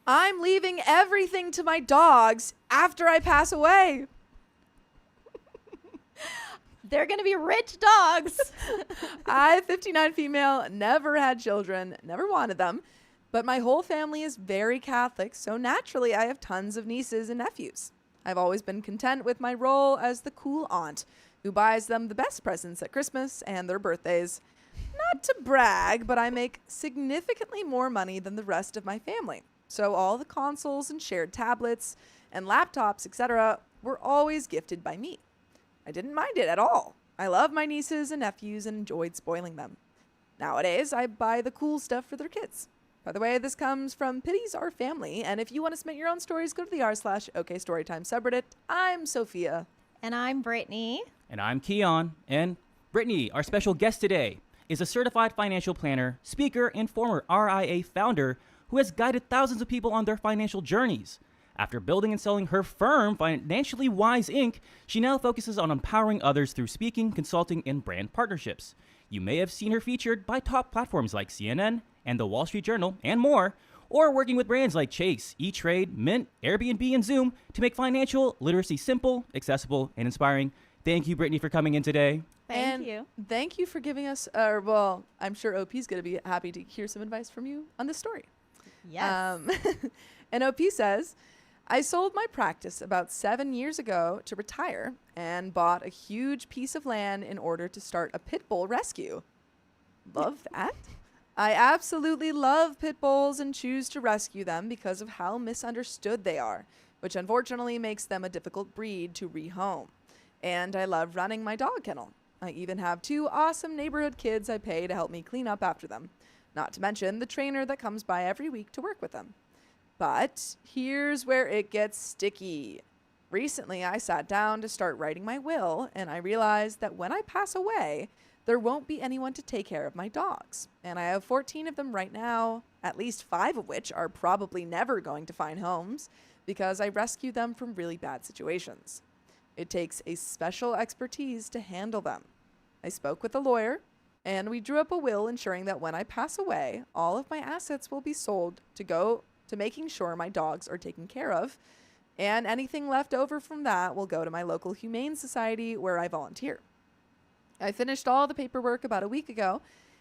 I'm leaving everything to my dogs after I pass away. They're going to be rich dogs. I, 59 female, never had children, never wanted them, but my whole family is very Catholic, so naturally I have tons of nieces and nephews. I've always been content with my role as the cool aunt who buys them the best presents at Christmas and their birthdays. Not to brag, but I make significantly more money than the rest of my family. So all the consoles and shared tablets and laptops, etc., were always gifted by me. I didn't mind it at all. I love my nieces and nephews and enjoyed spoiling them. Nowadays, I buy the cool stuff for their kids. By the way, this comes from Pities Our Family, and if you want to submit your own stories, go to the r/OKStorytime subreddit. I'm Sophia. And I'm Brittany. And I'm Keon. And Brittany, our special guest today, is a certified financial planner, speaker, and former RIA founder who has guided thousands of people on their financial journeys. After building and selling her firm, Financially Wise Inc., she now focuses on empowering others through speaking, consulting, and brand partnerships. You may have seen her featured by top platforms like CNN and The Wall Street Journal and more, or working with brands like Chase, E-Trade, Mint, Airbnb, and Zoom to make financial literacy simple, accessible, and inspiring. Thank you, Brittany, for coming in today. Thank you. Thank you for giving us, I'm sure OP's going to be happy to hear some advice from you on this story. Yes. And OP says, I sold my practice about 7 years ago to retire and bought a huge piece of land in order to start a pit bull rescue. Love that. I absolutely love pit bulls and choose to rescue them because of how misunderstood they are, which unfortunately makes them a difficult breed to rehome. And I love running my dog kennel. I even have 2 awesome neighborhood kids I pay to help me clean up after them. Not to mention the trainer that comes by every week to work with them. But here's where it gets sticky. Recently, I sat down to start writing my will, and I realized that when I pass away, there won't be anyone to take care of my dogs. And I have 14 of them right now, at least 5 of which are probably never going to find homes because I rescue them from really bad situations. It takes a special expertise to handle them. I spoke with a lawyer, and we drew up a will ensuring that when I pass away, all of my assets will be sold to go to making sure my dogs are taken care of, and anything left over from that will go to my local humane society where I volunteer. I finished all the paperwork about a week ago,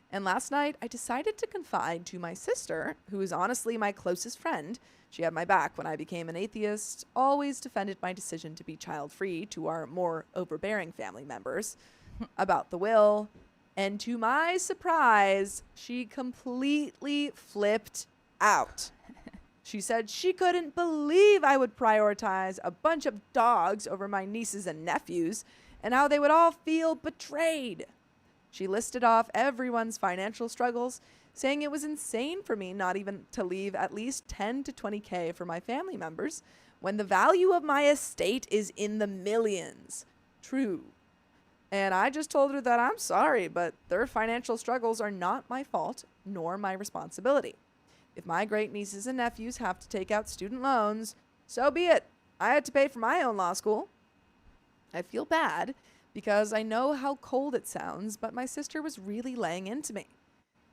and last night I decided to confide to my sister, who is honestly my closest friend. She had my back when I became an atheist, always defended my decision to be child-free to our more overbearing family members, about the will, and to my surprise, she completely flipped out. She said she couldn't believe I would prioritize a bunch of dogs over my nieces and nephews and how they would all feel betrayed. She listed off everyone's financial struggles, saying it was insane for me not even to leave at least 10 to 20K for my family members when the value of my estate is in the millions. True. And I just told her that I'm sorry, but their financial struggles are not my fault nor my responsibility. If my great nieces and nephews have to take out student loans, so be it. I had to pay for my own law school. I feel bad because I know how cold it sounds, but my sister was really laying into me.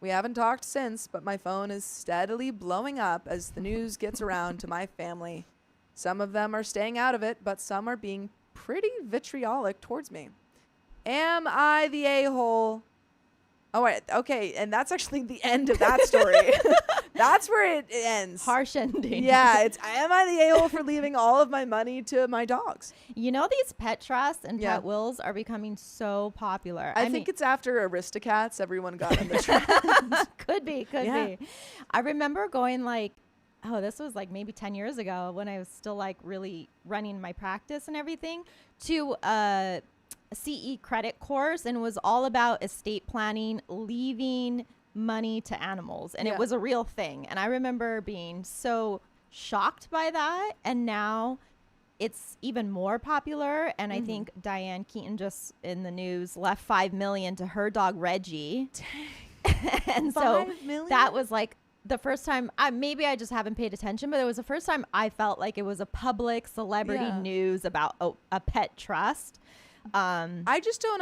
We haven't talked since, but my phone is steadily blowing up as the news gets around to my family. Some of them are staying out of it, but some are being pretty vitriolic towards me. Am I the a-hole? Oh, wait, okay, and that's actually the end of that story. That's where it ends. Harsh ending. Yeah, it's am I the a-hole for leaving all of my money to my dogs? You know, these pet trusts and pet wills are becoming so popular. I think it's after Aristocats, everyone got in the trend. Could be. I remember going this was like maybe 10 years ago when I was still like really running my practice and everything, to a CE credit course, and it was all about estate planning, leaving money to animals, and it was a real thing. And I remember being so shocked by that, and now it's even more popular. And I think Diane Keaton just in the news left $5 million to her dog Reggie. Dang. And so that was like the first time, maybe I just haven't paid attention, but it was the first time I felt like it was a public celebrity news about a pet trust. I just don't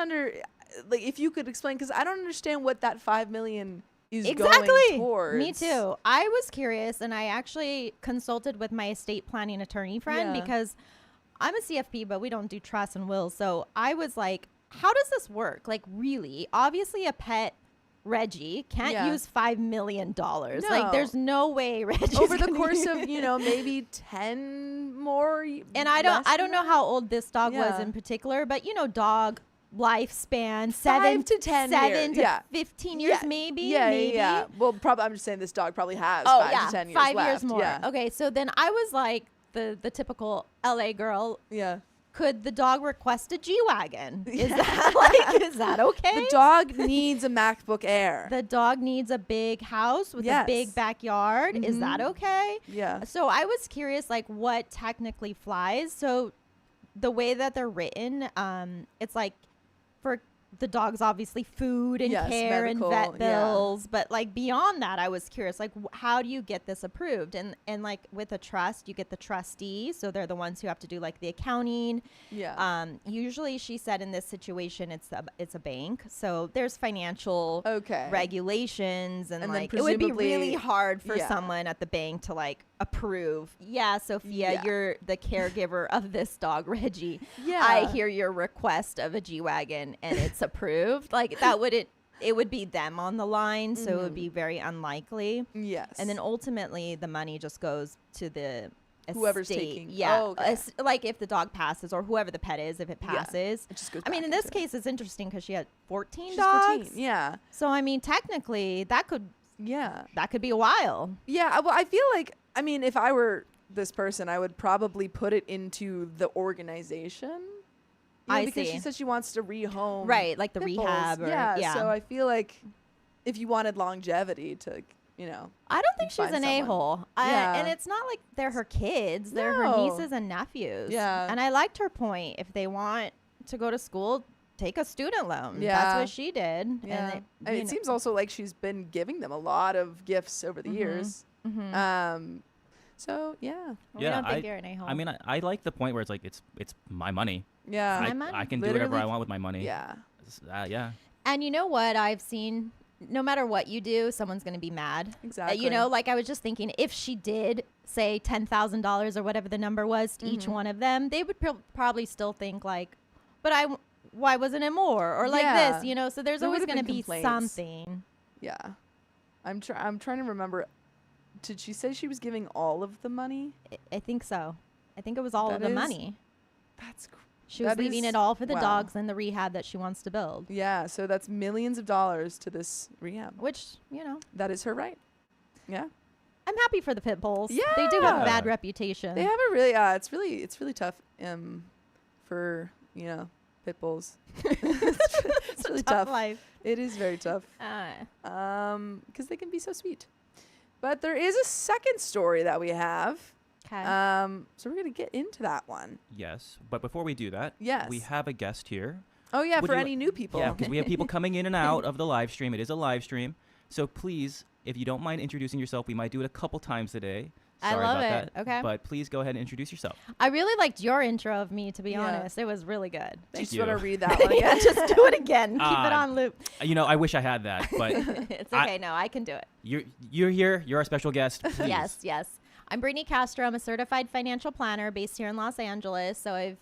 if you could explain, because I don't understand what that $5 million is Exactly. going towards. Me too. I was curious, and I actually consulted with my estate planning attorney friend Yeah. because I'm a CFP, but we don't do trusts and wills. So I was like, how does this work? Like, really? Obviously, a pet Reggie can't Yeah. use $5 million. No. Like, there's no way Reggie Over the course of, maybe 10 more. And I don't know how old this dog was Yeah. in particular, but dog lifespan 5 to 10 7 years. to Yeah. 15 years, Yeah. maybe. Yeah, maybe. yeah. Well, probably. I'm just saying this dog probably has Oh 5 yeah, to 10 years 5 left. years more. Yeah. Okay, so then I was like the typical LA girl. Yeah. Could the dog request a G-Wagon? Is that okay? The dog needs a MacBook Air. The dog needs a big house with Yes. a big backyard. Is that okay? Yeah. So I was curious, like, what technically flies. So the way that they're written, it's like for the dog's obviously food and Yes, care medical, and vet yeah. bills, but like beyond that, I was curious, like, how do you get this approved? And like with a trust, you get the trustee, so they're the ones who have to do like the accounting. Yeah. Usually, she said in this situation, it's a bank, so there's financial Okay. regulations, and And then like it would be presumably- really hard for yeah. someone at the bank to like approve. Yeah, Sophia, Yeah. you're the caregiver of this dog, Reggie. Yeah. I hear your request of a G-Wagon and it's approved. Like that wouldn't. It would be them on the line, so it would be very unlikely. Yes. And then ultimately, the money just goes to the Whoever's estate. taking- Yeah, Oh, okay. like if the dog passes or whoever the pet is, if it Yeah. passes. It just goes I mean, back in this into- case, it's interesting because she had 14 She's dogs. 14. Yeah. So I mean, technically, that could Yeah. be a while. Yeah. Well, I feel like, if I were this person, I would probably put it into the organization. Because she see. said she wants to rehome. Right, like the pit bulls. rehab or yeah. So I feel like if you wanted longevity to, I don't think she's find an someone. a-hole. Yeah. And it's not like they're her kids. They're her No. nieces and nephews. Yeah. And I liked her point. If they want to go to school, take a student loan. Yeah. That's what she did. yeah. And And it seems also like she's been giving them a lot of gifts over the years. So yeah. we don't think you're an a-hole. I mean, I like the point where it's like it's my money. Yeah. My I, money. I can do whatever I Literally- want with my money. Yeah. Yeah. And you know what I've seen? No matter what you do, someone's going to be mad. Exactly. Like I was just thinking, if she did say $10,000 or whatever the number was to each one of them, they would probably still think like, but why wasn't it more? Or like Yeah. this, so there's There always would've going to been be complaints. something. Yeah. I'm trying to remember. Did she say she was giving all of the money? I think so. I think it was all of That the is- money. That's She was that leaving is- it all for the wow. dogs and the rehab that she wants to build, Yeah, so that's millions of dollars to this rehab. which, That is her right. Yeah. I'm happy for the pit bulls. They do have a Yeah. bad reputation. They have a really it's really tough for, pit bulls. it's really tough. life. It is very tough. Because they can be so sweet. But there is a second story that we have. Okay. So we're going to get into that one. Yes. But before we do that, Yes. we have a guest here. Oh yeah, Would for you- any new people. Yeah, because we have people coming in and out of the live stream. It is a live stream. So please, if you don't mind introducing yourself, we might do it a couple times today. I Sorry love about it. that. Okay. But please go ahead and introduce yourself. I really liked your intro of me, to be Yeah. honest. It was really good. I Thank just want to you. read that one again. Just do it again. Keep it Ah. on loop. I wish I had that, but It's okay. No, I can do it. you're here. You're our special guest. Please. Yes. I'm Brittany Castro. I'm a certified financial planner based here in Los Angeles. So I've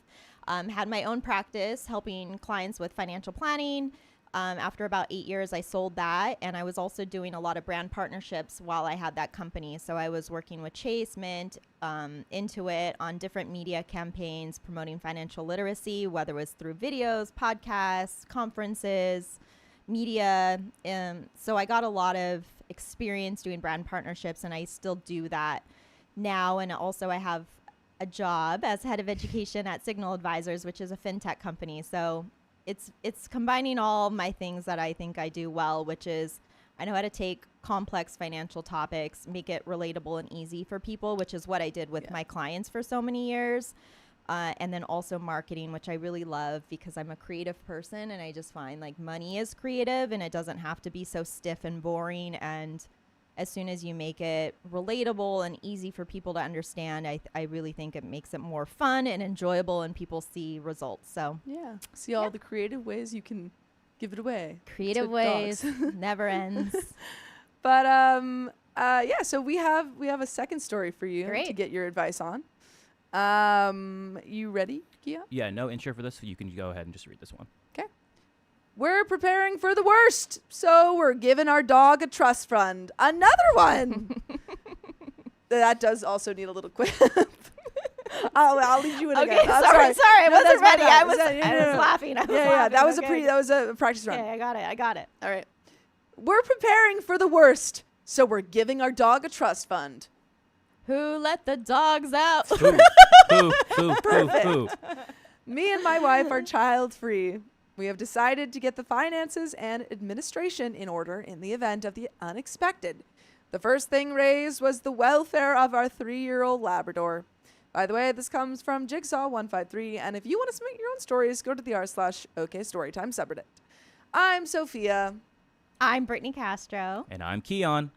had my own practice helping clients with financial planning. After about 8 years, I sold that. And I was also doing a lot of brand partnerships while I had that company. So I was working with Chase, Mint, Intuit on different media campaigns promoting financial literacy, whether it was through videos, podcasts, conferences, media. So I got a lot of experience doing brand partnerships, and I still do that now. And also I have a job as head of education at Signal Advisors, which is a fintech company. So it's combining all my things that I think I do well, which is I know how to take complex financial topics, make it relatable and easy for people, which is what I did with my clients for so many years. And then also marketing, which I really love because I'm a creative person, and I just find like money is creative and it doesn't have to be so stiff and boring. And as soon as you make it relatable and easy for people to understand, I really think it makes it more fun and enjoyable, and people see results. So Yeah. See all the creative ways you can give it away. creative to ways dogs. never ends. But yeah, so we have a second story for you to Great. get your advice on. You ready, Kia? Yeah, no intro for this, so you can go ahead and just read this one. Okay. We're preparing for the worst, so we're giving our dog a trust fund. Another one. That does also need a little quip. I'll lead you in Okay, again. sorry. I No, wasn't that's my ready. bad. I was laughing. Yeah, that was Okay. that was a practice run. Okay, I got it. All right. We're preparing for the worst, so we're giving our dog a trust fund. Who let the dogs out? Who? Me and my wife are child free. We have decided to get the finances and administration in order in the event of the unexpected. The first thing raised was the welfare of our 3-year-old Labrador. By the way, this comes from Jigsaw153, and if you want to submit your own stories, go to the r/OKStorytime subreddit. I'm Sophia, I'm Brittany Castro. And I'm Keon.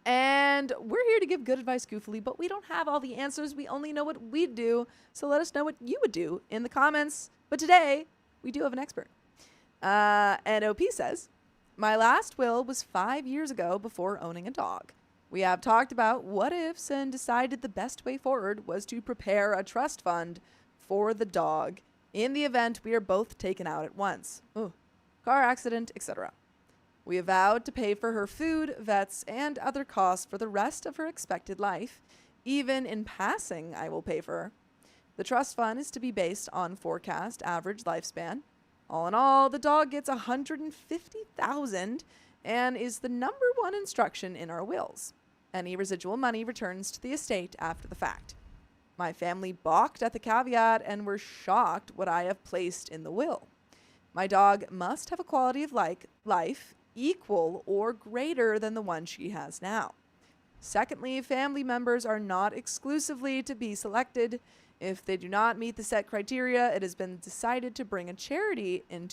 and we're here to give good advice goofily, but we don't have all the answers. We only know what we'd do, so let us know what you would do in the comments. But today, we do have an expert. And OP says, my last will was 5 years ago before owning a dog. We have talked about what ifs and decided the best way forward was to prepare a trust fund for the dog in the event we are both taken out at once. Ooh, car accident, etc. We have vowed to pay for her food, vets, and other costs for the rest of her expected life. Even in passing, I will pay for her. The trust fund is to be based on forecast average lifespan. All in all, the dog gets $150,000 and is the number one instruction in our wills. Any residual money returns to the estate after the fact. My family balked at the caveat and were shocked what I have placed in the will. My dog must have a quality of life equal or greater than the one she has now. Secondly, family members are not exclusively to be selected. If they do not meet the set criteria, it has been decided to bring a charity in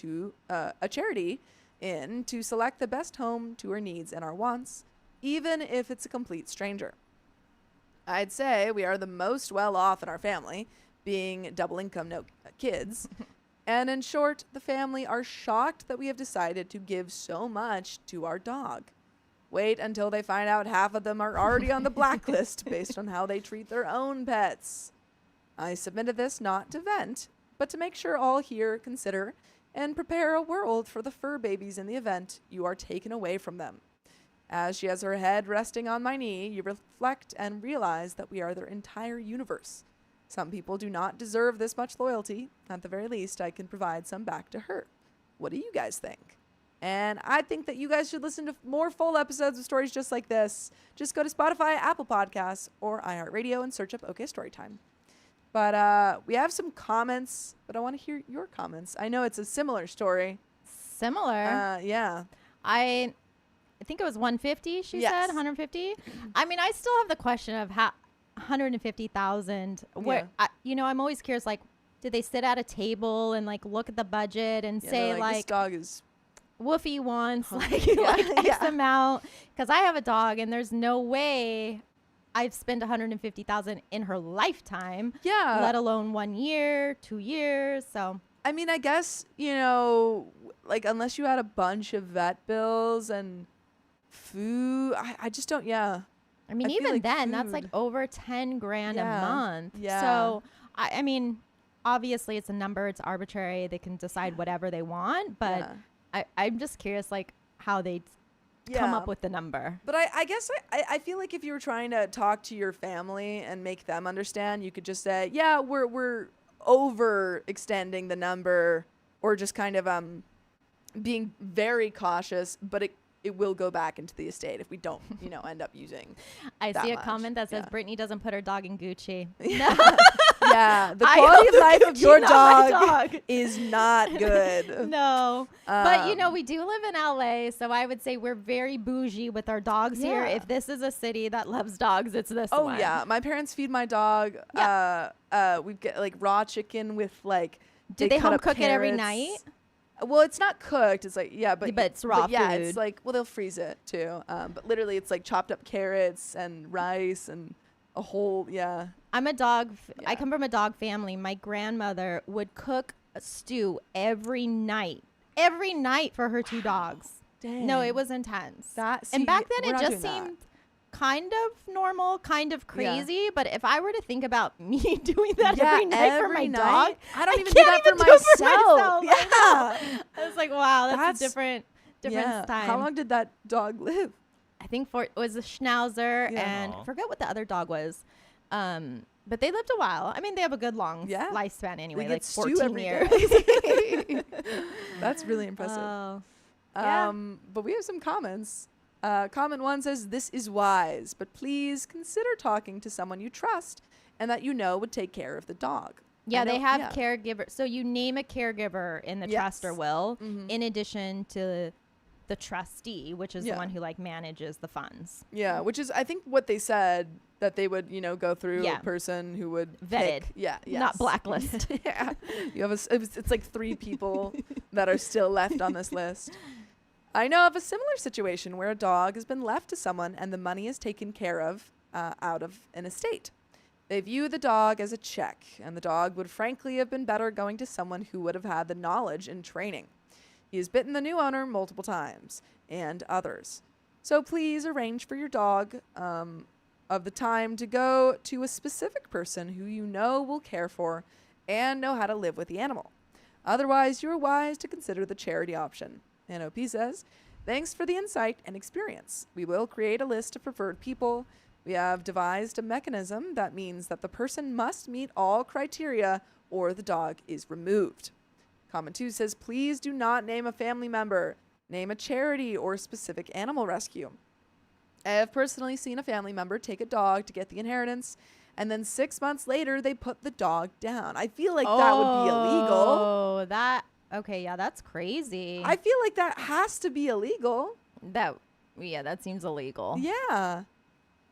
to select the best home to our needs and our wants, even if it's a complete stranger. I'd say we are the most well off in our family, being double income, no kids. And in short, the family are shocked that we have decided to give so much to our dog. Wait until they find out half of them are already on the blacklist based on how they treat their own pets. I submitted this not to vent, but to make sure all here consider and prepare a world for the fur babies in the event you are taken away from them. As she has her head resting on my knee, you reflect and realize that we are their entire universe. Some people do not deserve this much loyalty. At the very least, I can provide some back to her. What do you guys think? And I think that you guys should listen to more full episodes of stories just like this. Just go to Spotify, Apple Podcasts, or iHeartRadio and search up OK Storytime. But we have some comments, but I want to hear your comments. I know it's a similar story. Similar. Yeah. I think it was 150. She Yes. said 150. I mean, I still have the question of how 150,000. Where I'm always curious. Like, did they sit at a table and like look at the budget and Yeah, say they're like this dog is Woofy wants like, Yeah, like X yeah. amount? Because I have a dog and there's no way I've spent 150,000 in her lifetime. yeah. Let alone 1 year, 2 years. So I mean, I guess, like unless you had a bunch of vet bills and food, I just don't, yeah. I mean, I feel even like then, that's like food. over 10 grand Yeah, a month. yeah. So, I mean, obviously it's a number, it's arbitrary. They can decide whatever they want. But I'm just curious, like, how they come up with the number. But I guess I feel like if you were trying to talk to your family and make them understand, you could just say, yeah, we're overextending the number, or just kind of being very cautious, but it will go back into the estate if we don't, end up using. I that see a much. comment that says Yeah. Brittany doesn't put her dog in Gucci. Yeah, the I quality hope of life of Gucci, your not my dog is not good. No. But, Um, we do live in LA, so I would say we're very bougie with our dogs here. Yeah. If this is a city that loves dogs, it's this Oh one. yeah, my parents feed my dog. We get like raw chicken with like. Do they cut home up cook it every carrots. night? Well, it's not cooked. It's like but it's raw yeah, food. it's like they'll freeze it too. But literally, it's like chopped up carrots and rice and a whole I'm a dog. I Yeah. come from a dog family. My grandmother would cook a stew every night for her 2 dogs. No, it was intense. That, see, and back then we're it not just doing that. seemed kind of normal, kind of crazy. But if I were to think about me doing that every night for my dog, I don't even do can't that for even do it for myself. myself. Yeah. I was like, wow, that's a different Yeah. time. How long did that dog live? I think it was a Schnauzer, Yeah. and Aw. I forget what the other dog was. But they lived a while. I mean, they have a good long Yeah. lifespan anyway, They like get stew 14 every years. day. That's really impressive. Oh. Yeah. But we have some comments. Comment 1 says, "This is wise, but please consider talking to someone you trust and that you know would take care of the dog." Yeah, I they know- have yeah. caregiver. So you name a caregiver in the trust or Yes. will, Mhm. in addition to the trustee, which is Yeah. the one who like manages the funds. Yeah, which is, I think, what they said, that they would, go through Yeah. a person who would Vetted. pick- Yeah, Not yes. blacklist. Yeah, you have it's like 3 people that are still left on this list. I know of a similar situation where a dog has been left to someone and the money is taken care of out of an estate. They view the dog as a check, and the dog would frankly have been better going to someone who would have had the knowledge and training. He has bitten the new owner multiple times, and others. So please arrange for your dog of the time to go to a specific person who you know will care for and know how to live with the animal. Otherwise, you are wise to consider the charity option. NOP says, "Thanks for the insight and experience. We will create a list of preferred people. We have devised a mechanism that means that the person must meet all criteria or the dog is removed." Comment 2 says, "Please do not name a family member. Name a charity or specific animal rescue. I have personally seen a family member take a dog to get the inheritance, and then 6 months later, they put the dog down. I feel like that would be illegal. Oh, okay, yeah, that's crazy. I feel like that has to be illegal. that seems illegal. Yeah.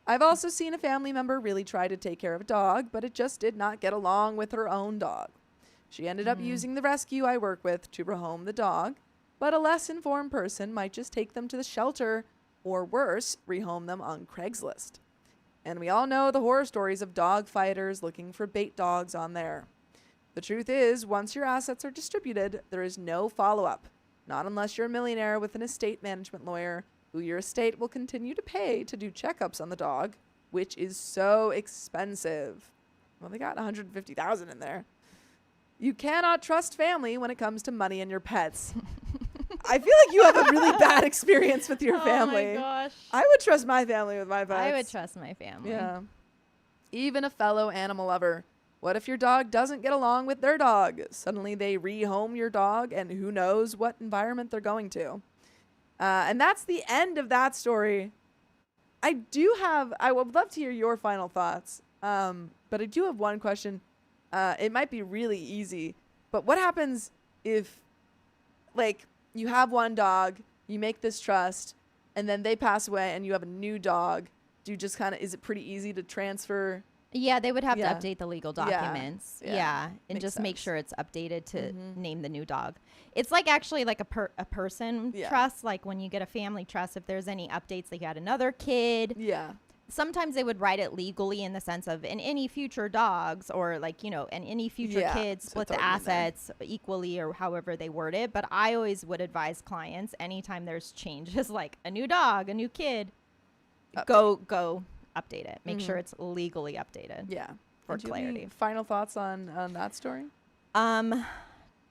I've also seen a family member really try to take care of a dog, but it just did not get along with her own dog. She ended up using the rescue I work with to rehome the dog, but a less informed person might just take them to the shelter or worse, rehome them on Craigslist. And we all know the horror stories of dog fighters looking for bait dogs on there. The truth is, once your assets are distributed, there is no follow-up, not unless you're a millionaire with an estate management lawyer who your estate will continue to pay to do checkups on the dog, which is so expensive. Well, they got $150,000 in there. You cannot trust family when it comes to money and your pets. I feel like you have a really bad experience with your family. Oh my gosh. I would trust my family with my pets. I would trust my family. Yeah. Even a fellow animal lover. What if your dog doesn't get along with their dog? Suddenly they rehome your dog, and who knows what environment they're going to. And that's the end of that story. I would love to hear your final thoughts. But I do have one question. It might be really easy, but what happens if, like, you have one dog, you make this trust, and then they pass away and you have a new dog? Is it pretty easy to transfer? Yeah, they would have Yeah. to update the legal Yeah. documents. Yeah. Yeah, and Makes just make sense. sure it's updated to Mhm. name the new dog. It's like actually like a person Yeah. trust. Like when you get a family trust, if there's any updates, like you had another kid, Yeah. sometimes they would write it legally in the sense of in any future dogs or like, and any future Yeah, kids so split throw the it in there. assets equally or however they word it. But I always would advise clients anytime there's changes, like a new dog, a new kid, go update it. Make sure it's legally updated. Yeah. For And do you have any clarity. final thoughts on that story?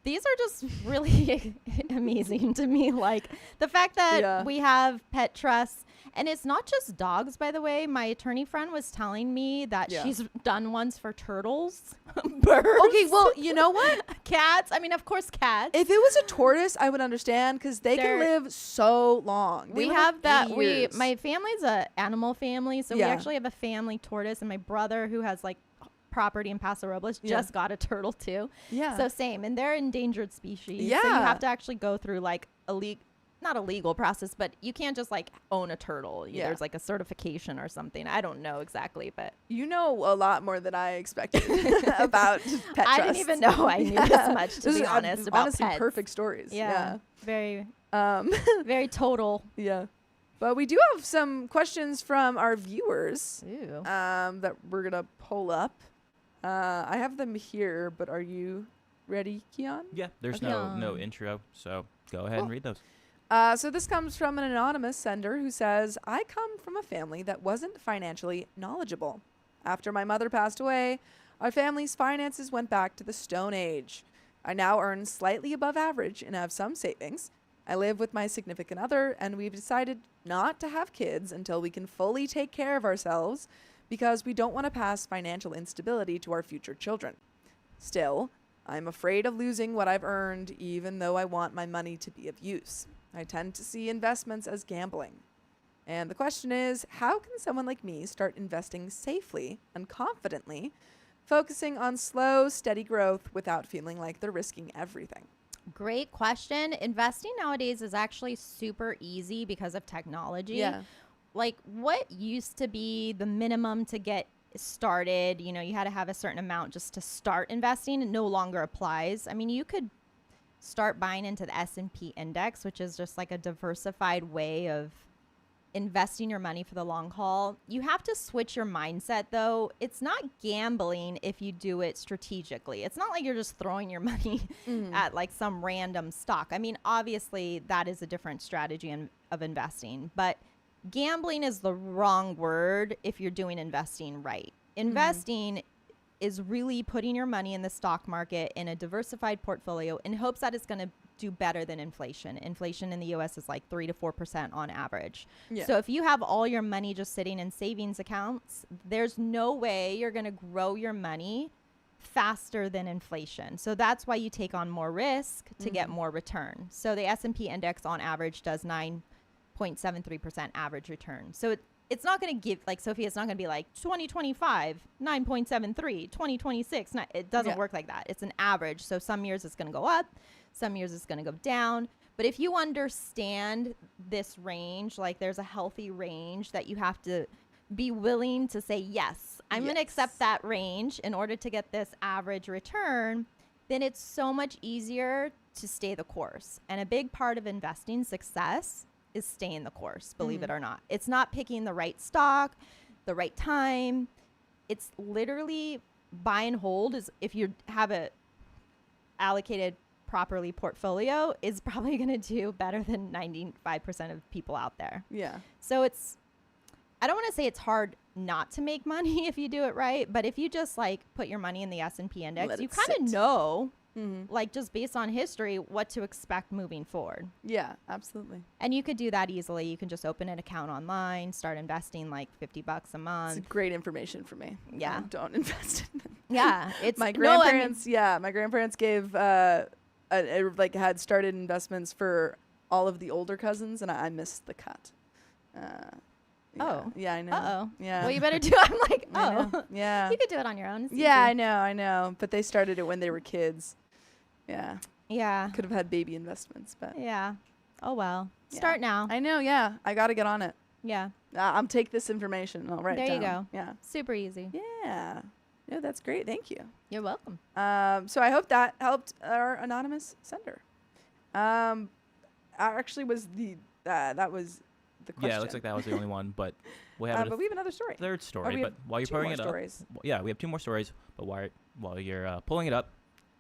These are just really amazing to me. Like the fact that Yeah. we have pet trusts, and it's not just dogs, by the way. My attorney friend was telling me that Yeah. she's done ones for turtles, birds. Okay, well, you know what? Cats. I mean, of course, cats. If it was a tortoise, I would understand because they can They're- live so long. They we live have like that. 80 years. My family's a animal family, so we Yeah. actually have a family tortoise, and my brother, who has like property in Paso Robles, Yeah. just got a turtle too. Yeah. So same, and they're endangered species. So you Yeah. have to actually go through like not a legal process, but you can't just like own a turtle. Yeah. There's like a certification or something. I don't know exactly, but You know a lot more than I expected about pet I didn't trusts. even know I knew this much, to This be is honest, about honestly pets. perfect stories. Yeah. Very, Yeah. very total. Yeah. But we do have some questions from our viewers Ooh. that we're going to pull up. I have them here, but are you ready, Keon? Yeah, there's Okay. no intro, so go ahead Cool. and read those. So this comes from an anonymous sender who says, I come from a family that wasn't financially knowledgeable. After my mother passed away, our family's finances went back to the Stone Age. I now earn slightly above average and have some savings. I live with my significant other, and we've decided not to have kids until we can fully take care of ourselves because we don't want to pass financial instability to our future children. Still, I'm afraid of losing what I've earned, even though I want my money to be of use. I tend to see investments as gambling. And the question is, how can someone like me start investing safely and confidently, focusing on slow, steady growth without feeling like they're risking everything? Great question. Investing nowadays is actually super easy because of technology. Yeah. Like what used to be the minimum to get started, you know, you had to have a certain amount just to start investing, it no longer applies. I mean, you could start buying into the S&P index, which is just like a diversified way of investing your money for the long haul. You have to switch your mindset though. It's not gambling if you do it strategically. It's not like you're just throwing your money at like some random stock. I mean, obviously that is a different strategy of investing, but gambling is the wrong word if you're doing investing right. Investing is really putting your money in the stock market in a diversified portfolio in hopes that it's going to do better than inflation. Inflation in the US is like 3 to 4% on average. Yeah. So if you have all your money just sitting in savings accounts, there's no way you're going to grow your money faster than inflation. So that's why you take on more risk to get more return. So the S&P index on average does 9.73% average return. So it's not going to give, like Sophia, it's not going to be like 2025, 9.73, 2026. It doesn't work like that. It's an average. So some years it's going to go up, some years it's going to go down. But if you understand this range, like there's a healthy range that you have to be willing to say, yes, I'm going to accept that range in order to get this average return, then it's so much easier to stay the course. And a big part of investing success is staying the course, believe it or not. It's not picking the right stock, the right time. It's literally buy and hold. Is if you have a allocated properly portfolio, is probably going to do better than 95% of people out there. Yeah. So I don't want to say it's hard not to make money if you do it right, but if you just like put your money in the S&P index, you kind of know, like just based on history, what to expect moving forward. Yeah, absolutely. And you could do that easily. You can just open an account online, start investing like $50 a month. It's great information for me. Yeah. Don't invest in them. Yeah. It's my grandparents. My grandparents gave, like had started investments for all of the older cousins, and I missed the cut. Yeah, I know. Uh-oh. Yeah. Well, you better do it. I'm like, oh. Yeah. You could do it on your own. It's Yeah, easy. I know. But they started it when they were kids. Yeah. Yeah. Could have had baby investments, but. Yeah. Oh, well. Yeah. Start now. I know, yeah. I got to get on it. Yeah. I'll take this information. I'll write it There down. you go. Yeah. Super easy. Yeah. Yeah, that's great. Thank you. You're welcome. So I hope that helped our anonymous sender. Actually was that was the question. Yeah, it looks like that was the only one, but we have but we have another story. third story. we But have while you're two pulling more it stories. up, yeah, we have two more stories. But while you're pulling it up,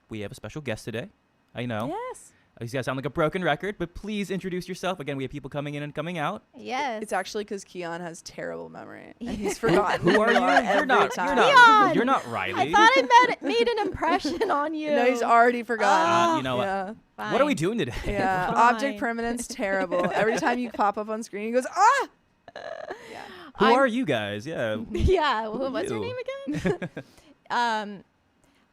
we have a special guest today. I know. Yes. He's gonna sound like a broken record, but please introduce yourself. Again, we have people coming in and coming out. Yes. It's actually because Keon has terrible memory and he's forgotten. Who are you? Every time. Keon! You're not Riley. I thought I made an impression on you. No, he's already forgotten. You know what? Yeah. What are we doing today? Yeah. Fine. Object permanence terrible. Every time you pop up on screen, he goes, ah. Yeah. Who are you guys? Yeah. Yeah. Who are What's your you? name again?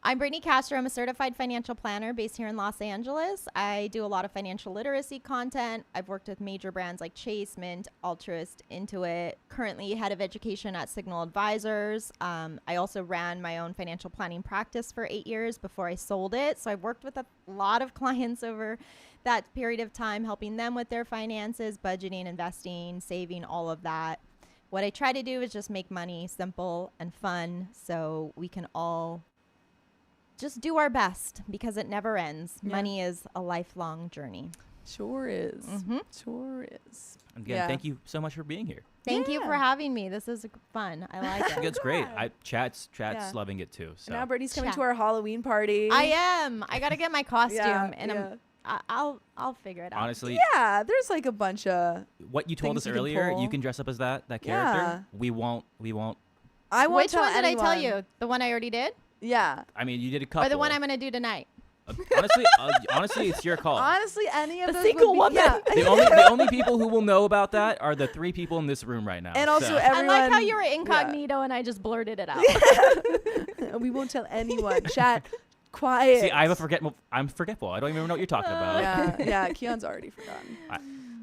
I'm Brittany Castro. I'm a certified financial planner based here in Los Angeles. I do a lot of financial literacy content. I've worked with major brands like Chase, Mint, Altruist, Intuit. Currently head of education at Signal Advisors. I also ran my own financial planning practice for 8 years before I sold it. So I've worked with a lot of clients over that period of time, helping them with their finances, budgeting, investing, saving, all of that. What I try to do is just make money simple and fun so we can all just do our best because it never ends. Yeah. Money is a lifelong journey. Sure is. Mm-hmm. Sure is. Again, thank you so much for being here. Thank you Yeah. for having me. This is fun. I like it. It's great. Chat's Yeah. loving it too. So And now Brittany's coming Chat. to our Halloween party. I am. I got to get my costume. Yeah, And yeah. I'll figure it out. Honestly, Yeah, there's like a bunch of. what you told things us you can earlier, pull. you can dress up as that character. Yeah. We won't. I won't Which tell one did I tell anyone. you? The one I already did, Yeah. I mean, you did a couple. or the one I'm gonna do tonight? Honestly, it's your call. Honestly, any of The those single would be, woman. Yeah. The only people who will know about that are the 3 people in this room right now. And also so. everyone. I like how you were incognito and I just blurted it out. We won't tell anyone. Chat. Quiet. See, I'm forgetful. I don't even know what you're talking about. Yeah. Keon's already forgotten.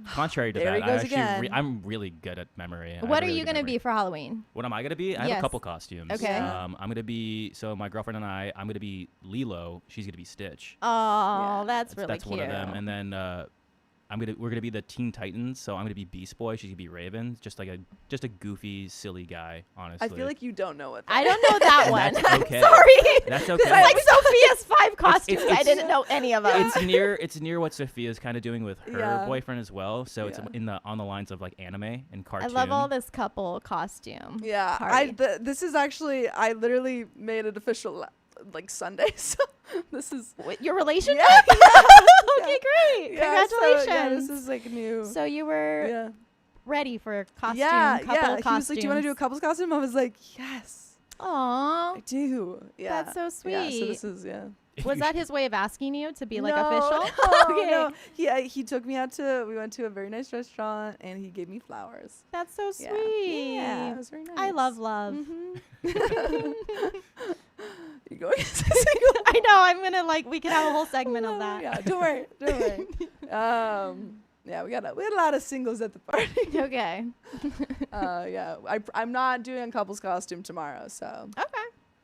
Contrary to There that, he goes again. I'm really good at memory. What are you gonna be for Halloween? What am I gonna be? I have Yes. a couple costumes. Okay. Yeah. I'm gonna be my girlfriend and I'm gonna be Lilo. She's gonna be Stitch. Oh, Yeah. that's really That's cute. one of them. And then we're gonna be the Teen Titans. So I'm gonna be Beast Boy. She's gonna be Raven. Just a goofy, silly guy. Honestly. I feel like you don't know what. I don't know that one. That's okay. Sorry. That's It's okay. like Sophia's 5 costumes. I it's- didn't know any of them. It's near what Sophia's kind of doing with her Yeah. boyfriend as well. So it's Yeah. on the lines of like anime and I cartoon. love all this couple costume. Yeah. Party. This is actually. I literally made it official like Sunday. So this is. Your relationship? Yeah. Okay, great. Yeah, Congratulations. So, yeah, this is like new. So you were Yeah. ready for a costume, Yeah. couple Yeah. He costumes. was like, "Do you want to do a couple's costume?" I was like, "Yes, Aw. I do." Yeah. That's so Yeah. So sweet. this is Was that his way of asking you to be like No, official? No, Okay. no. He took me out we went to a very nice restaurant and he gave me flowers. That's so Yeah. sweet. Yeah, it was very nice. I love love. Mhm. You going? I know. I'm gonna we could have a whole segment of that. Yeah, don't worry. Yeah, we had a lot of singles at the party. Okay. Yeah, I'm not doing a couple's costume tomorrow, so Okay.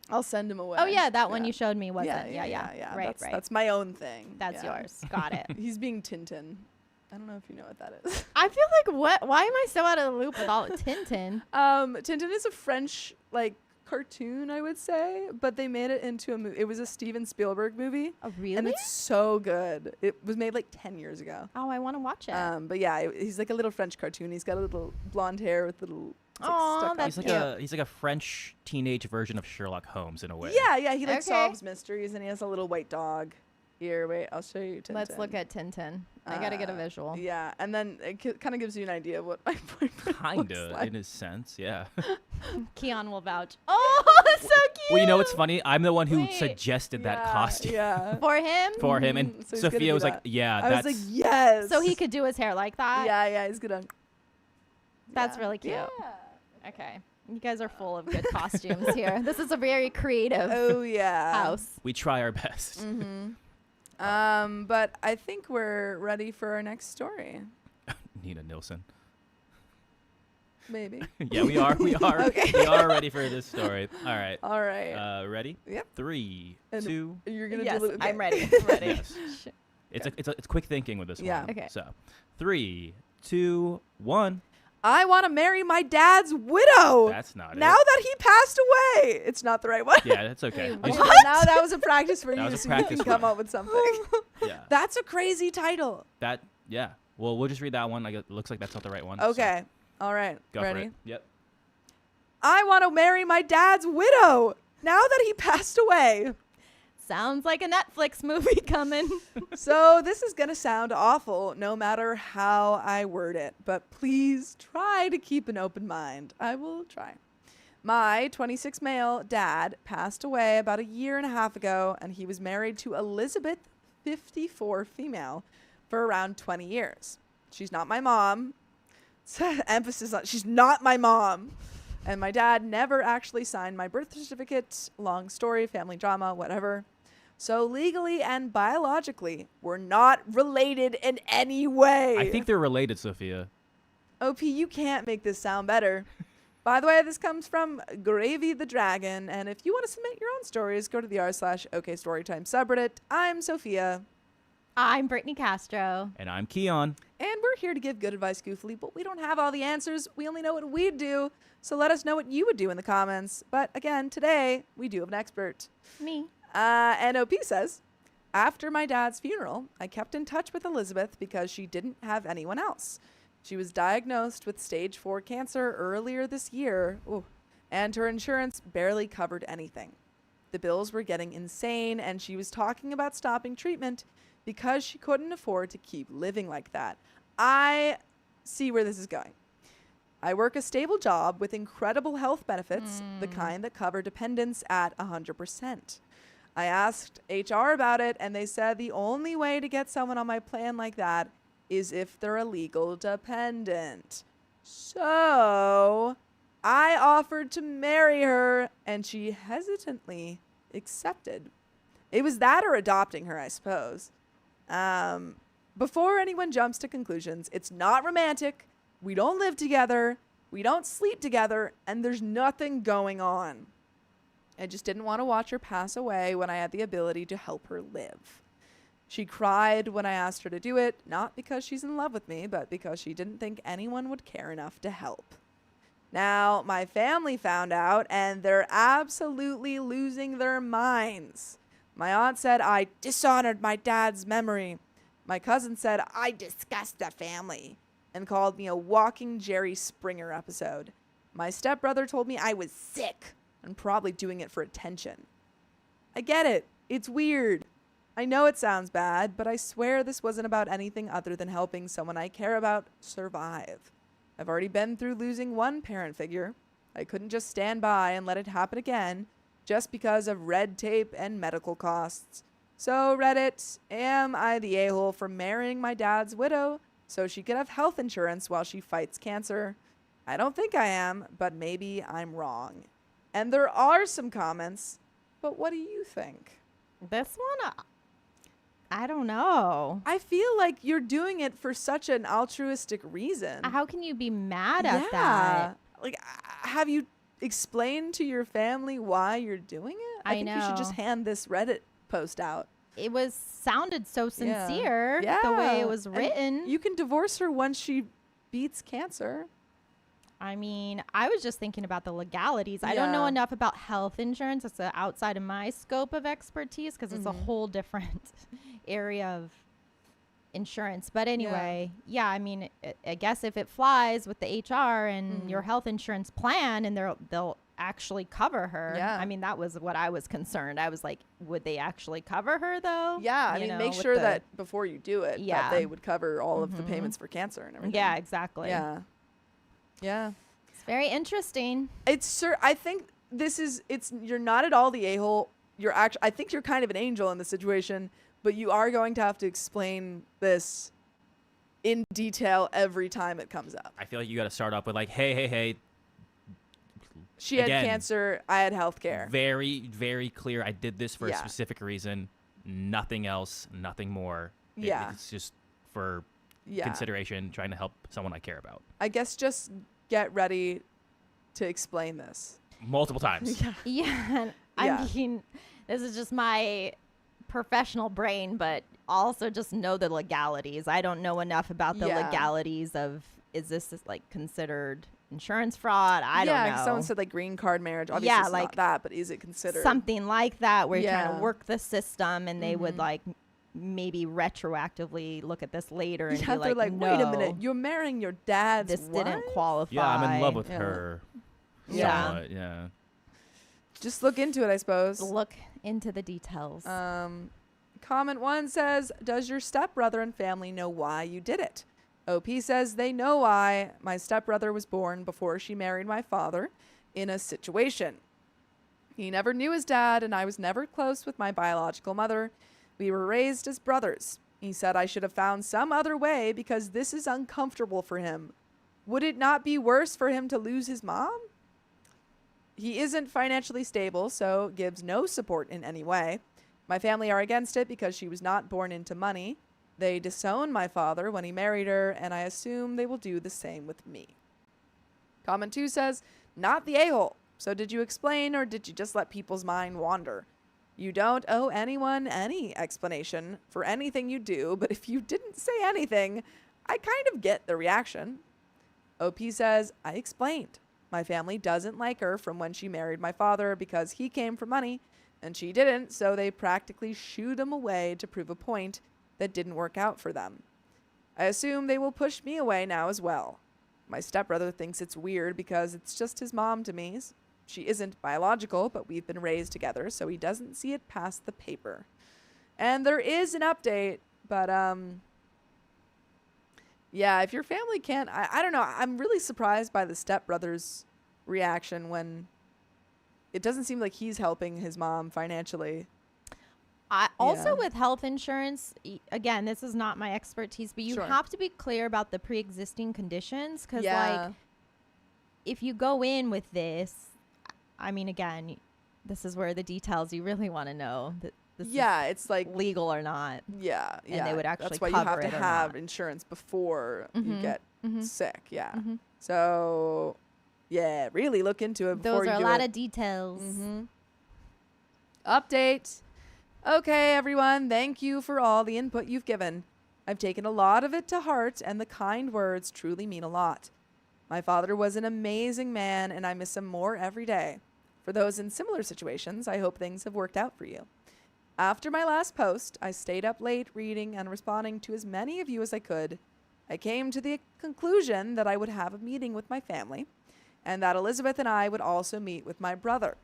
I'll send him away. Oh yeah, that one you showed me wasn't. Yeah. Right, That's my own thing. That's Yeah. yours. Got it. He's being Tintin. I don't know if you know what that is. I feel like why am I so out of the loop with all Tintin? Tintin is a French cartoon, I would say, but they made it into a movie. It was a Steven Spielberg movie. Oh really? And it's so good. It was made like 10 years ago. Oh, I want to watch it. But yeah, he's like a little French cartoon. He's got a little blonde hair with little. it's, like, Aw, stuck that's on. cute. He's like a French teenage version of Sherlock Holmes in a way. Yeah. He Okay. solves mysteries, and he has a little white dog. Here, wait, I'll show you Tintin. Let's look at Tintin. I gotta get a visual. Yeah, and then it kind of gives you an idea of what my boyfriend looks Kinda, like. in a sense, yeah. Keon will vouch. Oh, that's so cute. Well, you know what's funny? I'm the one who Wait. suggested that Yeah, costume Yeah. For him? for him, and Mhm, so he's gonna Sophia do was like, that. "Yeah, I that's." was like, yes. So he could do his hair like that? Yeah, he's gonna. That's Yeah. really cute. Yeah. Okay. You guys are full of good costumes here. This is a very creative Oh yeah. house. we try our best. Mm-hmm. But I think we're ready for our next story. Nina Nilsson. Maybe. Yeah, we are. We are. Okay. We are ready for this story. All right. All right. Ready? Yep. 3, And 2. You're gonna Yes, do. Okay. I'm ready. I'm ready. Yes. It's quick thinking with this Yeah. one. Okay. So, 3, 2, 1. I want to marry my dad's widow. That's not now it. that he passed away. It's not the right one. Yeah, that's okay. Wait, You Okay, should- but now that was a practice for That you, was a so you practice can come one. up with something. yeah. That's a crazy title. Yeah. Well, we'll just read that one. It looks like that's not the right one. so Okay. All right. go Ready? for it. Yep. I want to marry my dad's widow. Now that he passed away. Sounds like a Netflix movie coming. So this is going to sound awful no matter how I word it, but please try to keep an open mind. I will try. My 26 male dad passed away about a year and a half ago, and he was married to Elizabeth, 54 female, for around 20 years. She's not my mom. Emphasis on she's not my mom. And my dad never actually signed my birth certificate. Long story, family drama, whatever. So legally and biologically, we're not related in any way. I think they're related, Sophia. OP, you can't make this sound better. By the way, this comes from Gravy the Dragon, and if you want to submit your own stories, go to the r/OKStorytime subreddit. I'm Sophia, I'm Brittany Castro. And I'm Keon. and we're here to give good advice goofily, but we don't have all the answers. We only know what we'd do, so let us know what you would do in the comments. But again, today, we do have an expert. Me. And OP says, after my dad's funeral, I kept in touch with Elizabeth because she didn't have anyone else. She was diagnosed with stage 4 cancer earlier this year, and her insurance barely covered anything. The bills were getting insane, and she was talking about stopping treatment because she couldn't afford to keep living like that. I see where this is going. I work a stable job with incredible health benefits, the kind that cover dependents at 100%. I asked HR about it, and they said the only way to get someone on my plan like that is if they're a legal dependent. So I offered to marry her, and she hesitantly accepted. It was that or adopting her, I suppose. Before anyone jumps to conclusions, it's not romantic. We don't live together. We don't sleep together. And there's nothing going on. I just didn't want to watch her pass away when I had the ability to help her live. She cried when I asked her to do it, not because she's in love with me, but because she didn't think anyone would care enough to help. Now, my family found out, and they're absolutely losing their minds. My aunt said I dishonored my dad's memory. My cousin said I disgust the family and called me a walking Jerry Springer episode. My stepbrother told me I was sick and probably doing it for attention. I get it. It's weird. I know it sounds bad, but I swear this wasn't about anything other than helping someone I care about survive. I've already been through losing one parent figure. I couldn't just stand by and let it happen again just because of red tape and medical costs. So Reddit, am I the a-hole for marrying my dad's widow so she could have health insurance while she fights cancer? I don't think I am, but maybe I'm wrong. And there are some comments, but what do you think? This one, I don't know. I feel like you're doing it for such an altruistic reason. How can you be mad at that? Like, have you explained to your family why you're doing it? I think you should just hand this Reddit post out. It sounded so sincere, the way it was written. And you can divorce her once she beats cancer. I mean, I was just thinking about the legalities. I don't know enough about health insurance. It's outside of my scope of expertise because it's a whole different area of insurance. But anyway, I mean, I guess if it flies with the HR and your health insurance plan and they'll actually cover her. Yeah. I mean, that was what I was concerned. I was like, would they actually cover her though? Yeah. I mean, make sure that before you do it, that they would cover all of the payments for cancer and everything. Yeah, exactly. Yeah. Yeah. It's very interesting. I think you're not at all the a-hole. I think you're kind of an angel in this situation, but you are going to have to explain this in detail every time it comes up. I feel like you got to start off with like, hey. She had cancer. I had health care. Very, very clear. I did this for a specific reason. Nothing else. Nothing more. It's just for consideration, trying to help someone I care about. I guess just get ready to explain this. Multiple times. Yeah. I mean, this is just my professional brain, but also just know the legalities. I don't know enough about the legalities of, is this like considered insurance fraud? I don't know. Yeah, someone said like green card marriage. Obviously it's not that, but is it considered? Something like that where you're trying to work the system and they would like maybe retroactively look at this later and be like, they're like, no, wait a minute, you're marrying your dad's this didn't qualify. Yeah, I'm in love with her. Yeah. Somewhat, yeah. Just look into it, I suppose. Look into the details. Comment 1 says, does your stepbrother and family know why you did it? OP says they know why. My stepbrother was born before she married my father in a situation. He never knew his dad, and I was never close with my biological mother. We were raised as brothers. He said I should have found some other way because this is uncomfortable for him. Would it not be worse for him to lose his mom? He isn't financially stable, so gives no support in any way. My family are against it because she was not born into money. They disowned my father when he married her, and I assume they will do the same with me. Comment 2 says, not the a-hole. So did you explain, or did you just let people's mind wander? You don't owe anyone any explanation for anything you do, but if you didn't say anything, I kind of get the reaction. OP says, I explained. My family doesn't like her from when she married my father because he came for money, and she didn't, so they practically shooed him away to prove a point that didn't work out for them. I assume they will push me away now as well. My stepbrother thinks it's weird because it's just his mom to me. She isn't biological, but we've been raised together, so he doesn't see it past the paper. And there is an update. But yeah, if your family can't, I don't know. I'm really surprised by the stepbrother's reaction when it doesn't seem like he's helping his mom financially. Also with health insurance, again, this is not my expertise, but you Sure. have to be clear about the pre-existing conditions, because Yeah. like if you go in with this, I mean, again, this is where the details you really want to know that this Yeah, it's like is legal or not. yeah, And yeah. they would actually That's why you cover have to it or have not. insurance before you Mhm. get Mhm. sick. Yeah. Mhm. So yeah, really look into it before Those you are a do lot it. of details. Mm-hmm. Update. Okay, everyone. Thank you for all the input you've given. I've taken a lot of it to heart, and the kind words truly mean a lot. My father was an amazing man, and I miss him more every day. For those in similar situations, I hope things have worked out for you. After my last post, I stayed up late reading and responding to as many of you as I could. I came to the conclusion that I would have a meeting with my family, and that Elizabeth and I would also meet with my brother.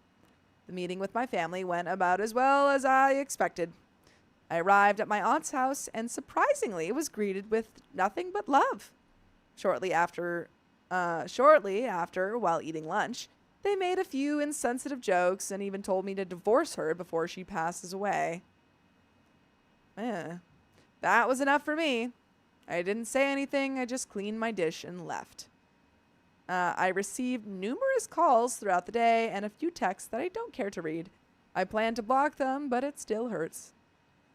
The meeting with my family went about as well as I expected. I arrived at my aunt's house and surprisingly was greeted with nothing but love. Shortly after, while eating lunch, they made a few insensitive jokes and even told me to divorce her before she passes away. That was enough for me. I didn't say anything, I just cleaned my dish and left. I received numerous calls throughout the day and a few texts that I don't care to read. I plan to block them, but it still hurts.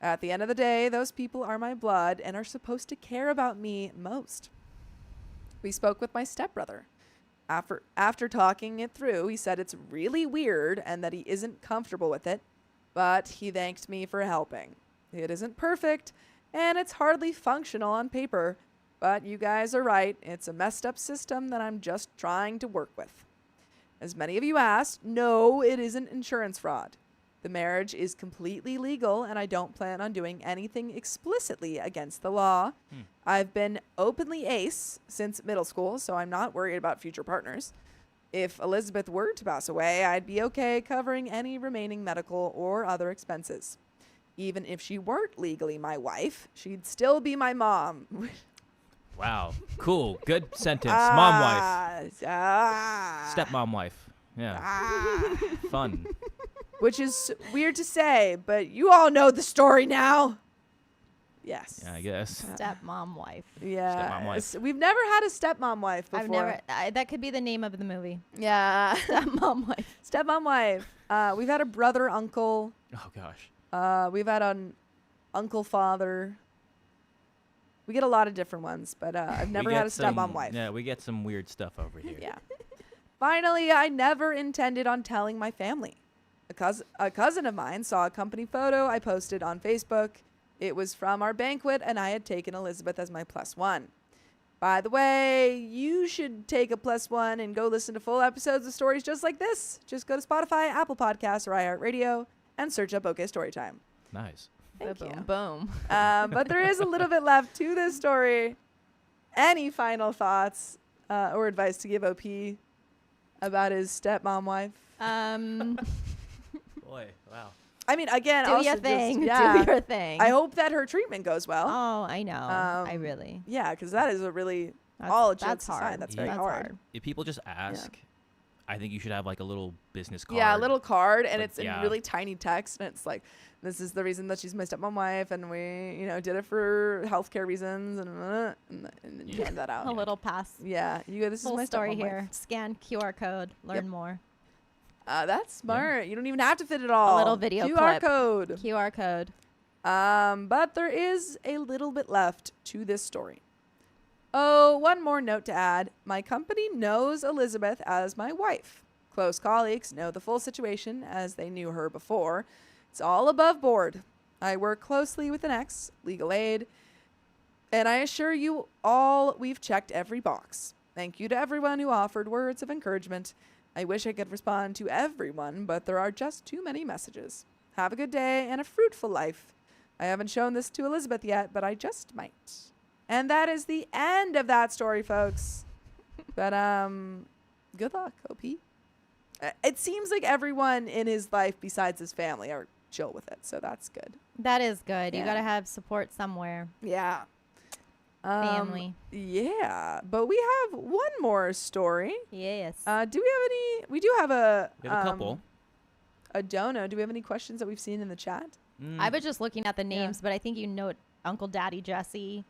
At the end of the day, those people are my blood and are supposed to care about me most. We spoke with my stepbrother. After talking it through, he said it's really weird and that he isn't comfortable with it, but he thanked me for helping. It isn't perfect, and it's hardly functional on paper, but you guys are right. It's a messed up system that I'm just trying to work with. As many of you asked, no, it isn't insurance fraud. The marriage is completely legal, and I don't plan on doing anything explicitly against the law. I've been openly ace since middle school, so I'm not worried about future partners. If Elizabeth were to pass away, I'd be okay covering any remaining medical or other expenses. Even if she weren't legally my wife, she'd still be my mom. Wow. Cool. Good sentence. Mom wife. Stepmom wife. Yeah. Fun. Which is weird to say, but you all know the story now. Yes. Yeah, I guess. Stepmom wife. Yeah. Stepmom wife. We've never had a stepmom wife before. I've never. That could be the name of the movie. Yeah. Stepmom wife. Stepmom wife. We've had a brother, uncle. Oh, gosh. We've had an uncle, father. We get a lot of different ones, but I've never had a stepmom wife. Yeah, we get some weird stuff over here. Yeah. Finally, I never intended on telling my family. A cousin of mine saw a company photo I posted on Facebook. It was from our banquet, and I had taken Elizabeth as my +1. By the way, you should take a +1 and go listen to full episodes of stories just like this. Just go to Spotify, Apple Podcasts, or iHeartRadio and search up OK Storytime. Nice. Thank boom, you. boom. But there is a little bit left to this story. Any final thoughts or advice to give OP about his stepmom wife? Boy, wow. I mean, again, Do also your just- thing. yeah. Do your thing. I hope that her treatment goes well. Oh, I know. I really. Yeah, because that is a really That's, all that's jokes hard. aside. That's very That's hard. If people just ask, I think you should have like a little business card. Yeah, a little card, and But it's in yeah. really tiny text, and it's like, this is the reason that she's my stepmom wife, and we, did it for healthcare reasons, and then you hand that out. A little pass. Yeah, you go. This is Full my story stepmom here. wife. Scan QR code. Learn Yep. more. That's smart. You don't even have to fit it all. little video QR clip. code. QR code. But there is a little bit left to this story. Oh, one more note to add. My company knows Elizabeth as my wife. Close colleagues know the full situation as they knew her before. It's all above board. I work closely with an ex, legal aid, and I assure you all we've checked every box. Thank you to everyone who offered words of encouragement. I wish I could respond to everyone, but there are just too many messages. Have a good day and a fruitful life. I haven't shown this to Elizabeth yet, but I just might. And that is the end of that story, folks. But good luck, OP. It seems like everyone in his life besides his family are chill with it. So that's good. That is good. You Yeah. got to have support somewhere. Yeah. Family. Yeah. But we have one more story. Yes. Do we have any? We do have a. We have a couple. A dono. Do we have any questions that we've seen in the chat? I was just looking at the names, but I think you know Uncle Daddy Jesse,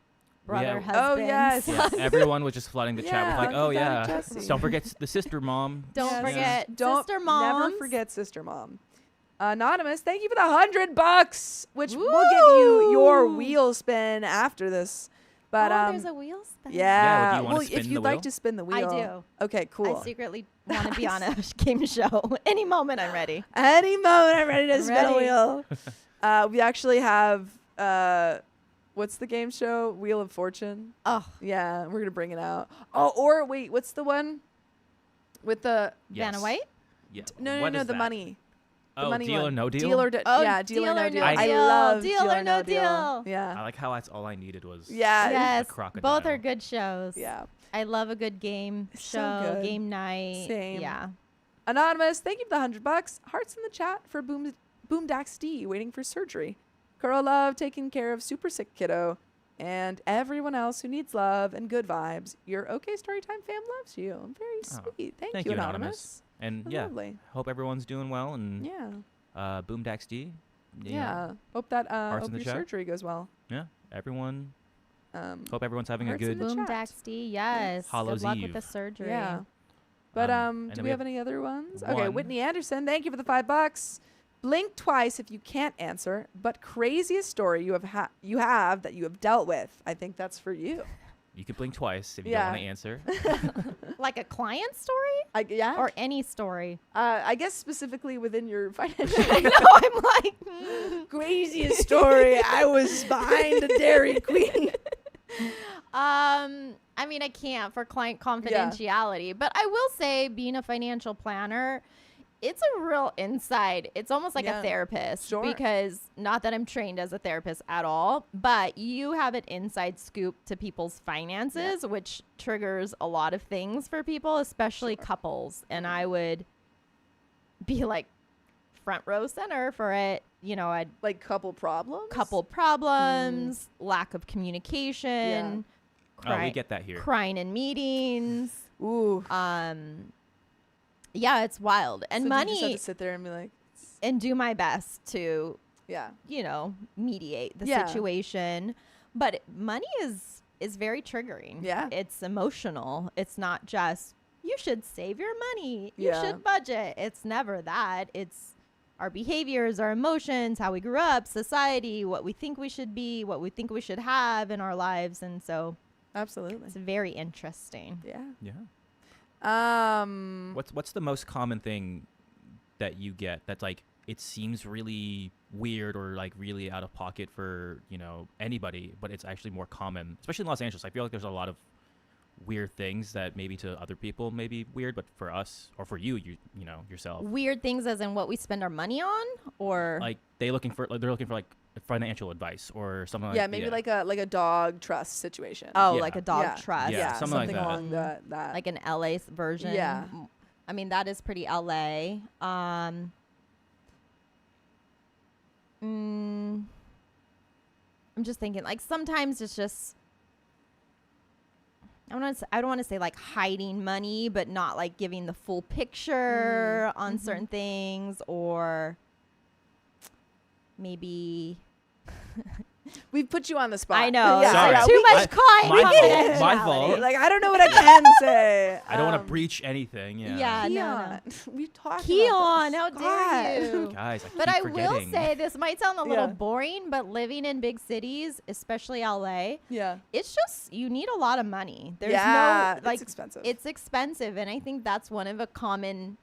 brother, Yeah. Oh, husband. yes. Yeah, everyone was just flooding the chat with like, Uncle oh Daddy yeah, Jesse. don't forget the sister mom. Don't Yes. forget Don't sister moms. Never forget sister mom. Anonymous, thank you for the $100, which we'll give you your Woo! wheel spin after this. But there's a wheel spin. Yeah, do yeah, you wanna well, spin if the you'd like wheel? to spin the I wheel, do. Okay, cool. I secretly want to be on a game show. Any moment I'm ready. Any moment, I'm ready to spin a Ready. wheel. We actually have what's the game show? Wheel of Fortune. Oh, Yeah, we're gonna bring it out. Oh, or wait, what's the one with the Vanna White? Yeah. no What is the that? money? The Oh, money deal or one. no deal. Deal or Oh, yeah, deal or no deal. I I deal. love Deal or no deal. I Yeah, like how that's all I needed was. yeah, Yes. crocodile. Both are good shows. yeah. I love a good game It's so show, good. game night. Same. Yeah. Anonymous, thank you for the $100. Hearts in the chat for Boomdax D waiting for surgery. Curl love taking care of super sick kiddo, and everyone else who needs love and good vibes. Your OK Storytime fam loves you. Very Oh, sweet. Thank, thank you, you, Anonymous. And Oh, yeah, lovely. hope everyone's doing well. And Yeah. Boomdax D. Yeah. Hope that Hearts hope in the your chat. surgery goes well. Yeah. Everyone. Hope Hope everyone's having a Hearts in good. the Boom chat. Daxty, yes. Hallows Good luck Eve. with the surgery. Yeah. But and do then we have any other ones? Okay, one. Whitney Anderson, thank you for the $5. Blink twice if you can't answer, but craziest story you have that you have dealt with. I think that's for you. You can blink twice if you Yeah. don't want to answer. Like a client story Yeah. or any story? I guess specifically within your financial I know. I'm like, craziest story. I was behind a Dairy Queen. I mean, I can't for client confidentiality, but I will say being a financial planner, it's a real insight. It's almost like Yeah. a therapist Sure. because not that I'm trained as a therapist at all, but you have an inside scoop to people's finances, which triggers a lot of things for people, especially couples. And I would be like front row center for it. You know, I'd Like couple problems. couple problems, lack of communication, Oh, we get that here. crying in meetings. Ooh. Yeah, it's wild. And So do you just have money to sit there and be like, and do my best to, yeah. you know, mediate the Yeah. situation. But money is very triggering. Yeah. It's emotional. It's not just you should save your money. You Yeah. should budget. It's never that. It's our behaviors, our emotions, how we grew up, society, what we think we should be, what we think we should have in our lives. And so Absolutely. it's very interesting. Yeah. Yeah. What's the most common thing that you get that's like it seems really weird or like really out of pocket for, you know, anybody, but it's actually more common, especially in Los Angeles. I feel like there's a lot of weird things that maybe to other people may be weird, but for us or for you know, yourself, Weird things as in what we spend our money on, or like they're looking for like financial advice or something like Yeah, maybe like a dog trust situation. oh, Yeah. like a dog Yeah. trust. Yeah, yeah, something like that. along that. Like an LA version. Yeah. I mean, that is pretty LA. I'm just thinking, like, sometimes it's just, I don't want to say like hiding money, but not like giving the full picture on certain things, or maybe We've put you on the spot. I know. Yeah, Sorry. yeah, Too we- much client my fault. confidentiality. My fault. Like I don't know what I can say. I don't want to breach anything. Yeah. Yeah. Keon, no. we talked. Keon, how about this. dare God. you? Guys, But keep I forgetting. will say, this might sound a little Yeah. boring, but living in big cities, especially LA, Yeah. it's just, you need a lot of money. There's Yeah, no, like, it's expensive. It's expensive. And I think that's one of a common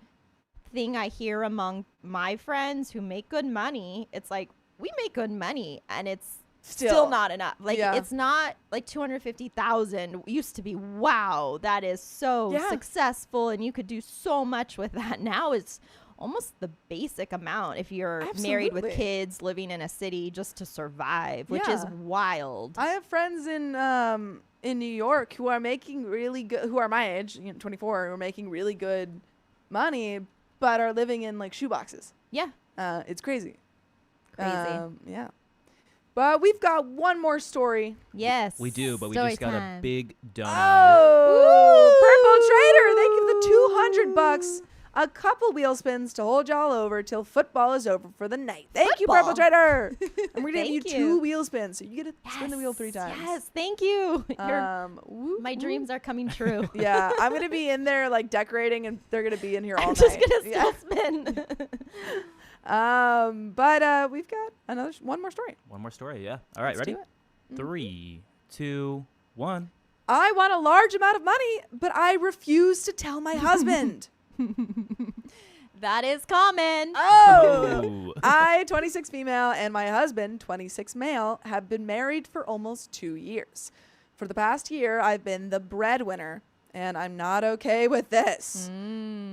thing I hear among my friends who make good money. It's like, we make good money and it's still not enough. Like, Yeah. it's not like 250,000 used to be, wow, that is so Yeah. successful and you could do so much with that. Now it's almost the basic amount if you're married with Absolutely. kids living in a city just to survive, which is Yeah. wild. I have friends in New York who are making really good, who are my age, 24, who are making really good money, but are living in like shoeboxes. Yeah. It's crazy. Crazy. Yeah. But we've got one more story. Yes. We do, but we Story just got a time. big dono. Oh, Purple Trader, they give the $200, a couple wheel spins to hold y'all over till football is over for the night. Thank you, Purple Football. Trader. And we're going to give Thank you you. 2 wheel spins, so you get to spin the wheel 3 times. Yes, thank you. My Woo. dreams are coming true. Yeah, I'm going to be in there like decorating, and they're going to be in here all I'm night. just gonna still Yeah. spin. But we've got one more story. One more story, yeah. All right, Let's ready? do it. 3, 2, 1. I want a large amount of money, but I refuse to tell my husband. That is common. Oh! Ooh. I, 26 female, and my husband, 26 male, have been married for almost 2 years. For the past year, I've been the breadwinner, and I'm not okay with this.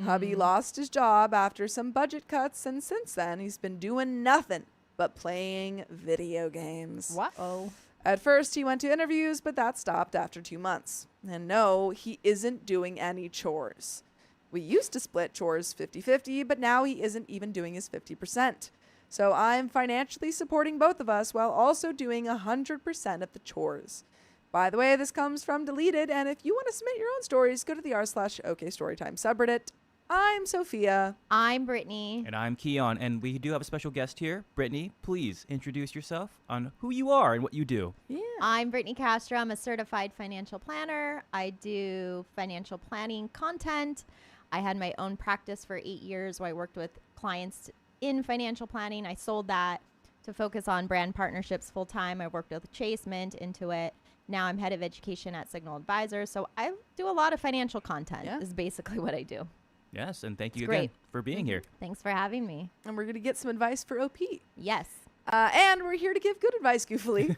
Hubby lost his job after some budget cuts, and since then, he's been doing nothing but playing video games. What-oh. At first, he went to interviews, but that stopped after 2 months. And no, he isn't doing any chores. We used to split chores 50-50, but now he isn't even doing his 50%. So I'm financially supporting both of us while also doing 100% of the chores. By the way, this comes from Deleted, and if you want to submit your own stories, go to the r/OKStorytime subreddit. I'm Sophia. I'm Brittany. And I'm Keon, and we do have a special guest here. Brittany, please introduce yourself on who you are and what you do. Yeah. I'm Brittany Castro. I'm a certified financial planner. I do financial planning content. I had my own practice for 8 years where I worked with clients in financial planning. I sold that to focus on brand partnerships full time. I worked with Chase, Mint, Intuit. Now I'm head of education at Signal Advisors. So I do a lot of financial content is basically what I do. Yes, and thank you It's again great. for being here. Thanks for having me. And we're going to get some advice for OP. Yes. And we're here to give good advice, goofily.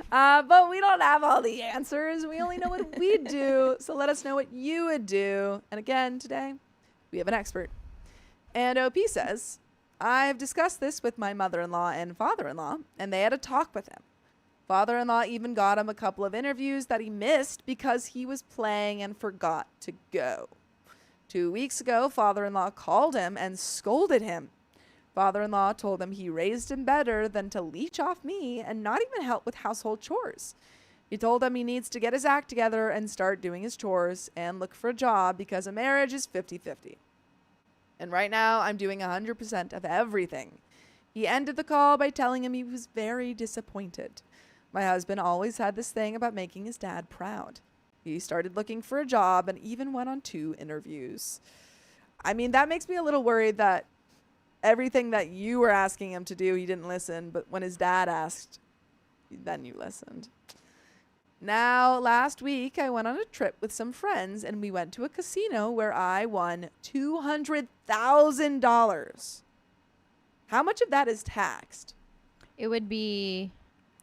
But we don't have all the answers. We only know what we do. So let us know what you would do. And again, today, we have an expert. And OP says, I've discussed this with my mother-in-law and father-in-law, and they had a talk with him. Father-in-law even got him a couple of interviews that he missed because he was playing and forgot to go. 2 weeks ago, father-in-law called him and scolded him. Father-in-law told him he raised him better than to leech off me and not even help with household chores. He told him he needs to get his act together and start doing his chores and look for a job because a marriage is 50-50. And right now, I'm doing 100% of everything. He ended the call by telling him he was very disappointed. My husband always had this thing about making his dad proud. He started looking for a job and even went on 2 interviews. I mean, that makes me a little worried that everything that you were asking him to do, he didn't listen. But when his dad asked, then you listened. Now, last week, I went on a trip with some friends, and we went to a casino where I won $200,000. How much of that is taxed? It would be,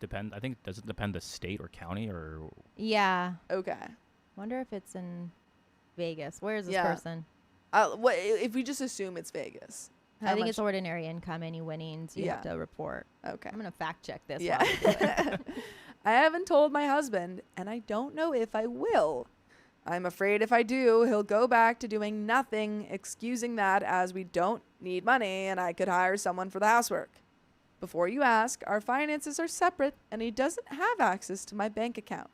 I think, does it depend the state or county or? yeah. Okay. Wonder if it's in Vegas. Where is this Yeah. person? What if we just assume it's Vegas? I How think much- it's ordinary income. Any winnings you have Yeah. to report. Okay. I'm going to fact check this. Yeah. while I do it. I haven't told my husband, and I don't know if I will. I'm afraid if I do, he'll go back to doing nothing, excusing that as we don't need money and I could hire someone for the housework. Before you ask, our finances are separate, and he doesn't have access to my bank account.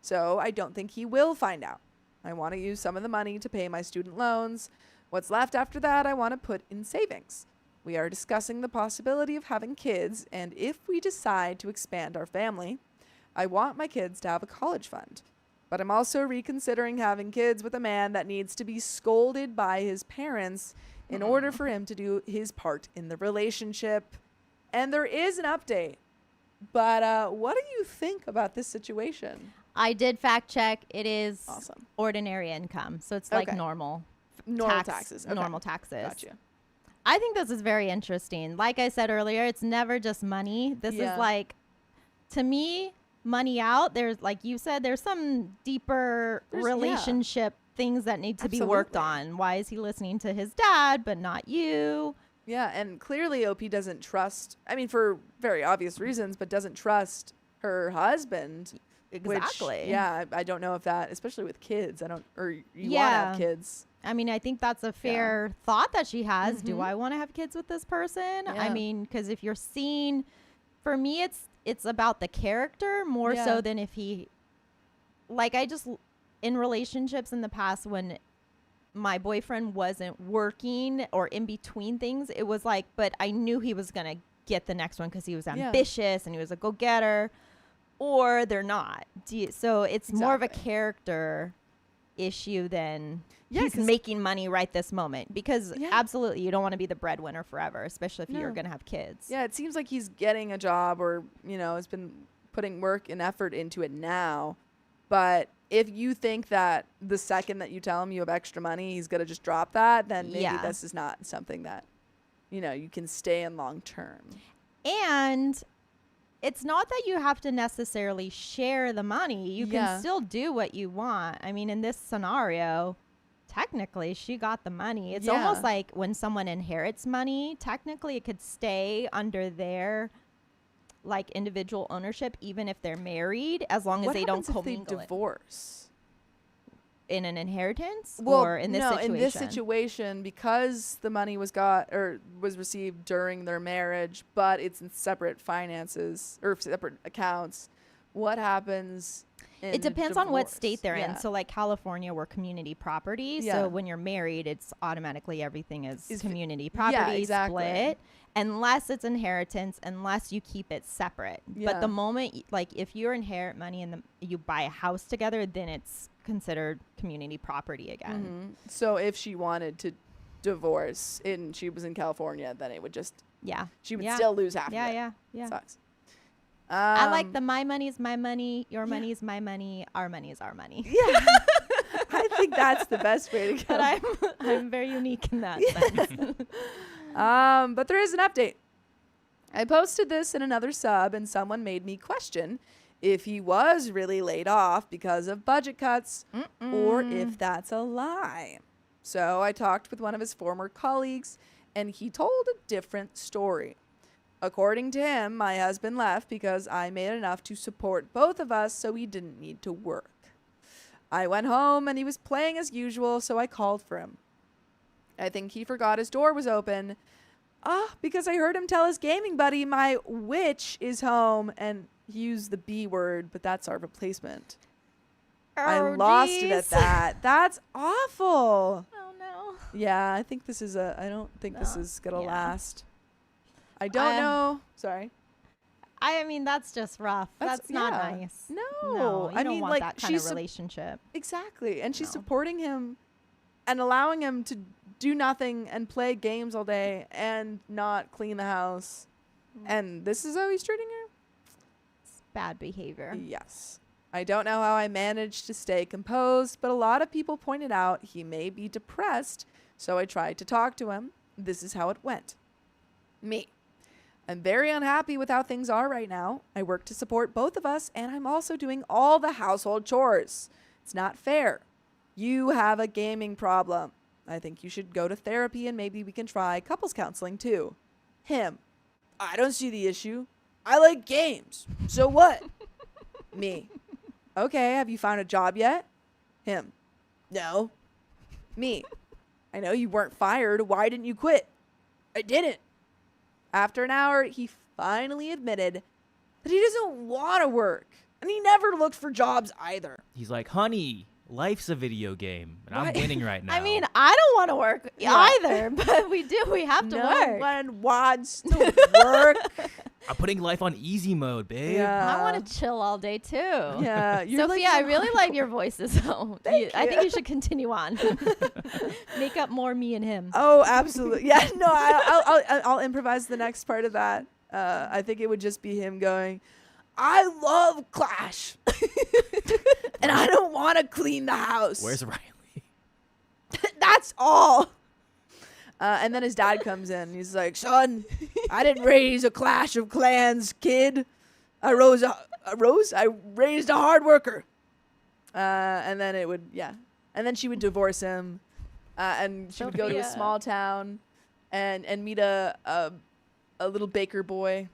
So I don't think he will find out. I want to use some of the money to pay my student loans. What's left after that, I want to put in savings. We are discussing the possibility of having kids, and if we decide to expand our family, I want my kids to have a college fund. But I'm also reconsidering having kids with a man that needs to be scolded by his parents in order for him to do his part in the relationship. And there is an update. But what do you think about this situation? I did fact check. It is Awesome. ordinary income. So it's like Okay. normal. Normal taxes. Okay. Normal taxes. Gotcha. I think this is very interesting. Like I said earlier, it's never just money. This Yeah. is like, to me, money out. There's, like you said, there's some deeper There's- relationship things that need to be worked Absolutely. on. Why is he listening to his dad, but not you? Yeah, and clearly OP doesn't trust, I mean, for very obvious reasons, but doesn't trust her husband Exactly. Which, yeah, I don't know if that, especially with kids, you want to have kids. I mean, I think that's a fair thought that she has. Mm-hmm. Do I want to have kids with this person? Yeah. I mean, because if you're seeing, for me, it's about the character more so than if he, like, in relationships in the past when my boyfriend wasn't working or in between things, it was like, but I knew he was going to get the next one because he was ambitious and he was a go-getter, or they're not. So it's more of a character issue than he's making money right this moment, because absolutely you don't want to be the breadwinner forever, especially if you're going to have kids. Yeah, it seems like he's getting a job or, has been putting work and effort into it now. But if you think that the second that you tell him you have extra money, he's going to just drop that, then maybe this is not something that, you can stay in long term. And it's not that you have to necessarily share the money. You can still do what you want. I mean, in this scenario, technically, she got the money. It's almost like when someone inherits money, technically it could stay under their like individual ownership, even if they're married, as long as they don't commingle. What happens if they divorce? In an inheritance? Well, or in this situation? In this situation, because the money was received during their marriage, but it's in separate finances or separate accounts. What happens? It depends on what state they're in. So like California, we're community property. So when you're married, it's automatically everything is community property split. Unless it's inheritance, unless you keep it separate. But the moment, like if you inherit money and you buy a house together, then it's considered community property again. Mm-hmm. So if she wanted to divorce and she was in California, then it would just, she would still lose half of it. Yeah. Sucks. I like the my money is my money, your money is my money, our money is our money. Yeah. I think that's the best way to go. But I'm very unique in that sense. But there is an update. I posted this in another sub and someone made me question if he was really laid off because of budget cuts or if that's a lie. So I talked with one of his former colleagues and he told a different story. According to him, my husband left because I made enough to support both of us so he didn't need to work. I went home and he was playing as usual, so I called for him. I think he forgot his door was open. Because I heard him tell his gaming buddy my witch is home, and he used the B word, but that's our replacement. I lost it at that. That's awful. Oh no. Yeah, I think this is I don't think this is gonna last. I don't know. Sorry. I mean, that's just rough. That's not nice. No, you don't want that kind of relationship. Exactly. And she's supporting him and allowing him to do nothing and play games all day and not clean the house. And this is how he's treating her? It's bad behavior. Yes. I don't know how I managed to stay composed, but a lot of people pointed out he may be depressed, so I tried to talk to him. This is how it went. Me. I'm very unhappy with how things are right now. I work to support both of us, and I'm also doing all the household chores. It's not fair. You have a gaming problem. I think you should go to therapy, and maybe we can try couples counseling too. Him. I don't see the issue. I like games. So what? Me. Okay, have you found a job yet? Him. No. Me. I know you weren't fired. Why didn't you quit? I didn't. After an hour, he finally admitted that he doesn't want to work. And he never looked for jobs either. He's like, honey, life's a video game, and I'm winning right now. I mean, I don't want to work either, but we have to work. No one wants to work. I'm putting life on easy mode, babe. I want to chill all day too. Yeah, you're Sophia, I really like your voices though. I think you should continue on. Make up more me and him. Oh, absolutely. Yeah, no, I'll improvise the next part of that. I think it would just be him going, I love Clash. And I don't want to clean the house. Where's Riley? That's all. And then his dad comes in. He's like, son, I didn't raise a Clash of Clans kid. I raised a hard worker. And then it would, And then she would divorce him. And she would go to a small town and meet a little baker boy.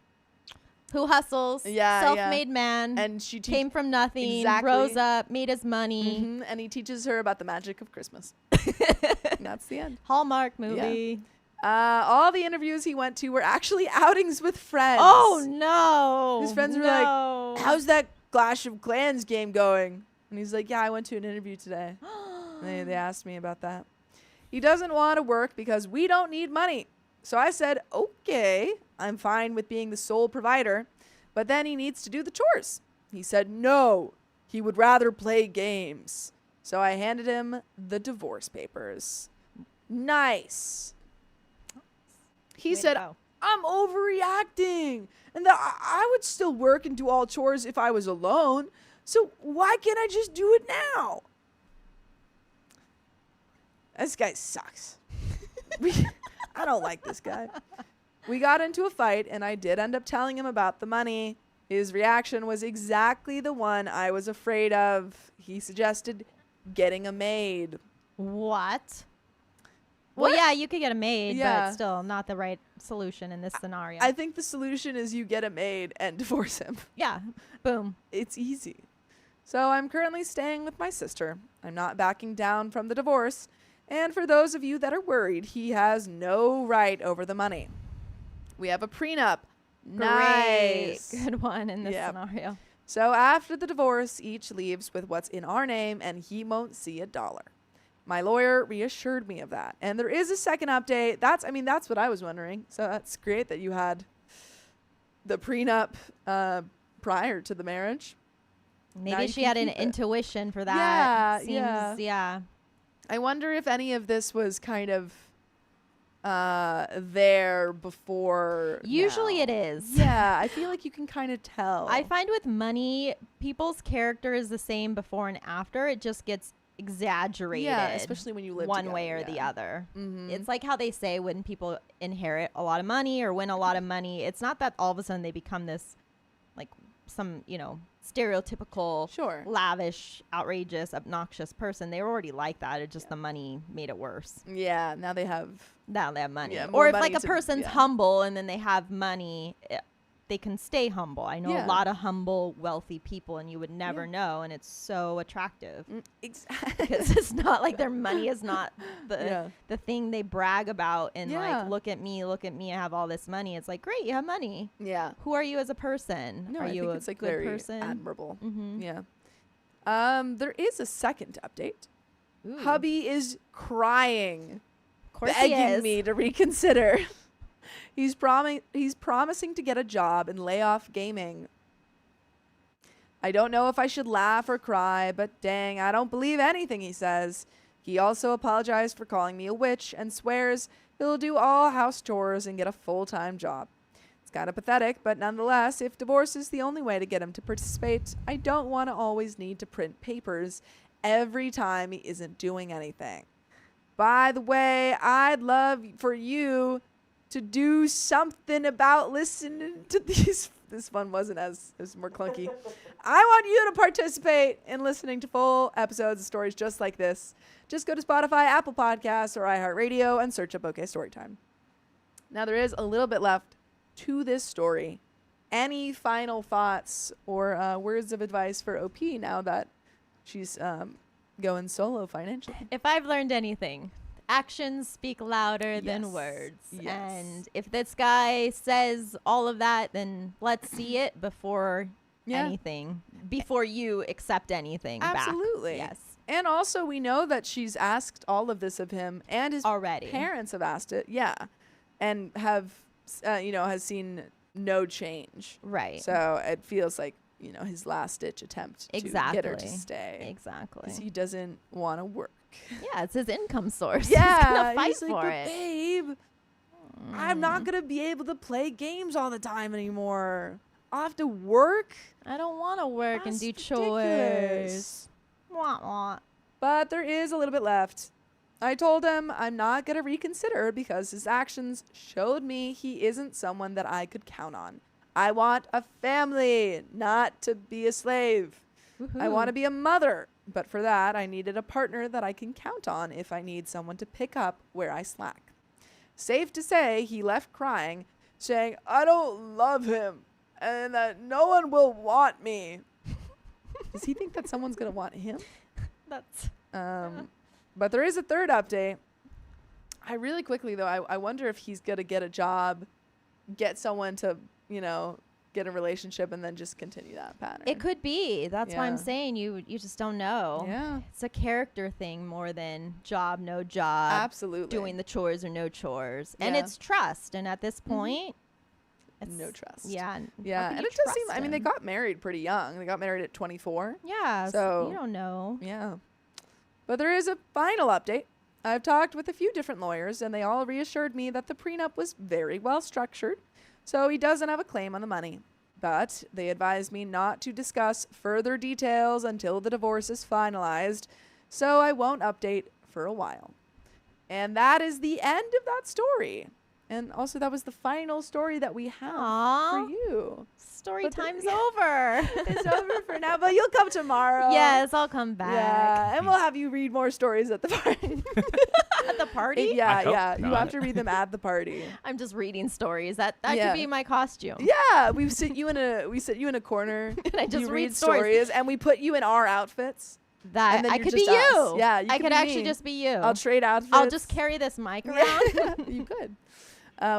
Who hustles, Yeah, self-made man, And she came from nothing, Exactly. rose up, made his money. And he teaches her about the magic of Christmas. And that's the end. Hallmark movie. All the interviews he went to were actually outings with friends. Oh no! His friends were no. like, "How's that Clash of Clans game going?" And he's like, "Yeah, I went to an interview today." They asked me about that. He doesn't want to work because we don't need money. So I said, "Okay, I'm fine with being the sole provider, but then he needs to do the chores." He said no, he would rather play games. So I handed him the divorce papers. Nice. He Way to said, go. "I'm overreacting, and that I would still work and do all chores if I was alone. So why can't I just do it now?" This guy sucks. I don't like this guy. We got into a fight, and I did end up telling him about the money. His reaction was exactly the one I was afraid of. He suggested getting a maid. What? What? Well, yeah, you could get a maid, Yeah. but still not the right solution in this scenario. I think the solution is you get a maid and divorce him. yeah. Boom. It's easy. So I'm currently staying with my sister. I'm not backing down from the divorce. And for those of you that are worried, he has no right over the money. We have a prenup. Nice. Great. Good one in this Yep. scenario. So after the divorce, each leaves with what's in our name, and he won't see $1. My lawyer reassured me of that. And there is a second update. That's what I was wondering. So that's great that you had the prenup prior to the marriage. Now Maybe you she can had an keep it. intuition for that. Yeah, Seems, yeah. I wonder if any of this was kind of there before. Usually now. it is. Yeah, I feel like you can kind of tell. I find with money, people's character is the same before and after. It just gets exaggerated. Yeah, especially when you live one together, way or the yeah. other. Mhm. It's like how they say when people inherit a lot of money or win a lot of money, it's not that all of a sudden they become this, like, some, stereotypical, Sure. lavish, outrageous, obnoxious person. They were already like that. It just the money made it worse. Yeah, now they have. Now they have money. Yeah, more or if money like a to- person's yeah. humble and then they have money, they can stay humble. I know Yeah. a lot of humble, wealthy people, and you would never Yeah. know, and it's so attractive Exactly. because it's not like their money is not Yeah. the thing they brag about and Yeah. like look at me, I have all this money. It's like, great, you have money. Yeah. Who are you as a person? No, are I you think a it's like good very person? admirable. Mm-hmm. Yeah. There is a second update. Hubby is crying, of course he begging is. me to reconsider. He's promising to get a job and lay off gaming. I don't know if I should laugh or cry, but dang, I don't believe anything he says. He also apologized for calling me a witch and swears he'll do all house chores and get a full-time job. It's kind of pathetic, but nonetheless, if divorce is the only way to get him to participate, I don't want to always need to print papers every time he isn't doing anything. By the way, I'd love for you to do something about listening to these. This one wasn't as, it was more clunky. I want you to participate in listening to full episodes of stories just like this. Just go to Spotify, Apple Podcasts, or iHeartRadio and search up OK Storytime. Now, there is a little bit left to this story. Any final thoughts or words of advice for OP now that she's going solo financially? If I've learned anything, actions speak louder Yes. than words. Yes. And if this guy says all of that, then let's see it before Yeah. anything, before you accept anything Absolutely. back. Yes. And also, we know that she's asked all of this of him, and his Already. parents have asked it, yeah, and have, has seen no change. Right. So it feels like, his last-ditch attempt to get her to Exactly. stay. Exactly. Because he doesn't want to work. Yeah, it's his income source. Yeah, He's gonna fight he's like, for "But it. babe, I'm not going to be able to play games all the time anymore. I'll have to work. I don't want to work and That's do chores. ridiculous." Wah, wah. But there is a little bit left. I told him I'm not going to reconsider because his actions showed me he isn't someone that I could count on. I want a family, not to be a slave. I want to be a mother, but for that, I needed a partner that I can count on if I need someone to pick up where I slack. Safe to say, he left crying, saying, "I don't love him," and that no one will want me. Does he think that someone's going to want him? That's But there is a third update. I really quickly, though, I wonder if he's going to get a job, get someone to, get a relationship, and then just continue that pattern. it could be. That's why I'm Yeah. saying you just don't know. Yeah, It's a character thing more than job, no job, absolutely. doing the chores or no chores. And Yeah. it's trust. And at this point, it's No trust. Yeah. Yeah, how can and you it does seem, trust I mean, they him? got married pretty young. They got married at 24. Yeah. So- you don't know. Yeah. But there is a final update. I've talked with a few different lawyers, and they all reassured me that the prenup was very well structured, so he doesn't have a claim on the money. But they advised me not to discuss further details until the divorce is finalized, so I won't update for a while. And that is the end of that story. And also, that was the final story that we have Aw. for you. Story But the- time's yeah. over. It's over for now, but you'll come tomorrow. Yes, I'll come back. Yeah, and we'll have you read more stories at the party. At the party? Yeah, I hope yeah. You not. have to read them at the party. I'm just reading stories. That Yeah. could be my costume. Yeah, we sit you in a corner. And I just you read stories. and we put you in our outfits. That And then I you're could be just us. you. Yeah, you I could could be actually me. just be you. I'll trade outfits. I'll just carry this mic around. Yeah, you could.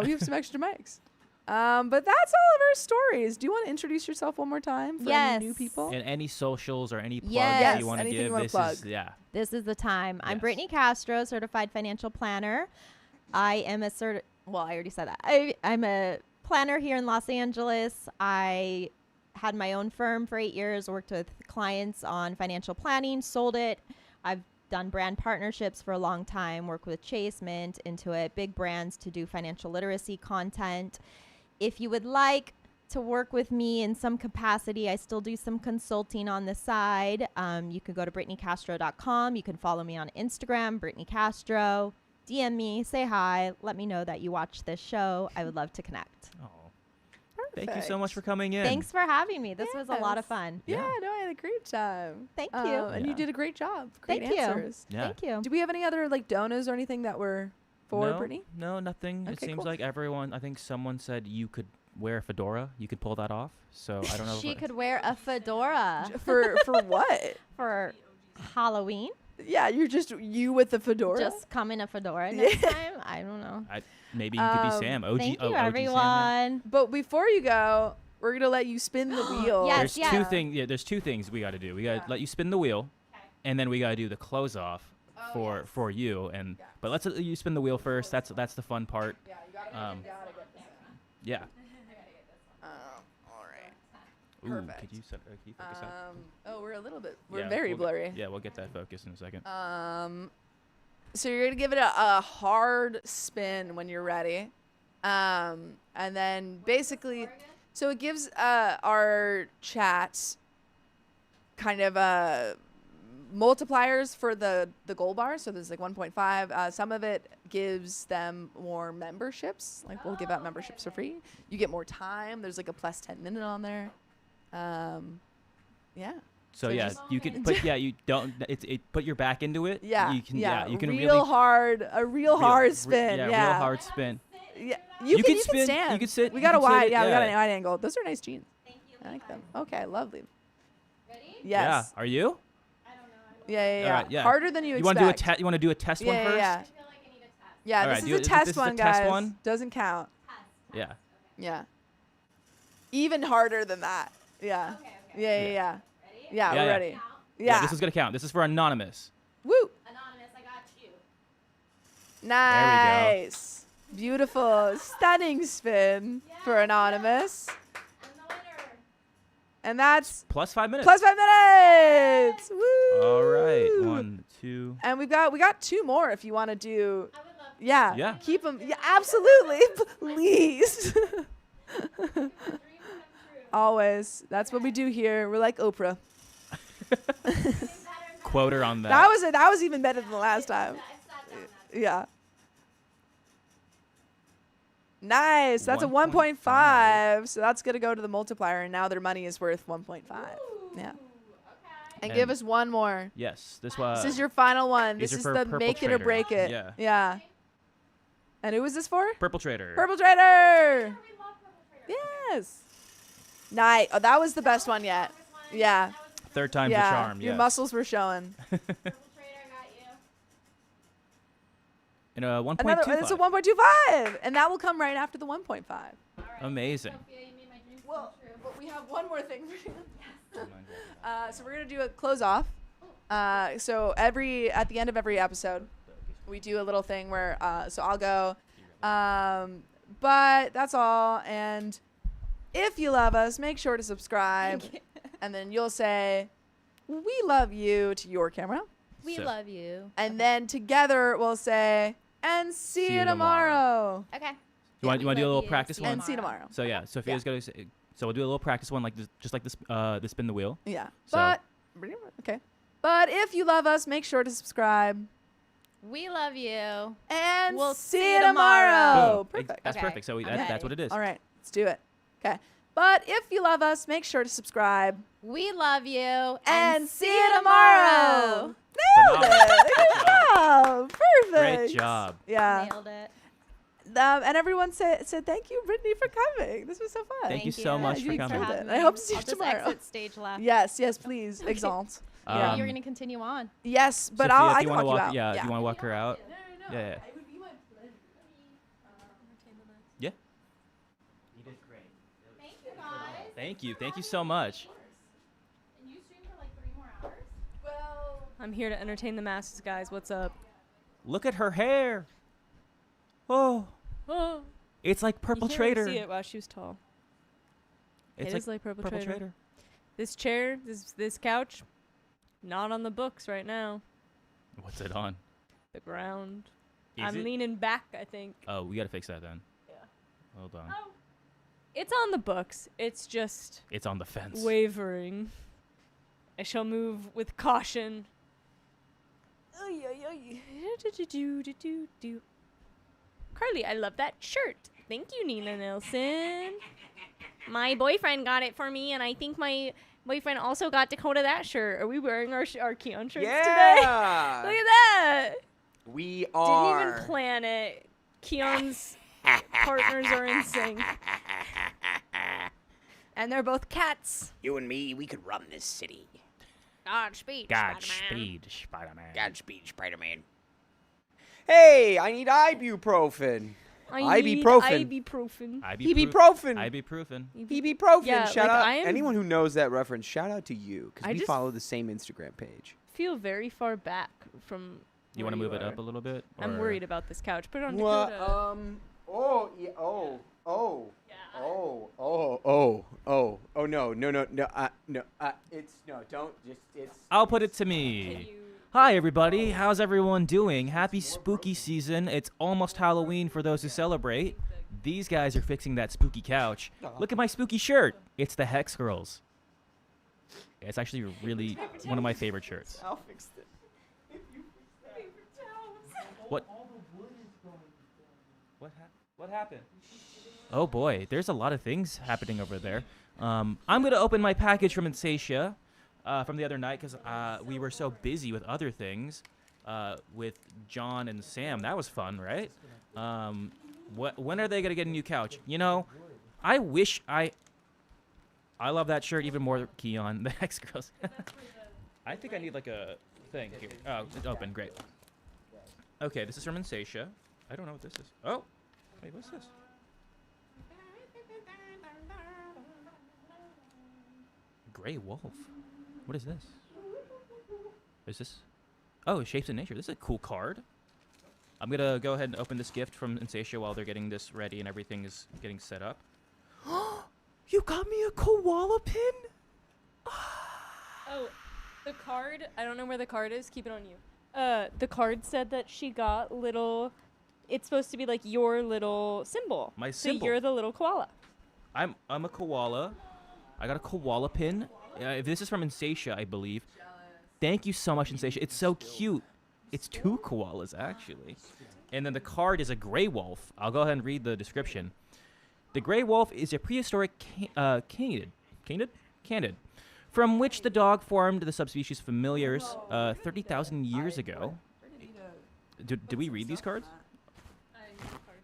We have some extra mics. But that's all of our stories. Do you want to introduce yourself one more time for any new Yes. people? And any socials or any plugs Yes. that you want to Anything you give, wanna this plug. is This is the time. I'm Yes. Brittany Castro, certified financial planner. I am a well, I already said that. I'm a planner here in Los Angeles. I had my own firm for 8 years, worked with clients on financial planning, sold it. I've done brand partnerships for a long time, worked with Chase, Mint, Intuit, big brands to do financial literacy content. If you would like to work with me in some capacity, I still do some consulting on the side. You can go to BrittanyCastro.com. You can follow me on Instagram, Brittany Castro. DM me, say hi, let me know that you watched this show. I would love to connect. Oh, thank you so much for coming in. Thanks for having me. This was a lot of Yes. fun. Yeah, Yeah. no, I had a great time. Thank you. And you Yeah. did a great job. Great Thank you. answers. Yeah. Thank you. Do we have any other donos or anything that were for no, Brittany? No, nothing. It Okay, seems cool. like everyone. I think someone said you could wear a fedora. You could pull that off. So I don't know. She if could wear a fedora For what? for Halloween. Yeah, you're just you with the fedora. Just come in a fedora next time. I don't know. maybe you could be Um, Sam. OG. Thank you, OG Sam, yeah. everyone. But before you go, we're gonna let you spin the wheel. Yes. There's yeah. two things. Yeah, there's two things we got to do. We got to Yeah. let you spin the wheel, and then we got to do the close off for you. And but let's let you spin the wheel first. That's the fun part. Yeah, you gotta, Um, get this Yeah. all right. Ooh, Perfect. could you focus up? We're a little bit. We're Yeah, very we'll blurry. Yeah, we'll get that focus in a second. So you're gonna give it a hard spin when you're ready, and then basically, so it gives our chat kind of multipliers for the gold bar. So there's like 1.5. Some of it gives them more memberships. Like we'll give out memberships for free. You get more time. There's like a plus 10 minute on there. Yeah. So so yeah, just- you can put you don't put your back into it. Yeah. You can you can real really hard, a real hard spin. Yeah, Yeah. real hard spin. Yeah. You can you spin, you stand. can sit, We you got a can sit wide. it, Yeah, we got yeah. a wide angle. Those are nice jeans. Thank you. I like them. Okay, lovely. Ready? Yes. Yeah. Are you? I don't know. Yeah. All right, yeah. Harder than you want to do a expect. You want to do a test one Yeah, first? yeah. I feel like I need a test. Yeah, All this right, is do a it- test this is one, the test guys. one? Doesn't count. Test. Yeah. Yeah. Even harder than that. Yeah. Okay. Yeah. Ready? Yeah, Yeah, we're yeah. ready. Count. Yeah. This is gonna count. This is for anonymous. Woo. Anonymous, I got you. Nice. Beautiful. Stunning spin for Anonymous. I'm the winner. And that's Plus 5 minutes. plus 5 minutes. Woo. All right. 1, 2. And we got 2 more if you want to do. I would love to. Yeah. Yeah. Keep them. Yeah, absolutely. Please. Dream come true. Always. That's what we do here. We're like Oprah. Quote her on that. That was it. That was even better than the last time. Yeah. Nice. That's a 1.5. 1.5. So that's going to go to the multiplier. And now their money is worth 1.5. Yeah. Okay. And give And- us one more. Yes. This was. This is your final one. these This are is for the Purple make it or Trader. break it. Yeah. Yeah. And who was this for? Purple Trader. Purple Trader. We love Purple Trader. Yes. Nice. Oh, that was the best one yet. Yeah. Third time's Yeah. the charm. Your Yes. muscles were showing. And a Another. It's a 1.25. 1.25, and that will come right after the 1.5. Amazing. Well, but we have one more thing. So we're gonna do a close off. So at the end of every episode, we do a little thing where so I'll go, but that's all. And if you love us, make sure to subscribe, and then you'll say, "We love you" to your camera, We So- love you. and then together we'll say, "And see you tomorrow." Okay. You want to do a little Love you. practice See you one? And see you tomorrow. So yeah, Sophia's gonna say, so we'll do a little practice one like this, just like this, the spin the wheel. Yeah. So- But okay. But if you love us, make sure to subscribe. We love you. And We'll see you tomorrow. Boom. Perfect. That's Okay. perfect. So I'm that's ready. what it is. All right, let's do it. Okay. But if you love us, make sure to subscribe. We love you. And see you tomorrow. Nailed Phenomenal. it. Good job. Perfect. Great job. Yeah. Nailed it. And everyone said thank you, Brittany, for coming. This was so fun. Thank you so much for you coming. killed it. I hope to see I'll you just tomorrow. exit stage left. Yes, please. Exalt. Yeah, Um, you're gonna continue on. Yes, but Sophia, I if can wanna walk you out. Yeah, if you want to walk her out. No. Yeah. It would be my pleasure. Yeah. You did great. Thank you guys. Thank you. Thank you so much. And you stream for like 3 more hours? Well, I'm here to entertain the masses, guys. What's up? Look at her hair. Oh, Oh, it's like Purple you can't Trader. really see it. Wow, she was tall. It's It is like Purple Trader. Trader. This chair, this couch, not on the books right now. What's it on? The ground. Is I'm it? leaning back, I think. Oh, we gotta fix that then. Yeah. Hold on. Oh. It's on the books. It's just It's on the fence. wavering. I shall move with caution. Carly, I love that shirt. Thank you, Nina Nelson. My boyfriend got it for me, and I think my boyfriend also got Dakota that shirt. Are we wearing our Keon shirts today? Look Yeah. at that. We are. Didn't even plan it. Keon's partners are in sync. And they're both cats. You and me, we could run this city. Godspeed, Godspeed, Spider-Man. Godspeed, Spider-Man. Hey, I need ibuprofen. Ibuprofen. Ibuprofen. Ibuprofen. Ibuprofen. Ibuprofen. Yeah, Shout like, out. I am- Anyone who knows that reference, shout out to you, I because we just- follow the same Instagram page. Feel very far back from. You want to move it up a little bit? I'm or- worried about this couch. Put it on What? Dakota. Oh, yeah. Oh. Oh. Yeah. Oh, no. It's, no, don't, just, it's. I'll put it to Can me. you- Hi, everybody. How's everyone doing? Happy spooky season. It's almost Halloween for those who celebrate. These guys are fixing that spooky couch. Look at my spooky shirt. It's the Hex Girls. It's actually really one of my favorite shirts. I'll fix it. What? What happened? Oh boy, there's a lot of things happening over there. I'm gonna open my package from Insatia from the other night because we were so busy with other things with John and Sam. That was fun, right? When are they gonna get a new couch? You know, I wish I love that shirt even more, Keon. The Hex Girls. I think I need like a thing here. Oh, it's open. Great. Okay, this is from Insatia. I don't know what this is. Oh, wait, what's this? Gray Wolf. What is this? Is this? Oh, Shapes of Nature. This is a cool card. I'm gonna go ahead and open this gift from Insatia while they're getting this ready and everything is getting set up. You got me a koala pin? Oh, the card. I don't know where the card is. Keep it on you. The card said that she got little. It's supposed to be like your little symbol. My so symbol. you're the little koala. I'm a koala. I got a koala pin. If this is from Insatia, I believe. Thank you so much, Insatia. It's so cute. It's 2 koalas, actually. And then the card is a gray wolf. I'll go ahead and read the description. The gray wolf is a prehistoric canid, from which the dog formed the subspecies familiars 30,000 years ago. Did we read these cards?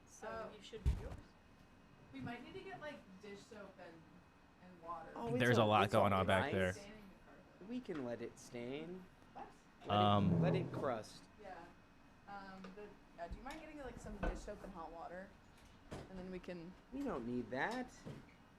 So you should be yours. We might need to get like dish soap and water. There's a lot going on back there. We can let it stain. Um, Let it crust. Yeah. Do you mind getting like some dish soap and hot water, and then we can. We don't need that.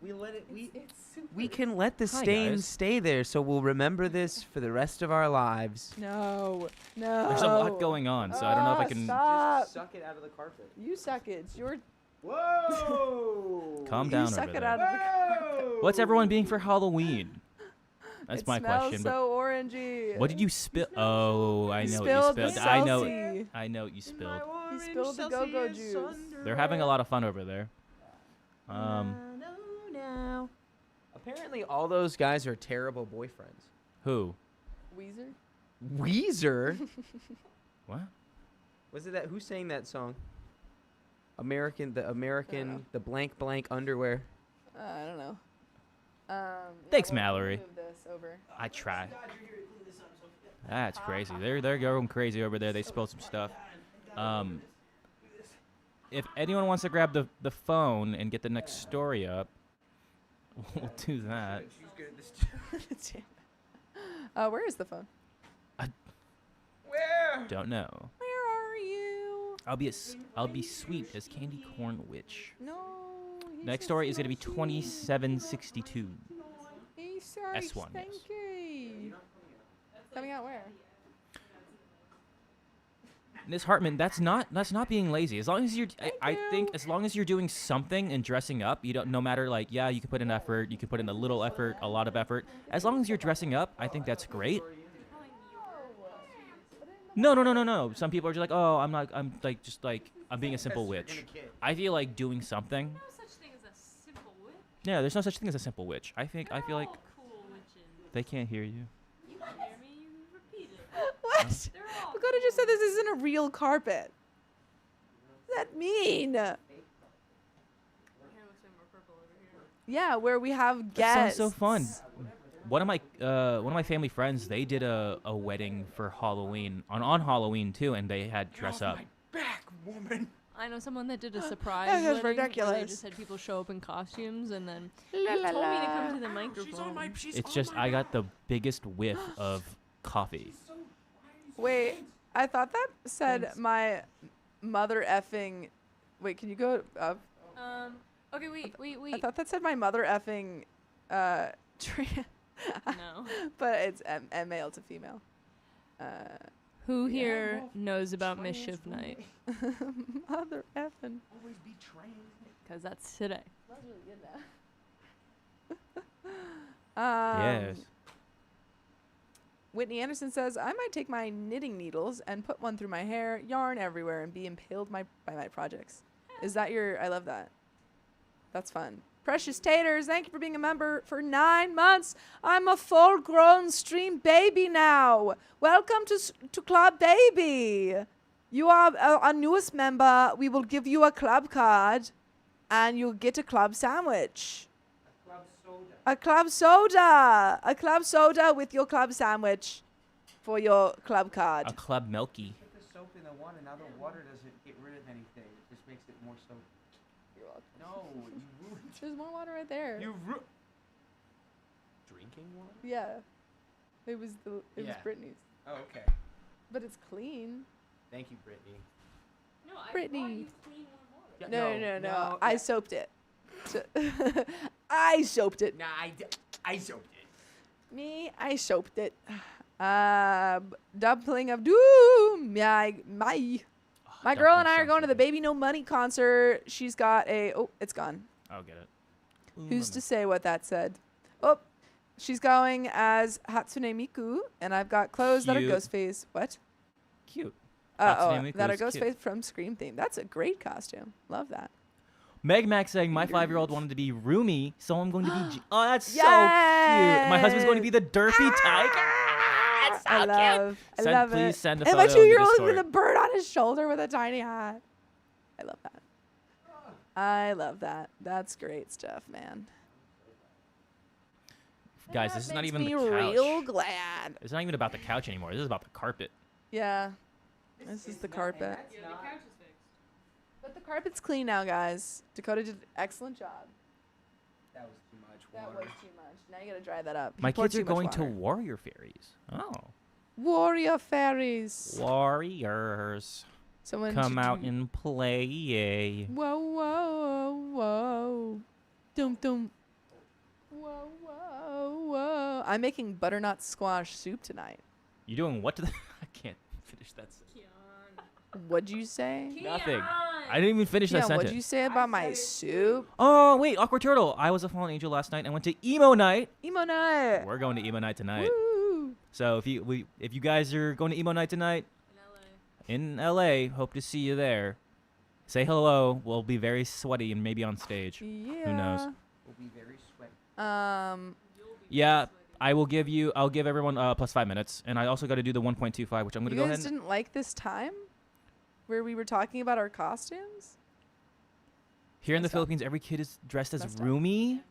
We let it. It's super. We can let the Hi, stain guys. stay there, so we'll remember this for the rest of our lives. No. there's a lot going on, so I don't know if I can. Stop. Just suck it out of the carpet. You suck it. It's your. Whoa! Calm You down suck over it there. out of the carpet. What's everyone being for Halloween? That's my question. It smells so orangey. What did you spill? Oh, I know what spilled you the spilled. I know. Celsi. I know what you spilled. He spilled the go-go juice. They're having a lot of fun over there. Apparently, all those guys are terrible boyfriends. Who? Weezer. Weezer. What? Was it that? Who sang that song? The blank blank underwear. I don't know. Thanks, we'll Mallory. Move this over. I tried. That's crazy. They're going crazy over there. They spilled some stuff. If anyone wants to grab the phone and get the next story up, we'll do that. Where is the phone? Where? Don't know. Where are you? I'll be sweet as candy corn witch. No. Next story is gonna be 2762. S1, yes. Coming out where? Ms. Hartman, that's not being lazy. As long as you're, I think as long as you're doing something and dressing up, you don't. No matter like, yeah, you can put in effort, you can put in a little effort, a lot of effort. As long as you're dressing up, I think that's great. No. Some people are just like, oh, I'm being a simple witch. I feel like doing something. No such thing as a simple witch. Yeah, there's no such thing as a simple witch. I feel like Cool witches. they can't hear you. You can hear me. You repeat it. What? They're all Dakota just said this isn't a real carpet. What does that mean? Here, looks way more purple over here. Yeah, where we have That guests. sounds so fun. One of my family friends, they did a wedding for Halloween on Halloween too, and they had dress up. Back, woman. I know someone that did a surprise That is wedding where they ridiculous. just had people show up in costumes, and then La, he la, told me to la. come to the microphone. It's just I got the biggest whiff of coffee. Wait, I thought that said Thanks. my mother effing. Wait, can you go up? Okay, wait. I thought that said my mother effing. No. But it's male to female. Who here knows about Mischief Night? Mother effing. Always be trained. Because that's today. That's really good now. Yes. Whitney Anderson says, I might take my knitting needles and put one through my hair, yarn everywhere, and be impaled by my projects. Is that your... I love that. That's fun. Precious Taters, thank you for being a member for 9 months. I'm a full-grown stream baby now. Welcome to Club Baby. You are our newest member. We will give you a club card, and you'll get a club sandwich. Club soda. A club soda. A club soda with your club sandwich for your club card. A Club Milky. Put the soap in the water. Now the water doesn't get rid of anything. It just makes it more soap. You're welcome. No, you ruined. There's more water right there. Drinking water? Yeah. It was Yeah. Brittany's. Oh, okay. But it's clean. Thank you, Brittany. No, I Brittany. brought you clean warm water. Yeah, No. I soaped it. I soaped it. Nah, I soaked it. Me, I soaped it. Dumpling of doom. My girl and I are going to the Baby No Money concert. She's got a... Oh, it's gone. I'll get it. Who's to say what that said? Oh, she's going as Hatsune Miku, and I've got clothes that are Cute. Ghostface. What? Cute. That Hatsune are Miku is Ghostface cute. from Scream theme. That's a great costume. Love that. Meg Mac saying my 5-year-old wanted to be Rumi, so I'm going to be. Oh, that's so cute. My husband's going to be the Derpy Tiger. That's so I cute. love Please it. send a And photo my in the 2-year-old Discord. with a bird on his shoulder with a tiny hat. I love that. I love that. That's great stuff, man. Guys, That this is not makes even the me couch. real glad. It's not even about the couch anymore. This is about the carpet. Yeah. This is the carpet. Yeah, the couch is fixed. But the carpet's clean now, guys. Dakota did an excellent job. That was too much. That water. was too much. Now you gotta dry that up. My You poured kids are too much going to water. warrior fairies. Oh. Warrior fairies. Warriors. Someone Come should out do- and play. Whoa, whoa, whoa. Dum dum. Whoa, whoa, whoa. I'm making butternut squash soup tonight. You doing what to the... I can't finish that sentence. What'd you say? Nothing. I didn't even finish that Yeah, sentence. what'd you say about my soup? Oh, wait. Awkward Turtle. I was a fallen angel last night and went to emo night. Emo night. We're going to emo night tonight. Woo. So if you guys are going to emo night tonight in LA, hope to see you there. Say hello. We'll be very sweaty and maybe on stage. Yeah. knows? Will be very sweaty. Yeah, I'll give everyone plus 5 minutes, and I also got to do the 1.25, which I'm gonna You go guys ahead. didn't like this time where we were talking about our costumes? Here in the Messed up. Philippines, every kid is dressed as Messed up. roomie.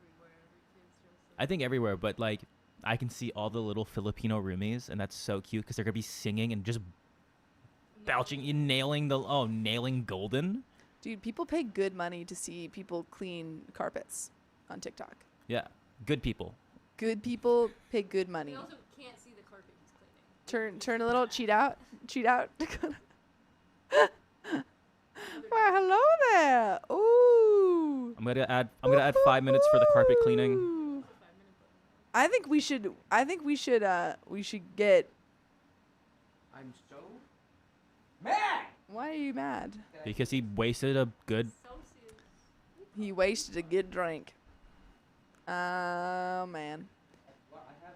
I think everywhere, but like I can see all the little Filipino roomies, and that's so cute because they're gonna be singing and just belching, nailing golden. Dude, people pay good money to see people clean carpets on TikTok. Yeah, good people. Good people pay good money. can't see the carpet he's cleaning. Turn a little, cheat out. Well, hello there. Ooh. I'm gonna add 5 minutes for the carpet cleaning. Ooh. I think we should get. I'm so mad. Why are you mad? Because he wasted a good. He wasted a good drink. Oh man. Well, I have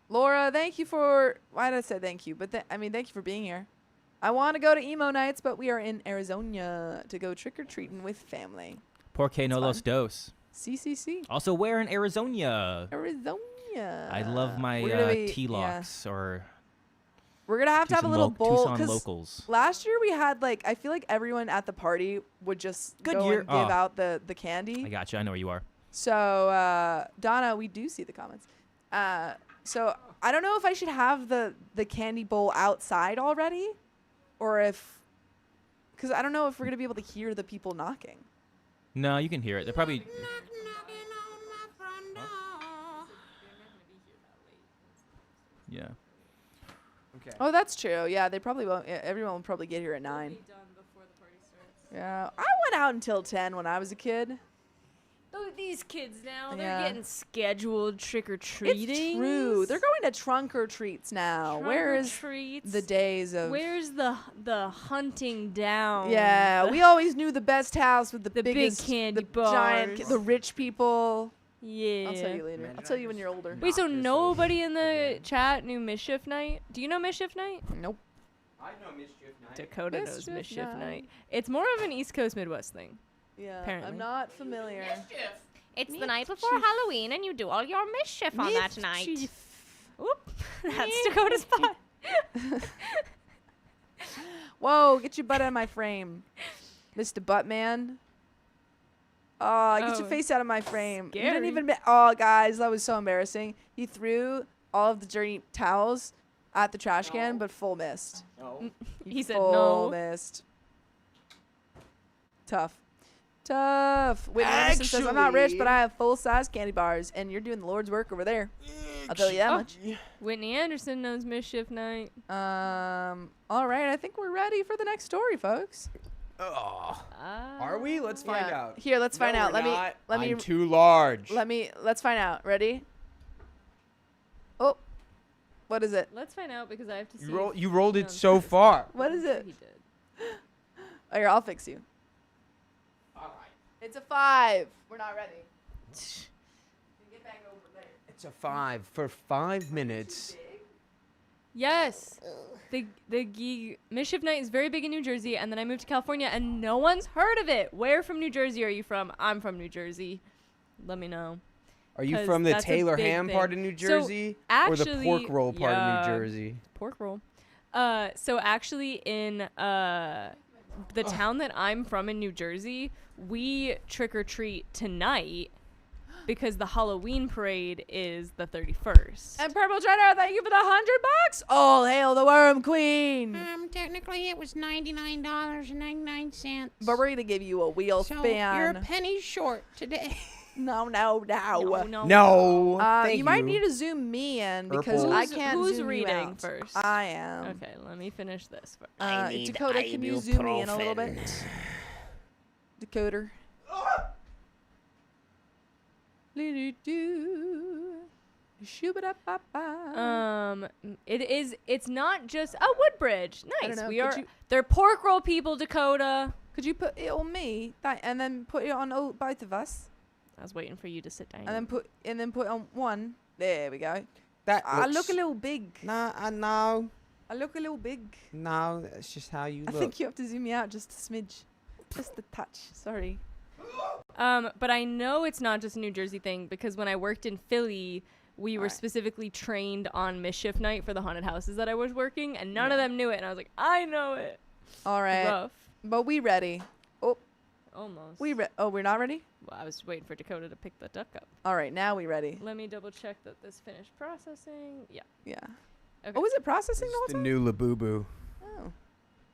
Laura, thank you for. Why did I say thank you? But thank you for being here. I want to go to emo nights, but we are in Arizona to go trick or treating with family. Porque no It's los fun. dos. CCC. Also, where in Arizona? Arizona. I love my We're gonna be- T-locks or We're gonna have to have a Tucson little bowl Tucson 'cause locals. last year we had I feel like everyone at the party would just Good go year. and give Oh. out the candy. I gotcha. I know where you are. So Donna, we do see the comments. So I don't know if I should have the candy bowl outside already, or because I don't know if we're gonna be able to hear the people knocking. No, you can hear it. They're probably. Yeah. Okay. Oh, that's true. Yeah, they probably won't. Everyone will probably get here at 9. Yeah, I went out until 10 when I was a kid. Oh, these kids now, Yeah. they're getting scheduled trick or treating. It's true. They're going to trunk or treats now. Where is treats? the days of? Where's the hunting down? Yeah, we always knew the best house with the The big biggest, candy the giant, bars. the rich people. Yeah. I'll tell you later. Imagine I'll tell I you when just you're older. Wait, so knock this nobody over in the again. chat knew Mischief Night? Do you know Mischief Night? Nope. I know Mischief Night. Dakota knows Mischief Mischief Night. Night. It's more of an East Coast Midwest thing. Yeah, Apparently. I'm not familiar. It's the the night night Mischief. before Halloween, and you do all your mischief on that night. Mischief. Oop, that's Dakota's spot. Whoa, get your butt out of my frame, Mr. Buttman. Oh, get your Oh, face out of my frame. You didn't scary. even. Oh, guys, that was so embarrassing. He threw all of the dirty towels at the trash can, No. but full missed. No. He said full no. missed. Tough. Whitney Anderson says, I'm not rich, but I have full-size candy bars, and you're doing the Lord's work over there. I'll tell you that Oh. much. Whitney Anderson knows Mischief Night. All right, I think we're ready for the next story, folks. Oh. Ah. Are we? Let's find Yeah. out. Here, let's find No, out. we're Let not. me I'm too large. let's find out. Ready? Oh, what is it? Let's find out because I have to see. You rolled it No, so far. What is it? He did. Oh, here, I'll fix you. All right. It's a 5. We're not ready. Get back over there. It's a 5 for 5 minutes. Yes. Mischief Night is very big in New Jersey, and then I moved to California, and no one's heard of it. Where from New Jersey are you from? I'm from New Jersey. Let me know. Are you 'Cause from the that's a Taylor big ham thing. part of New So, Jersey or the pork actually, roll part yeah. of New Jersey? Pork roll. So actually in the town that I'm from in New Jersey, we trick or treat tonight because the Halloween parade is the 31st. And Purple Treader, thank you for the $100. All hail the Worm Queen. Technically it was $99.99. But we're gonna give you a wheel So span. you're a penny short today. No. No. No. Thank You might need to zoom me in because Purple. I can't Who's zoom you reading out. first? I am. Okay, let me finish this first. Dakota, can you zoom me in a little bit? Dakota. Shoo-ba-da-ba-ba. It's not just a wood bridge. I Nice. don't know, We could are. you- They're pork roll people, Dakota. Could you put it on me and then put it on both of us, I was waiting for you to sit down. and then put on one? There we go. That I looks- look a little big. Nah, no. I look a little big. No, that's just how you I look. think you have to zoom me out just a smidge, just a touch. Sorry. But I know it's not just a New Jersey thing because when I worked in Philly, we were Alright. specifically trained on mischief night for the haunted houses that I was working, and none of them knew it. And I was like, I know it. All right, Rough. but we ready. Almost. We're not ready. Well, I was waiting for Dakota to pick the duck up. All right, now we ready. Let me double check that this finished processing. Yeah. Yeah. Okay. Oh, is it processing the It's whole the time? new Labubu. Oh.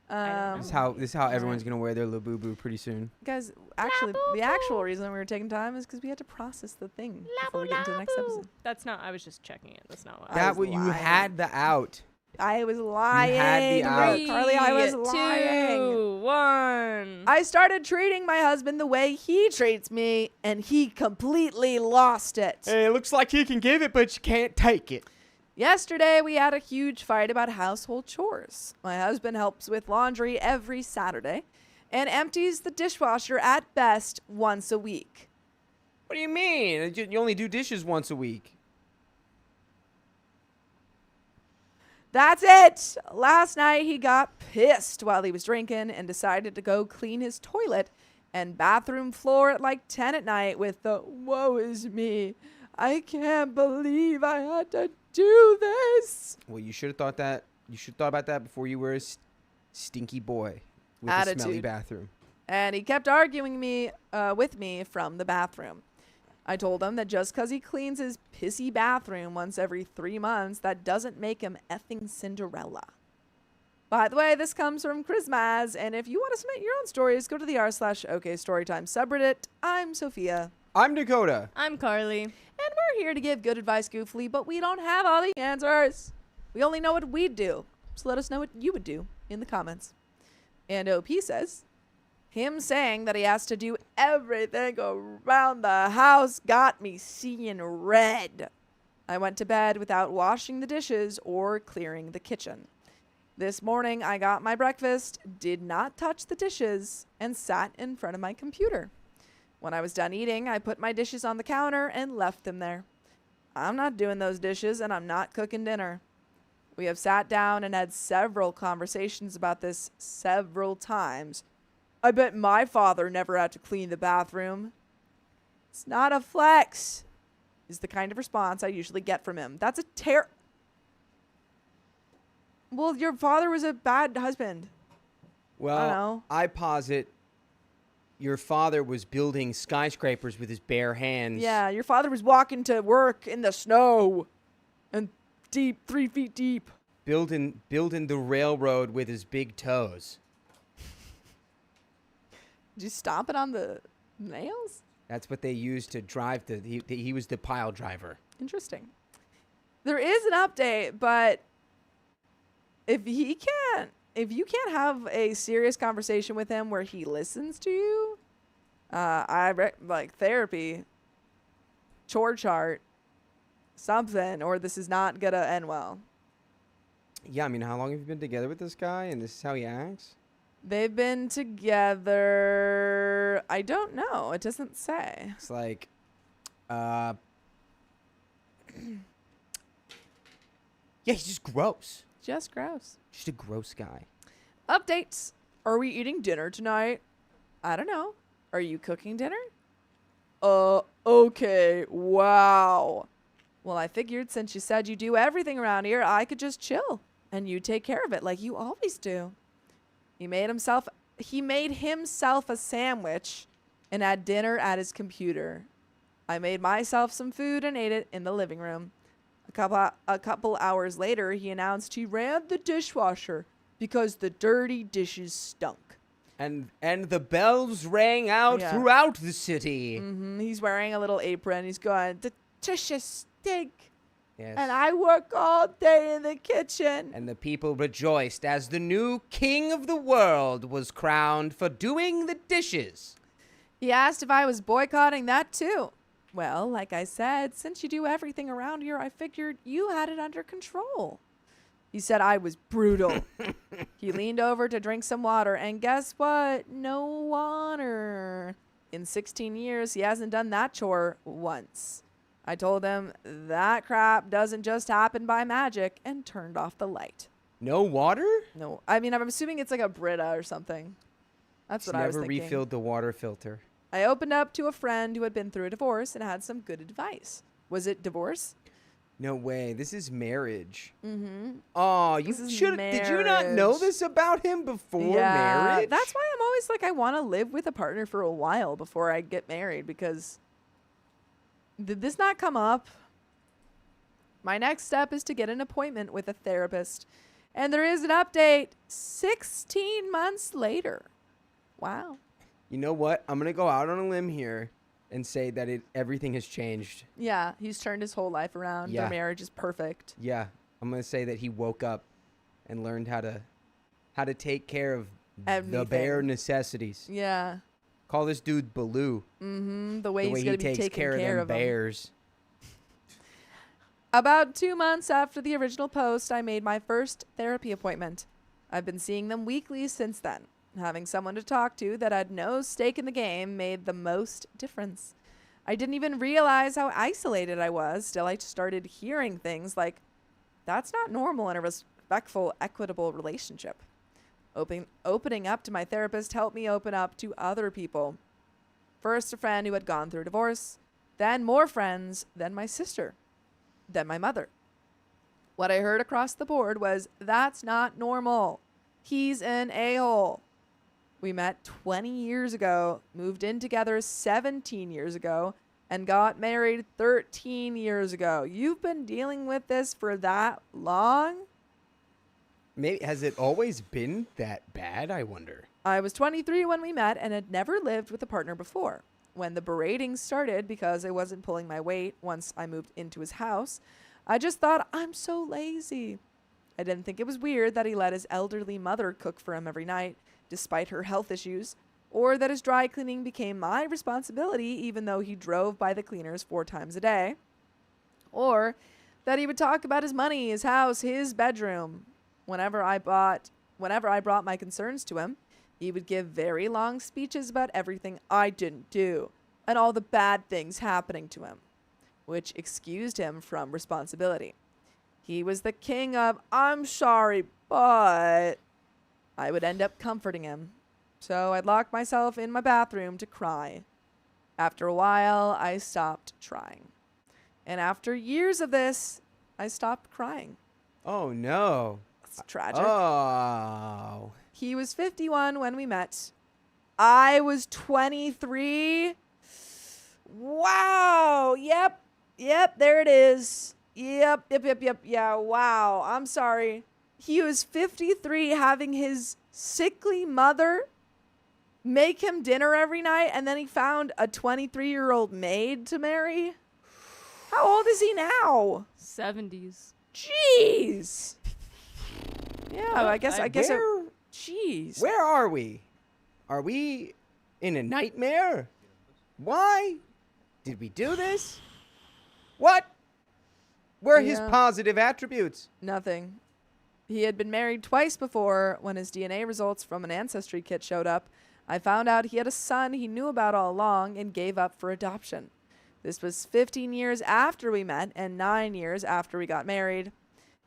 know. This is how everyone's gonna wear their Labubu pretty soon. Guys, actually, the actual reason we were taking time is because we had to process the thing before we get into the next episode. That's not. I was just checking it. That's not what. I was That what you lying. had the out. I was lying. the out. Carly, I was 3, lying. 2, 1. I started treating my husband the way he treats me, and he completely lost it. Hey, it looks like he can give it, but you can't take it. Yesterday, we had a huge fight about household chores. My husband helps with laundry every Saturday and empties the dishwasher at best once a week. What do you mean? You only do dishes once a week. That's it. Last night, he got pissed while he was drinking and decided to go clean his toilet and bathroom floor at like 10 at night with the "woe is me. I can't believe I had to do this" Well, you should have thought that. You should have thought about that before you were a stinky boy with a smelly Attitude. bathroom. And he kept arguing with me from the bathroom. I told him that just because he cleans his pissy bathroom once every 3 months, that doesn't make him effing Cinderella. By the way, this comes from Christmas, and if you want to submit your own stories, go to the r/OK Storytime subreddit. I'm Sophia. I'm Dakota. I'm Carly. And we're here to give good advice goofily, but we don't have all the answers. We only know what we'd do. So let us know what you would do in the comments. And OP says, him saying that he has to do everything around the house got me seeing red. I went to bed without washing the dishes or clearing the kitchen. This morning, I got my breakfast, did not touch the dishes, and sat in front of my computer. When I was done eating, I put my dishes on the counter and left them there. I'm not doing those dishes, and I'm not cooking dinner. We have sat down and had several conversations about this several times. I bet my father never had to clean the bathroom. It's not a flex, is the kind of response I usually get from him. That's a Well, your father was a bad husband. Well, know. I posit your father was building skyscrapers with his bare hands. Yeah, your father was walking to work in the snow and deep, 3 feet deep. Building the railroad with his big toes. Did you stomp it on the nails? That's what they used to drive he was the pile driver. Interesting. There is an update, but if you can't have a serious conversation with him where he listens to you, like therapy, chore chart, something, or this is not gonna end well. Yeah, I mean, how long have you been together with this guy and this is how he acts? They've been together, I don't know. It doesn't say. It's like, yeah, he's just gross. Just gross. Just a gross guy. Updates. Are we eating dinner tonight? I don't know. Are you cooking dinner? Okay. Wow. Well, I figured since you said you do everything around here, I could just chill and you take care of it like you always do. He made himself a sandwich and had dinner at his computer. I made myself some food and ate it in the living room. A couple hours later, he announced he ran the dishwasher because the dirty dishes stunk. And the bells rang out Yeah. throughout the city. He's wearing a little apron. He's going, the dishes stink. Yes. And I work all day in the kitchen. And the people rejoiced as the new king of the world was crowned for doing the dishes. He asked if I was boycotting that too. Well, like I said, since you do everything around here, I figured you had it under control. He said I was brutal. He leaned over to drink some water, and guess what? No water. In 16 years, he hasn't done that chore once. I told him that crap doesn't just happen by magic and turned off the light. No water? No, I mean, I'm assuming it's like a Brita or something. That's He's what I was never thinking. refilled the water filter. I opened up to a friend who had been through a divorce and had some good advice. Was it divorce? No way. This is marriage. Mm-hmm. Oh, you This is should. Did you not know marriage. this about him before marriage? That's why I'm always like, I want to live with a partner for a while before I get married, because did this not come up? My next step is to get an appointment with a therapist. And there is an update 16 months later. Wow. You know what? I'm gonna go out on a limb here and say that everything has changed. Yeah, he's turned his whole life around. Yeah. Their marriage is perfect. Yeah, I'm gonna say that he woke up and learned how to take care of the bare Everything. necessities. Yeah. Call this dude Baloo. Mm-hmm. The way The he's way he going to be takes taking care of them of them. bears. About 2 months after the original post, I made my first therapy appointment. I've been seeing them weekly since then. Having someone to talk to that had no stake in the game made the most difference. I didn't even realize how isolated I was. Still, I started hearing things like, that's not normal in a respectful, equitable relationship. Opening up to my therapist helped me open up to other people. First, a friend who had gone through a divorce, then more friends, then my sister, then my mother. What I heard across the board was, that's not normal. He's an a-hole. We met 20 years ago, moved in together 17 years ago, and got married 13 years ago. You've been dealing with this for that long? Maybe has it always been that bad? I wonder. I was 23 when we met and had never lived with a partner before. When the berating started because I wasn't pulling my weight once I moved into his house, I just thought, I'm so lazy. I didn't think it was weird that he let his elderly mother cook for him every night, despite her health issues, or that his dry cleaning became my responsibility even though he drove by the cleaners 4 times a day, or that he would talk about his money, his house, his bedroom. Whenever I brought my concerns to him, he would give very long speeches about everything I didn't do and all the bad things happening to him, which excused him from responsibility. He was the king of, I'm sorry, but I would end up comforting him. So I'd lock myself in my bathroom to cry. After a while, I stopped trying. And after years of this, I stopped crying. Oh no. It's tragic. Oh. He was 51 when we met. I was 23. Wow. Yep, there it is. Yep. Yeah, wow. I'm sorry. He was 53 having his sickly mother make him dinner every night, and then he found a 23-year-old maid to marry. How old is he now? 70s. Jeez. Yeah, I guess. Jeez. Where are we? Are we in a nightmare? Why did we do this? What were his Yeah. positive attributes? Nothing. He had been married twice before. When his DNA results from an ancestry kit showed up, I found out he had a son he knew about all along and gave up for adoption. This was 15 years after we met and 9 years after we got married.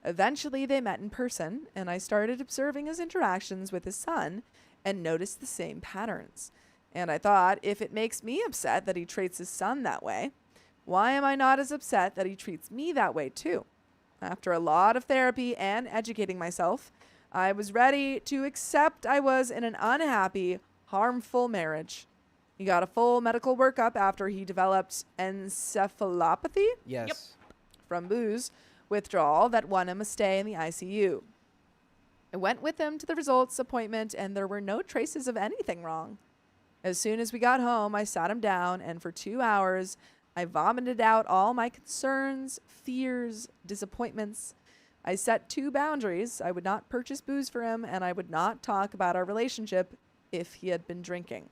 Eventually, they met in person, and I started observing his interactions with his son and noticed the same patterns. And I thought, if it makes me upset that he treats his son that way, why am I not as upset that he treats me that way too? After a lot of therapy and educating myself, I was ready to accept I was in an unhappy, harmful marriage. He got a full medical workup after he developed encephalopathy Yes. from booze withdrawal that won him a stay in the ICU. I went with him to the results appointment, and there were no traces of anything wrong. As soon as we got home, I sat him down, and for 2 hours, I vomited out all my concerns, fears, disappointments. I set 2 boundaries. I would not purchase booze for him, and I would not talk about our relationship if he had been drinking.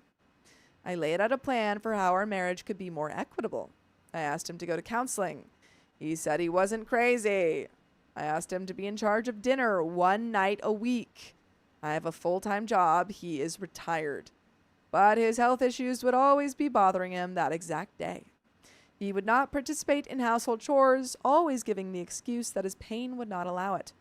I laid out a plan for how our marriage could be more equitable. I asked him to go to counseling. He said he wasn't crazy. I asked him to be in charge of dinner 1 night a week. I have a full-time job. He is retired. But his health issues would always be bothering him that exact day. He would not participate in household chores, always giving the excuse that his pain would not allow it.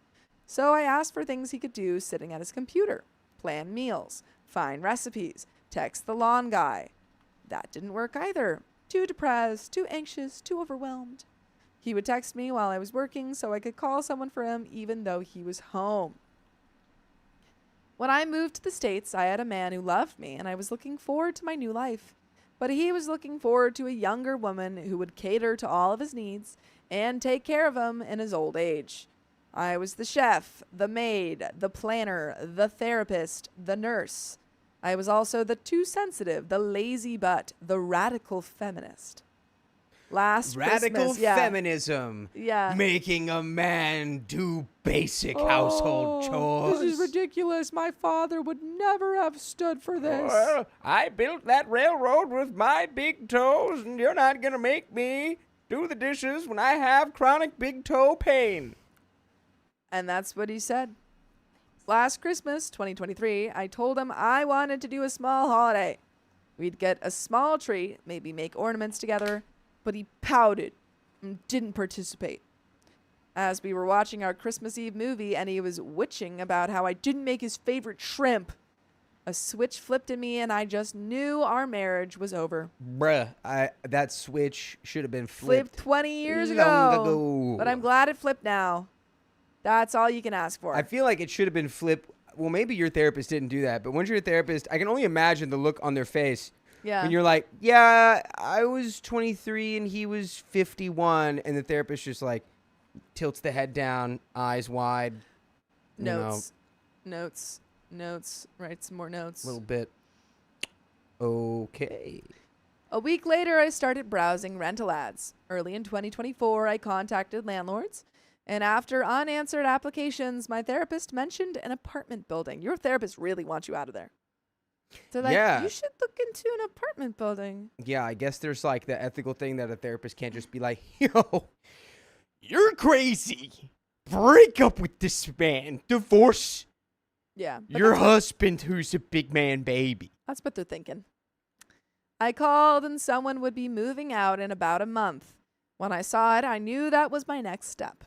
So I asked for things he could do sitting at his computer, plan meals, find recipes, text the lawn guy. That didn't work either. Too depressed, too anxious, too overwhelmed. He would text me while I was working so I could call someone for him even though he was home. When I moved to the States, I had a man who loved me and I was looking forward to my new life. But he was looking forward to a younger woman who would cater to all of his needs and take care of him in his old age. I was the chef, the maid, the planner, the therapist, the nurse. I was also the too sensitive, the lazy butt, the radical feminist. Last Radical Christmas, yeah. feminism. Yeah. Making a man do basic household chores. This is ridiculous. My father would never have stood for this. Well, I built that railroad with my big toes, and you're not going to make me do the dishes when I have chronic big toe pain. And that's what he said. Last Christmas, 2023, I told him I wanted to do a small holiday. We'd get a small tree, maybe make ornaments together, but he pouted and didn't participate. As we were watching our Christmas Eve movie and he was witching about how I didn't make his favorite shrimp, a switch flipped in me and I just knew our marriage was over. Bruh, that switch should have been Flipped flipped 20 years long ago. ago. But I'm glad it flipped now. That's all you can ask for. I feel like it should have been flipped. Well, maybe your therapist didn't do that, but once you're a therapist, I can only imagine the look on their face Yeah. when you're like, yeah, I was 23 and he was 51, and the therapist just like tilts the head down, eyes wide, Notes. Write some more notes. a little bit. Okay. A week later, I started browsing rental ads. Early in 2024, I contacted landlords. And after unanswered applications, my therapist mentioned an apartment building. Your therapist really wants you out of there. So like, Yeah. you should look into an apartment building. Yeah, I guess there's like the ethical thing that a therapist can't just be like, yo, you're crazy. Break up with this man. Divorce Yeah. but your that's what- husband who's a big man baby. That's what they're thinking. I called and someone would be moving out in about a month. When I saw it, I knew that was my next step.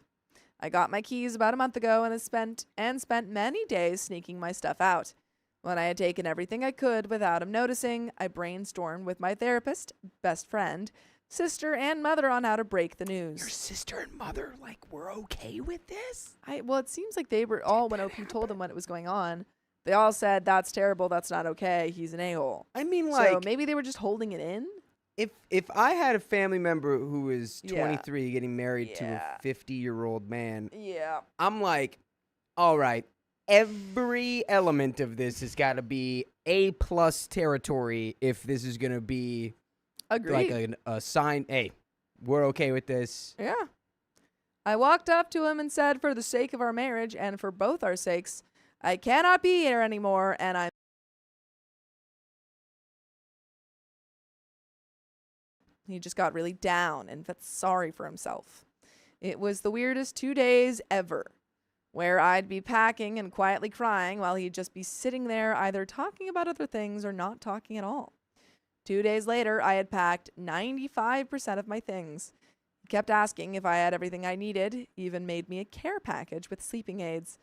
I got my keys about a month ago and spent many days sneaking my stuff out. When I had taken everything I could without him noticing, I brainstormed with my therapist, best friend, sister, and mother on how to break the news. Your sister and mother, like, were okay with this? Well, it seems like they were all, when OP told them what was going on, they all said, that's terrible, that's not okay, he's an a-hole. I mean, So like, maybe they were just holding it in? if I had a family member who was Yeah. 23 getting married to Yeah. a 50-year-old man, Yeah. I'm like, all right, every element of this has got to be A+ territory if this is going to be Agreed. like a sign, hey, we're okay with this. Yeah. I walked up to him and said, for the sake of our marriage and for both our sakes, I cannot be here anymore, and I'm... He just got really down and felt sorry for himself. It was the weirdest 2 days ever, where I'd be packing and quietly crying while he'd just be sitting there either talking about other things or not talking at all. 2 days later, I had packed 95% of my things. He kept asking if I had everything I needed, even made me a care package with sleeping aids.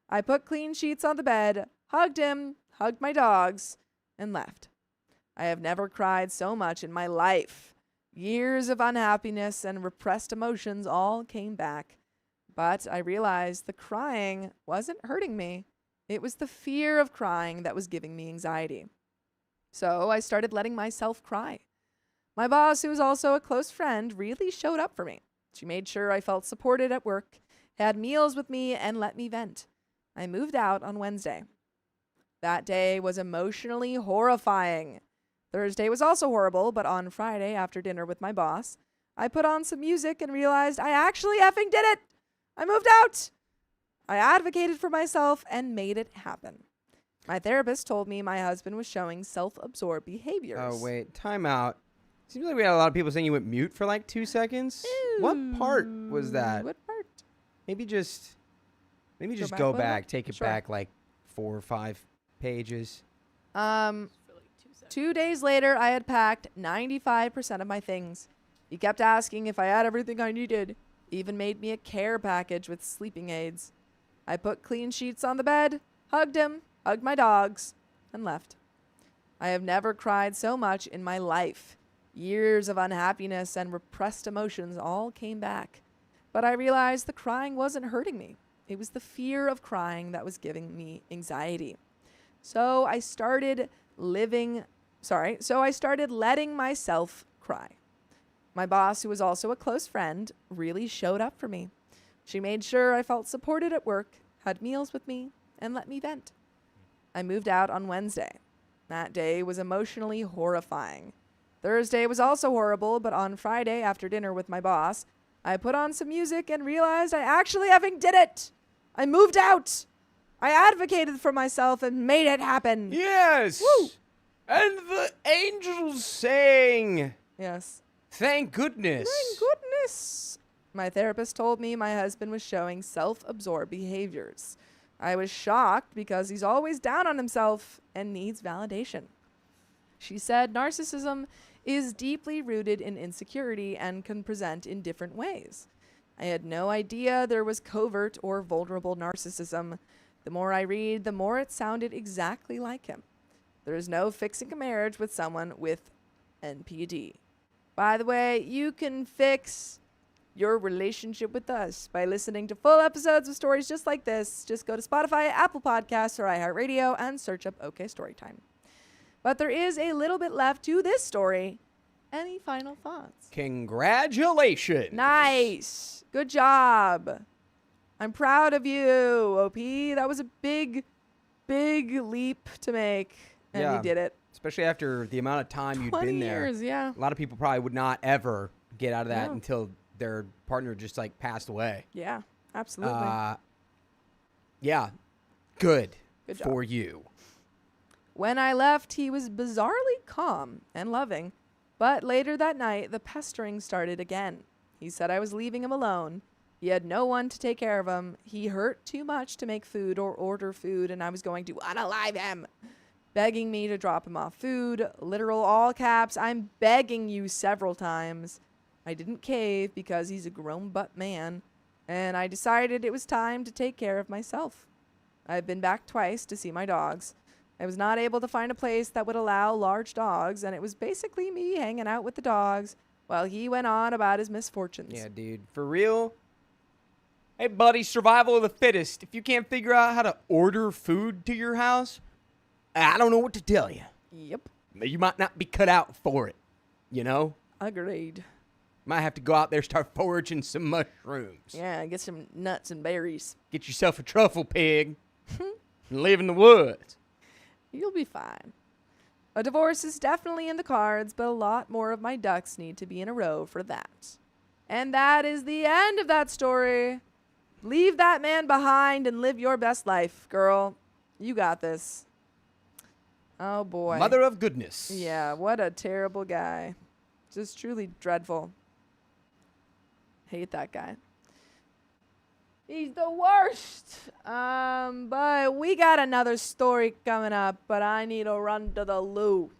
I put clean sheets on the bed, hugged him, hugged my dogs, and left. I have never cried so much in my life. Years of unhappiness and repressed emotions all came back. But I realized the crying wasn't hurting me. It was the fear of crying that was giving me anxiety. So I started letting myself cry. My boss, who was also a close friend, really showed up for me. She made sure I felt supported at work, had meals with me, and let me vent. I moved out on Wednesday. That day was emotionally horrifying. Thursday was also horrible, but on Friday, after dinner with my boss, I put on some music and realized I actually effing did it. I moved out. I advocated for myself and made it happen. My therapist told me my husband was showing self-absorbed behaviors. Oh, wait. Time out. Seems like we had a lot of people saying you went mute for like 2 seconds. What part was that? What part? Maybe just back go a little back. bit? Take it Sure. back like 4 or 5 pages. 2 days later, I had packed 95% of my things. He kept asking if I had everything I needed. Even made me a care package with sleeping aids. I put clean sheets on the bed, hugged him, hugged my dogs, and left. I have never cried so much in my life. Years of unhappiness and repressed emotions all came back. But I realized the crying wasn't hurting me. It was the fear of crying that was giving me anxiety. So I started letting myself cry. My boss, who was also a close friend, really showed up for me. She made sure I felt supported at work, had meals with me, and let me vent. I moved out on Wednesday. That day was emotionally horrifying. Thursday was also horrible, but on Friday, after dinner with my boss, I put on some music and realized I actually effing did it. I moved out. I advocated for myself and made it happen. Yes. Woo! And the angels sang. Yes. Thank goodness. Thank goodness. My therapist told me my husband was showing self-absorbed behaviors. I was shocked because he's always down on himself and needs validation. She said narcissism is deeply rooted in insecurity and can present in different ways. I had no idea there was covert or vulnerable narcissism. The more I read, the more it sounded exactly like him. There is no fixing a marriage with someone with NPD. By the way, you can fix your relationship with us by listening to full episodes of stories just like this. Just go to Spotify, Apple Podcasts, or iHeartRadio and search up OK Storytime. But there is a little bit left to this story. Any final thoughts? Congratulations. Nice. Good job. I'm proud of you, OP. That was a big, big leap to make. And Yeah. you did it. Especially after the amount of time you'd 20 been there. years, yeah. A lot of people probably would not ever get out of that No. until their partner just like passed away. Yeah, absolutely. Yeah. Good. Good job. For you. When I left, he was bizarrely calm and loving. But later that night, the pestering started again. He said I was leaving him alone. He had no one to take care of him. He hurt too much to make food or order food, and I was going to unalive him. Begging me to drop him off food. Literal all caps. I'm begging you several times. I didn't cave because he's a grown butt man, and I decided it was time to take care of myself. I've been back twice to see my dogs. I was not able to find a place that would allow large dogs, and it was basically me hanging out with the dogs while he went on about his misfortunes. Yeah, dude. For real? Hey, buddy, survival of the fittest. If you can't figure out how to order food to your house, I don't know what to tell you. Yep. You might not be cut out for it, you know? Agreed. Might have to go out there, start foraging some mushrooms. Yeah, get some nuts and berries. Get yourself a truffle pig and live in the woods. You'll be fine. A divorce is definitely in the cards, but a lot more of my ducks need to be in a row for that. And that is the end of that story. Leave that man behind and live your best life, girl. You got this. Oh, boy. Mother of goodness. Yeah, what a terrible guy. Just truly dreadful. Hate that guy. He's the worst. But we got another story coming up, but I need to run to the loo.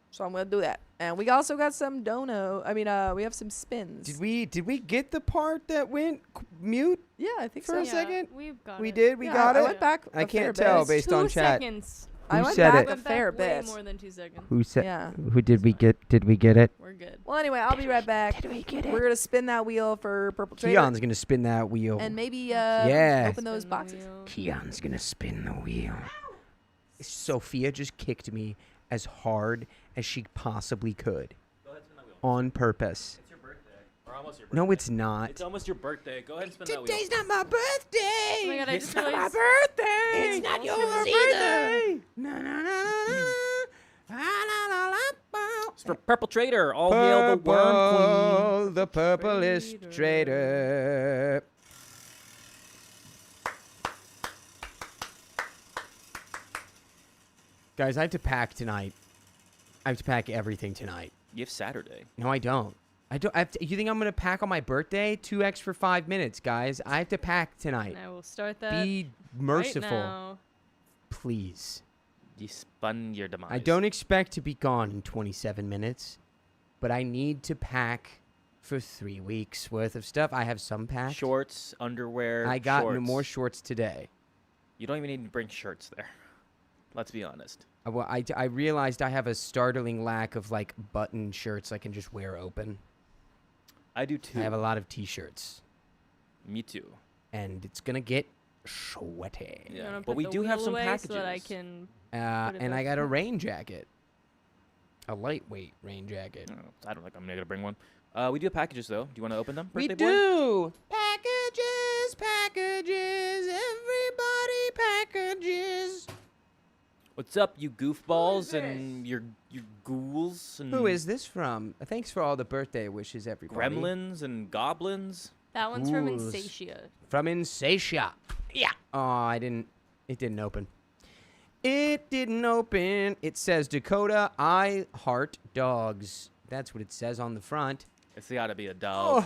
So I'm going to do that. And we also got some we have some spins. Did we get the part that went mute? Yeah, I think For so. a second? We've got We it. did? We Yeah, got I it? went back I a can't fair tell bit. based on 2 chat. seconds. I Who went said back it? a Went fair back bit. Way more than 2 seconds. Who said? Yeah. Who did we get? Did we get it? We're good. Well, anyway, I'll be right back. We're going to spin that wheel for Purple Trader. Keon's gonna spin that wheel. And maybe Yeah. open those Spin the boxes. wheel. Keon's gonna spin the wheel. Sophia just kicked me as hard as she possibly could. On purpose. It's your birthday. Or almost your No, birthday. it's not. It's almost your birthday. Go ahead and spin that wheel. Today's not my birthday. Oh my god, I It's just not my realized. birthday. It's not your birthday. It's for Purple Trader. All hail the Worm Queen. The purplest trader. Guys, I have to pack tonight. I have to pack everything tonight. You have Saturday. No, I don't. I have to, you think I'm going to pack on my birthday? 2x for 5 minutes, guys. I have to pack tonight. I will start that. Be merciful. Right now. Please. You spun your demise. I don't expect to be gone in 27 minutes, but I need to pack for 3 weeks worth of stuff. I have some packed. Shorts, underwear. I got shorts. more shorts today. You don't even need to bring shirts there. Let's be honest. Well, I realized I have a startling lack of like button shirts I can just wear open. I do too. I have a lot of t-shirts, Me too. and it's gonna get sweaty. I'm Yeah, gonna but put we the do have wheel some away packages. So that I can. Put it And I back. got a rain jacket, a lightweight rain jacket. I don't think I'm gonna bring one. We do have packages though. Do you want to open them? We Birthday boy? do packages, everybody packages. What's up, you goofballs and your ghouls and Who is this from? Thanks for all the birthday wishes, everybody. gremlins and goblins? That one's from Ghouls. Insatia. From Insatia. Yeah. Oh, it didn't open. It didn't open. It says, Dakota, I heart dogs. That's what it says on the front. It's gotta be a dog.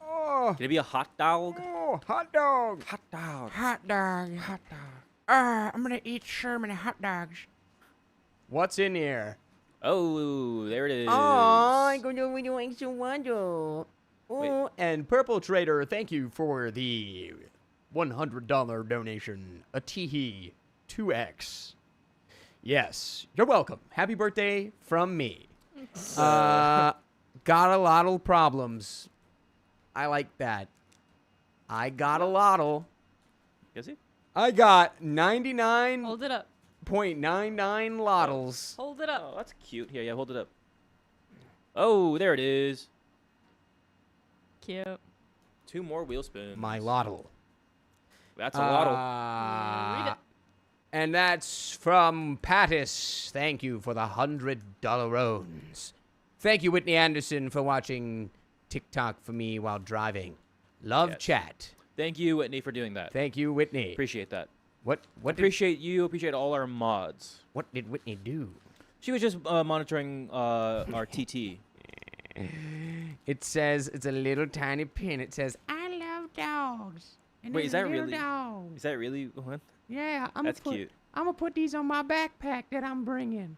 Oh, Can it be a hot dog? oh, hot dog. Hot dog. Hot dog. Hot dog. I'm going to eat Sherman hot dogs. What's in here? Oh, there it is. Oh, I'm going to be doing some wonder. Wait. Oh, and Purple Trader, thank you for the $100 donation. A teehee 2X. Yes, you're welcome. Happy birthday from me. Got a lot of problems. I like that. I got a lot. Is he? I got 99.99 Hold it up. lottles. Hold it up. Oh, that's cute. Here, yeah, hold it up. Oh, there it is. Cute. 2 more wheel spins. My lottle. That's a lotto. Read it. And that's from Pattis. Thank you for the $100 roans. Thank you, Whitney Anderson, for watching TikTok for me while driving. Love Yes. chat. Thank you, Whitney, for doing that. Thank you, Whitney. Appreciate that. What did Appreciate you. Appreciate all our mods. Whitney do? She was just monitoring our TT. It says it's a little tiny pin. It says, "I love dogs." And Wait, is there's a that little really? dog. Is that really what? Yeah, That's cute. I'm gonna put these on my backpack that I'm bringing.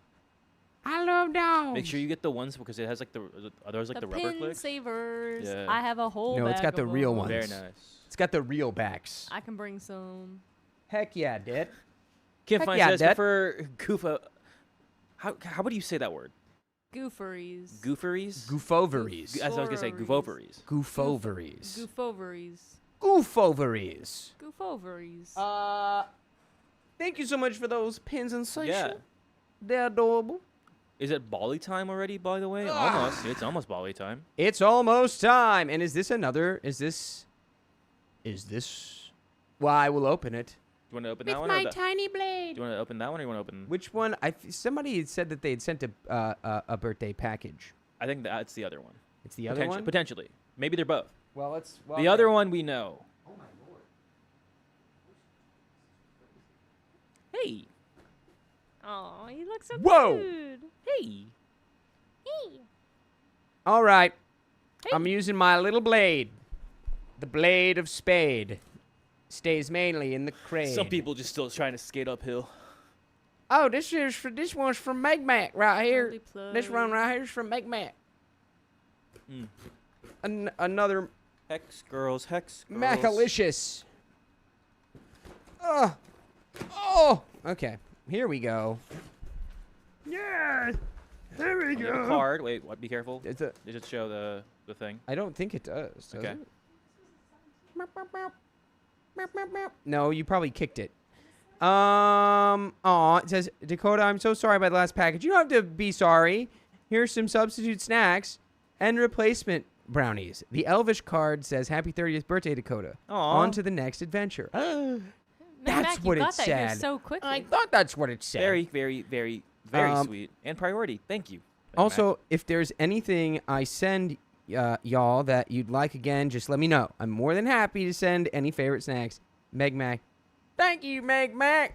I love dogs. Make sure you get the ones because it has like are those like the rubber pin clicks? savers. Yeah. I have a whole. No, it's bag got the of real them. ones. Very nice. It's got the real backs. I can bring some. Heck yeah, Dit. Can't Heck find yeah, says Dad. for goofa. How would you say that word? Gooferys. Gooferys. Goofoveries. As I was gonna say, goofoveries. Goofoveries. Goofoveries. Goofoveries. Goofoveries. Thank you so much for those pins and such. Yeah. They're adorable. Is it Bali time already? By the way, Ah. almost. It's almost Bali time. It's almost time. And is this another? Is this? Well, I will open it. Do you want to open that one? Or tiny blade. do you want to open that one, or you want to open? Which one? Somebody had said that they had sent a birthday package. I think that's the other one. It's the other one. Potentially. Maybe they're both. Well, let's. The other one we know. Oh my lord. Hey. Oh, you look so Whoa. cute. Hey. Hey. All right. Hey. I'm using my little blade. The blade of spade. Stays mainly in the crane. Some people just still trying to skate uphill. Oh, this one's from Megmac right here. Holy This one plug. right here is from Megmac. Mm. Another Hex girls. Macalicious. Oh. Okay. Here we go. Yeah. Here we You have a card. Wait, what? Be careful. It's a, Does it show the thing? I don't think it does. Does Okay. it? No, you probably kicked it. It says, Dakota, I'm so sorry about the last package. You don't have to be sorry. Here's some substitute snacks and replacement brownies. The Elvish card says, "Happy 30th birthday, Dakota. Aw. On to the next adventure." That's Mac, what you it got that here said. so quickly. I thought that's what it said. Very, very, very, very Um, sweet. And priority. Thank you. Also, if there's anything I send y'all that you'd like again, just let me know. I'm more than happy to send any favorite snacks. Meg Mac. Thank you, Meg Mac.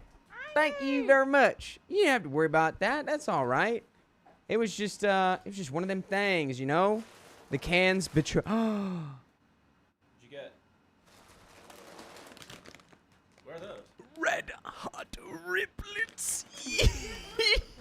Thank you very much. You didn't have to worry about that. That's all right. It was just one of them things, you know? The cans betray. What'd you get? Where are those? Red hot riblets.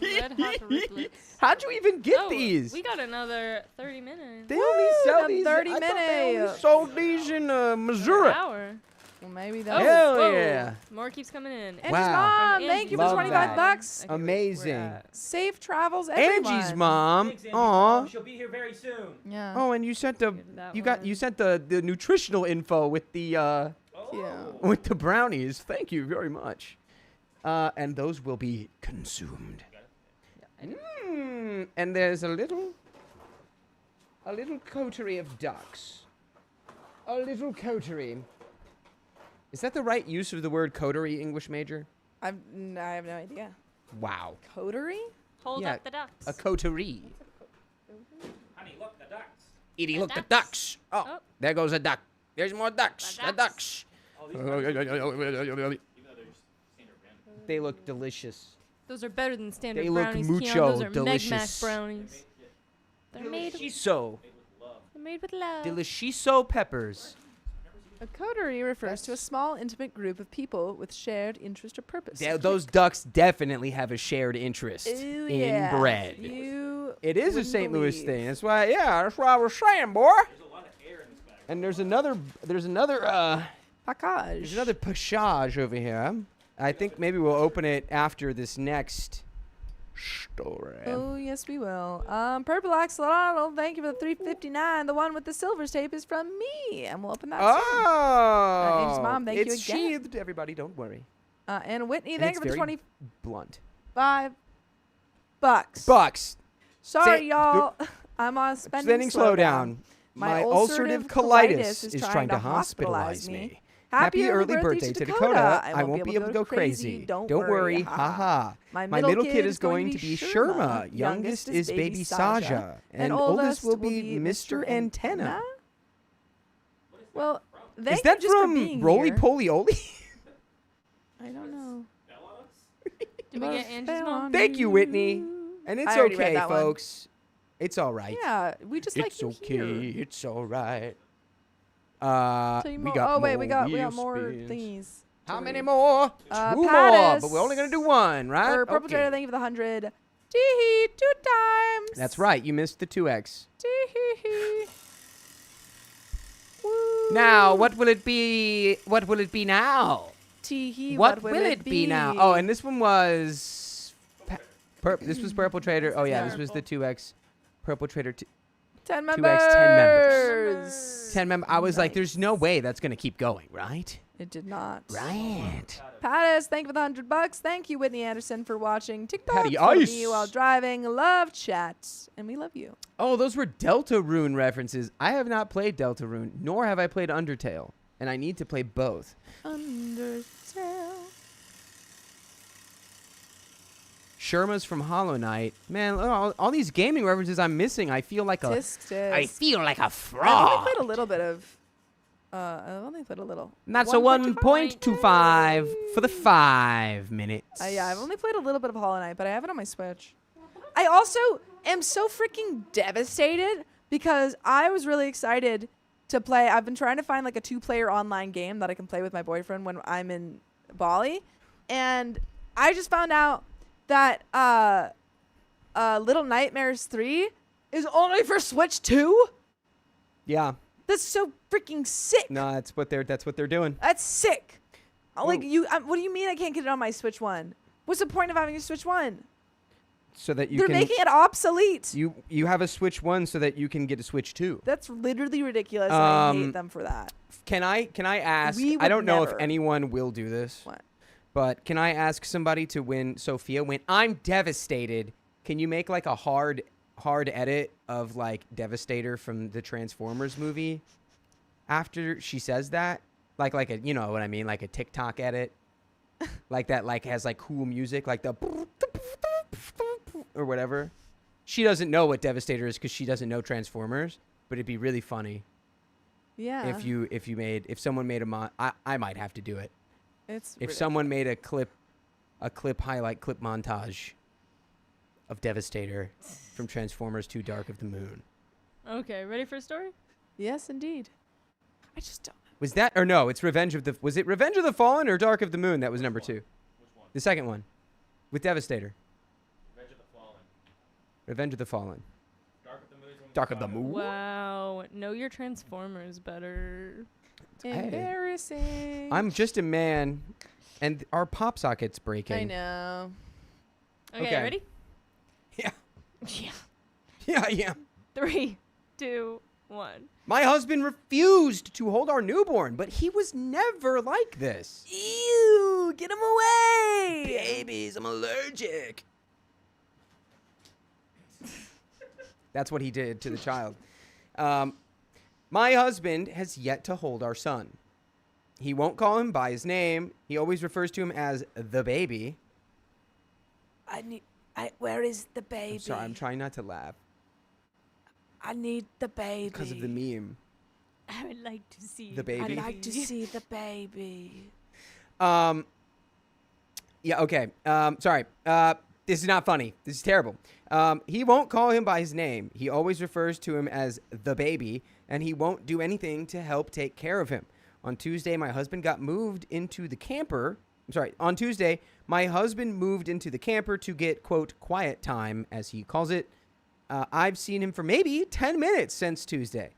Red hot riblets. How'd you even get Oh, these? We got another 30 minutes. They only sell Woo, these. 30 I thought they only minutes. sold these in Missouri. An hour. Well, maybe Oh, that's Hell whoa. yeah. More keeps coming in. Angie's Wow. mom. Thank you for Love 25 that. bucks. Okay, Amazing. we're at- Safe travels, everyone. Angie's mom. Thanks, Angie. Aw. She'll be here very soon. Yeah. Oh, and you sent the Give that you one. sent the nutritional info with the Oh. with the brownies. Thank you very much. And those will be consumed. And there's a little coterie of ducks. A little coterie. Is that the right use of the word coterie, English major? I have no idea. Wow. Coterie? Hold Yeah, up the ducks. A coterie. Honey, look, the ducks. Edie, look, the ducks. ducks. Oh, Oh. there goes a duck. There's more ducks. The The ducks. Oh, these ducks, even though they're just standard random. They look delicious. Those are better than standard They look brownies, mucho Keon. Those are Meg Mac delicious. brownies. They're made Delicioso. with love. Delicioso peppers. A coterie refers to a small, intimate group of people with shared interest or purpose. Those ducks definitely have a shared interest Ooh, in yeah. bread. You It is a wouldn't St. Louis believe. thing. That's why I was saying, boy. There's a lot of air in this bag. And there's another Package. passage over here. I think maybe we'll open it after this next story. Oh, yes, we will. Purple Axolotl, thank you for the 359. The one with the silver tape is from me. And we'll open that soon. Oh, Angel's mom, thank you it's again. sheathed, everybody. Don't worry. And Whitney, And thank it's you for the very 25 blunt. bucks. Bucks. Sorry, Say- y'all. I'm on spending slowdown. My ulcerative colitis is trying to hospitalize me. Happy early birthday to Dakota. I won't be able to go crazy. Don't worry. Ha. My middle kid is going to be Sherma. Youngest is baby Saja. And oldest will be Mr. Antenna. Well, thank Is that you just for from being Roly here. Poly Oly? I don't know. Did we get Angie's mom? Thank you, Whitney. And it's I already read okay, that one. folks. It's all right. Yeah, we just like It's you okay. here. It's all right. Tell you more. Oh wait, we got wheel more spins. thingies. How many more? Two more, Pattis. but we're only gonna do one, right? Or Purple Okay. Trader, thank you for the 100. Tee-hee, 2 times. That's right. You missed the 2x. Tee-hee-hee. Woo. Now, what will it be? What will it be now? Tee-hee, What will it be now? Oh, and this one was. This was Purple Trader. Oh yeah, this was the 2x. Purple Trader 10 2x, members. 10 members. 10 members. I was like, there's no way that's gonna keep going, right? It did not. Right. Pattis, thank you for the $100. Thank you, Whitney Anderson, for watching TikTok. Patty for Ice. me while driving. Love chat, and we love you. Oh, those were Deltarune references. I have not played Deltarune, nor have I played Undertale, and I need to play both. Undertale. Sherma's from Hollow Knight. Man, all these gaming references I'm missing. I feel like Tisk, tisk. I feel like a I've only fraud. played a little bit of. I've only played a little. And that's a 1.25 for the 5 minutes. Yeah, I've only played a little bit of Hollow Knight, but I have it on my Switch. I also am so freaking devastated because I was really excited to play. I've been trying to find like a 2-player online game that I can play with my boyfriend when I'm in Bali, and I just found out that Little Nightmares 3 is only for Switch 2. Yeah. That's so freaking sick. No, that's what they're doing. That's sick. Like Ooh. what do you mean I can't get it on my Switch 1? What's the point of having a Switch 1? So that you They're can making it obsolete. you have a Switch 1 so that you can get a Switch 2. That's literally ridiculous. And I hate Um, them for that. Can I ask? We I would don't know if never. anyone will do this. What? But can I ask somebody to win Sophia when I'm devastated? Can you make like a hard hard edit of like Devastator from the Transformers movie after she says that. Like a, you know what I mean? Like a TikTok edit. Like that, like has like cool music, like the or whatever. She doesn't know what Devastator is because she doesn't know Transformers, but it'd be really funny Yeah. if someone made I might have to do it. It's If someone made a highlight clip montage of Devastator from Transformers 2 Dark of the Moon. Okay, ready for a story? Yes, indeed. I just don't. Was that, or no, it's was it Revenge of the Fallen or Dark of the Moon? That was number 2. Which one? The second one. With Devastator. Revenge of the Fallen. Revenge of the Fallen. Dark of the Moon. Dark of the Moon. Wow. Know your Transformers better. Hey. Embarrassing. I'm just a man, and our pop socket's breaking. I know. Okay, Okay. ready? Yeah. Yeah. Yeah, yeah. 3, 2, 1. My husband refused to hold our newborn, but he was never like this. Ew! Get him away! Babies, I'm allergic. That's what he did to the child. My husband has yet to hold our son. He won't call him by his name. He always refers to him as the baby. Where is the baby? I'm sorry, I'm trying not to laugh I need the baby. because of the meme. I would like to see The baby. I'd like to see the baby. Yeah, okay. Sorry. This is not funny. This is terrible. He won't call him by his name. He always refers to him as the baby, and he won't do anything to help take care of him. On Tuesday, my husband moved into the camper. On Tuesday, my husband moved into the camper to get, quote, quiet time, as he calls it. I've seen him for maybe 10 minutes since Tuesday.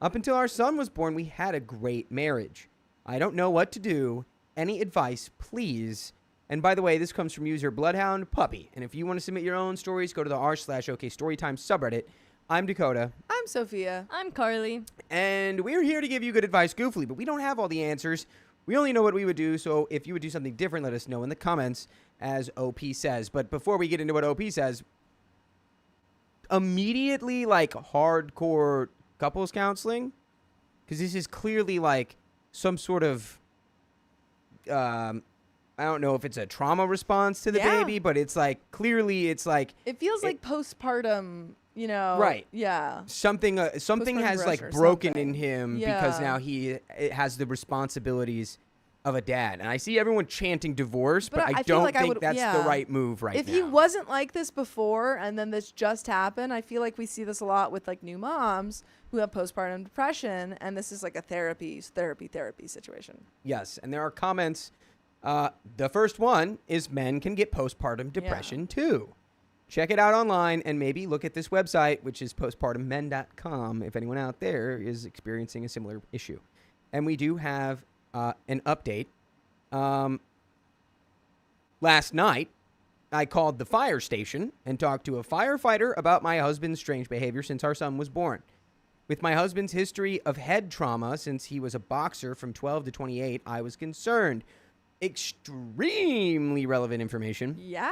Up until our son was born, we had a great marriage. I don't know what to do. Any advice, please? And by the way, this comes from user Bloodhound Puppy. And if you want to submit your own stories, go to the r/OK Storytime subreddit. I'm Dakota. I'm Sophia. I'm Carly. And we're here to give you good advice goofily, but we don't have all the answers. We only know what we would do, so if you would do something different, let us know in the comments, as OP says. But before we get into what OP says, immediately, like, hardcore couples counseling, because this is clearly, like, some sort of, I don't know if it's a trauma response to the Yeah. baby, but it's, like, clearly it's, like, It feels like postpartum, you know. Right. Yeah. something Postpartum has like depression or broken something. in him because Yeah. now it has the responsibilities of a dad. And I see everyone chanting divorce, but I feel don't like I think would- that's the yeah. right move right If now. he wasn't like this before and then this just happened, I feel like we see this a lot with like new moms who have postpartum depression, and this is like a therapy situation. Yes, and there are comments. The first one is men can get postpartum depression too. Check it out online and maybe look at this website, which is postpartummen.com, if anyone out there is experiencing a similar issue. And we do have an update. Last night, I called the fire station and talked to a firefighter about my husband's strange behavior since our son was born. With my husband's history of head trauma since he was a boxer from 12 to 28, I was concerned. Extremely relevant information. Yeah.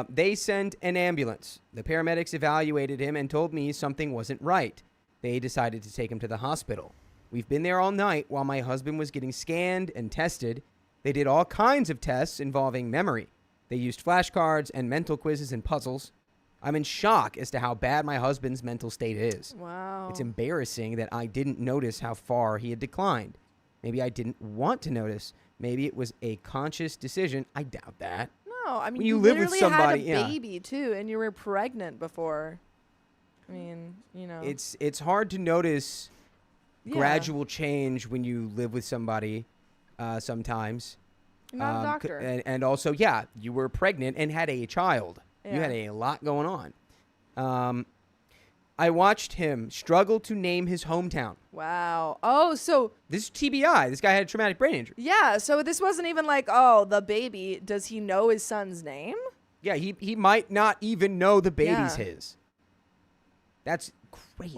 They sent an ambulance. The paramedics evaluated him and told me something wasn't right. They decided to take him to the hospital. We've been there all night while my husband was getting scanned and tested. They did all kinds of tests involving memory. They used flashcards and mental quizzes and puzzles. I'm in shock as to how bad my husband's mental state is. Wow. It's embarrassing that I didn't notice how far he had declined. Maybe I didn't want to notice. Maybe it was a conscious decision. I doubt that. No, I mean, When you you live with literally somebody, had a yeah. baby too, and you were pregnant before. I mean, you know. It's hard to notice Yeah. gradual change when you live with somebody sometimes. You're not a doctor. And also, yeah, you were pregnant and had a child. You Yeah. had a lot going on. I watched him struggle to name his hometown. Wow. Oh, so This is TBI. This guy had a traumatic brain injury. yeah. So this wasn't even like, oh, the baby. Does he know his son's name? Yeah, he might not even know the baby's Yeah. his. That's crazy.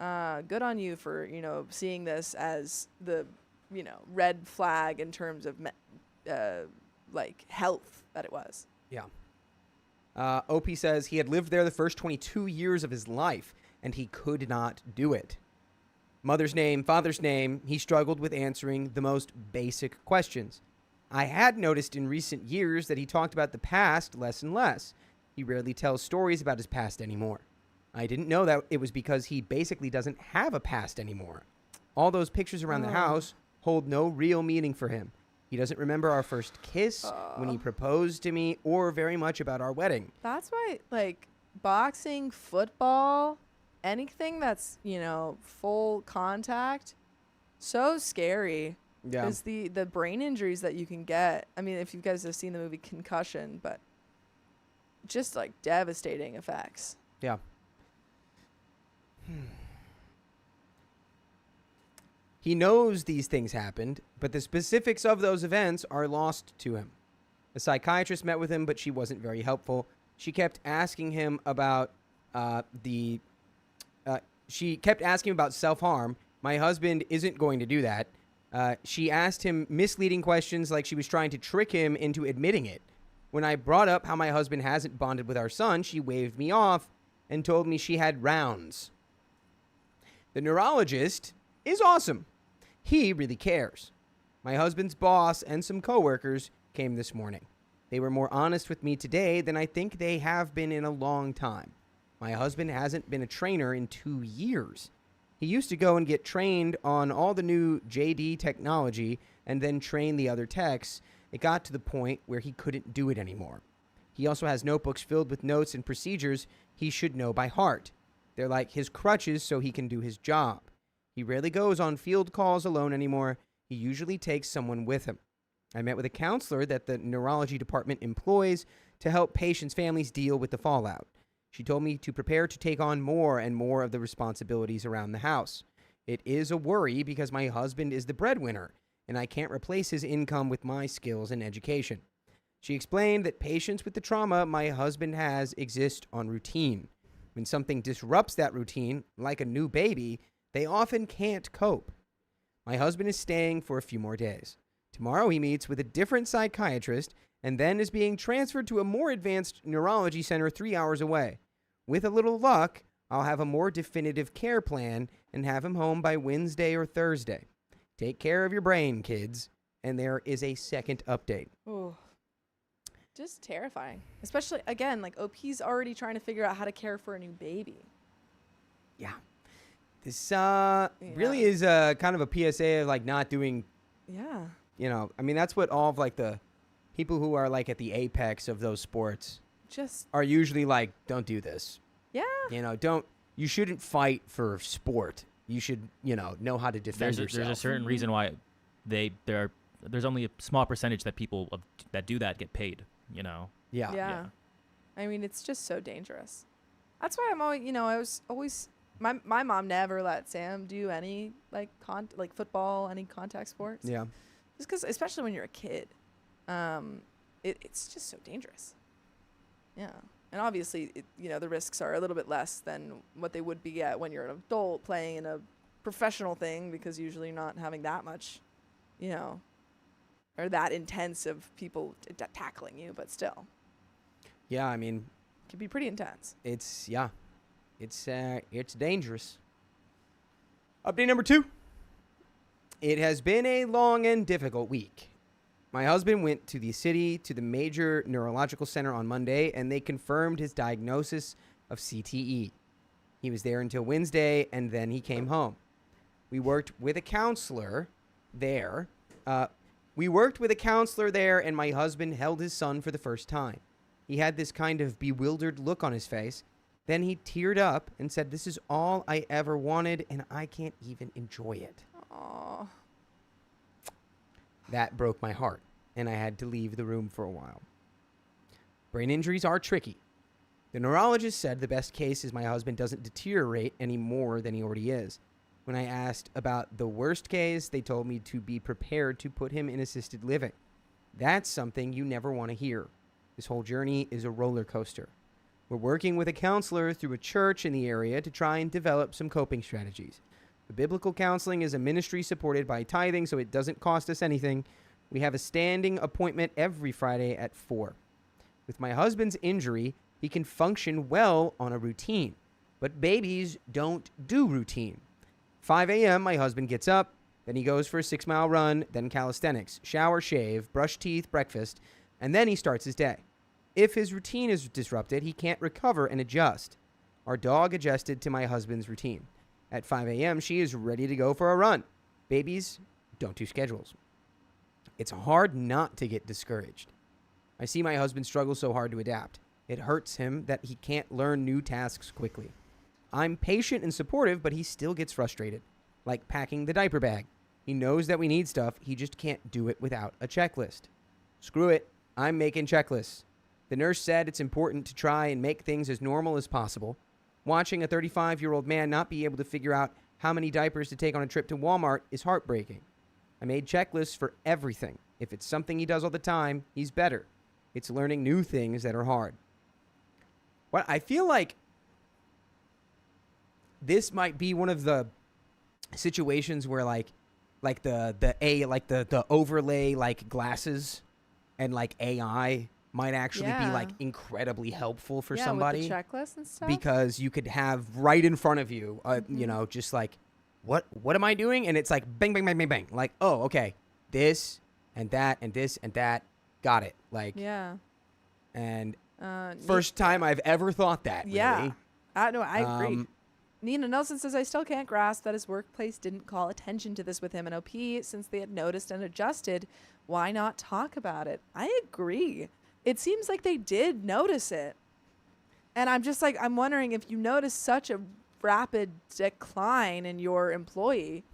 Wow. Good on you for seeing this as the red flag in terms of like health that it was. Yeah. OP says he had lived there the first 22 years of his life, and he could not do it. Mother's name, father's name, he struggled with answering the most basic questions. I had noticed in recent years that he talked about the past less and less. He rarely tells stories about his past anymore. I didn't know that it was because he basically doesn't have a past anymore. All those pictures around the house hold no real meaning for him. He doesn't remember our first kiss, when he proposed to me, or very much about our wedding. That's why, like, boxing, football, anything that's, full contact, so scary. Yeah. Because the brain injuries that you can get, I mean, if you guys have seen the movie Concussion, but just, like, devastating effects. Yeah. He knows these things happened, but the specifics of those events are lost to him. A psychiatrist met with him, but she wasn't very helpful. She kept asking him about self-harm. My husband isn't going to do that. She asked him misleading questions like she was trying to trick him into admitting it. When I brought up how my husband hasn't bonded with our son, she waved me off and told me she had rounds. The neurologist is awesome. He really cares. My husband's boss and some coworkers came this morning. They were more honest with me today than I think they have been in a long time. My husband hasn't been a trainer in 2 years. He used to go and get trained on all the new JD technology and then train the other techs. It got to the point where he couldn't do it anymore. He also has notebooks filled with notes and procedures he should know by heart. They're like his crutches so he can do his job. He rarely goes on field calls alone anymore. He usually takes someone with him. I met with a counselor that the neurology department employs to help patients' families deal with the fallout. She told me to prepare to take on more and more of the responsibilities around the house. It is a worry because my husband is the breadwinner, and I can't replace his income with my skills and education. She explained that patients with the trauma my husband has exist on routine. When something disrupts that routine, like a new baby, they often can't cope. My husband is staying for a few more days. Tomorrow he meets with a different psychiatrist and then is being transferred to a more advanced neurology center 3 hours away. With a little luck, I'll have a more definitive care plan and have him home by Wednesday or Thursday. Take care of your brain, kids. And there is a second update. Ooh. Just terrifying. Especially, again, like OP's already trying to figure out how to care for a new baby. Yeah. This really is kind of a PSA of like not doing, Yeah. I mean, that's what all of like the people who are like at the apex of those sports Just, are usually like, don't do this. yeah. You shouldn't fight for sport. You should, know how to defend yourself. There's a certain reason why there's only a small percentage that people that do that get paid, Yeah. Yeah. I mean, it's just so dangerous. That's why I'm always, I was always, my mom never let Sam do any like football, any contact sports. Yeah. Just because, especially when you're a kid, it's just so dangerous. Yeah. And obviously, the risks are a little bit less than what they would be at when you're an adult playing in a professional thing, because usually you're not having that much, or that intense of people tackling you, but still. Yeah, I mean, It can be pretty intense. it's dangerous. Update number 2. It has been a long and difficult week. My husband went to the major neurological center on Monday, and they confirmed his diagnosis of CTE. He was there until Wednesday, and then he came home. We worked with a counselor there. And my husband held his son for the first time. He had this kind of bewildered look on his face. Then he teared up and said, "This is all I ever wanted, and I can't even enjoy it." Aw. That broke my heart, and I had to leave the room for a while. Brain injuries are tricky. The neurologist said the best case is my husband doesn't deteriorate any more than he already is. When I asked about the worst case, they told me to be prepared to put him in assisted living. That's something you never want to hear. This whole journey is a roller coaster. We're working with a counselor through a church in the area to try and develop some coping strategies. The biblical counseling is a ministry supported by tithing, so it doesn't cost us anything. We have a standing appointment every Friday at 4. With my husband's injury, He can function well on a routine, but babies don't do routine. 5 a.m., my husband gets up, then he goes for a 6-mile run, then calisthenics, shower, shave, brush teeth, breakfast, and then he starts his day. If his routine is disrupted, he can't recover and adjust. Our dog adjusted to my husband's routine. At 5 a.m., she is ready to go for a run. Babies don't do schedules. It's hard not to get discouraged. I see my husband struggle so hard to adapt. It hurts him that he can't learn new tasks quickly. I'm patient and supportive, but he still gets frustrated. Like packing the diaper bag. He knows that we need stuff, he just can't do it without a checklist. Screw it, I'm making checklists. The nurse said it's important to try and make things as normal as possible. Watching a 35-year-old man not be able to figure out how many diapers to take on a trip to Walmart is heartbreaking. I made checklists for everything. If it's something he does all the time, he's better. It's learning new things that are hard. Well, I feel like this might be one of the situations where the overlay like glasses and like AI might actually be like incredibly helpful for somebody. With the checklist and stuff. Because you could have right in front of you, you know, just like, what am I doing? And it's like bang, bang, bang, bang, bang. Like, oh, okay, this and that and this and that. Got it. Like, yeah. And first time I've ever thought that. Yeah. Really. No, I agree. Nina Nelson says, I still can't grasp that his workplace didn't call attention to this with him and OP since they had noticed and adjusted. Why not talk about it? I agree. It seems like they did notice it. And I'm just like, I'm wondering if you notice such a rapid decline in your employee,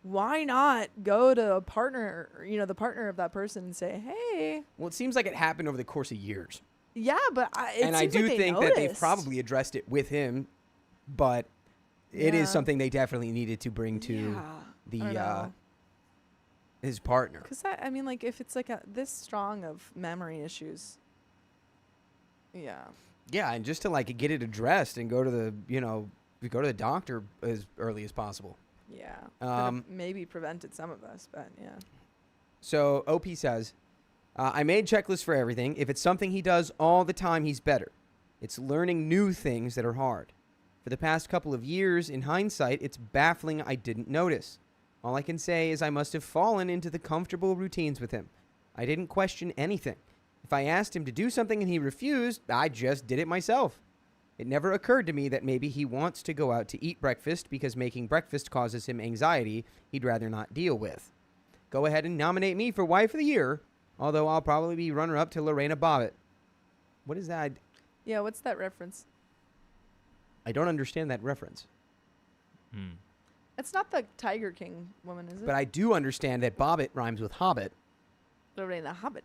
why not go to a partner, you know, the partner of that person and say, hey. Well, it seems like it happened over the course of years. Yeah, but I do think that they've probably addressed it with him, but it is something they definitely needed to bring to his partner. Because I mean, like, if it's like this strong of memory issues, yeah, and just to like get it addressed and go to the doctor as early as possible. Yeah, maybe prevented some of this, but yeah. So OP says, I made checklists for everything. If it's something he does all the time, he's better. It's learning new things that are hard. For the past couple of years, in hindsight, it's baffling I didn't notice. All I can say is I must have fallen into the comfortable routines with him. I didn't question anything. If I asked him to do something and he refused, I just did it myself. It never occurred to me that maybe he wants to go out to eat breakfast because making breakfast causes him anxiety he'd rather not deal with. Go ahead and nominate me for Wife of the Year, although I'll probably be runner-up to Lorena Bobbitt. What is that? Yeah, what's that reference? I don't understand that reference. It's not the Tiger King woman, is it? But I do understand that Bobbitt rhymes with Hobbit. Lorena Hobbit.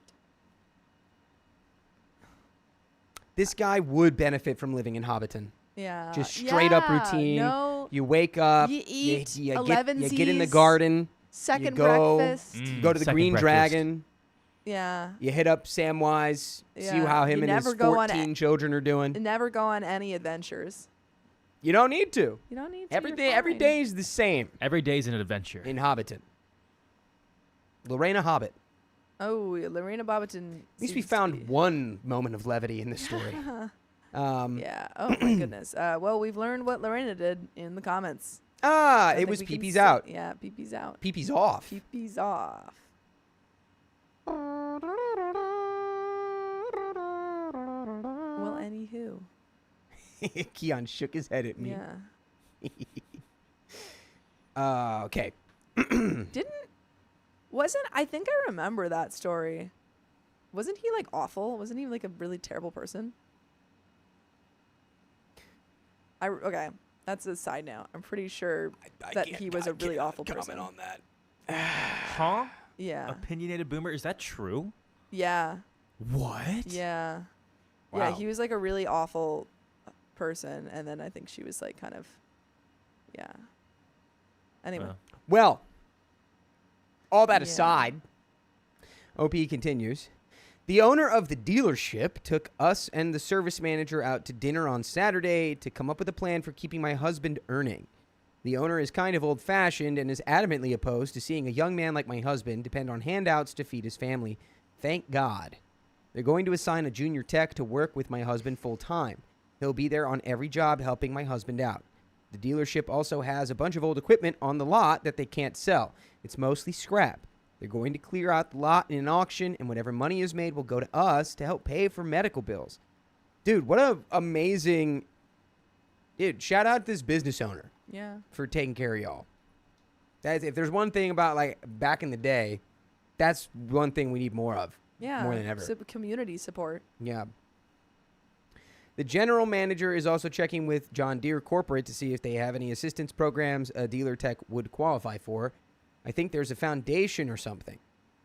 This guy would benefit from living in Hobbiton. Yeah. Just straight up routine. No. You wake up. You eat you get elevensies, in the garden. Second you go, breakfast. You go to the Second Green breakfast. Dragon. Yeah. You hit up Samwise. See Yeah. how him You and his never go on 14 children are doing. Never go on any adventures. You don't need to. You don't need to. Every you're day fine. is the same Every day's an adventure. in Hobbiton. Lorena Hobbit. Oh, Lorena Bobbitt. At least we found one moment of levity in this story. Yeah. Oh my goodness. Well, we've learned what Lorena did in the comments. Ah, I it think was we can pee-pee's say- out. Yeah, pee-pee's out. Pee-pee's off. Pee-pee's off. Well, anywho. Keon shook his head at me. Yeah. Okay. I think I remember that story. Wasn't he like awful? Wasn't he like a really terrible person? Okay, that's a side note. I'm pretty sure that he was a really awful person. On that. Huh? Yeah. Opinionated boomer, is that true? Yeah. What? Yeah. Wow. Yeah, he was like a really awful person, and then I think she was like kind of, yeah. Anyway. Well, all that Yeah. aside, OP continues. The owner of the dealership took us and the service manager out to dinner on Saturday to come up with a plan for keeping my husband earning. The owner is kind of old-fashioned and is adamantly opposed to seeing a young man like my husband depend on handouts to feed his family. Thank God. They're going to assign a junior tech to work with my husband full time. He'll be there on every job helping my husband out. The dealership also has a bunch of old equipment on the lot that they can't sell. It's mostly scrap. They're going to clear out the lot in an auction, and whatever money is made will go to us to help pay for medical bills. Dude, what a amazing... Dude, shout out to this business owner Yeah. for taking care of y'all. That's, if there's one thing about, like, back in the day, that's one thing we need more of. Yeah. More than ever. Community support. Yeah. The general manager is also checking with John Deere Corporate to see if they have any assistance programs a dealer tech would qualify for. I think there's a foundation or something.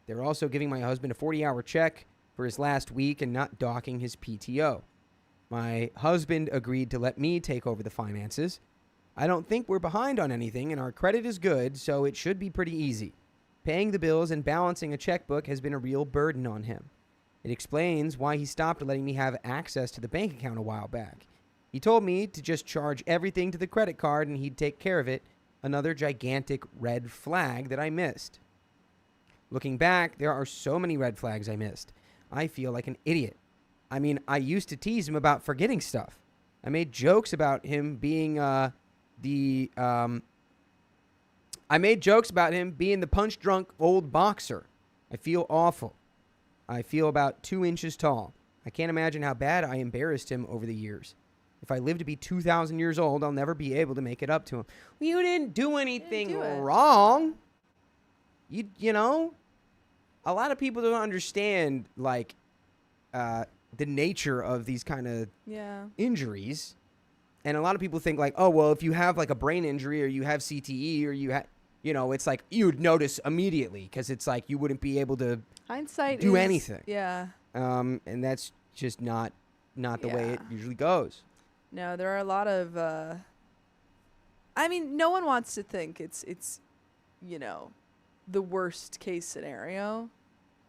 They're also giving my husband a 40-hour check for his last week and not docking his PTO. My husband agreed to let me take over the finances. I don't think we're behind on anything, and our credit is good, so it should be pretty easy. Paying the bills and balancing a checkbook has been a real burden on him. It explains why he stopped letting me have access to the bank account a while back. He told me to just charge everything to the credit card and he'd take care of it. Another gigantic red flag that I missed. Looking back, there are so many red flags I missed. I feel like an idiot. I mean, I used to tease him about forgetting stuff. I made jokes about him being the punch-drunk old boxer. I feel awful. I feel about 2 inches tall. I can't imagine how bad I embarrassed him over the years. If I live to be 2,000 years old, I'll never be able to make it up to him. Well, you didn't do anything do it. wrong. You know, a lot of people don't understand, like, the nature of these kind of Yeah. injuries. And a lot of people think, like, oh, well, if you have, like, a brain injury or you have CTE or you have, you know, it's like you would notice immediately because it's like you wouldn't be able to Hindsight do is- anything. Yeah. And that's just not the way it Yeah. usually goes. No, there are a lot of I mean, no one wants to think it's you know, the worst case scenario.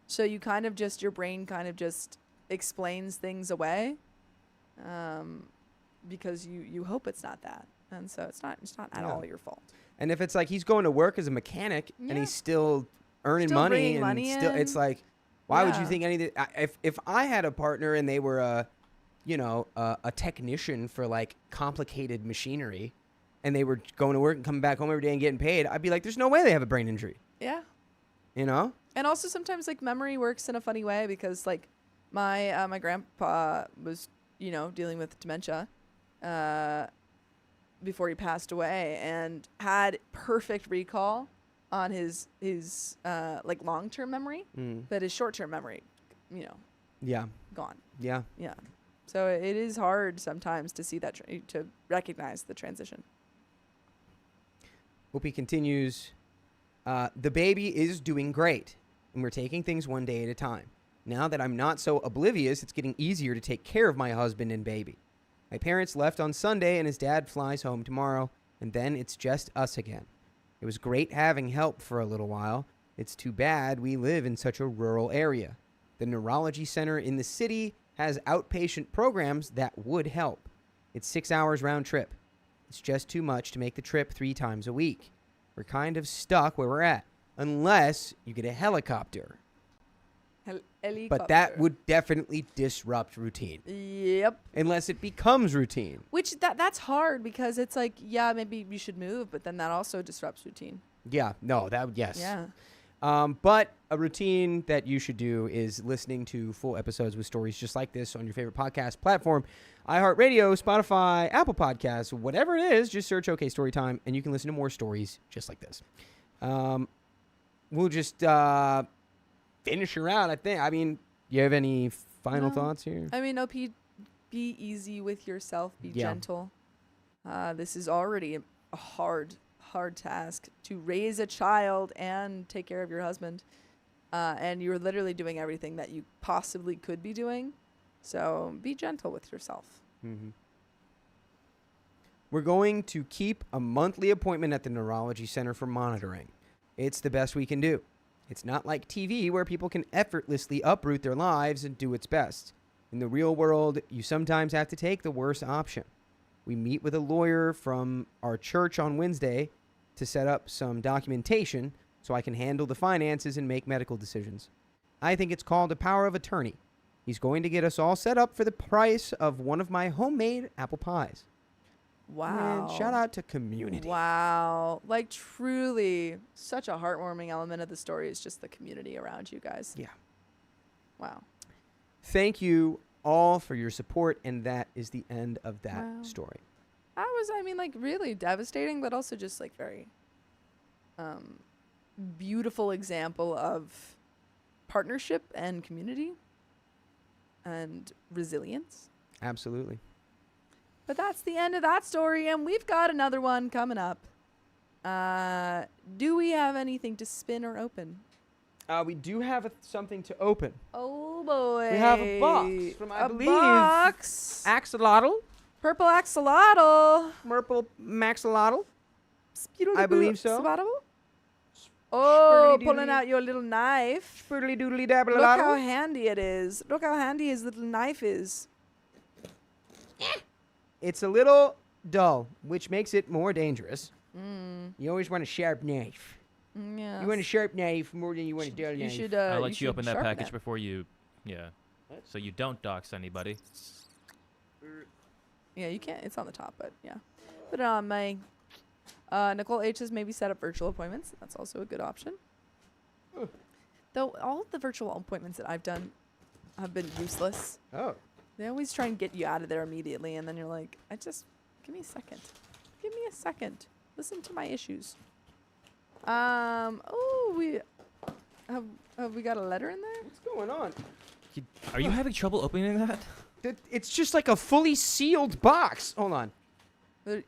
So you kind of just your brain kind of just explains things away. Because you hope it's not that. And so it's not at Yeah. all your fault. And if it's like he's going to work as a mechanic and Yeah. he's still earning Still money bringing and money still, in. it's like, why would you Yeah. think anything? If I had a partner and they were a technician for like complicated machinery, and they were going to work and coming back home every day and getting paid, I'd be like, there's no way they have a brain injury. Yeah. You know? And also sometimes like memory works in a funny way because like my grandpa was, you know, dealing with dementia before he passed away and had perfect recall on his like long-term memory, but his short-term memory, you know, Yeah. gone. Yeah. Yeah. So it is hard sometimes to see that to recognize the transition. Whoopi continues, the baby is doing great, and we're taking things one day at a time. Now that I'm not so oblivious, it's getting easier to take care of my husband and baby. My parents left on Sunday, and his dad flies home tomorrow, and then it's just us again. It was great having help for a little while. It's too bad we live in such a rural area. The neurology center in the city has outpatient programs that would help. It's 6 hours round trip. It's just too much to make the trip 3 times a week. We're kind of stuck where we're at, unless you get a helicopter. But that would definitely disrupt routine, Yep. unless it becomes routine. Which that's hard because it's like, yeah, maybe you should move, but then that also disrupts routine. Yeah, no, that would, yes. Yeah. But a routine that you should do is listening to full episodes with stories just like this on your favorite podcast platform, iHeartRadio, Spotify, Apple Podcasts, whatever it is, just search OK Storytime, and you can listen to more stories just like this. We'll just finish her out, I think. I mean, you have any final No. thoughts here? I mean, OP, be easy with yourself. Be Yeah. gentle. This is already a hard task to raise a child and take care of your husband. And you're literally doing everything that you possibly could be doing. So be gentle with yourself. Mm-hmm. We're going to keep a monthly appointment at the neurology center for monitoring. It's the best we can do. It's not like TV where people can effortlessly uproot their lives and do its best. In the real world, you sometimes have to take the worst option. We meet with a lawyer from our church on Wednesday to set up some documentation so I can handle the finances and make medical decisions. I think it's called a power of attorney. He's going to get us all set up for the price of one of my homemade apple pies. Wow. And shout out to community. Wow. Like, truly, such a heartwarming element of the story is just the community around you guys. Yeah. Wow. Thank you all for your support, and that is the end of that Wow. story. That was, I mean, like, really devastating, but also just, like, very beautiful example of partnership and community and resilience. Absolutely. But that's the end of that story, and we've got another one coming up. Do we have anything to spin or open? We do have something to open. Oh boy. We have a box from, I believe, box. Axolotl. Purple axolotl. Purple maxolotl. I believe so. Axolotl? Oh, Spurly-doodly. pulling out your little knife. Spoodly doodly dabble. Look how handy it is. Look how handy his little knife is. It's a little dull, which makes it more dangerous. Mm. You always want a sharp knife. Yeah. You want a sharp knife more than you want a dull You knife. should. I'll let you should open that sharpen package it. before you, so you don't dox anybody. Yeah, you can't. It's on the top, but yeah. Put it on my. Nicole H says maybe set up virtual appointments. That's also a good option. Though all of the virtual appointments that I've done have been useless. Oh. They always try and get you out of there immediately, and then you're like, give me a second. Give me a second. Listen to my issues. Oh, we have we got a letter in there? What's going on? Are you having trouble opening that? It's just like a fully sealed box. Hold on.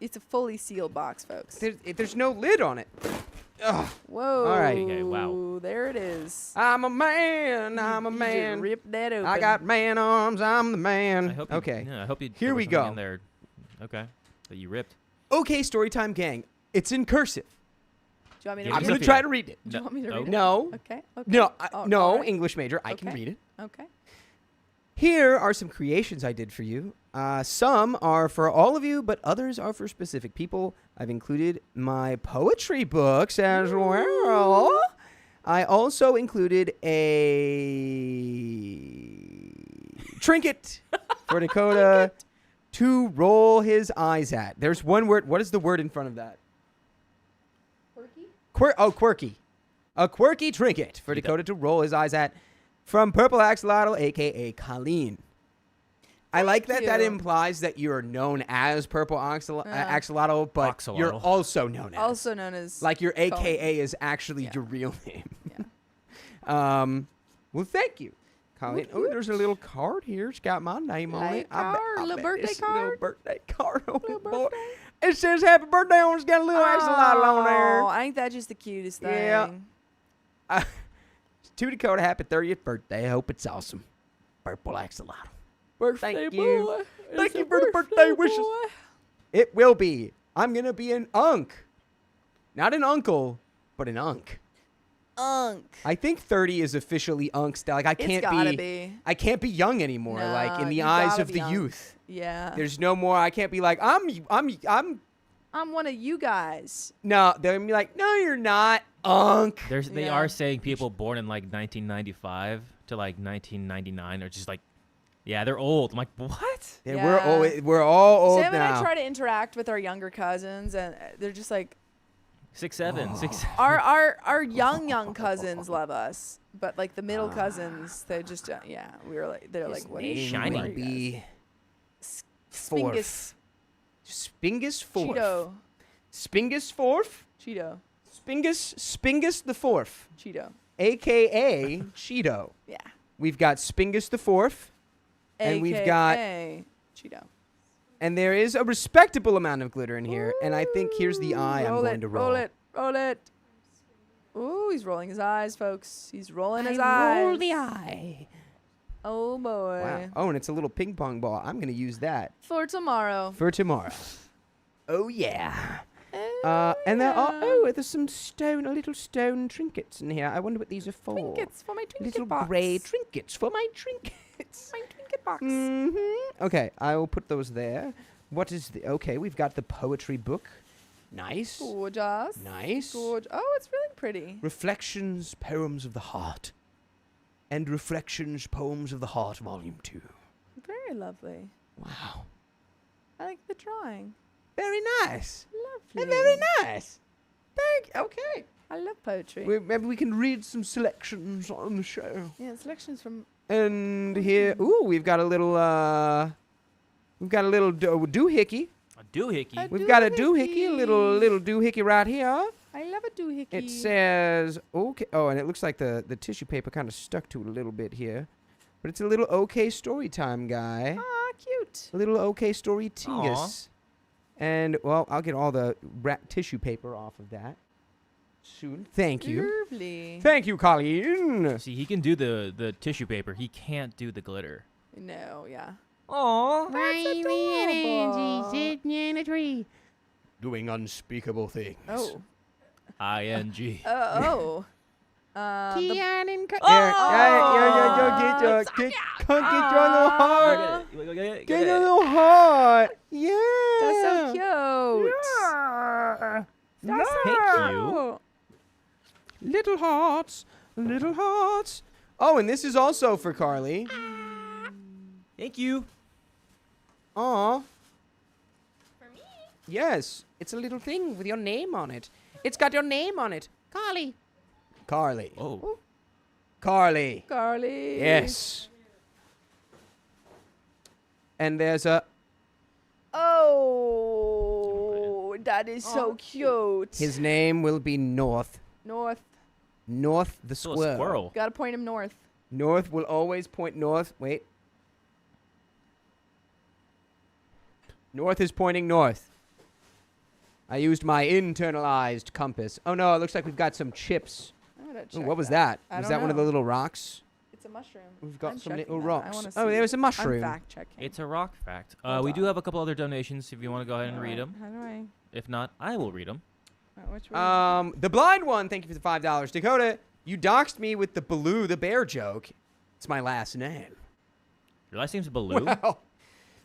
It's a fully sealed box, folks. There's no lid on it. Ugh. Whoa. All right. Okay, wow. There it is. I'm a man. I'm a You just man. ripped that open. I got man arms. I'm the I man. hope. Okay. I hope you. Here there was we something go. In there. Okay. That you ripped. Okay, Storytime gang. It's in cursive. Do you want me to Yeah, I'm read going it? to try to read it. Do you want me to No. read it? No. Okay. No. Oh, No, all right. English major. I can Okay. read it. Okay. Here are some creations I did for you. Some are for all of you, but others are for specific people. I've included my poetry books as well. I also included a trinket for Dakota to roll his eyes at. There's one word. What is the word in front of that? Quirky. A quirky trinket for Dakota to roll his eyes at from Purple Axolotl, a.k.a. Colleen. I like that you. implies that you're known as Purple Axolotl, but Axolotl. you're also known as. Also known as Like your Colleen. AKA is actually Yeah. your real name. Yeah. Well, thank you, Colleen. Woot Oh, woot. there's a little card here. It's got my name on Hey, it. card, little birthday it's a little card. birthday card on Little it, boy. birthday. It says happy birthday on it. It's got a little axolotl on there. Oh, ain't that just the cutest thing? Yeah. To Dakota, happy 30th birthday. I hope it's awesome. Purple Axolotl. Birthday Thank you. boy. Thank It's you a for the birthday wishes. boy. It will be. I'm going to be an unk. Not an uncle, but an unk. Unk. I think 30 is officially unk style. Like I It's can't gotta be, be. I can't be young anymore. Like in No, the you eyes gotta of be the unk. youth. Yeah. There's no more. I can't be like I'm. I'm one of you guys. No, they're gonna be like, no, you're not, unk. They Yeah. are saying people born in like 1995 to like 1999 are just like, yeah, they're old. I'm like, what? Yeah, Yeah. we're all old Sam and now. I try to interact with our younger cousins, and they're just like, 6'7", 6'7". our young cousins love us, but like the middle cousins, they just yeah, we were like, they're His like, what name is shiny. would be Spingus Spingus Fourth. Cheeto Spingus Fourth. Cheeto Spingus the Fourth, Cheeto. a.k.a. Cheeto. Yeah. We've got Spingus the Fourth, and we've got, AKA Cheeto. and there is a respectable amount of glitter in here. And I think here's the eye I'm going to roll. Roll it. Ooh, he's rolling his eyes, folks. He's rolling his I eyes. roll the eye. Oh boy. Wow. Oh, and it's a little ping pong ball. I'm going to use that For tomorrow. for tomorrow. Oh yeah. Oh, And there are yeah. there's some little stone trinkets in here. I wonder what these are for. Trinkets for my trinket Little box. grey trinkets for my trinkets. My trinket box. Okay, I will put those there. What is the? Okay, we've got the poetry book. Nice. Gorgeous. Nice. Oh, it's really pretty. Reflections, poems of the heart. and Reflections, Poems of the Heart, Volume 2. Very lovely. Wow. I like the drawing. Very nice. Lovely. Very nice. Okay. I love poetry. Maybe we can read some selections on the show. Yeah, selections from. And here, we've got a little, doohickey. A doohickey. A We've got a doohickey, a little doohickey right here. I love a doohickey. It says, okay. Oh, and it looks like the tissue paper kind of stuck to it a little bit here. But it's a little OK Storytime guy. Ah, cute. A little OK Story Tingus. And, well, I'll get all the tissue paper off of that soon. Thank you. Lovely. Thank you, Colleen. See, he can do the tissue paper. He can't do the glitter. No, yeah. Aww. That's adorable. sitting in a tree. Doing unspeakable things. Oh. ING. Oh. Keon and Oh! Get your little heart. Get your little heart. Yeah. That's so cute. Yeah. That's so Thank you. cute. Little hearts. Little hearts. Oh, and this is also for Carly. Thank you. Aw. For me? Yes. It's a little thing with your name on it. It's got your name on it. Carly. Carly. Oh. Carly. Carly. Yes. And there's a... Oh, that is so cute. His name will be North. North. North the Still a squirrel. squirrel. Gotta point him north. North will always point north. Wait. North is pointing north. I used my internalized compass. Oh no, it looks like we've got some chips. I'm gonna Ooh, check what was that? I Was don't that one of the know. little rocks? It's a mushroom. We've got I'm some checking little that. I rocks. wanna Oh, see. there's a mushroom. I'm fact checking. It's a rock fact. Hold We do on. have a couple other donations if you want to go ahead and read them. How do I? If not, I will read them. Which one? The blind one, thank you for the $5. Dakota, you doxed me with the Baloo the bear joke. It's my last name. Your last name's Baloo. Well,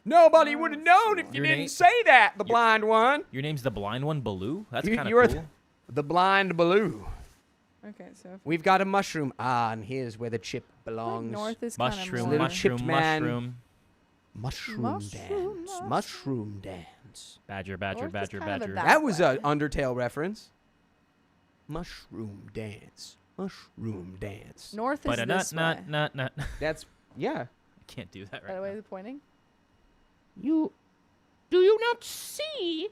nobody would have known if you Your didn't name- say that, the blind one. Your name's the blind one, Baloo? That's You- kind you're of cool. The blind Baloo. Okay, so if We've got a mushroom. Ah, and here's where the chip belongs. north is Mushroom, Little mushroom, chipped man. mushroom. Mushroom Mushroom, dance. Mushroom dance. Badger, badger, North is badger, kind of a badger. That That was a way. Undertale reference. Mushroom dance. Mushroom dance. north is But this way. not. That's, yeah. I can't do that By the right way, now. the pointing. Do you not see?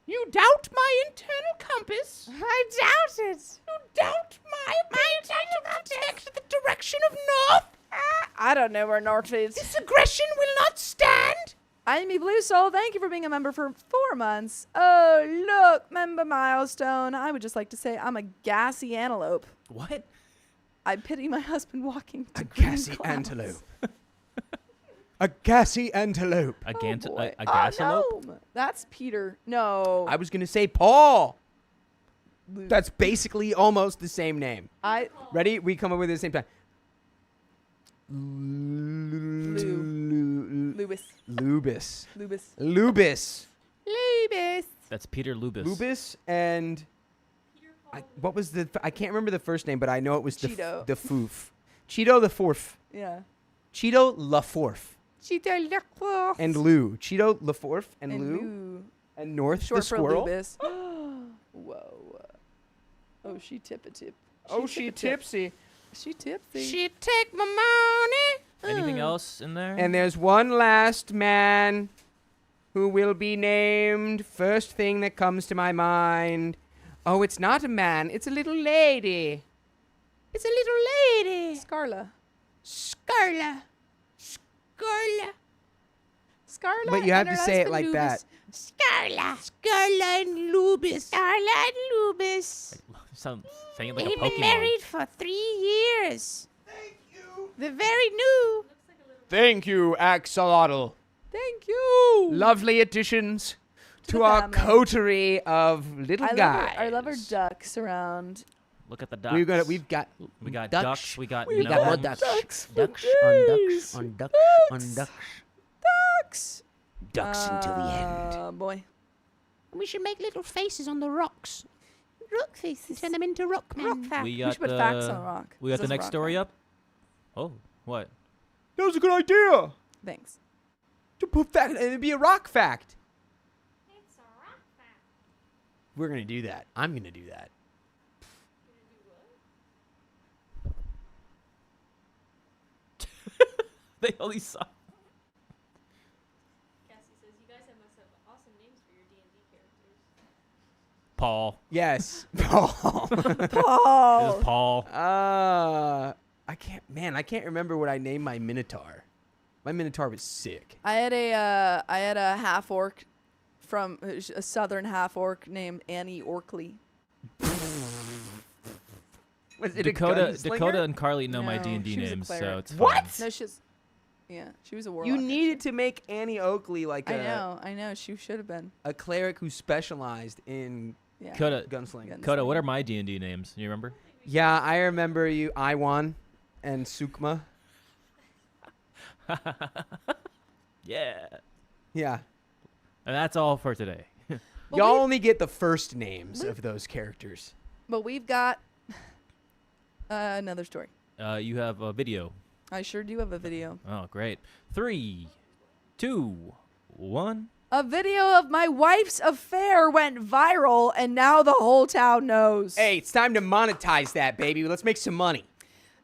You doubt my internal compass? I doubt it. You doubt my ability to detect the direction of north? I don't know where north is. This aggression will not stand. Amy Blue Soul, thank you for being a member for 4 months. Oh, look, member milestone. I would just like to say I'm a gassy antelope. What? I pity my husband walking to A green gassy clouds. antelope. A gassy antelope. A, Oh, gant- boy. a gasalope? Oh, no. That's Peter. No. I was going to say Paul. Luke. That's basically almost the same name. I Ready? We come up with it at the same time. Lewis. Lubis. Lubis. Lubis. Lubis. That's Peter Lubis. Lubis and what was the? I can't remember the first name, but I know it was Cheeto. the Foof. Cheeto the Fourth. Yeah. Cheeto La Fourth. Cheeto Lacroix. And Lou. Cheeto La Fourth and, And Lou. Lou. And North Short the Squirrel. for Lubis. Whoa. Oh, she tip-a-tip. Oh, she tip-a-tip. tipsy. She tipsy. She take my money. Anything else in there? And there's one last man who will be named. First thing that comes to my mind. Oh, it's not a man. It's a little lady. It's a little lady. Scarla. Scarla. Scarla. Scarla. But you have and to her say it husband like Lubis. that. Scarla. Scarla and Lubis. Scarla and Lubis. Saying it like a Pokemon. for 3 years. Thank you. They're very new. Thank you, Axolotl. Thank you. Lovely additions to the our family. coterie of little guys. I love her ducks around. Look at the ducks. We've got We got ducks. We got We got more gnomes. ducks. Ducks for Ducks days. on ducks on Ducks. ducks. Ducks. Ducks until the end. Oh, boy. We should make little faces on the rocks. rock faces. Turn them into rock men. We We got should put facts on a rock. We got This the is next rock story fact. up. Oh, what? That was a good idea. Thanks. To put fact, it'd be a rock fact. It's a rock fact. We're gonna do that. I'm gonna do that. They only saw. Cassie says you guys must have awesome names for your D&D characters. Paul. Yes, Paul. It Oh. was Paul. I can't remember what I named my Minotaur. My Minotaur was sick. I had a half orc from a southern half orc named Annie Orkley. Was it Dakota, a gunslinger? Dakota, and Carly know my No, D&D she was a names, so cleric. it's What? fine. No, she was a warlock. You actually. needed to make Annie Oakley like I know. She should have been. a cleric who specialized in Yeah. Dakota, gunslinger. Dakota, what are my D&D names? You remember? Yeah, I remember you, Iwan and Sukma. Yeah. Yeah. And that's all for today. But Y'all we've- only get the first names of those characters. But we've got another story. You have a video. I sure do have a video. Oh, great. 3, 2, 1. A video of my wife's affair went viral, and now the whole town knows. Hey, it's time to monetize that, baby. Let's make some money.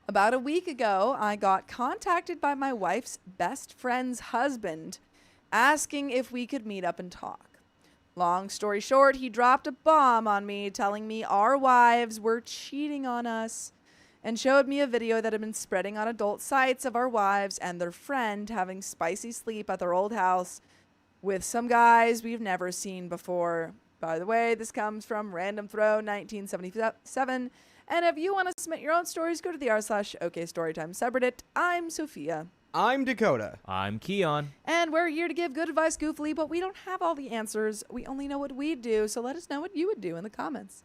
About a week ago, I got contacted by my wife's best friend's husband asking if we could meet up and talk. Long story short, he dropped a bomb on me telling me our wives were cheating on us and showed me a video that had been spreading on adult sites of our wives and their friend having spicy sleep at their old house with some guys we've never seen before. By the way, this comes from Random Throw 1977. And if you want to submit your own stories, go to the r/OKStorytime subreddit. I'm Sophia. I'm Dakota. I'm Keon. And we're here to give good advice goofily, but we don't have all the answers. We only know what we do, so let us know what you would do in the comments.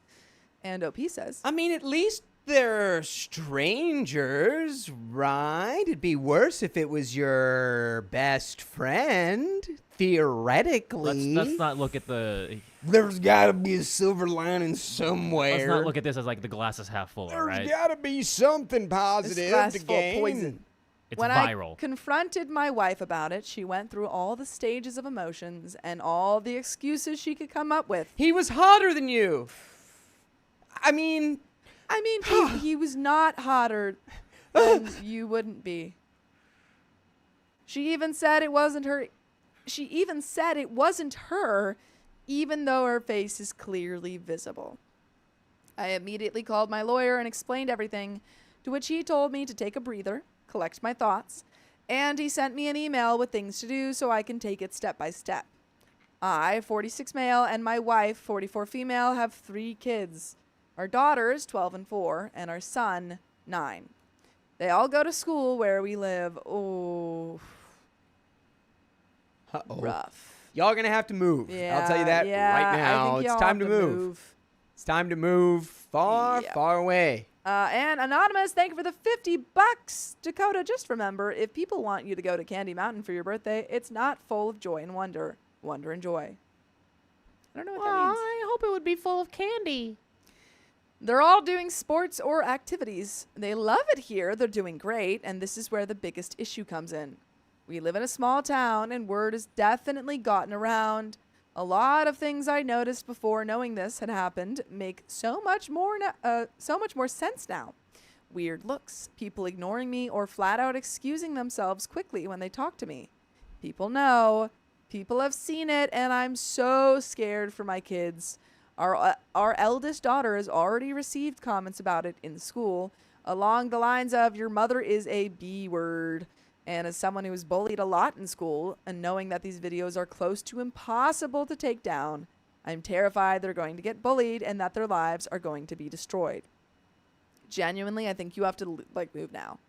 And OP says, I mean, at least they're strangers, right? It'd be worse if it was your best friend, theoretically. Let's not look at the. There's gotta be a silver lining somewhere. Let's not look at this as like the glass is half full, all There's right? gotta be something this positive glass to full of gain. poison. It's When viral. I confronted my wife about it, she went through all the stages of emotions and all the excuses she could come up with. He was hotter than you. I mean, He was not hotter than you wouldn't be. She even said it wasn't her. She even said it wasn't her, even though her face is clearly visible. I immediately called my lawyer and explained everything, to which he told me to take a breather, collect my thoughts, and he sent me an email with things to do so I can take it step by step. I, 46 male, and my wife, 44 female, have 3 kids. Our daughters, 12 and 4, and our son, 9. They all go to school where we live. Oh, rough. y'all gonna have to move. Yeah, I'll tell you that yeah, right I now. think It's y'all time have to move. It's time to move far, Yep. far away. And Anonymous, thank you for the $50. Dakota, just remember, if people want you to go to Candy Mountain for your birthday, it's not full of joy and wonder. Wonder and joy. I don't know what that means. I hope it would be full of candy. They're all doing sports or activities. They love it here. They're doing great. And this is where the biggest issue comes in. We live in a small town, and word has definitely gotten around. A lot of things I noticed before knowing this had happened make so much more sense now. Weird looks, people ignoring me, or flat out excusing themselves quickly when they talk to me. People know. People have seen it, and I'm so scared for my kids. Our eldest daughter has already received comments about it in school, along the lines of, your mother is a B word. And as someone who was bullied a lot in school, and knowing that these videos are close to impossible to take down, I'm terrified they're going to get bullied and that their lives are going to be destroyed. Genuinely, I think you have to, move now.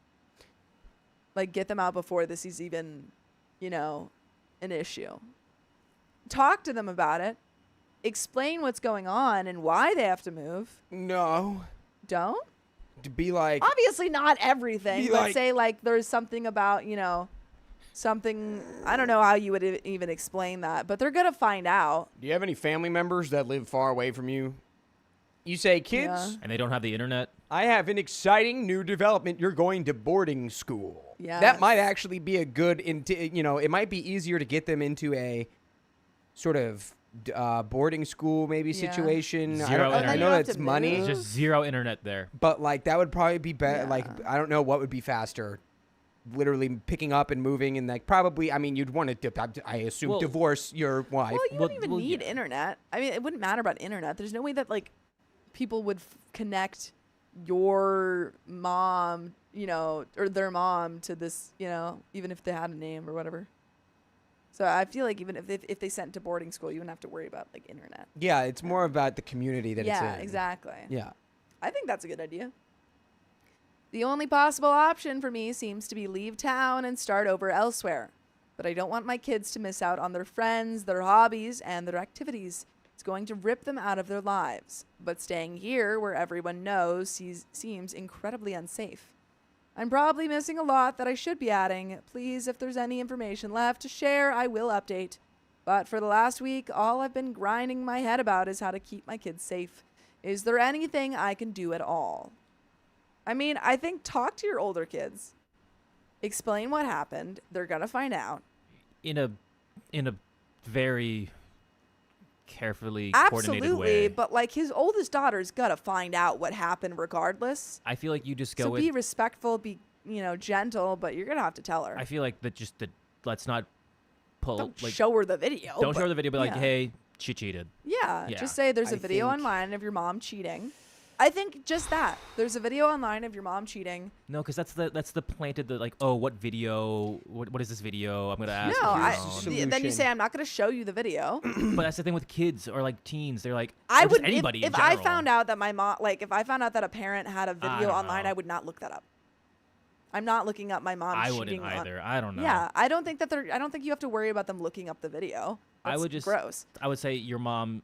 Get them out before this is even, an issue. Talk to them about it. Explain what's going on and why they have to move. No. Don't? To be like, Obviously not everything. Be Let's like- say there's something about, something, I don't know how you would even explain that, but they're going to find out. do you have any family members that live far away from you? You say, kids, Yeah. And they don't have the internet. I have an exciting new development. You're going to boarding school. Yes. That might actually be a good, it might be easier to get them into a sort of boarding school maybe Yeah. situation. Zero I internet. know You have that's to money, move. There's just zero internet there. but like that would probably be better. Yeah. Like I don't know what would be faster. Literally picking up and moving, and like probably, I mean, you'd want to, I assume, Well- divorce your wife. Well, you Well- don't even well, need yeah. internet. I mean, it wouldn't matter about internet. There's no way that like people would connect your mom, or their mom to this, even if they had a name or whatever. So I feel like even if they sent to boarding school, you wouldn't have to worry about like internet. Yeah, it's more about the community that it's in. Yeah, exactly. Yeah. I think that's a good idea. The only possible option for me seems to be leave town and start over elsewhere. But I don't want my kids to miss out on their friends, their hobbies, and their activities. It's going to rip them out of their lives. But staying here, where everyone knows, seems incredibly unsafe. I'm probably missing a lot that I should be adding. Please, if there's any information left to share, I will update. But for the last week, all I've been grinding my head about is how to keep my kids safe. Is there anything I can do at all? I mean, I think talk to your older kids. Explain what happened. They're going to find out. In a very carefully coordinated Absolutely, way. but like his oldest daughter's got to find out what happened regardless. I feel like you just So go be with. respectful, be, gentle, but you're going to have to tell her. I feel like let's not pull. Don't like, show her the video. don't show her but- the video, but like, yeah. hey, she cheated. Yeah, Yeah. just say there's a I video think- online of your mom cheating. I think just that. There's a video online of your mom cheating. No, because that's the planted the like, oh, what video? What is this video? I'm gonna ask. No, your I, mom. then you say, I'm not going to show you the video. But that's the thing with kids or like teens. They're like, I or just would anybody if in I general. found out that my mom if I found out that a parent had a video don't online, know. I would not look that up. I'm not looking up my mom I cheating wouldn't on- either. I don't know. Yeah, I don't think you have to worry about them looking up the video. I That's would just gross. I would say your mom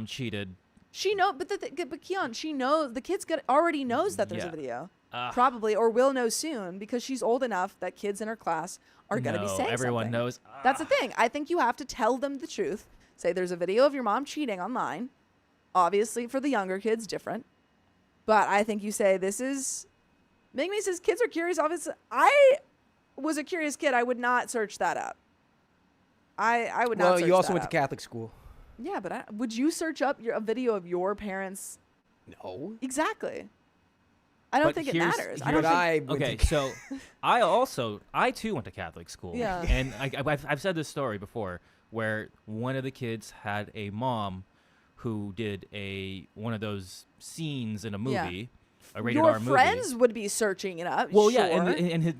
cheated. She but Keon, she knows the kid's already knows that there's Yeah. a video. Ugh. Probably or will know soon because she's old enough that kids in her class are going to be No, saying everyone something. knows. That's the thing. I think you have to tell them the truth. Say there's a video of your mom cheating online. Obviously, for the younger kids, different. But I think you say this is. Mingmi says kids are curious. Obviously, I was a curious kid. I would not search that up. I would not. Well, search you also that went up. to Catholic school. Yeah, but would you search up a video of your parents? No. Exactly. I don't But think it here's- matters. here's- I don't But think, I went Okay, to so I too went to Catholic school. Yeah. And I've said this story before where one of the kids had a mom who did one of those scenes in a Yeah. movie, a rated your R movie. friends would be searching it up. Well, sure. yeah, and his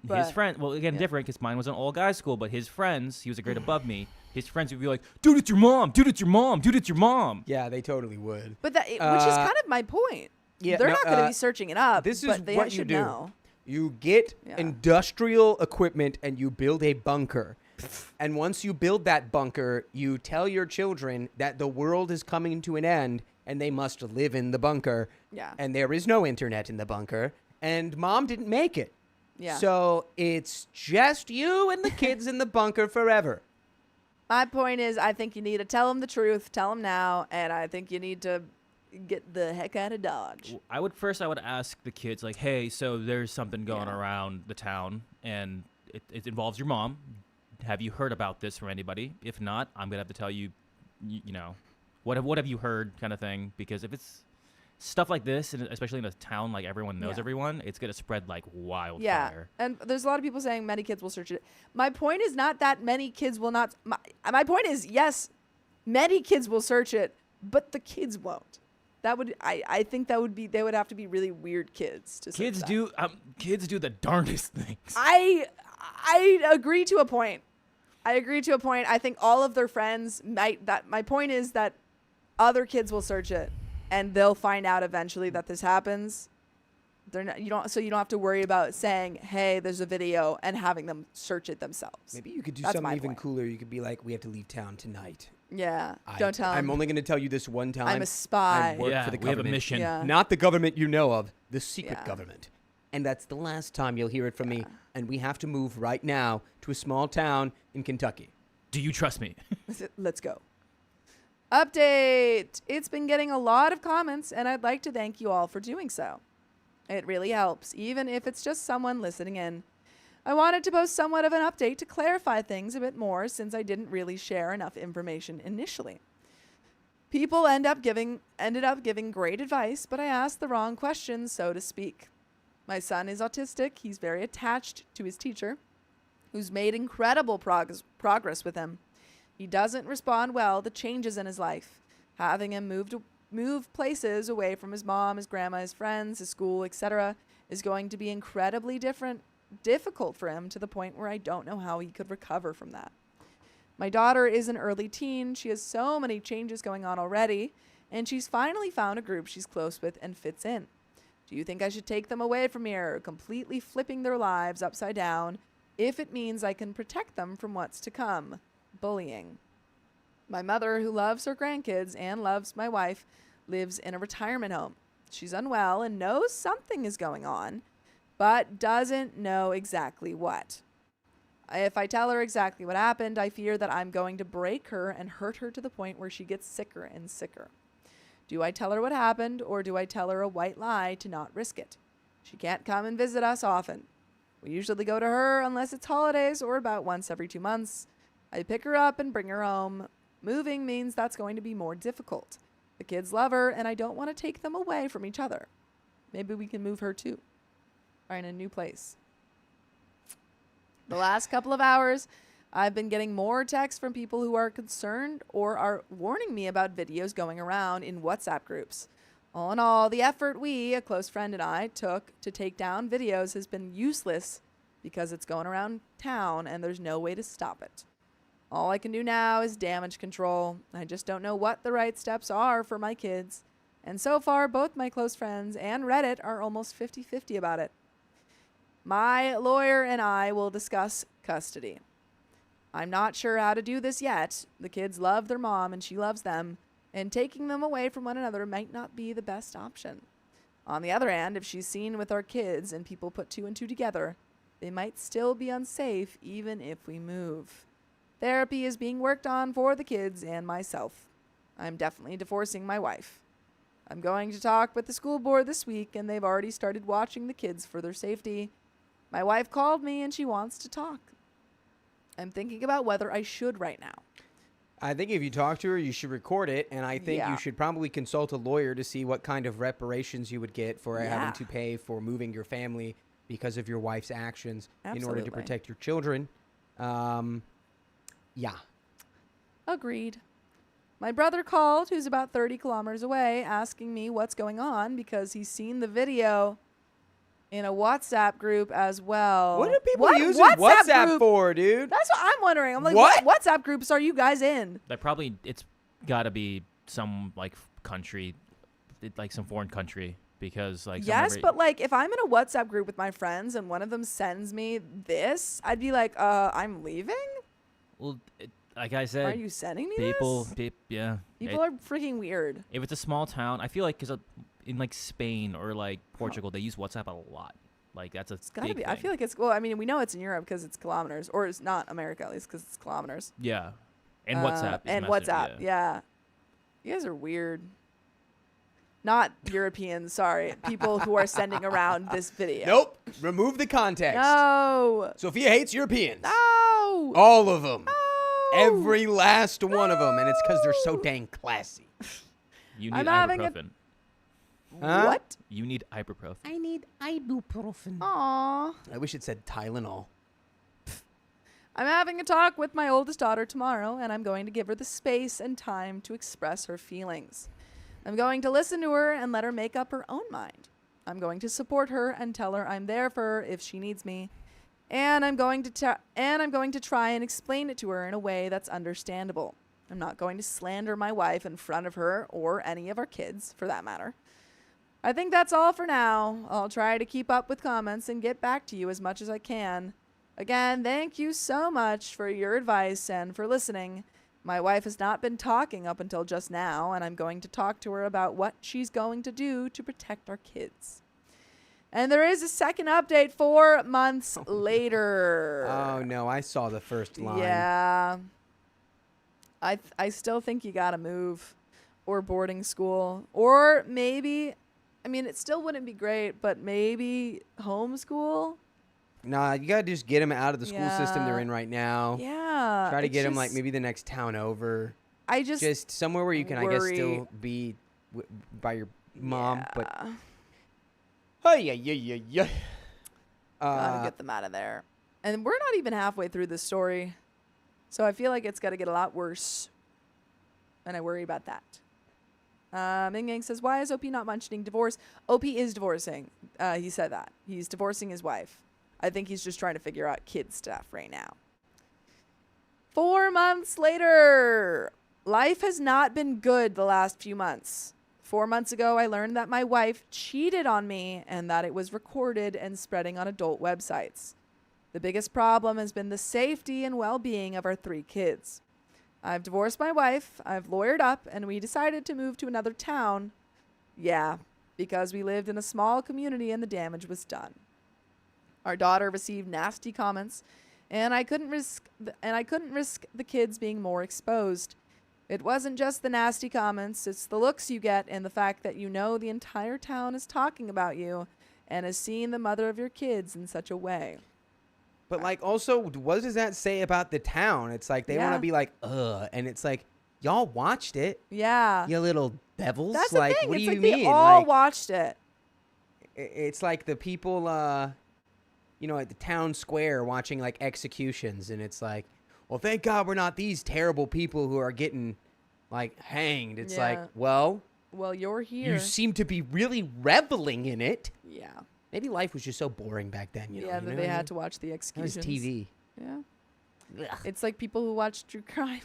But- friend. Well, again, yeah. different because mine was an all guys school, but his friends, he was a grade above me. His friends would be like, "Dude, it's your mom! Dude, it's your mom! Dude, it's your mom!" Yeah, they totally would. But which is kind of my point. Yeah, They're no, not going to uh, be searching it up. this is but they what you should do. know. You get Yeah. industrial equipment and you build a bunker. And once you build that bunker, you tell your children that the world is coming to an end and they must live in the bunker. Yeah. And there is no internet in the bunker. And mom didn't make it. Yeah. So it's just you and the kids in the bunker forever. My point is, I think you need to tell them the truth, tell them now, and I think you need to get the heck out of Dodge. I would ask the kids like, "Hey, so there's something going Yeah. around the town, and it involves your mom. Have you heard about this from anybody? If not, I'm gonna have to tell you, what have you heard, kind of thing. Because if it's stuff like this, and especially in a town like everyone knows Yeah. everyone, it's gonna spread like wildfire. Yeah, and there's a lot of people saying many kids will search it. My point is not that many kids will not. My point is, yes, many kids will search it, but the kids won't. That would I think that would be they would have to be really weird kids to search Kids that. kids do the darndest things. I agree to a point. I think all of their friends might. That my point is that other kids will search it, and they'll find out eventually that this happens. They're not. You don't have to worry about saying, "Hey, there's a video," and having them search it themselves. Maybe you could do That's something my even point. cooler. You could be like, we have to leave town tonight. Yeah, don't tell I'm them. only going to tell you this one time. I'm a spy. I work Yeah, for the we have a government. mission. Yeah. Not the government you know of, the secret Yeah. government. And that's the last time you'll hear it from me. Yeah. And we have to move right now to a small town in Kentucky. Do you trust me? Let's go. Update! It's been getting a lot of comments, and I'd like to thank you all for doing so. It really helps, even if it's just someone listening in. I wanted to post somewhat of an update to clarify things a bit more since I didn't really share enough information initially. People ended up giving great advice, but I asked the wrong questions, so to speak. My son is autistic. He's very attached to his teacher, who's made incredible progress with him. He doesn't respond well to changes in his life. Having him move places away from his mom, his grandma, his friends, his school, etc., is going to be incredibly difficult for him to the point where I don't know how he could recover from that. My daughter is an early teen. She has so many changes going on already, and she's finally found a group she's close with and fits in. Do you think I should take them away from here, completely flipping their lives upside down, if it means I can protect them from what's to come? Bullying. My mother, who loves her grandkids and loves my wife, lives in a retirement home. She's unwell and knows something is going on, but doesn't know exactly what. If I tell her exactly what happened, I fear that I'm going to break her and hurt her to the point where she gets sicker and sicker. Do I tell her what happened, or do I tell her a white lie to not risk it? She can't come and visit us often. We usually go to her unless it's holidays or about once every 2 months. I pick her up and bring her home. Moving means that's going to be more difficult. The kids love her, and I don't want to take them away from each other. Maybe we can move her too. Find a new place. The last couple of hours, I've been getting more texts from people who are concerned or are warning me about videos going around in WhatsApp groups. All in all, the effort we, a close friend and I, took to take down videos has been useless because it's going around town and there's no way to stop it. All I can do now is damage control. I just don't know what the right steps are for my kids. And so far, both my close friends and Reddit are almost 50-50 about it. My lawyer and I will discuss custody. I'm not sure how to do this yet. The kids love their mom and she loves them, and taking them away from one another might not be the best option. On the other hand, if she's seen with our kids and people put 2 and 2 together, they might still be unsafe even if we move. Therapy is being worked on for the kids and myself. I'm definitely divorcing my wife. I'm going to talk with the school board this week, and they've already started watching the kids for their safety. My wife called me and she wants to talk. I'm thinking about whether I should right now. I think if you talk to her, you should record it, and I think Yeah. you should probably consult a lawyer to see what kind of reparations you would get for having to pay for moving your family because of your wife's actions in order to Absolutely. protect your children. Yeah. Agreed. My brother called, who's about 30 kilometers away, asking me what's going on because he's seen the video in a WhatsApp group as well. What are people What using WhatsApp WhatsApp group? for, dude? That's what I'm wondering. I'm like, What? what WhatsApp groups are you guys in? It's got to be some like country, like some foreign country, because like Yes, but like if I'm in a WhatsApp group with my friends and one of them sends me this, I'd be like, I'm leaving? like I said, Are you sending me people, this? yeah. People are freaking weird. If it's a small town, I feel like because in like Spain or like Portugal, they use WhatsApp a lot. Like that's a It's gotta big be. thing. I feel like it's, well, I mean, we know it's in Europe because it's kilometers, or it's not America at least because it's kilometers. Yeah, and WhatsApp. Is And massive, WhatsApp, yeah. You guys are weird. Not Europeans, sorry. People who are sending around this video. Nope. Remove the context. No. Sophia hates Europeans. No. All of them. No. Every last one of them. And it's because they're so dang classy. You I'm need having a- ibuprofen. Huh? What? You need ibuprofen. I need ibuprofen. Aw. I wish it said Tylenol. I'm having a talk with my oldest daughter tomorrow, and I'm going to give her the space and time to express her feelings. I'm going to listen to her and let her make up her own mind. I'm going to support her and tell her I'm there for her if she needs me. And I'm going to try and explain it to her in a way that's understandable. I'm not going to slander my wife in front of her or any of our kids, for that matter. I think that's all for now. I'll try to keep up with comments and get back to you as much as I can. Again, thank you so much for your advice and for listening. My wife has not been talking up until just now, and I'm going to talk to her about what she's going to do to protect our kids. And there is a second update 4 months later. Oh, no. I saw the first line. Yeah. I still think you gotta move, or boarding school, or maybe, I mean, it still wouldn't be great, but maybe homeschool. Nah, you gotta just get them out of the school system they're Yeah. in right now. Yeah. Try to it's get them like just- maybe the next town over. I just Somewhere where you can, I guess, worry. still be by your mom. But Yeah. oh yeah. Gotta get them out of there. And we're not even halfway through this story, so I feel like it's got to get a lot worse, and I worry about that. Ming Yang says, why is OP not mentioning divorce? OP is divorcing. He said that. He's divorcing his wife. I think he's just trying to figure out kid stuff right now. 4 months later. Life has not been good the last few months. 4 months ago, I learned that my wife cheated on me and that it was recorded and spreading on adult websites. The biggest problem has been the safety and well-being of our 3 kids. I've divorced my wife, I've lawyered up, and we decided to move to another town. Yeah, because we lived in a small community and the damage was done. Our daughter received nasty comments, and I couldn't risk the kids being more exposed. It wasn't just the nasty comments, it's the looks you get and the fact that you know the entire town is talking about you and is seeing the mother of your kids in such a way. But like, also, what does that say about the town? It's like they want Yeah. to be like, and it's like, y'all watched it, Yeah. you little devils. That's like, the thing. what It's do you like mean? they all Like, watched it. it's like the people, at the town square watching like executions, and it's like, well, thank God we're not these terrible people who are getting like hanged. It's like, Yeah. well, Well, you're here. you seem to be really reveling in it. Yeah. Maybe life was just so boring back then, you know. Yeah, you that know they what I had mean? to watch the That executions. was TV. Yeah. Ugh. It's like people who watch true crime.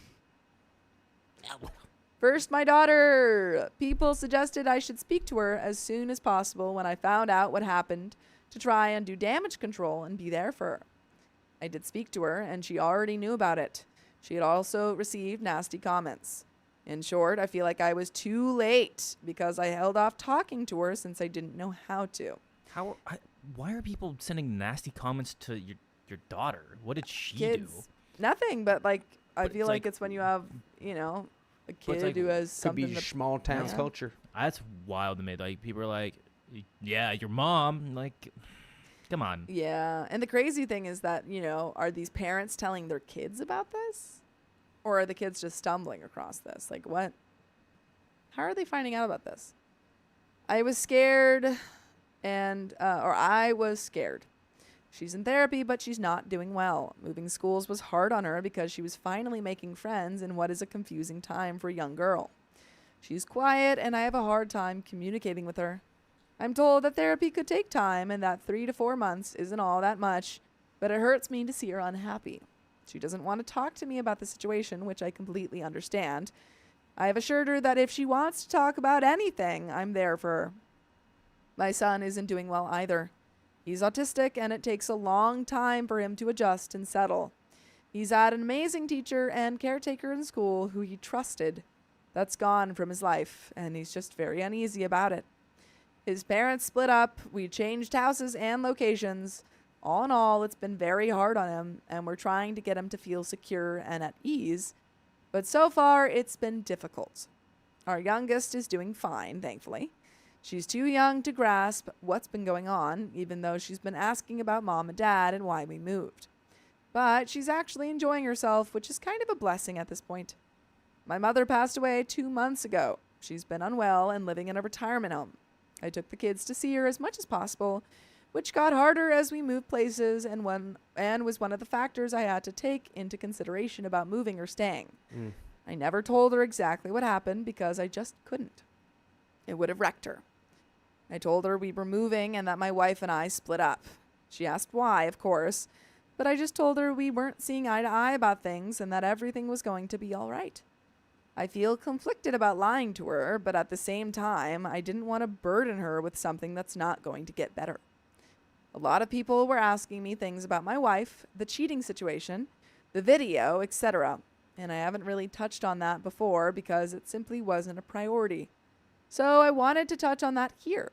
First, my daughter. People suggested I should speak to her as soon as possible when I found out what happened to try and do damage control and be there for her. I did speak to her, and she already knew about it. She had also received nasty comments. In short, I feel like I was too late because I held off talking to her since I didn't know how to. Why are people sending nasty comments to your daughter? What did she Kids, do? nothing, but like, I But feel it's like like- it's when you have, a it's kid like- who has Could something be that small towns Yeah. culture. That's wild to me. Like people are like, yeah, your mom. Like, come on. Yeah. And the crazy thing is that, are these parents telling their kids about this? Or are the kids just stumbling across this? Like, what? How are they finding out about this? I was scared I was scared. She's in therapy, but she's not doing well. Moving schools was hard on her because she was finally making friends in what is a confusing time for a young girl. She's quiet, and I have a hard time communicating with her. I'm told that therapy could take time and that 3 to 4 months isn't all that much, but it hurts me to see her unhappy. She doesn't want to talk to me about the situation, which I completely understand. I have assured her that if she wants to talk about anything, I'm there for her. My son isn't doing well either. He's autistic, and it takes a long time for him to adjust and settle. He's had an amazing teacher and caretaker in school who he trusted. That's gone from his life, and he's just very uneasy about it. His parents split up, we changed houses and locations. All in all, it's been very hard on him, and we're trying to get him to feel secure and at ease. But so far, it's been difficult. Our youngest is doing fine, thankfully. She's too young to grasp what's been going on, even though she's been asking about mom and dad and why we moved. But she's actually enjoying herself, which is kind of a blessing at this point. My mother passed away 2 months ago. She's been unwell and living in a retirement home. I took the kids to see her as much as possible, which got harder as we moved places and was one of the factors I had to take into consideration about moving or staying. I never told her exactly what happened because I just couldn't. It would have wrecked her. I told her we were moving and that my wife and I split up. She asked why, of course, but I just told her we weren't seeing eye to eye about things and that everything was going to be all right. I feel conflicted about lying to her, but at the same time, I didn't want to burden her with something that's not going to get better. A lot of people were asking me things about my wife, the cheating situation, the video, etc., and I haven't really touched on that before because it simply wasn't a priority. So I wanted to touch on that here.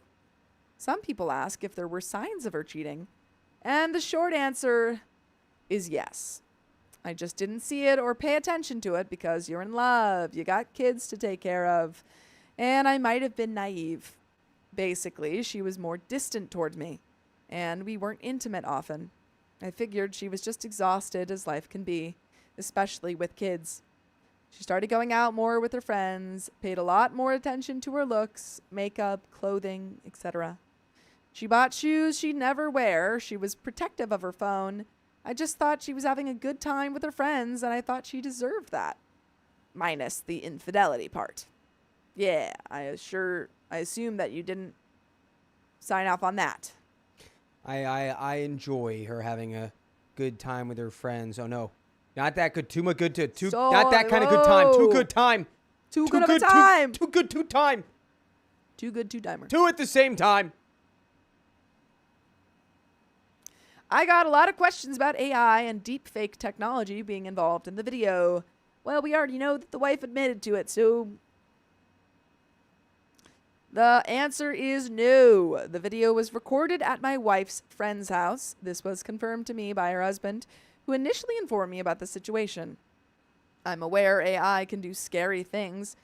Some people ask if there were signs of her cheating, and the short answer is yes. I just didn't see it or pay attention to it because you're in love. You got kids to take care of. And I might have been naive. Basically, she was more distant toward me, and we weren't intimate often. I figured she was just exhausted as life can be, especially with kids. She started going out more with her friends, paid a lot more attention to her looks, makeup, clothing, etc. She bought shoes she'd never wear. She was protective of her phone. I just thought she was having a good time with her friends, and I thought she deserved that. Minus the infidelity part. Yeah, I assume that you didn't sign off on that. I enjoy her having a good time with her friends. Oh no, not that good. Too much good to too. Not that kind of good time. Too good time. Too good of a time. Too good. Too time. Too good, two timer. Two at the same time. I got a lot of questions about AI and deepfake technology being involved in the video. Well, we already know that the wife admitted to it, so the answer is no. The video was recorded at my wife's friend's house. This was confirmed to me by her husband, who initially informed me about the situation. I'm aware AI can do scary things,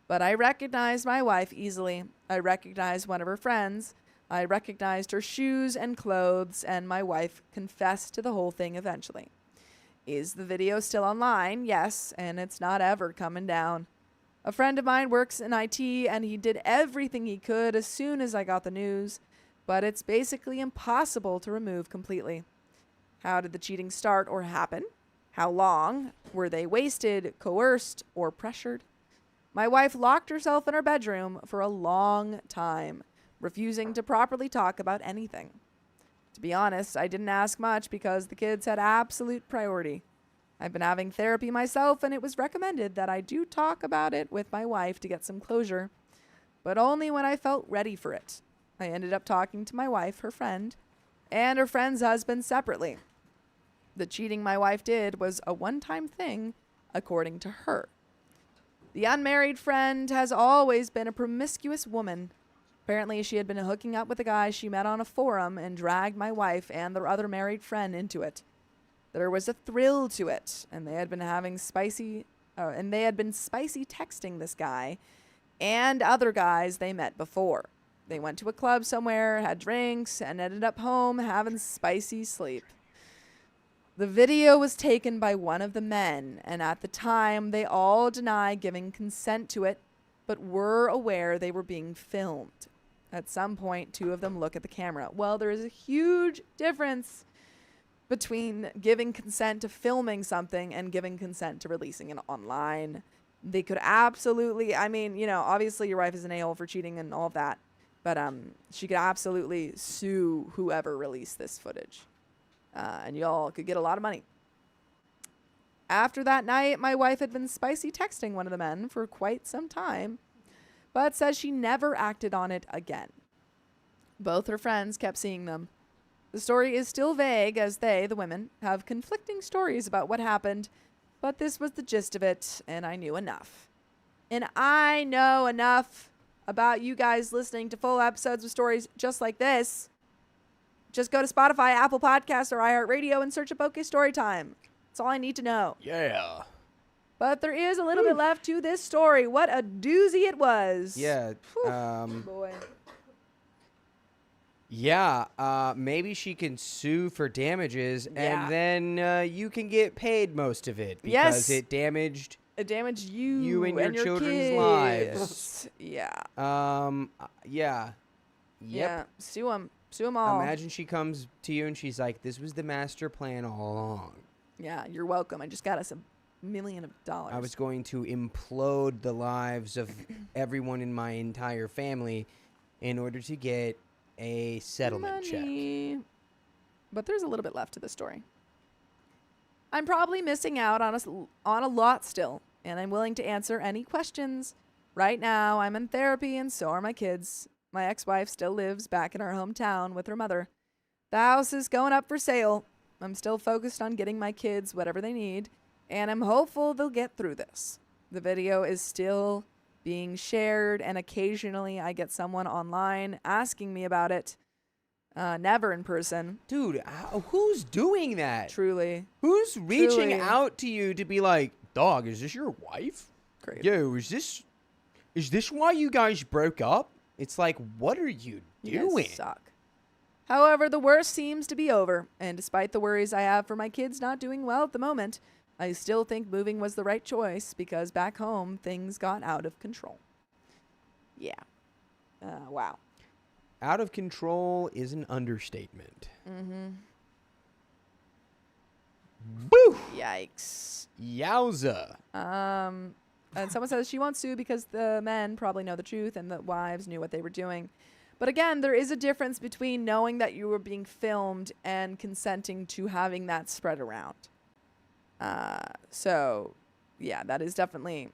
but I recognized my wife easily. I recognized one of her friends. I recognized her shoes and clothes, and my wife confessed to the whole thing eventually. Is the video still online? Yes, and it's not ever coming down. A friend of mine works in IT, and he did everything he could as soon as I got the news, but it's basically impossible to remove completely. How did the cheating start or happen? How long? Were they wasted, coerced, or pressured? My wife locked herself in her bedroom for a long time, refusing to properly talk about anything. To be honest, I didn't ask much because the kids had absolute priority. I've been having therapy myself, and it was recommended that I do talk about it with my wife to get some closure, but only when I felt ready for it. I ended up talking to my wife, her friend, and her friend's husband separately. The cheating my wife did was a one-time thing, according to her. The unmarried friend has always been a promiscuous woman. Apparently, she had been hooking up with a guy she met on a forum and dragged my wife and their other married friend into it. There was a thrill to it, and they had been spicy texting this guy and other guys they met before. They went to a club somewhere, had drinks, and ended up home having spicy sleep. The video was taken by one of the men, and at the time, they all deny giving consent to it, but were aware they were being filmed. At some point, two of them look at the camera. Well, there is a huge difference between giving consent to filming something and giving consent to releasing it online. They could absolutely, obviously your wife is an a-hole for cheating and all of that, but she could absolutely sue whoever released this footage. And y'all could get a lot of money. After that night, my wife had been spicy texting one of the men for quite some time, but says she never acted on it again. Both her friends kept seeing them. The story is still vague as they, the women, have conflicting stories about what happened, but this was the gist of it, and I knew enough. And I know enough about you guys listening to full episodes of stories just like this. Just go to Spotify, Apple Podcasts, or iHeartRadio and search up OK Storytime. That's all I need to know. Yeah. But there is a little bit left to this story. What a doozy it was. Yeah. Boy. Yeah. Maybe she can sue for damages, Yeah. and then you can get paid most of it because Yes. it damaged You and your children's kids. lives. Yeah. Yeah. Yep. Yeah. Sue them all. Imagine she comes to you and she's like, "This was the master plan all along. Yeah, you're welcome. I just got us $1 million. I was going to implode the lives of everyone in my entire family in order to get a settlement check." But there's a little bit left to the story. I'm probably missing out on a lot still, and I'm willing to answer any questions. Right now, I'm in therapy, and so are my kids. My ex-wife still lives back in our hometown with her mother. The house is going up for sale. I'm still focused on getting my kids whatever they need, and I'm hopeful they'll get through this. The video is still being shared, and occasionally I get someone online asking me about it. Never in person. Dude, who's doing that? Truly. Who's reaching Truly. out to you to be like, dog, is this your wife? Crazy. Yo, is this why you guys broke up? It's like, what are you You doing? guys suck. However, the worst seems to be over, and despite the worries I have for my kids not doing well at the moment, I still think moving was the right choice because back home things got out of control. Yeah. Wow. Out of control is an understatement. Mm-hmm. Woo! Yikes. Yowza. And someone says she won't sue because the men probably know the truth and the wives knew what they were doing. But again, there is a difference between knowing that you were being filmed and consenting to having that spread around. So, yeah, that is definitely,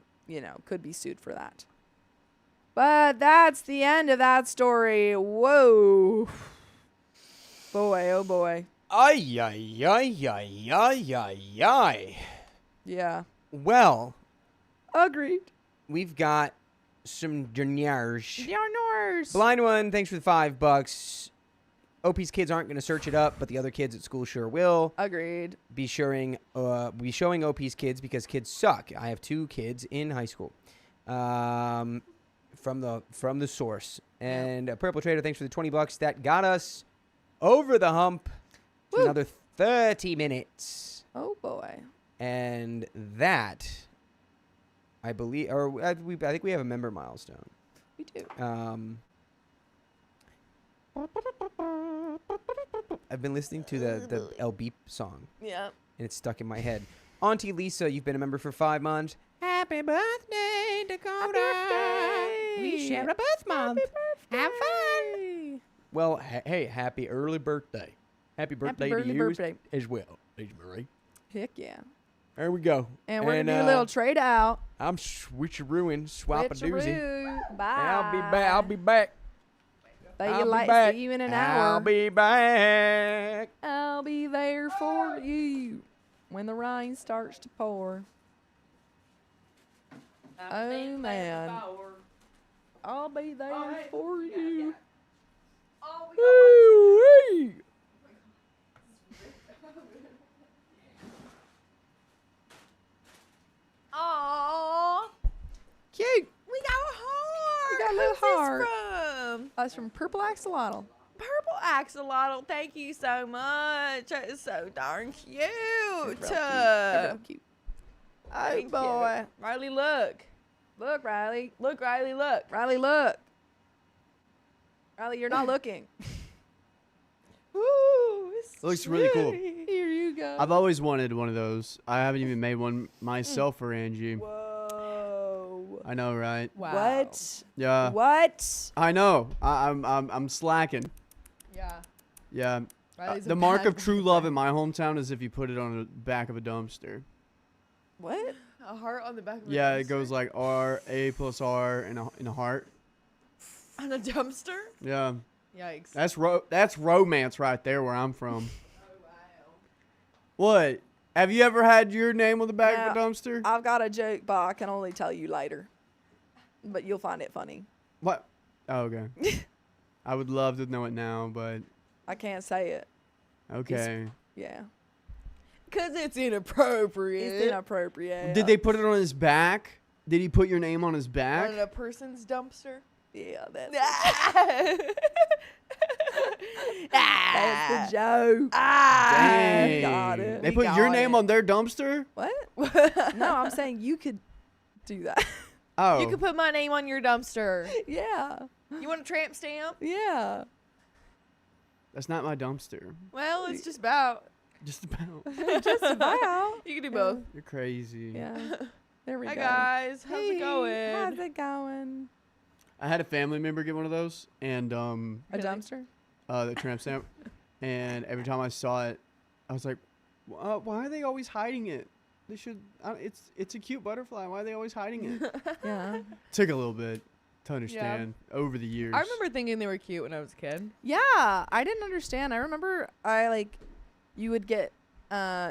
could be sued for that. But that's the end of that story. Whoa. Boy, oh boy. Ay, ay, ay, ay, ay, ay, ay. Yeah. Well, Agreed. we've got some dinners. Yarnors. Blind one, thanks for the $5. OP's kids aren't going to search it up, but the other kids at school sure will. Agreed. Be showing OP's kids because kids suck. I have 2 kids in high school. From the source. And Purple Trader, thanks for the $20. That got us over the hump to Woo. another 30 minutes. Oh boy. And that, I believe, or I think we have a member milestone. We do. I've been listening to the El Beep song, Yeah. and it's stuck in my head. Auntie Lisa, you've been a member for 5 months. Happy birthday, Dakota. We share a birth month. Have fun. Well, hey, happy early birthday. Happy birthday to early you birthday. as well, Lisa Marie. Heck yeah. There we go. And we're gonna do a little trade out. I'm switcherooing, swap a doozy. Switcheroo. Bye. I'll be back. See you in an hour. I'll be back. I'll be there for you when the rain starts to pour. Oh man. I'll be there for you. Ooh-wee. Aww. Cute. We got a heart. We got a little Who's this heart. from? That's from Purple Axolotl. Purple Axolotl. Thank you so much. That is so darn cute. Real cute. Oh Thank you. boy. Riley, look. Look, Riley. Look, Riley, look. Riley, look. Riley, you're not looking. Ooh, it's Looks really cool. pretty. Here you go. I've always wanted one of those. I haven't even made one myself for Angie. Whoa. I know, right? Wow. What? Yeah. What? I know. I'm slacking. Yeah. Yeah. Riley's a The mark bad of true love in my hometown is if you put it on the back of a dumpster. What? A heart on the back of Yeah, a it goes like R, A plus R in a heart. on a dumpster? Yeah. Yikes. That's romance right there where I'm from. What? Have you ever had your name on the back of a No. dumpster? I've got a joke, but I can only tell you later. But you'll find it funny. What? Oh, okay. I would love to know it now, but I can't say it. okay. Yeah. Because it's inappropriate. It's inappropriate. Did they put it on his back? Did he put your name on his back? On a person's dumpster? Yeah, that's, That's that's the joke. Dang. Got it. They We put your got name it. on their dumpster? What? No, I'm saying you could do that. Oh. You could put my name on your dumpster. Yeah. You want a tramp stamp? Yeah. That's not my dumpster. Well, it's just about. Just about. Just about. You can do both. You're crazy. Yeah. There we Hi go. guys, how's Hey, it going? How's it going? I had a family member get one of those, and A Really? dumpster? the tramp stamp, and every time I saw it, I was like, "Why are they always hiding it? They should. It's a cute butterfly. Why are they always hiding it?" Yeah. Took a little bit to understand over the years. I remember thinking they were cute when I was a kid. Yeah, I didn't understand. I remember you would get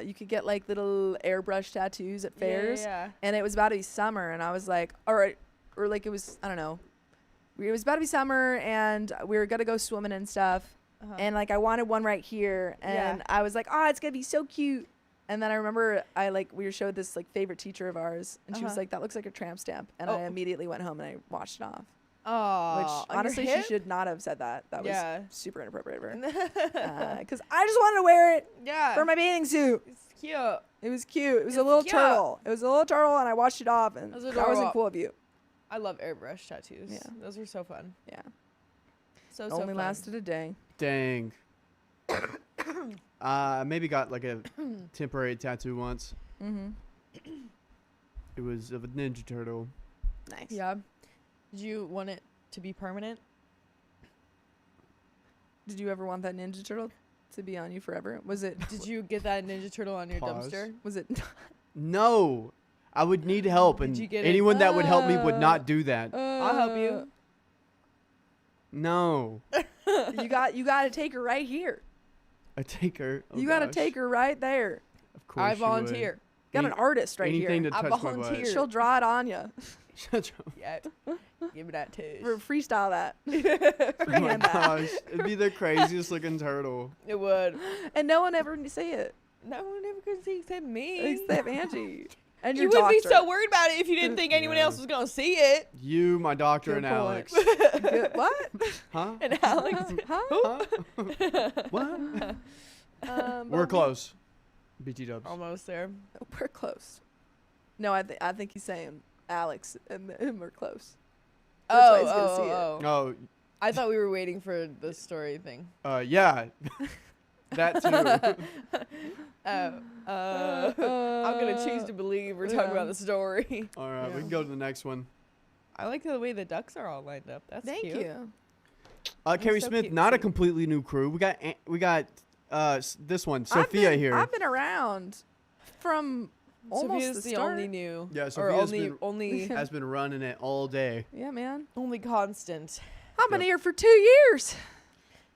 you could get like little airbrush tattoos at fairs, Yeah. and it was about to be summer, and I was like, all right, or like it was, I don't know, it was about to be summer, and we were gonna go swimming and stuff, and like I wanted one right here, and I was like, oh, it's gonna be so cute. And then I remember we were showed this like favorite teacher of ours, and she was like, that looks like a tramp stamp, and I immediately went home and I washed it off. Oh, Which honestly, she hip? should not have said that. That Yeah. was super inappropriate of her. Because I just wanted to wear it Yeah. for my bathing suit. It's cute. It was cute. It was a It's little cute. turtle. It was a little turtle, and I washed it off, and That was that adorable. wasn't cool of you. I love airbrush tattoos. Yeah. Those are so fun. Yeah. So Only fun. lasted a day. Dang. I maybe got like a temporary tattoo once. Mm-hmm. It was of a Ninja Turtle. Nice. Yeah. Did you want it to be permanent? Did you ever want that Ninja Turtle to be on you forever? Was it? Did you get that Ninja Turtle on your Pause. dumpster? Was it? No, I would need help, and Did you get it? anyone that would help me would not do that. I'll help you. No, You got to take her right here. I take her. Oh You got to gosh. take her right there. Of course, I you would. volunteer. Got an artist right Anything here. to I touch my butt. volunteer. She'll draw it on you. Shut your- Yeah. Give me that tush. Freestyle that. Oh my Freehand that. gosh, it'd be the craziest looking turtle. It would. And no one ever say it No one ever could see except me. except Angie. And You your wouldn't be doctor. so worried about it if you didn't think anyone Yeah. else was gonna see it. You, my doctor, Good and point. Alex. Good- What? Huh? And Alex. Huh? Huh? What? We're but close. BT dubs. Almost there. We're close. No, I think he's saying Alex and we're close. That's why he's gonna see it. Oh, I thought we were waiting for the story thing. yeah. That too. I'm gonna choose to believe we're talking about the story. All right, we Yeah. can go to the next one. I like the way the ducks are all lined up. That's Thank cute. you. Carrie so Smith, not a cutesy. completely new crew. We got this one, Sophia here. I've been around from almost Sophia's the the start. only new. Yeah, or Sophia's only been- only has been running it all day. Yeah, man. only constant. I've been Yep. here for 2 years.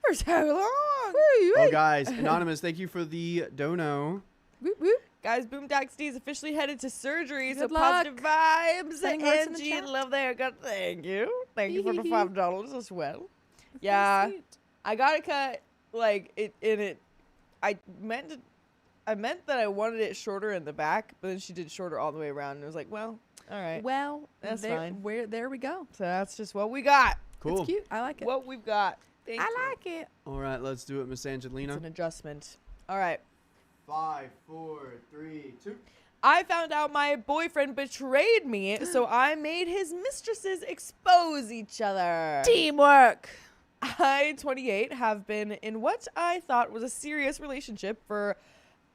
For so long. Woo, Oh, woo. guys, anonymous, thank you for the dono. Whoop, whoop. Guys, Boomdax D is officially headed to surgery, so Good luck. positive vibes. Sending hearts in the Angie, chat. love the haircut. Thank you. Thank you for the $5 as well. That's Yeah, sweet. I got it cut like it in it. I meant that I wanted it shorter in the back, but then she did shorter all the way around, and it was like, well, all right. Well, That's there, fine. There we go. So that's just what we got. Cool. It's cute. I like it. What we've got. Thank you. I like it. All right, let's do it, Miss It's Angelina. an adjustment. All right. 5, 4, 3, 2. I found out my boyfriend betrayed me, so I made his mistresses expose each other. Teamwork. I, 28, have been in what I thought was a serious relationship for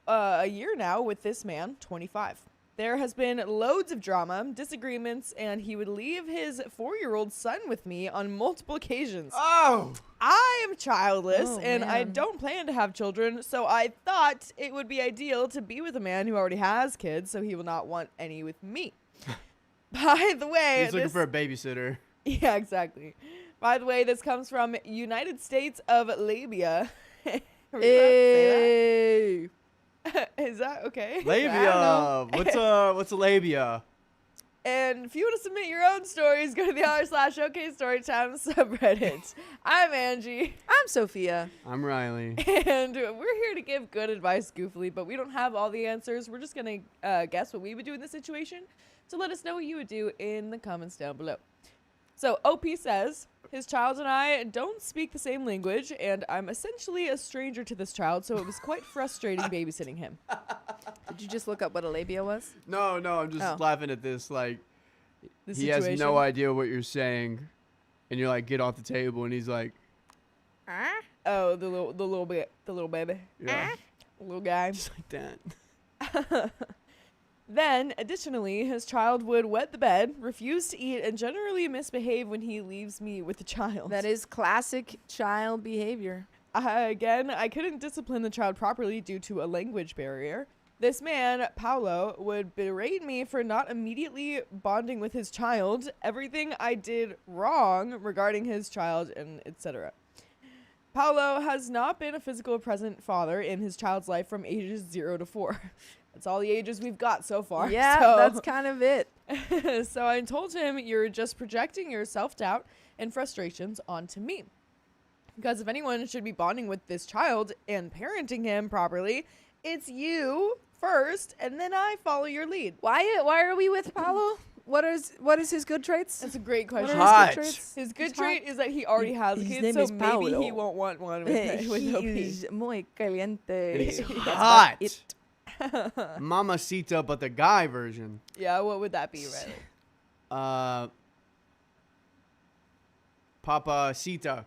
a year now with this man, 25. There has been loads of drama, disagreements, and he would leave his 4-year-old son with me on multiple occasions. Oh! I am childless, Oh, and I man. don't plan to have children, so I thought it would be ideal to be with a man who already has kids, so he will not want any with me. By the way, He's looking this- for a babysitter. yeah, exactly. By the way, this comes from United States of Labia. Are we allowed to say Hey. that? Is that okay? Labia! What's a labia? And if you want to submit your own stories, go to the /OK Storytime subreddit. I'm Angie, I'm Sophia. I'm Riley. and we're here to give good advice goofily, but we don't have all the answers. We're just going to guess what we would do in this situation. So let us know what you would do in the comments down below. So OP says, his child and I don't speak the same language, and I'm essentially a stranger to this child, so it was quite frustrating babysitting him. Did you just look up what a labia was? No, I'm just Oh. laughing at this. Like, The he has situation. no idea what you're saying. And you're like, get off the table. And he's like, Oh, the little baby, yeah. little guy. Just like that. Then, additionally, his child would wet the bed, refuse to eat, and generally misbehave when he leaves me with the child. That is classic child behavior. I couldn't discipline the child properly due to a language barrier. This man, Paolo, would berate me for not immediately bonding with his child, everything I did wrong regarding his child, and etc. Paolo has not been a physical present father in his child's life from ages 0 to 4. That's all the ages we've got so far. Yeah, so. that's kind of it. So I told him, you're just projecting your self-doubt and frustrations onto me. Because if anyone should be bonding with this child and parenting him properly, it's you first, and then I follow your lead. Why are we with Paulo? What is his good traits? That's a great What question. are his Hot. good traits? His good He's trait is that he already has a His kid, name so is maybe he Paulo. won't want one with no P. He's muy caliente. He's That's hot. it. Mamacita, but the guy version. Yeah, what would that be, Riley? Papacita.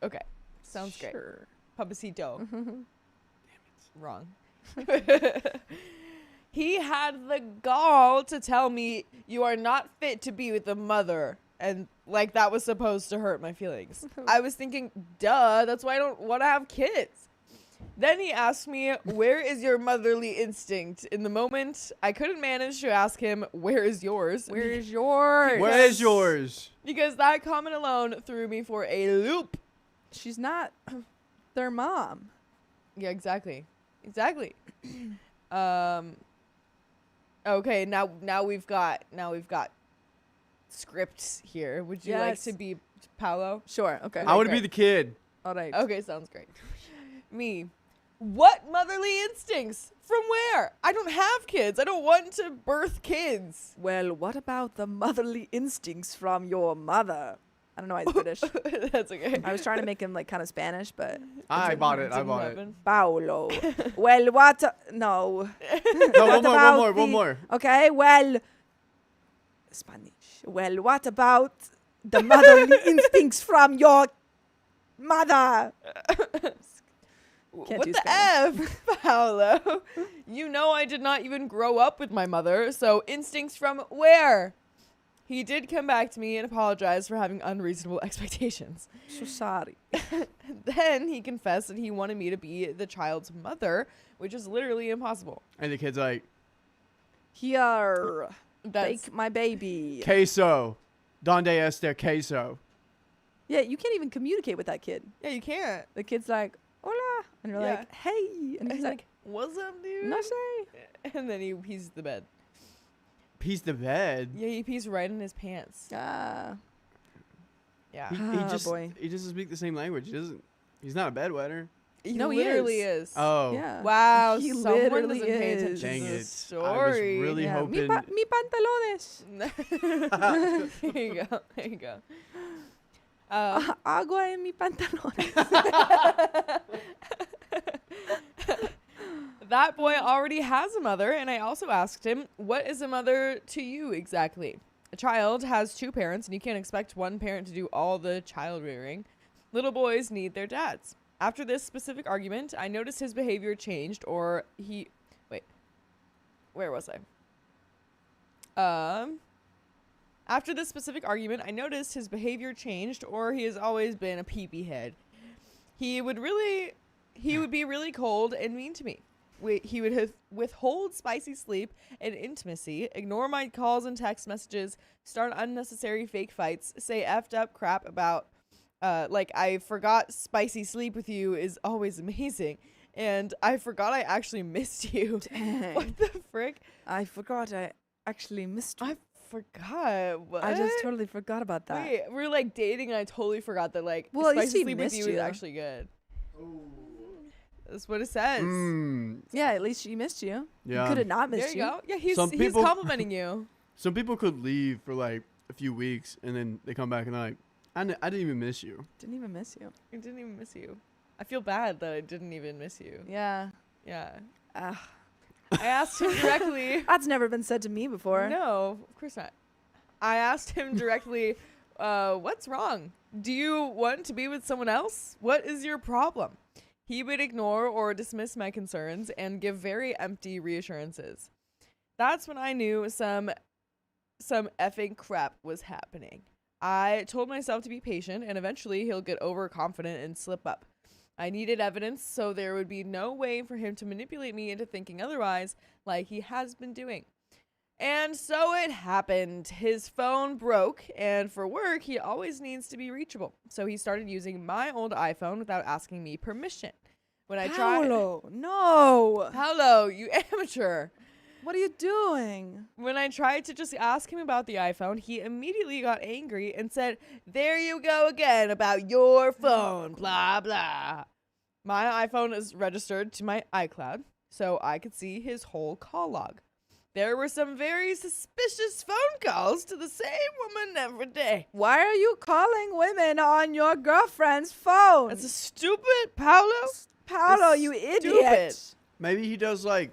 Okay, sounds great. Sure. Papacito. Wrong. He had the gall to tell me you are not fit to be with a mother. And like that was supposed to hurt my feelings. I was thinking, duh, that's why I don't want to have kids. Then he asked me, where is your motherly instinct? In the moment, I couldn't manage to ask him, where is yours? Where's yours? Where is yours? Because that comment alone threw me for a loop. She's not their mom. Yeah, exactly. Okay, now we've got scripts here. Would you like Yes. to be Paolo? Sure. Okay. I would great. be the kid. All right. Okay, sounds great. Me. What motherly instincts? From where? I don't have kids. I don't want to birth kids. Well, what about the motherly instincts from your mother? I don't know why he's British. That's okay. I was trying to make him like kind of Spanish, but I bought it. I Didn't bought happen. Paulo. Well, what? No. it. No, What one about more. the- Okay. Well, Spanish. Well, what about the motherly instincts from your mother? Can't What do the Spanish. F, Paolo? You know I did not even grow up with my mother, so instincts from where? He did come back to me and apologize for having unreasonable expectations. So sorry. Then he confessed that he wanted me to be the child's mother, which is literally impossible. And the kid's like, Here, That's take my baby. queso. Donde este queso? Yeah, you can't even communicate with that kid. yeah, you can't. The kid's like, hola. And you're Yeah. like, hey. And he's like, "What's up, dude?" no say. And then he pees the bed. Piece the bed. Yeah, he pees right in his pants. Ah. Yeah, He Oh, just boy. he doesn't speak the same language. He's not a bedwetter. he No, he literally is. is. Oh. Yeah. Wow, He someone literally doesn't pay is. attention Dang to it. the I was story. really Yeah. hoping. Mi pantalones. There you go. There you go. Um, Agua en mi pantalones. that boy already has a mother, and I also asked him, what is a mother to you exactly? A child has two parents, and you can't expect one parent to do all the child rearing. Little boys need their dads. After this specific argument, I noticed his behavior changed, or he... Wait. Where was I? After this specific argument, I noticed his behavior changed, or he has always been a peepee head. He would be really cold and mean to me. He would withhold spicy sleep and intimacy, ignore my calls and text messages, start unnecessary fake fights, say effed up crap about, like, I forgot spicy sleep with you is always amazing, and I forgot I actually missed you. Dang. What the frick? I forgot I actually missed you. I forgot. What? I just totally forgot about that. Wait, we're like dating, and I totally forgot that, like, Well, at least spicy he sleep with missed you is you. actually good. That's what it says. Yeah, at least she missed you. Yeah. You could have not There missed you go. Yeah, he's Some people- complimenting you. Some people could leave for like a few weeks and then they come back and they're like, I didn't even miss you. Didn't even miss you. I didn't even miss you. I feel bad that I didn't even miss you. Yeah. Yeah. Ah, I asked him directly. that's never been said to me before. No, of course not. I asked him directly, what's wrong? Do you want to be with someone else? What is your problem? He would ignore or dismiss my concerns and give very empty reassurances. That's when I knew some effing crap was happening. I told myself to be patient, and eventually he'll get overconfident and slip up. I needed evidence, so there would be no way for him to manipulate me into thinking otherwise, like he has been doing. And so it happened. His phone broke, and for work, he always needs to be reachable. So he started using my old iPhone without asking me permission. When I tried... Paolo, no. Paolo, you amateur. What are you doing? When I tried to just ask him about the iPhone, he immediately got angry and said, "There you go again about your phone, blah, blah." My iPhone is registered to my iCloud, so I could see his whole call log. There were some very suspicious phone calls to the same woman every day. Why are you calling women on your girlfriend's phone? That's a stupid, Paolo. Paolo, That's you idiot. stupid. Maybe he does like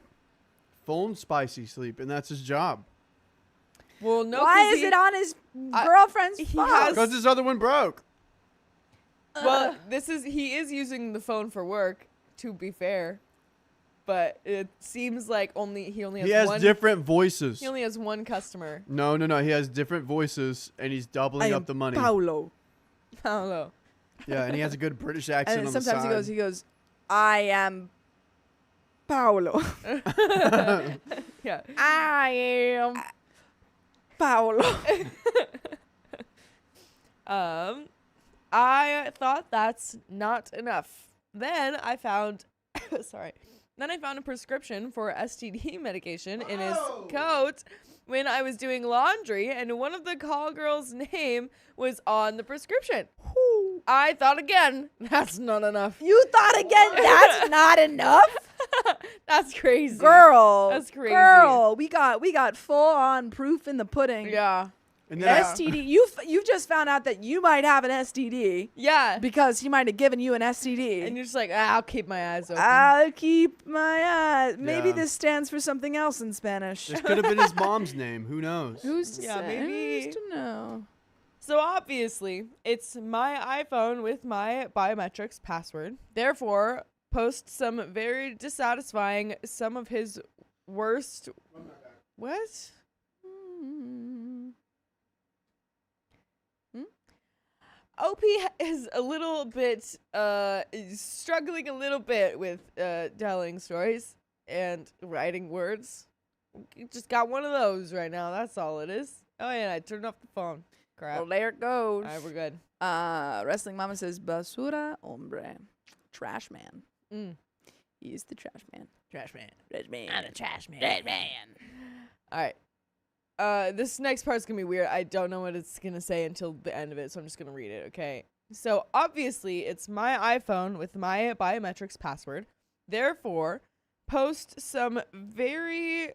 phone spicy sleep, and that's his job. Well, no. Why 'cause is it on his I- girlfriend's he phone? has- Because his other one broke. Well, he is using the phone for work, to be fair. But it seems like he only has He has one different voices. he only has one customer. No. He has different voices, and he's doubling up the money. Paolo. Paolo. Yeah, and he has a good British accent And on the sometimes side. he goes, I am Paolo. Yeah. I am Paolo. I thought that's not enough. Then I found Then I found a prescription for STD medication in his coat when I was doing laundry, and one of the call girls' name was on the prescription. I thought again, that's not enough. You thought again that's not enough? That's crazy. Girl. That's crazy. Girl, we got full on proof in the pudding. Yeah. And then STD. You've just found out that you might have an STD Yeah. because he might have given you an STD. And you're just like, I'll keep my eyes open. I'll keep my eyes. Maybe Yeah. this stands for something else in Spanish. this could have been his mom's name. Who knows? Who's to Yeah, say? maybe. Who's to know? So obviously, it's my iPhone with my biometrics password. Therefore, post some very dissatisfying, some of his worst. What? OP is a little bit, is struggling a little bit with telling stories and writing words. Just got one of those right now. That's all it is. Oh yeah, I turned off the phone. Crap. Well, there it goes. All right, we're good. Wrestling Mama says basura hombre, trash man. Mm. He is the trash man. Trash man. Trash man. I'm a trash man. Trash man. All right. This next part's gonna be weird. I don't know what it's gonna say until the end of it, so I'm just gonna read it, okay? So obviously it's my iPhone with my biometrics password. Therefore, post some very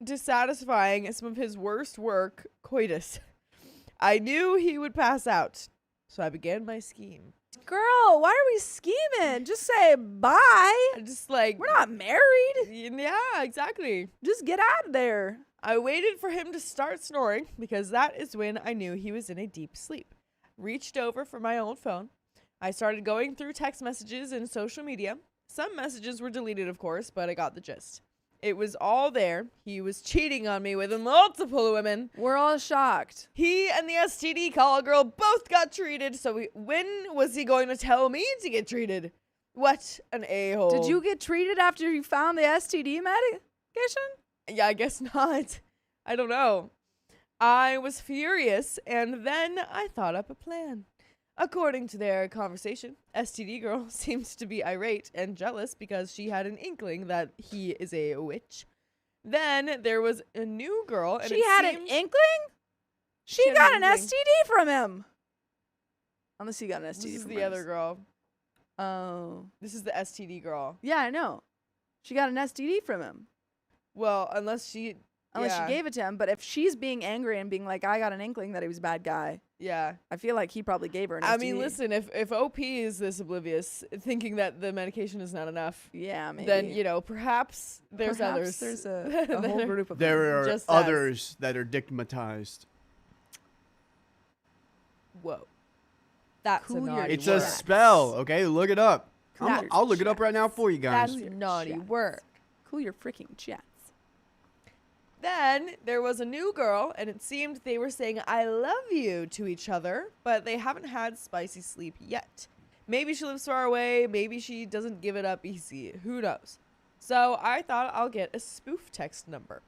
dissatisfying, some of his worst work, coitus. I knew he would pass out, so I began my scheme. Girl, why are we scheming? Just say bye. I just like We're not married. Yeah, exactly. Just get out of there. I waited for him to start snoring because that is when I knew he was in a deep sleep. Reached over for my old phone. I started going through text messages and social media. Some messages were deleted, of course, but I got the gist. It was all there. He was cheating on me with multiple women. We're all shocked. He and the STD call girl both got treated, so when was he going to tell me to get treated? What an a-hole. Did you get treated after you found the STD medication? Yeah, I guess not. I don't know. I was furious, and then I thought up a plan. According to their conversation, STD girl seems to be irate and jealous because she had an inkling that he is a witch. Then there was a new girl, and She had an inkling? She had got an an inkling. STD from him. Unless he got an STD This is from the us. other girl. Oh. This is the STD girl. Yeah, I know. She got an STD from him. Well, unless she Unless she gave it to him. But if she's being angry and being like, I got an inkling that he was a bad guy, Yeah. I feel like he probably gave her an I STD. mean, listen, if OP is this oblivious, thinking that the medication is not enough, Yeah, maybe. then, perhaps there's Perhaps others. There's a that whole are- group of them. There are Just as- others that are digmatized. Whoa. That's Cool a your naughty It's word. a spell, okay? Look it up. Cool your I'll look it up right now for you That's guys. Cool your naughty jets. word. Cool your freaking jets. Then there was a new girl, and it seemed they were saying I love you to each other, but they haven't had spicy sleep yet. Maybe she lives far away, maybe she doesn't give it up easy, who knows. So I thought I'll get a spoof text number.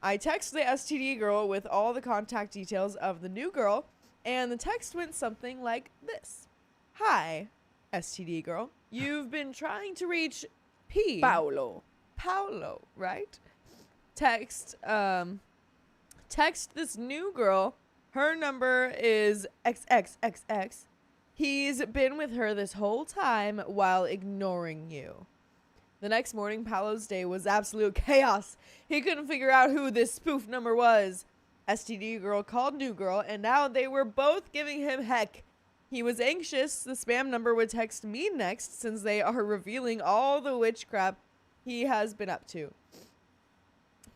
I text the STD girl with all the contact details of the new girl, and the text went something like this. Hi, STD girl. You've been trying to reach P. Paolo. Paolo, right? text this new girl. Her number is XXXX. He's been with her this whole time while ignoring you. The next morning, Paolo's day was absolute chaos. He couldn't figure out who this spoof number was. STD girl called new girl, and now they were both giving him heck. He was anxious the spam number would text me next, since they are revealing all the witchcraft he has been up to.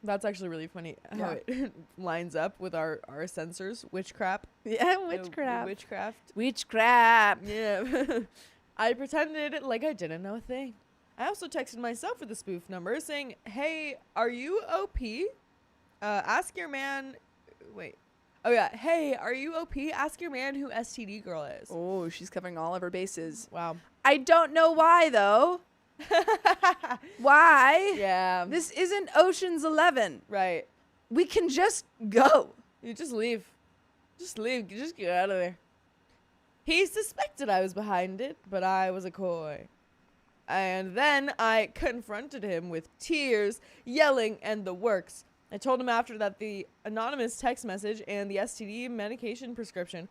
That's actually really funny how it lines up with our sensors. Witchcraft. Yeah, witchcraft. Witchcraft. Witchcraft. Yeah. I pretended like I didn't know a thing. I also texted myself with a spoof number saying, hey, are you OP? Ask your man. Wait. Oh, yeah. Hey, are you OP? Ask your man who STD girl is. Oh, she's covering all of her bases. Wow. I don't know why, though. Why? Yeah. This isn't Ocean's 11. Right. We can just go. You just leave. Just leave. Just get out of there. He suspected I was behind it, but I was a coy. And then I confronted him with tears, yelling, and the works. I told him after that the anonymous text message and the STD medication prescription,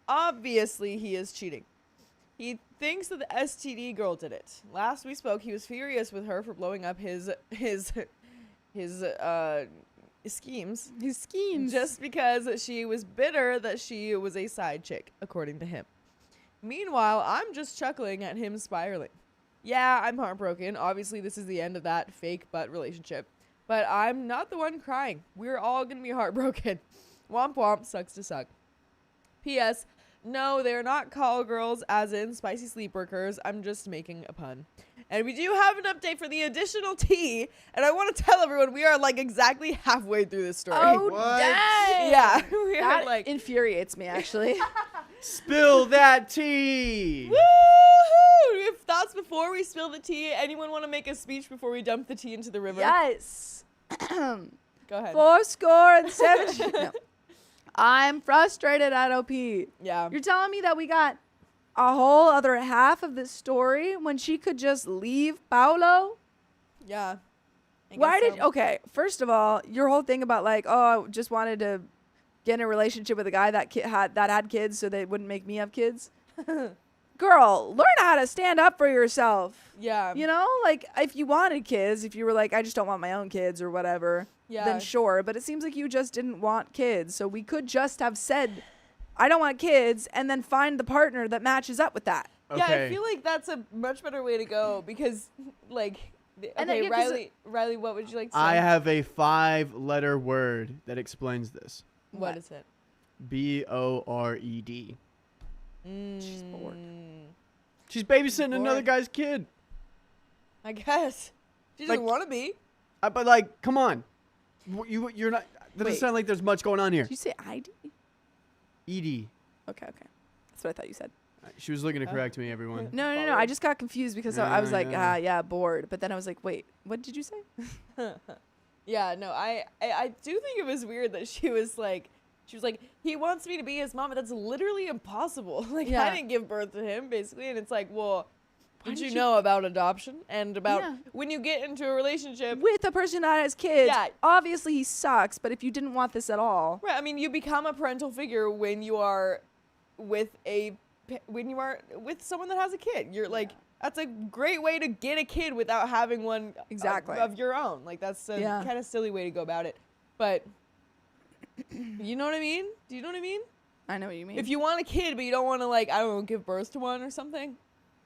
obviously he is cheating. He thinks that the STD girl did it. Last we spoke, he was furious with her for blowing up his schemes. His schemes. Just because she was bitter that she was a side chick, according to him. Meanwhile, I'm just chuckling at him spiraling. Yeah, I'm heartbroken. Obviously, this is the end of that fake butt relationship. But I'm not the one crying. We're all gonna be heartbroken. Womp womp, sucks to suck. P.S. No, they're not call girls as in spicy sleep workers. I'm just making a pun. And we do have an update for the additional tea. And I want to tell everyone we are like exactly halfway through this story. Oh, What? dang. Yeah, we are That like infuriates me, actually. Spill that tea. woohoo! We have thoughts before we spill the tea. Anyone want to make a speech before we dump the tea into the river? Yes. Go ahead. 70. No. I'm frustrated at OP. Yeah. You're telling me that we got a whole other half of this story when she could just leave Paolo? Yeah. Why did okay, first of all, your whole thing about like, oh, I just wanted to get in a relationship with a guy that had kids so they wouldn't make me have kids. Girl, learn how to stand up for yourself. Yeah. You know, like if you wanted kids, if you were like, I just don't want my own kids or whatever, Yeah. then sure. But it seems like you just didn't want kids. So we could just have said, I don't want kids, and then find the partner that matches up with that. Yeah, I Okay. feel like that's a much better way to go because, like, And then, okay, yeah, 'cause Riley, what would you like to say? I have a 5-letter word that explains this. What is it? BORED. She's bored. She's babysitting another Bored. guy's kid. I guess. She doesn't Like- want to be. But like, come on. You're not. That doesn't Wait. sound like there's much going on here. Did you say ID? ED. Okay. That's what I thought you said. She was looking to correct me, everyone. No. I Bored. just got confused because I was like, Yeah. bored. But then I was like, wait, what did you say? Yeah, no, I do think it was weird that she was like, he wants me to be his mom, but that's literally impossible. Like, Yeah. I didn't give birth to him, basically, and it's like, well, Why did did you you- know about adoption and about Yeah. when you get into a relationship? With a person that has kids. Yeah. Obviously, he sucks. But if you didn't want this at all, Right, I mean, you become a parental figure when you are with someone that has a kid. You're like, that's a great way to get a kid without having one Exactly. of your own. Like, that's a Yeah. kind of silly way to go about it. But you know what I mean? Do you know what I mean? I know what you mean. If you want a kid, but you don't want to, like, I don't know, give birth to one or something.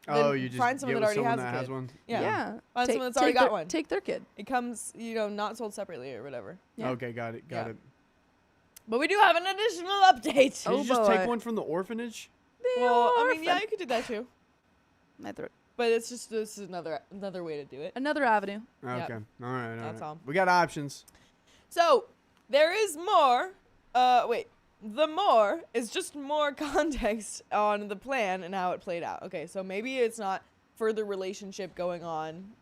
Oh, then you just find someone get that with already has someone a that kid. has one. yeah. Find someone that's already got one. Take their kid. It comes, not sold separately or whatever. Yeah. Okay, got it. Got Yeah. it. But we do have an additional update. Can Oh, you just boy. take one from the orphanage? Well, I mean, yeah, you could do that too. But it's just this is another way to do it. Another avenue. Okay. All right. That's all. We got options. So there is more. The more is just more context on the plan and how it played out. Okay, so maybe it's not further relationship going on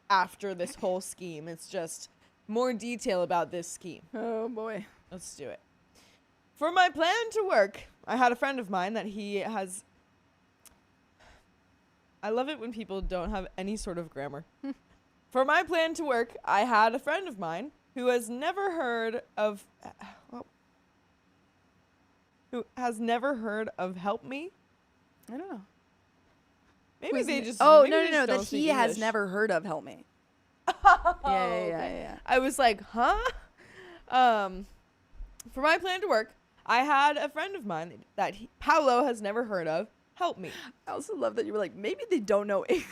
after this whole scheme. It's just more detail about this scheme. Oh boy. Let's do it. For my plan to work, I had a friend of mine that he has. I love it when people don't have any sort of grammar. For my plan to work, I had a friend of mine who has never heard of Help Me. I don't know. Maybe Who's they n- just Oh, maybe no, they no, just no. don't That speak he has English. never heard of Help Me. Oh, Yeah, okay. yeah. I was like, huh? For my plan to work, I had a friend of mine that Paolo has never heard of. Help me. I also love that you were like, maybe they don't know English.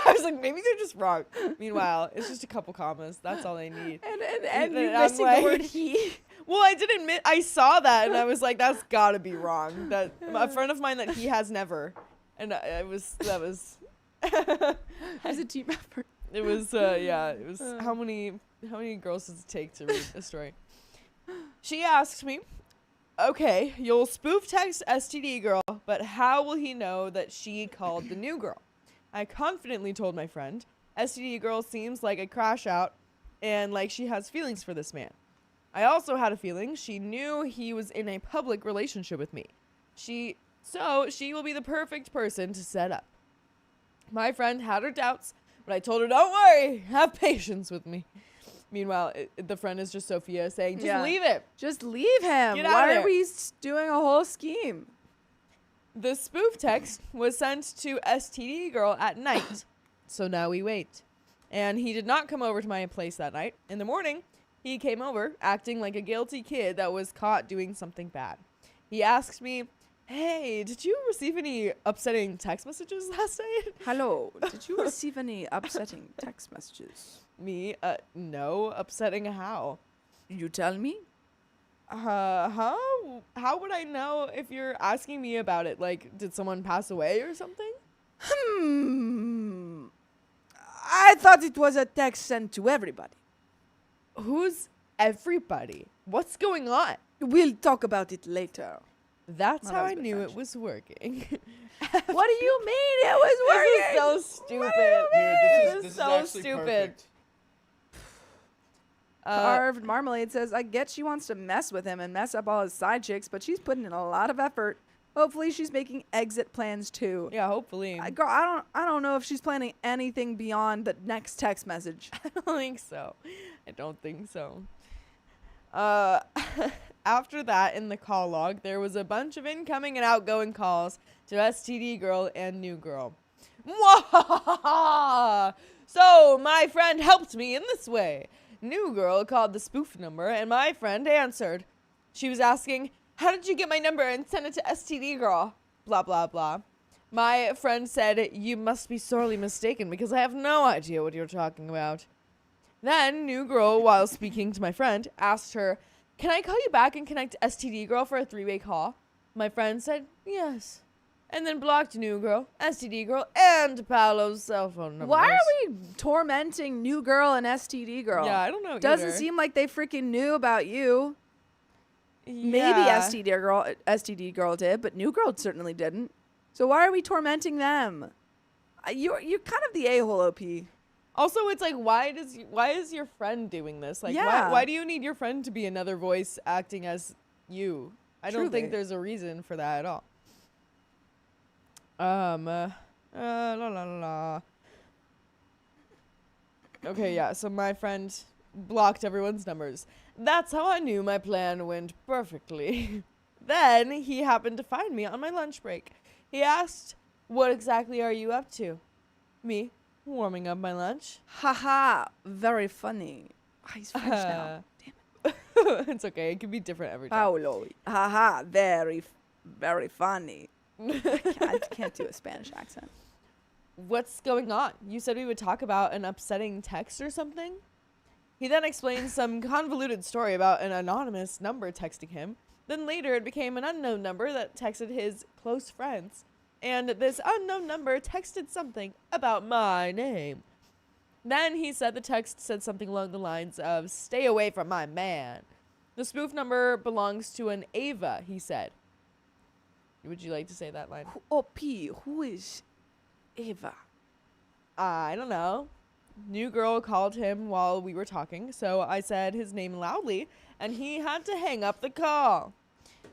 I was like, maybe they're just wrong. Meanwhile, it's just a couple commas. That's all they need. And you I'm missing like- the word he. Well, I did admit I saw that, and I was like, that's gotta be wrong. That a friend of mine that he has never, and that was. As a team effort. It was it was how many girls does it take to read a story? She asked me, "Okay, you'll spoof text STD girl, but how will he know that she called the new girl?" I confidently told my friend, "STD girl seems like a crash out and like she has feelings for this man." I also had a feeling she knew he was in a public relationship with me. So she will be the perfect person to set up. My friend had her doubts, but I told her, "Don't worry, have patience with me." Meanwhile, the friend is just Sophia saying, "Just leave it." Just leave him. Get out Why of are there. we doing a whole scheme? The spoof text was sent to STD girl at night, so now we wait. And he did not come over to my place that night. In the morning, he came over, acting like a guilty kid that was caught doing something bad. He asked me, "Hey, did you receive any upsetting text messages last night?" Hello. Did you receive any upsetting text messages? Me, no. Upsetting how? You tell me. Huh? How would I know if you're asking me about it? Like, did someone pass away or something? I thought it was a text sent to everybody. Who's everybody? What's going on? We'll talk about it later. That's Well, how that I was a bit knew French. it was working. What do you mean it was working? This is so stupid. Here, This is so stupid. Carved Marmalade says, I get she wants to mess with him and mess up all his side chicks, but she's putting in a lot of effort. Hopefully she's making exit plans too. Yeah, hopefully. Girl, I don't know if she's planning anything beyond the next text message. I don't think so. I don't think so. After that, in the call log, there was a bunch of incoming and outgoing calls to STD girl and new girl. Mwahaha! So, my friend helped me in this way. New girl called the spoof number, and my friend answered. She was asking, "How did you get my number and send it to STD girl?" Blah, blah, blah. My friend said, "You must be sorely mistaken because I have no idea what you're talking about." Then, new girl, while speaking to my friend, asked her, "Can I call you back and connect STD girl for a three-way call?" My friend said, "Yes." And then blocked new girl, STD girl, and Paolo's cell phone number. Why are we tormenting new girl and STD girl? Yeah, I don't know. Doesn't either. seem like they freaking knew about you. Maybe Yeah. STD girl did, but new girl certainly didn't. So why are we tormenting them? You're kind of the a-hole, OP. Also, it's like, why is your friend doing this? Like, Yeah. why do you need your friend to be another voice acting as you? I don't think Truly. there's a reason for that at all. La la la. Okay, yeah. So my friend blocked everyone's numbers. That's how I knew my plan went perfectly. Then he happened to find me on my lunch break. He asked, "What exactly are you up to?" Me, warming up my lunch. Haha, very funny. He's French now. It's okay. It can be different every time. Paolo. Haha, very funny. I can't do a Spanish accent. What's going on? You said we would talk about an upsetting text or something? He then explained some convoluted story about an anonymous number texting him. Then later it became an unknown number that texted his close friends. And this unknown number texted something about my name. Then he said the text said something along the lines of, "Stay away from my man." The spoof number belongs to an Ava, he said. Would you like to say that line? OP, who is Eva? I don't know. New girl called him while we were talking, so I said his name loudly, and he had to hang up the call.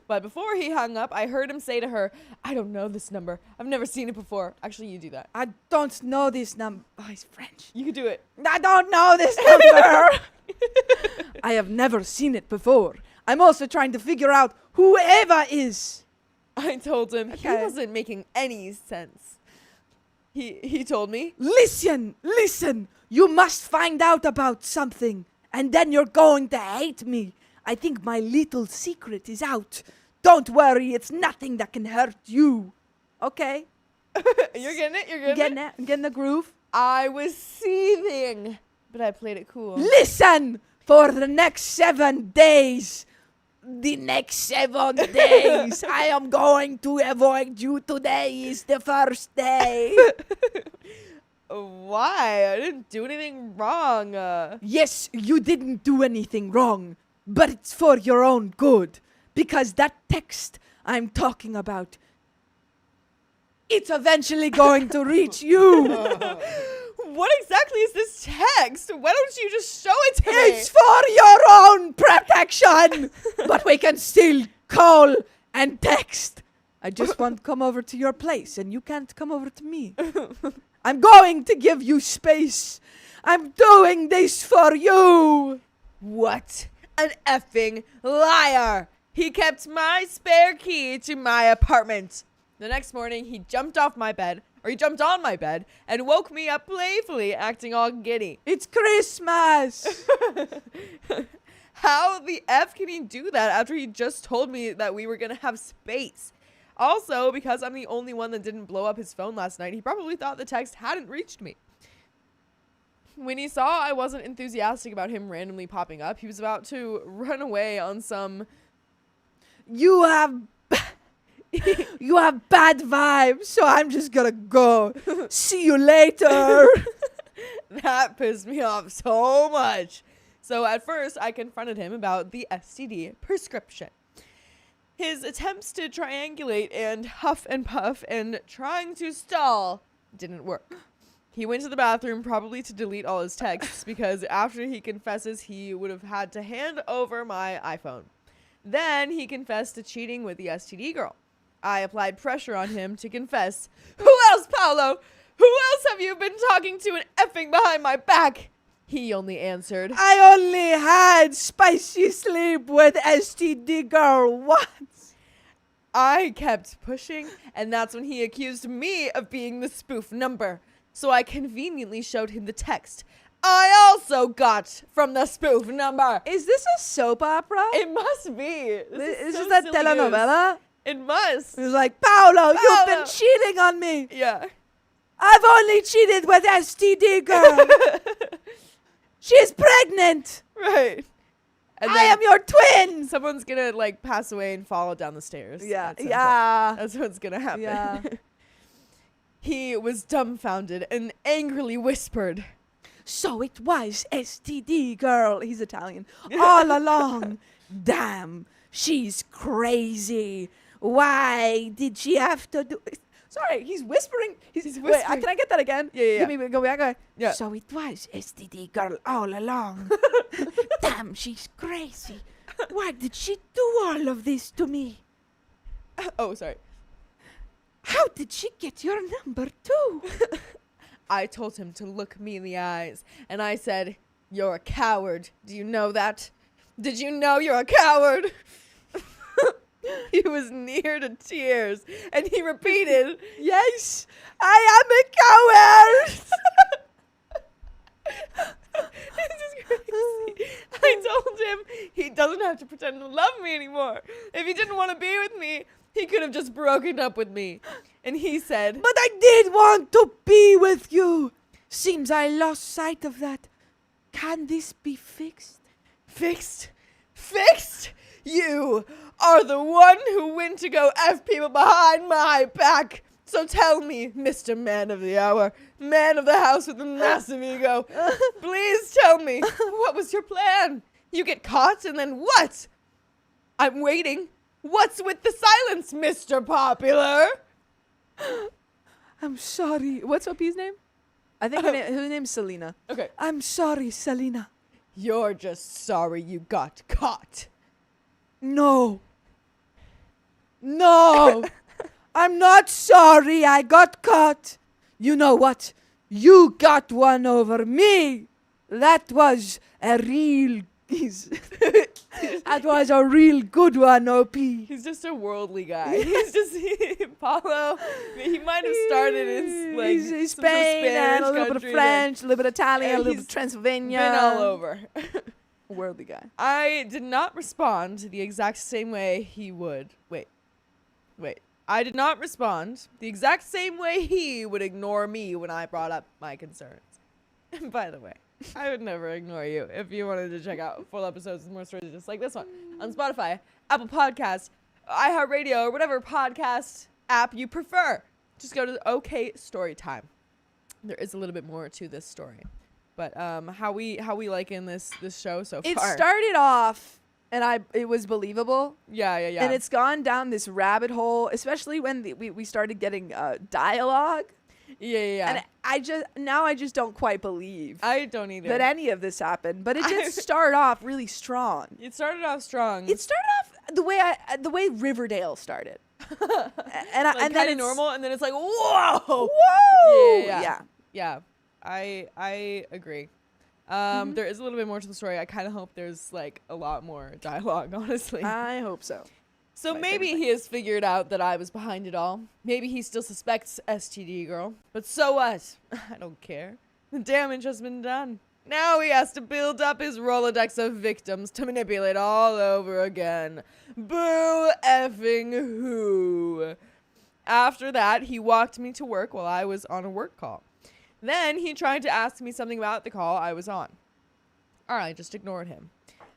But before he hung up, I heard him say to her, I don't know this number. I've never seen it before. Actually, you do that. I don't know this number. Oh, he's French. You could do it. I don't know this number. I have never seen it before. I'm also trying to figure out who Eva is. I told him he Okay. wasn't making any sense. He told me, Listen. You must find out about something, and then you're going to hate me. I think my little secret is out. Don't worry, it's nothing that can hurt you. Okay? you're getting it? You're Getting it? Getting the groove? I was seething, but I played it cool. Listen! For the next 7 days, I am going to avoid you. Today is the first day. Why? I didn't do anything wrong. Yes, you didn't do anything wrong, but it's for your own good. Because that text I'm talking about, it's eventually going to reach you. What exactly is this text? Why don't you just show it to me? It's for your own protection, but we can still call and text. I just want to come over to your place, and you can't come over to me. I'm going to give you space. I'm doing this for you. What an effing liar! He kept my spare key to my apartment. The next morning, he jumped on my bed, and woke me up playfully, acting all giddy. It's Christmas. How the F can he do that after he just told me that we were going to have space? Also, because I'm the only one that didn't blow up his phone last night, he probably thought the text hadn't reached me. When he saw I wasn't enthusiastic about him randomly popping up, he was about to run away on some... You have bad vibes, so I'm just gonna go. See you later. That pissed me off so much. So at first, I confronted him about the STD prescription. His attempts to triangulate and huff and puff and trying to stall didn't work. He went to the bathroom probably to delete all his texts because after he confesses, he would have had to hand over my iPhone. Then he confessed to cheating with the STD girl. I applied pressure on him to confess. Who else, Paolo? Who else have you been talking to and effing behind my back? He only answered, I only had spicy sleep with STD girl once. I kept pushing, and that's when he accused me of being the spoof number. So I conveniently showed him the text I also got from the spoof number. Is this a soap opera? It must be. Is so this that silly telenovela? news. It must. It was like, Paolo, you've Paolo. been cheating on me. Yeah. I've only cheated with STD girl. She's pregnant. Right. And I am your twin. someone's gonna like pass away and fall down the stairs. Yeah, at some point. yeah. That's what's gonna happen. Yeah. He was dumbfounded and angrily whispered, So it was STD girl. He's Italian. All along. Damn, she's crazy. Why did she have to do... Sorry, he's whispering. He's whispering. Wait, can I get that again? Yeah. Give me, go back. Yeah. So it was STD girl all along. Damn, she's crazy. Why did she do all of this to me? Oh, sorry. How did she get your number too? I told him to look me in the eyes, and I said, you're a coward. Do you know that? Did you know you're a coward? He was near to tears, and he repeated, Yes, I am a coward. This is crazy. I told him he doesn't have to pretend to love me anymore. If he didn't want to be with me, he could have just broken up with me. And he said, But I did want to be with you. Seems I lost sight of that. Can this be fixed? Fixed? Fixed? You are the one who went to go F people behind my back. So tell me, Mr. Man of the Hour, man of the house with a massive ego, please tell me, what was your plan? You get caught and then what? I'm waiting. What's with the silence, Mr. Popular? I'm sorry. What's OP's name? I think her name's Selena. Okay. I'm sorry, Selena. You're just sorry you got caught. No. No, I'm not sorry I got caught. You know what? You got one over me. That was a real... that was a real good one, OP. He's just a worldly guy. He's just Paulo. He might have started in like He's some sort of Spain and a Spanish little bit of country, French, a little bit of Italian, a and little he's bit of Transylvania. been all over. Worldly guy. I did not respond the exact same way he would. Wait. I did not respond the exact same way he would ignore me when I brought up my concerns. And by the way, I would never ignore you if you wanted to check out full episodes with more stories just like this one on Spotify, Apple Podcasts, iHeartRadio, or whatever podcast app you prefer. Just go to OK Storytime. There is a little bit more to this story. But how we liking this show so It far? started off, and it was believable. Yeah. And it's gone down this rabbit hole, especially when we started getting dialogue. Yeah. And I just don't quite believe I don't either. that any of this happened. But it did start off really strong. It started off strong. It started off the way Riverdale started. and like then kind of it's normal, and then it's like, whoa. Whoa! Yeah. I agree. There is a little bit more to the story. I kind of hope there's like a lot more dialogue, honestly. I hope so. So my maybe favorite he has figured out that I was behind it all. Maybe he still suspects STD girl. But so what? I don't care. The damage has been done. Now he has to build up his Rolodex of victims to manipulate all over again. Boo effing who. After that, he walked me to work while I was on a work call. Then he tried to ask me something about the call I was on. I just ignored him.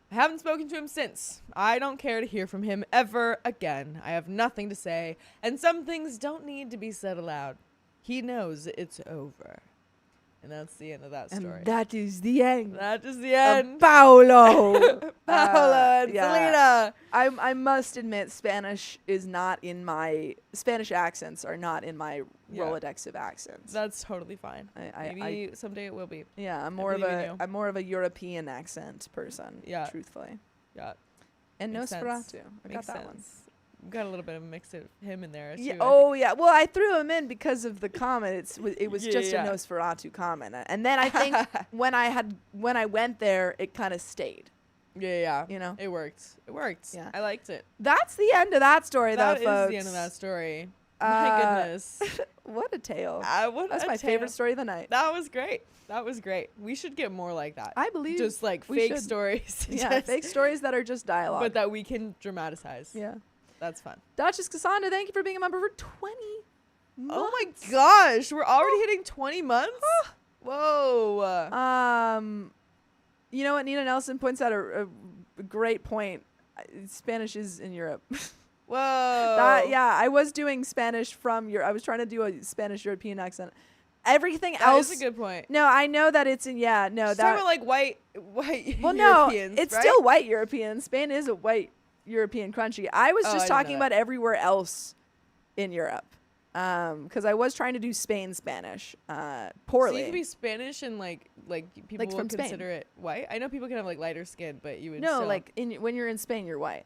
I haven't spoken to him since. I don't care to hear from him ever again. I have nothing to say, and some things don't need to be said aloud. He knows it's over. And that's the end of that story. And that is the end. That is the end. Paolo. Paolo and Selena. I must admit, Spanish accents are not in my Yeah. Rolodex of accents. That's totally fine. Maybe someday it will be. Yeah, I'm I more believe of a European accent person. Yeah. Truthfully. Yeah. And Makes sense. Nosferatu. I got Makes that sense. one. Got a little bit of a mix of him in there. Yeah. Too, Oh yeah. Well, I threw him in because of the comment. It was Yeah, just yeah. a Nosferatu comment, and then I think when I went there, it kind of stayed. Yeah. You know. It worked. Yeah. I liked it. That's the end of that story, That though, folks. is the end of that story. My goodness. What a tale. That's my favorite story of the night. That was great. We should get more like that. I believe just like we fake should. stories. Yeah, Just- fake stories that are just dialogue. but that we can dramatize. yeah. That's fun. Duchess Cassandra, thank you for being a member for 20 months. Oh my gosh, we're already hitting 20 months? Whoa. You know what? Nina Nelson points out a great point. Spanish is in Europe. Whoa. I was doing Spanish from Europe. I was trying to do a Spanish European accent. Everything That else. is a good point. No, I know that it's in. Yeah, no, She's that. talking about like white Well, Europeans, no, it's right? still white European. Spain is a white European country. I was Oh, I just didn't know talking that. about everywhere else in Europe. Because I was trying to do Spain Spanish So poorly. you can be Spanish and like people from would Spain. consider it white. I know people can have like lighter skin, but you would no, still. like when you're in Spain, you're white.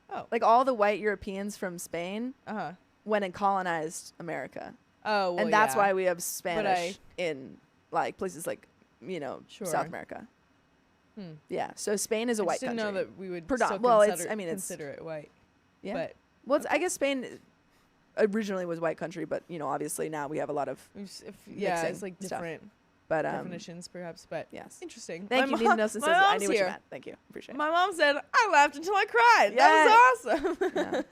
Oh. Like all the white Europeans from Spain Uh-huh. went and colonized America. Oh, well, And that's yeah. why we have Spanish in like places like, Sure. South America. Hmm. Yeah. So Spain is a I white just didn't country. know that we would Predom- still well, consider, it's- I mean, it's- consider it white. yeah. But Well, I guess Spain originally was white country, but obviously now we have a lot of. yeah, it's like stuff. different But definitions perhaps. But yes. interesting. Thank My you, Nina mom- Nelson my says I mom's knew what you here. meant. Thank you, appreciate it. My mom said I laughed until I cried. That was awesome. Yeah.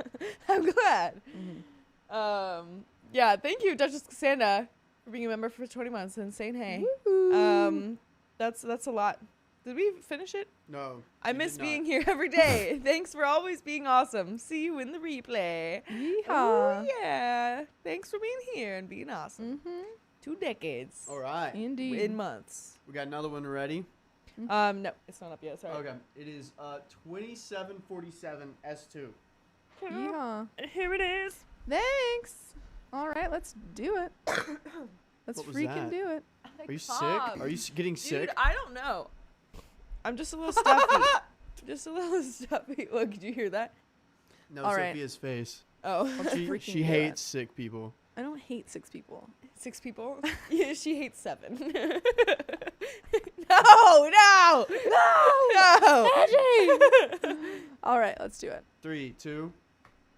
I'm glad. Mhm. Yeah, thank you, Duchess Cassandra, for being a member for 20 months and saying hey. Woohoo. That's a lot. Did we finish it? No. I miss being here every day. Thanks for always being awesome. See you in the replay. Yeehaw. Oh, yeah. Thanks for being here and being awesome. Mhm. 2 decades. All right. Indeed. In months. We got another one ready. No, it's not up yet. Sorry. Okay. It is 2747 S2. Yeehaw. Here it is. Thanks. All right, let's do it. Let's What was freaking that? do it. Are you sick? Are you getting sick? Dude, I don't know. I'm just a little stuffy. Just a little stuffy. Look, did you hear that? No, All right. Sophia's face. Oh, She freaking do hates it. sick people. I don't hate 6 people. 6 people. Yeah, she hates 7. No. All right, let's do it. 3, 2.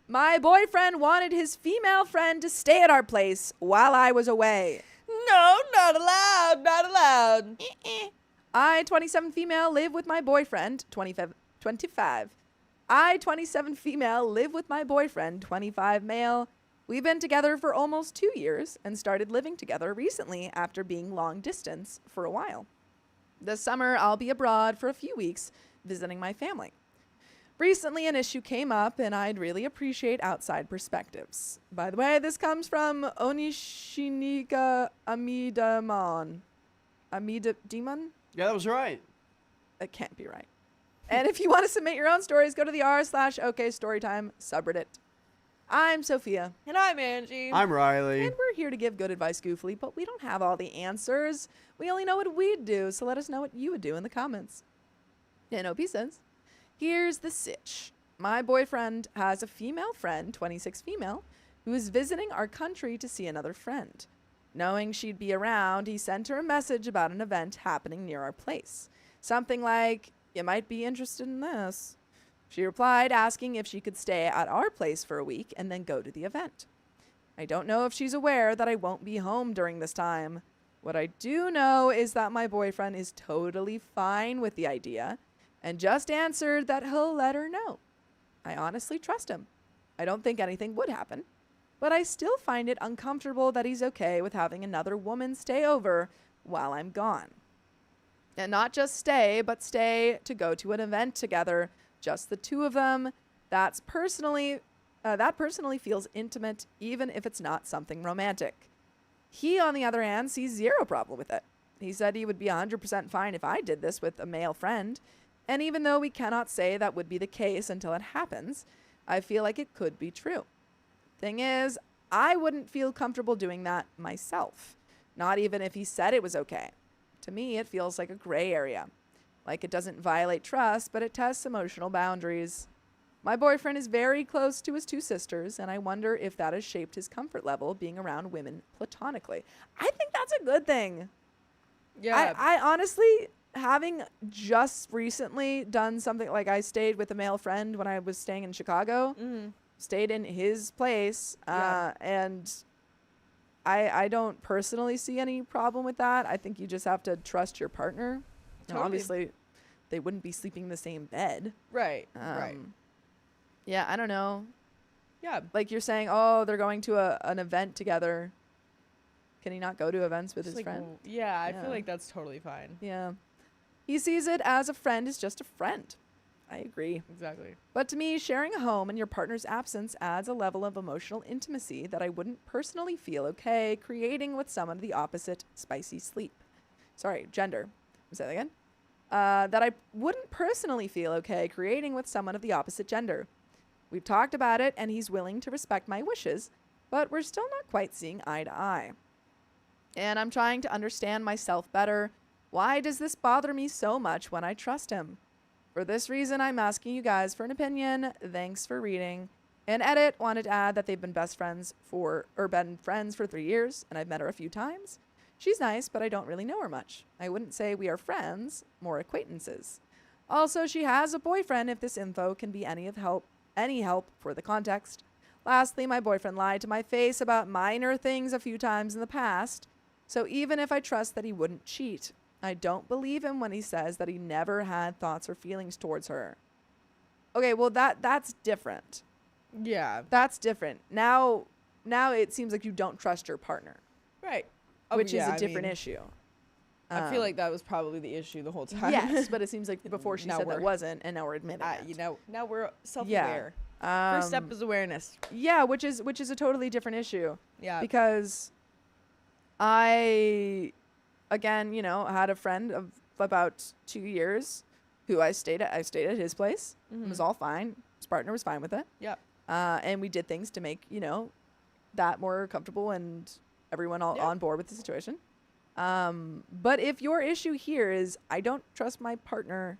My boyfriend wanted his female friend to stay at our place while I was away. No, not allowed. Not allowed. I, 27 female, live with my boyfriend, 25. I, 27 female, live with my boyfriend, 25 male. We've been together for almost 2 years and started living together recently after being long distance for a while. This summer, I'll be abroad for a few weeks visiting my family. Recently, an issue came up, and I'd really appreciate outside perspectives. By the way, this comes from Onishinika Amidamon. Amidamon? Yeah, that was right. That can't be right. And if you want to submit your own stories, go to the r/OK Storytime subreddit. I'm Sophia. And I'm Angie. I'm Riley. And we're here to give good advice goofily, but we don't have all the answers. We only know what we'd do, so let us know what you would do in the comments. And OP says, here's the sitch. My boyfriend has a female friend, 26 female, who is visiting our country to see another friend. Knowing she'd be around, he sent her a message about an event happening near our place. Something like, you might be interested in this. She replied asking if she could stay at our place for a week and then go to the event. I don't know if she's aware that I won't be home during this time. What I do know is that my boyfriend is totally fine with the idea and just answered that he'll let her know. I honestly trust him. I don't think anything would happen, but I still find it uncomfortable that he's okay with having another woman stay over while I'm gone. And not just stay, but stay to go to an event together, just the two of them. That personally feels intimate, even if it's not something romantic. He, on the other hand, sees zero problem with it. He said he would be 100% fine if I did this with a male friend. And even though we cannot say that would be the case until it happens, I feel like it could be true. Thing is, I wouldn't feel comfortable doing that myself, not even if he said it was okay. To me, it feels like a gray area. Like it doesn't violate trust, but it tests emotional boundaries. My boyfriend is very close to his 2 sisters, and I wonder if that has shaped his comfort level being around women platonically. I think that's a good thing. Yeah. I honestly, having just recently done something like I stayed with a male friend when I was staying in Chicago, stayed in his place, and I don't personally see any problem with that. I think you just have to trust your partner. Now, Totally. obviously, they wouldn't be sleeping in the same bed. Right. Right. Yeah, I don't know. Yeah. Like you're saying, oh, they're going to an event together. Can he not go to events with Just his like, friend? Yeah, I Yeah. feel like that's totally fine. Yeah. He sees it as a friend is just a friend. I agree. Exactly. But to me, sharing a home in your partner's absence adds a level of emotional intimacy that I wouldn't personally feel okay creating with someone of the opposite spicy sleep. Sorry, gender. Say that again. That I wouldn't personally feel okay creating with someone of the opposite gender. We've talked about it, and he's willing to respect my wishes, but we're still not quite seeing eye to eye. And I'm trying to understand myself better. Why does this bother me so much when I trust him? For this reason, I'm asking you guys for an opinion. Thanks for reading. And Edit wanted to add that they've been friends for 3 years, and I've met her a few times. She's nice, but I don't really know her much. I wouldn't say we are friends, more acquaintances. Also, she has a boyfriend if this info can be any help for the context. Lastly, my boyfriend lied to my face about minor things a few times in the past. So even if I trust that he wouldn't cheat, I don't believe him when he says that he never had thoughts or feelings towards her. Okay, well that's different. Yeah. That's different. Now it seems like you don't trust your partner, Right. which Yeah, is a I different mean, ix I feel like that was probably the issue the whole time. Yes, but it seems like before she Now said that we're- wasn't, and now we're admitting it. You know, now we're self-aware. Yeah. First step is awareness. Yeah, which is a totally different issue. Yeah. Because I, again, had a friend of about 2 years who I stayed at his place. It was all fine. His partner was fine with it. Yep. And we did things to make, that more comfortable and everyone all on board with the situation. But if your issue here is I don't trust my partner,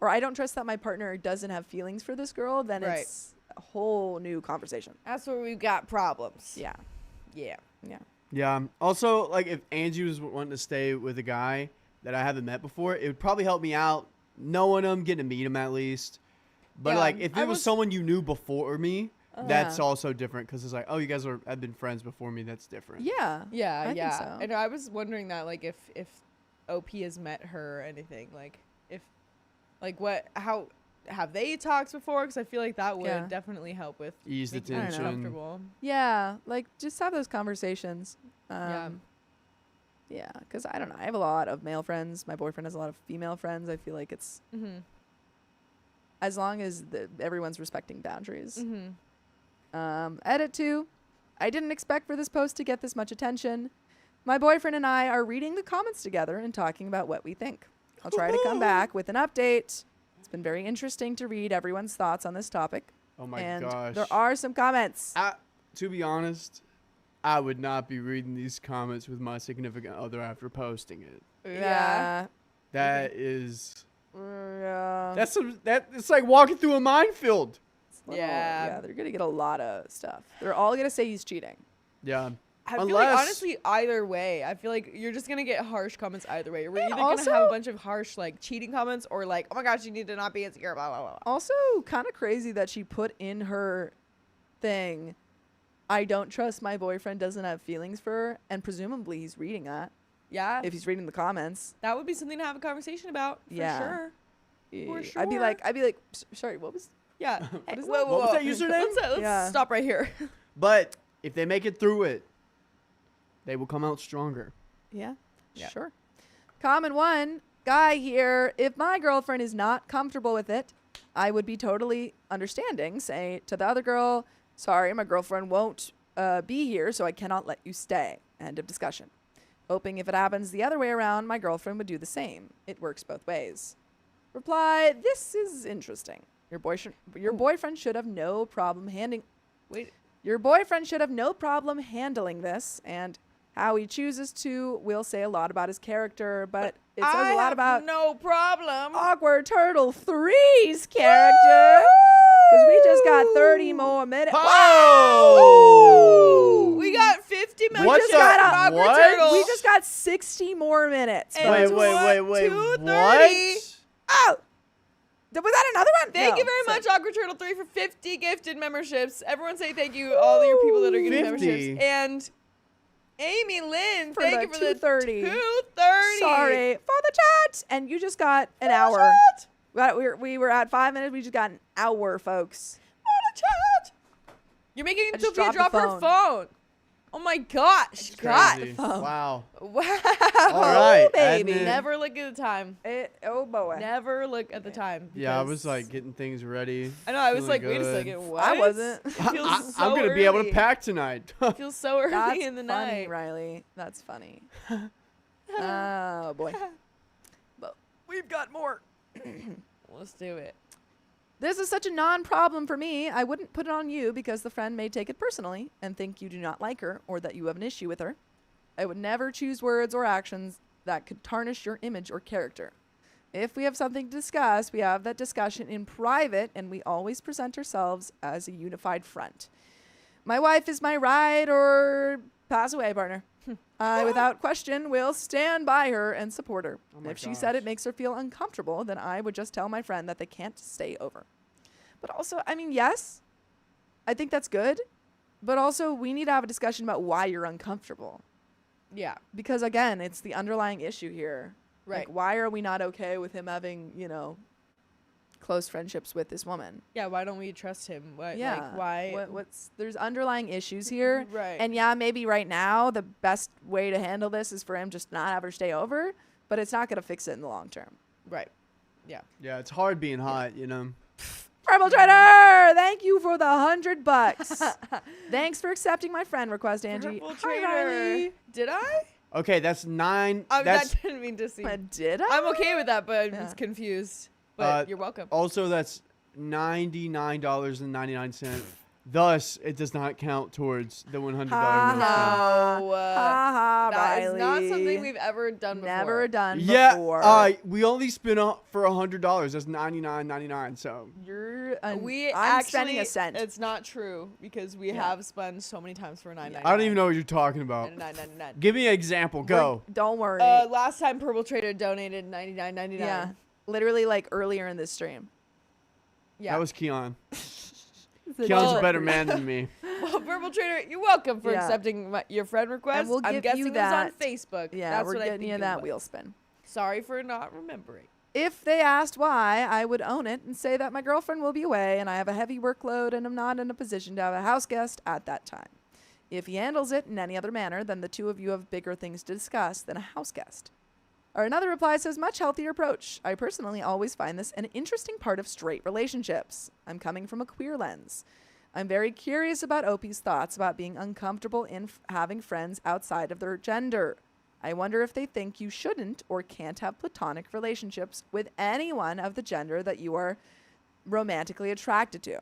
or I don't trust that my partner doesn't have feelings for this girl, then Right. it's whole new conversation. That's where we've got problems. Yeah. Yeah. Yeah. Also, like, if Angie was wanting to stay with a guy that I haven't met before, it would probably help me out knowing him, getting to meet him at least. But, Yeah, like, if I it was was- someone you knew before me, that's Yeah. also different because it's like, oh, you guys have been friends before me. That's different. Yeah. Yeah, I think yeah. so. And I was wondering that, like, if OP has met her or anything, like, if, like, how have they talked before? Because I feel like that would Yeah. definitely help with Ease the making her tension. comfortable. Yeah. Like, just have those conversations. Yeah. Yeah. Because I don't know. I have a lot of male friends. My boyfriend has a lot of female friends. I feel like it's Mm-hmm. as long as everyone's respecting boundaries. Mm-hmm. Edit 2. I didn't expect for this post to get this much attention. My boyfriend and I are reading the comments together and talking about what we think. I'll try to come back with an update. It's been very interesting to read everyone's thoughts on this topic. Oh my and gosh. there are some comments. To be honest, I would not be reading these comments with my significant other after posting it. Yeah. That is Yeah. it's like walking through a minefield. Yeah. Yeah, they're going to get a lot of stuff. They're all going to say he's cheating. Yeah. I feel like, Unless- honestly, either way, I feel like you're just going to get harsh comments either way. We're And either going to have a also- bunch of harsh, like, cheating comments or, like, oh my gosh, you need to not be insecure, blah, blah, blah. Also, kind of crazy that she put in her thing, I don't trust my boyfriend doesn't have feelings for her, and presumably he's reading that. Yeah. If he's reading the comments. That would be something to have a conversation about, for Yeah. sure. For I'd be sure. like, sorry, what was... Yeah. What is Whoa, that? whoa, What was whoa. that username? Let's Yeah. stop right here. But if they make it through it, they will come out stronger. Yeah, Yeah. sure. Common one, guy here. If my girlfriend is not comfortable with it, I would be totally understanding. Say to the other girl, sorry, my girlfriend won't be here, so I cannot let you stay. End of discussion. Hoping if it happens the other way around, my girlfriend would do the same. It works both ways. Reply, this is interesting. Your boyfriend should have no problem Wait. Your boyfriend should have no problem handling this, and how he chooses to will say a lot about his character, but it says I a lot have about no problem. Awkward Turtle 3's character. Because we just got 30 more minutes. Oh! We got 50 minutes. What just the- got Awkward what? Turtle. We just got 60 more minutes. And Wait, folks. wait. 2:30. What? Oh! Was that another one? Thank No, you very so- much, Awkward Turtle 3, for 50 gifted memberships. Everyone say thank you, all of your people that are getting 50. memberships. And Amy Lynn, For thank the you for the 230. 230. Sorry for the chat. And you just got an hour. We were at 5 minutes. We just got an hour, folks. For the chat. You're making I just Sophia dropped drop the her phone. Oh my gosh. Crazy. God. Wow. Wow. All right. baby. admin. Never look at the time. Oh, boy. Never look at the time. Yeah, I because- was like getting things ready. I know, I was feeling like, wait a good. second, what? I wasn't. It feels so I'm gonna be able to early. pack tonight. It feels so early That's in the funny, night. Riley. That's funny. Oh, boy. But we've got more. Let's do it. This is such a non-problem for me. I wouldn't put it on you because the friend may take it personally and think you do not like her or that you have an issue with her. I would never choose words or actions that could tarnish your image or character. If we have something to discuss, we have that discussion in private and we always present ourselves as a unified front. My wife is my ride or pass away partner. I, without question, will stand by her and support her. Oh my If she said gosh. it makes her feel uncomfortable, then I would just tell my friend that they can't stay over. But also, I mean, yes, I think that's good. But also, we need to have a discussion about why you're uncomfortable. Yeah. Because, again, it's the underlying issue here. Right. Like, why are we not okay with him having, close friendships with this woman? Yeah, why don't we trust him? What, Yeah. Like, why? There's underlying issues here. Right. And yeah, maybe right now the best way to handle this is for him just not have her stay over, but it's not going to fix it in the long term. Right. Yeah. Yeah, it's hard being hot, Purple Trader, thank you for the $100. Thanks for accepting my friend request, Angie. Purple Hi, Trader. Riley. Did I? Okay, that's 9. That That's didn't mean to seem. Did I? I'm okay with that, but I Yeah. was confused. But Uh, you're welcome. also that's $99.99. Thus, it does not count towards the $100 Ha win spin. ha. No, Ha ha, that is not Riley. something we've ever done before. Never done Yeah, before. we only spin up for $100. That's $99.99. So You're We I'm actually, spending a cent. It's not true because we Yeah. have spun so many times for $9.99. I don't even know what you're talking about. $9.99. Give me an example. Go. Don't worry. Last time Purple Trader donated $99.99. yeah. Literally like earlier in this stream. Yeah. That was Keon. The Keon's a joke. better man than me. Well, Purple Trader, you're welcome for Yeah. accepting your friend request. we'll I'm give guessing you it was on that. Facebook. Yeah, That's we're what I getting think you it that was. wheel spin. Sorry for not remembering. If they asked why, I would own it and say that my girlfriend will be away and I have a heavy workload and I'm not in a position to have a house guest at that time. If he handles it in any other manner, then the two of you have bigger things to discuss than a house guest. Or another reply says, much healthier approach. I personally always find this an interesting part of straight relationships. I'm coming from a queer lens. I'm very curious about Opie's thoughts about being uncomfortable in having friends outside of their gender. I wonder if they think you shouldn't or can't have platonic relationships with anyone of the gender that you are romantically attracted to.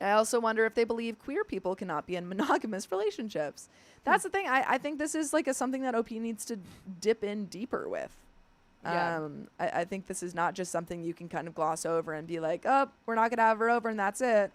I also wonder if they believe queer people cannot be in monogamous relationships. That's the thing. I think this is like something that OP needs to dip in deeper with. Yeah. I think this is not just something you can kind of gloss over and be like, oh, we're not going to have her over and that's it.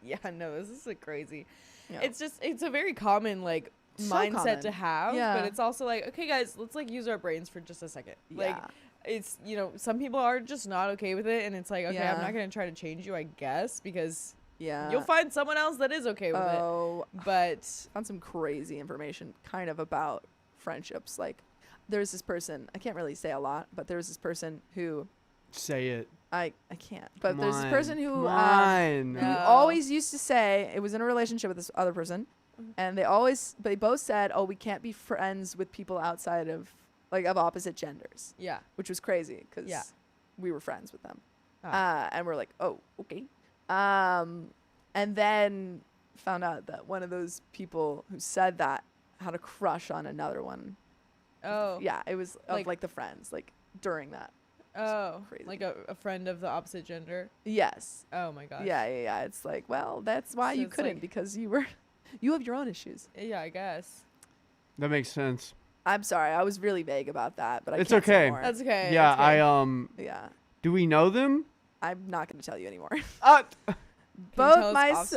Yeah, no, this is like crazy. Yeah. It's a very common like So mindset common. to have, Yeah. but it's also like, okay guys, let's like use our brains for just a second. Like Yeah. it's, you know, some people are just not okay with it and it's like, okay, Yeah. I'm not going to try to change you, I guess, because Yeah. you'll find someone else that is okay with Oh, it. But found some crazy information kind of about friendships. Like there's this person, I can't really say a lot, but there's this person who Say it. I can't. But Come there's this on. person who Come on. who No. always used to say it was in a relationship with this other person, and they both said, "Oh, we can't be friends with people outside of like of opposite genders," yeah. which was crazy because Yeah. we were friends with them, Ah. and we're like, "Oh, okay," and then found out that one of those people who said that had a crush on another one. Oh. Yeah, it was of Like- like the friends like during that. Oh. crazy. Like a friend of the opposite gender. Yes. Oh my gosh. Yeah. It's like, well, that's why So you it's couldn't like- because you have your own issues. Yeah, I guess. That makes sense. I'm sorry, I was really vague about that, but I It's can't say okay. more. That's okay. Yeah, that's okay. Yeah, do we know them? I'm not going to tell you anymore. Uh, Can you Both tell us my, off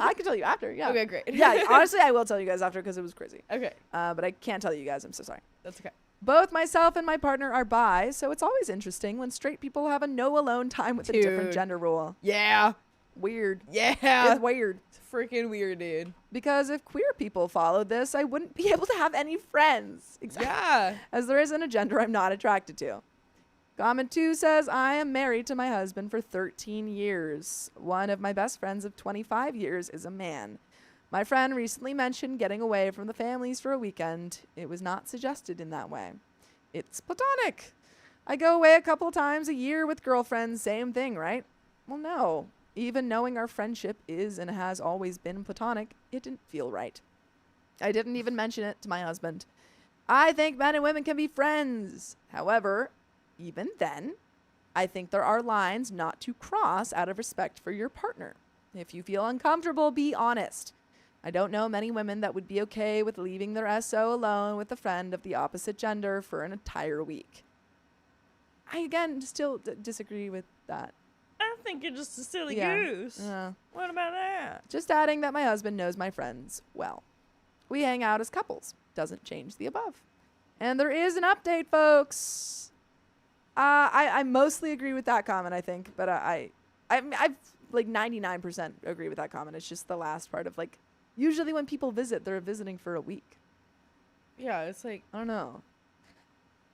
I can tell you after. Yeah. Okay, great. Yeah, honestly, I will tell you guys after because it was crazy. Okay, But I can't tell you guys. I'm so sorry. that's okay. Both myself and my partner are bi, so it's always interesting when straight people have a no alone time with a different Dude. gender rule. Yeah. Weird. Yeah. It's weird. It's freaking weird, dude. Because if queer people followed this, I wouldn't be able to have any friends. Exactly. Yeah. As there isn't a gender I'm not attracted to. Comment 2 says, I am married to my husband for 13 years. One of my best friends of 25 years is a man. My friend recently mentioned getting away from the families for a weekend. It was not suggested in that way. It's platonic. I go away a couple times a year with girlfriends, same thing, right? Well, no. Even knowing our friendship is and has always been platonic, it didn't feel right. I didn't even mention it to my husband. I think men and women can be friends. However, even then, I think there are lines not to cross out of respect for your partner. If you feel uncomfortable, be honest. I don't know many women that would be okay with leaving their SO alone with a friend of the opposite gender for an entire week. I, again, still disagree with that. I think you're just a silly Yeah. goose. Yeah. What about that? Just adding that my husband knows my friends well. We hang out as couples. Doesn't change the above. And there is an update, folks. I mostly agree with that comment, I think, but I've like 99% agree with that comment. It's just the last part of like, usually when people visit, they're visiting for a week. Yeah, it's like, I don't know.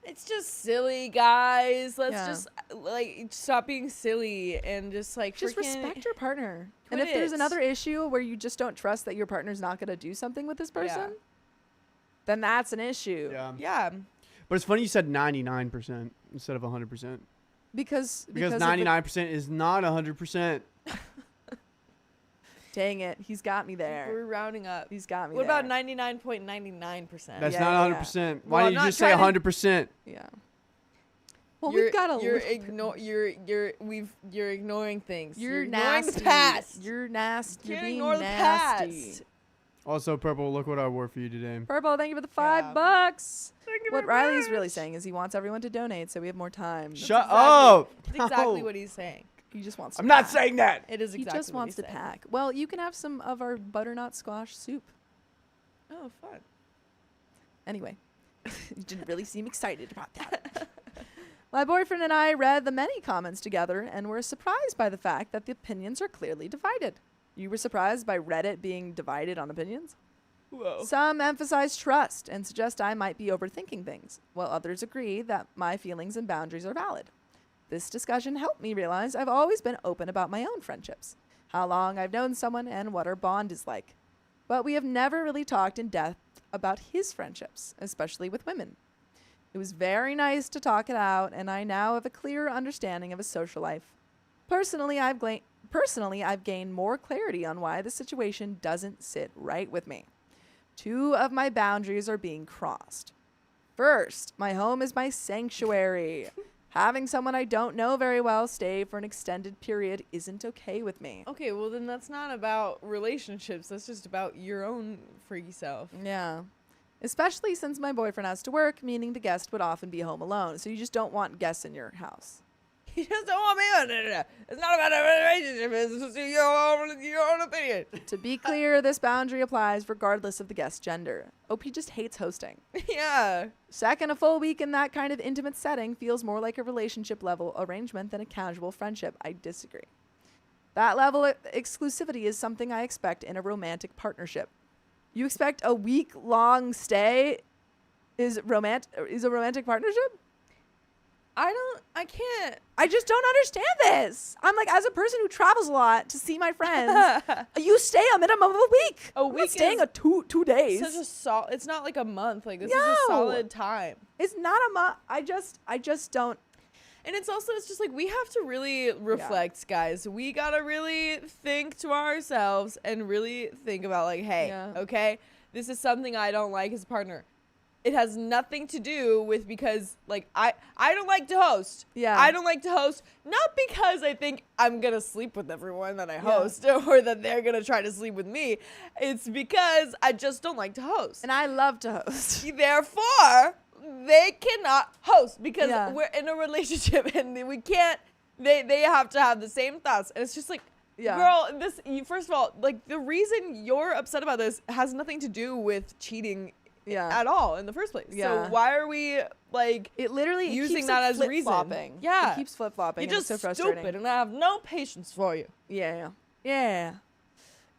it's just silly, guys. Let's Yeah. just like stop being silly and just like Just freaking- respect your partner. And Quit if there's it. another issue where you just don't trust that your partner's not going to do something with this person, Yeah. then that's an issue. yeah. Yeah. But it's funny you said 99% instead of 100%. Because Because of the- 99% is not 100%. Dang it, he's got me there. We're rounding up. He's got me What there. about 99.99%? That's Yeah, not yeah, 100%. Well, Why I'm didn't you not just say trying to- 100%? Yeah. Well, you're, we've got a you're little bit you're ignoring things. You're ignoring nasty. the past. You're nasty. You're Can't being ignore the nasty. past. Also, Purple, look what I wore for you today. Purple, thank you for the $5. Thank you What very Riley's really much. saying is he wants everyone to donate so we have more time. Shut exactly- up! That's exactly No. what he's saying. He just wants. I'm to not pack. saying that. It is He exactly just what wants he's to saying. pack. Well, you can have some of our butternut squash soup. Oh, fun. Anyway, you didn't really seem excited about that. My boyfriend and I read the many comments together and were surprised by the fact that the opinions are clearly divided. You were surprised by Reddit being divided on opinions? Whoa. Some emphasize trust and suggest I might be overthinking things, while others agree that my feelings and boundaries are valid. This discussion helped me realize I've always been open about my own friendships, how long I've known someone, and what our bond is like. But we have never really talked in depth about his friendships, especially with women. It was very nice to talk it out, and I now have a clearer understanding of his social life. Personally, I've gained more clarity on why the situation doesn't sit right with me. 2 of my boundaries are being crossed. First, my home is my sanctuary. Having someone I don't know very well stay for an extended period isn't okay with me. Okay, well then that's not about relationships. That's just about your own freaky self. Yeah. Especially since my boyfriend has to work, meaning the guest would often be home alone. So you just don't want guests in your house. You just don't want me. It's not about a relationship. It's just your own opinion. To be clear, this boundary applies regardless of the guest's gender. OP just hates hosting. Yeah. Second, a full week in that kind of intimate setting feels more like a relationship level arrangement than a casual friendship. I disagree. That level of exclusivity is something I expect in a romantic partnership. You expect a week-long stay is a romantic partnership? I can't. I just don't understand this. I'm like, as a person who travels a lot to see my friends, you stay a minimum of a week. A I'm not week staying is a two days. Such a it's not like a month. Like this is a No. solid time. It's not a month. I just don't. And it's just like we have to really reflect, guys. We gotta really think to ourselves and really think about like, hey, Yeah. okay, this is something I don't like as a partner. It has nothing to do with because like I don't like to host. Yeah. I don't like to host not because I think I'm gonna sleep with everyone that I host or that they're gonna try to sleep with me. It's because I just don't like to host. And I love to host. Therefore, they cannot host because Yeah. we're in a relationship and we can't. They have to have the same thoughts, and it's just like, Yeah. girl, first of all, like the reason you're upset about this has nothing to do with cheating Yeah. at all in the first place. Yeah. So why are we like It literally using keeps that it as a reason? flip-flopping. Yeah. It keeps flip-flopping. you're and just it's so frustrating. stupid, and I have no patience for you. Yeah. Yeah.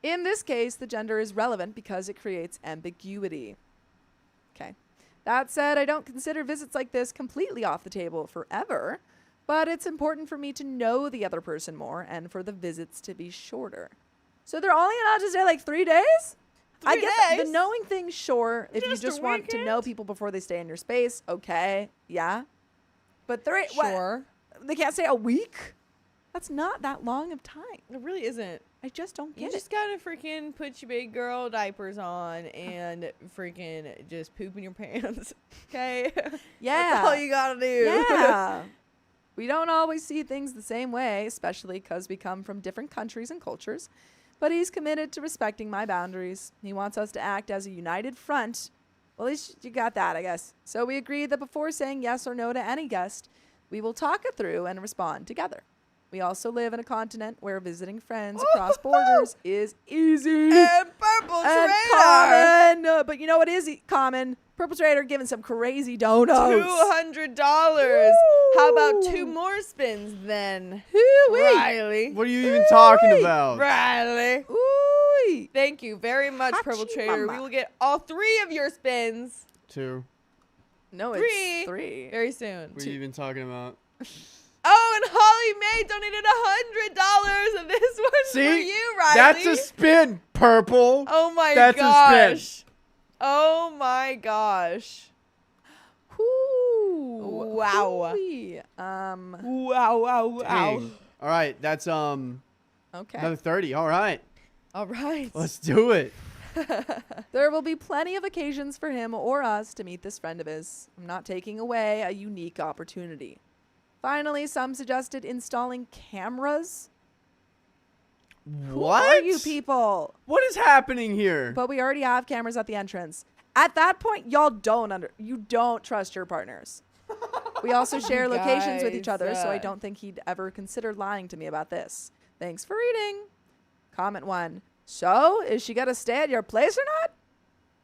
In this case, the gender is relevant because it creates ambiguity. Okay. That said, I don't consider visits like this completely off the table forever, but it's important for me to know the other person more and for the visits to be shorter. So they're only allowed to stay like 3 days? I 3 get that. The days? knowing thing, sure. If you Just a just want to know weekend? people before they stay in your space, okay. Yeah. But what? Sure. They can't stay a week? That's not that long of time. It really isn't. I just don't You get just gotta freaking put your big girl diapers on and freaking just poop in your pants. Okay? Yeah. That's all you gotta do. Yeah. We don't always see things the same way, especially because we come from different countries and cultures. But he's committed to respecting my boundaries. He wants us to act as a united front. Well, at least you got that, I guess. So we agreed that before saying yes or no to any guest, we will talk it through and respond together. We also live in a continent where visiting friends across borders is easy And Purple and Trader. common. But you know what is common? Purple Trader giving some crazy donuts. $200. How about 2 more spins then? Hoo-wee. Riley. What are you even talking about? Riley. Ooh. Thank you very much, Purple Hachi Trader. mama. We will get all 3 of your spins 2. No, 3. it's 3. very soon. What are you even talking about? Oh, and Holly Mae donated $100, and this one's for See? you, Riley. That's a spin, Purple. Oh my That's a spin. gosh. Oh my gosh. Ooh. Wow. Hoo-wee. Wow, wow, wow. Dang. All right, that's Okay. another 30. All right, All right. let's do it. There will be plenty of occasions for him or us to meet this friend of his. I'm not taking away a unique opportunity. Finally, some suggested installing cameras. What? Who are you people? What is happening here? But we already have cameras at the entrance. At that point, y'all you don't trust your partners. We also share locations with each other, so I don't think he'd ever consider lying to me about this. Thanks for reading. Comment 1. So, is she gonna stay at your place or not?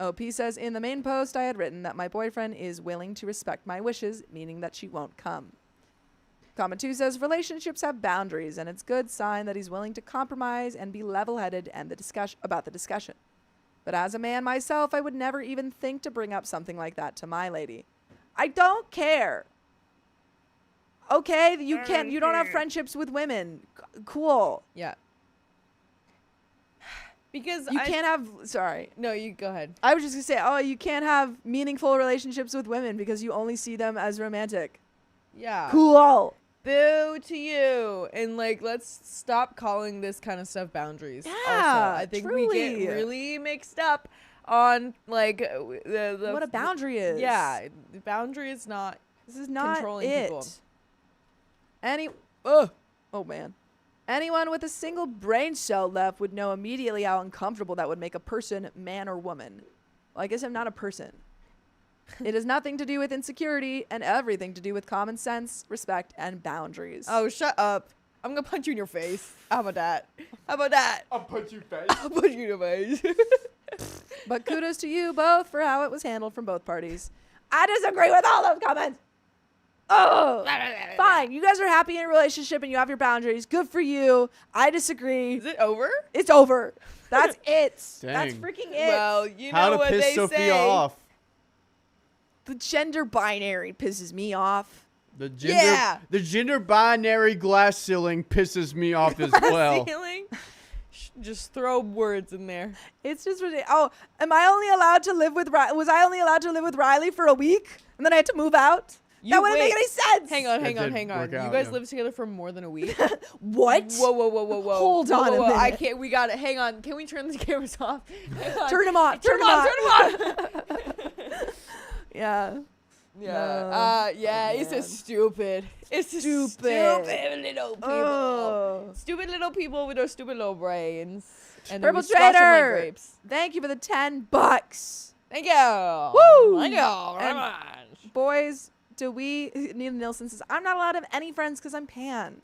OP says, in the main post I had written that my boyfriend is willing to respect my wishes, meaning that she won't come. Comment 2 says, relationships have boundaries, and it's good sign that he's willing to compromise and be level-headed and about the discussion. But as a man myself, I would never even think to bring up something like that to my lady. I don't care. Okay, you don't have friendships with women. Cool. Yeah. Because You can't have, sorry. No, you go ahead. I was just going to say, you can't have meaningful relationships with women because you only see them as romantic. Yeah. Cool. Boo to you. And like, let's stop calling this kind of stuff boundaries. Yeah, also, I think we truly. get really mixed up on like the What a boundary is. Yeah, the boundary is not. This is not controlling it. people. Oh man. Anyone with a single brain cell left would know immediately how uncomfortable that would make a person, man or woman. Well, I guess I'm not a person. It has nothing to do with insecurity and everything to do with common sense, respect, and boundaries. Oh, shut up. I'm gonna punch you in your face. How about that? How about that? I'll punch you face. I'll punch you in the face. But kudos to you both for how it was handled from both parties. I disagree with all those comments. Oh, fine. You guys are happy in a relationship and you have your boundaries. Good for you. I disagree. Is it over? It's over. That's it. That's Dang. freaking it. Well, you How know to what piss they Sophia say. off. The gender binary pisses me off. The gender binary glass ceiling pisses me off as well. Ceiling? Just throw words in there. It's just ridiculous. Oh, am I only allowed to live with was I only allowed to live with Riley for a week and then I had to move out? That wouldn't make any sense. Hang on. That did You work out, guys yeah. lived together for more than a week? What? Whoa. Hold on a minute. I can't. We got it. Hang on. Can we turn the cameras off? Hang on. Turn them off. Turn them off. Yeah. Yeah. Yeah. It's man. just stupid. It's just Stupid. stupid little people. Oh. Stupid little people with their stupid little brains. And Purple then we squash them like Trader. grapes. Thank you for the $10. Thank you. Woo! Thank you. Very And much. boys, Neil Nielsen says, I'm not allowed to have any friends because I'm pan.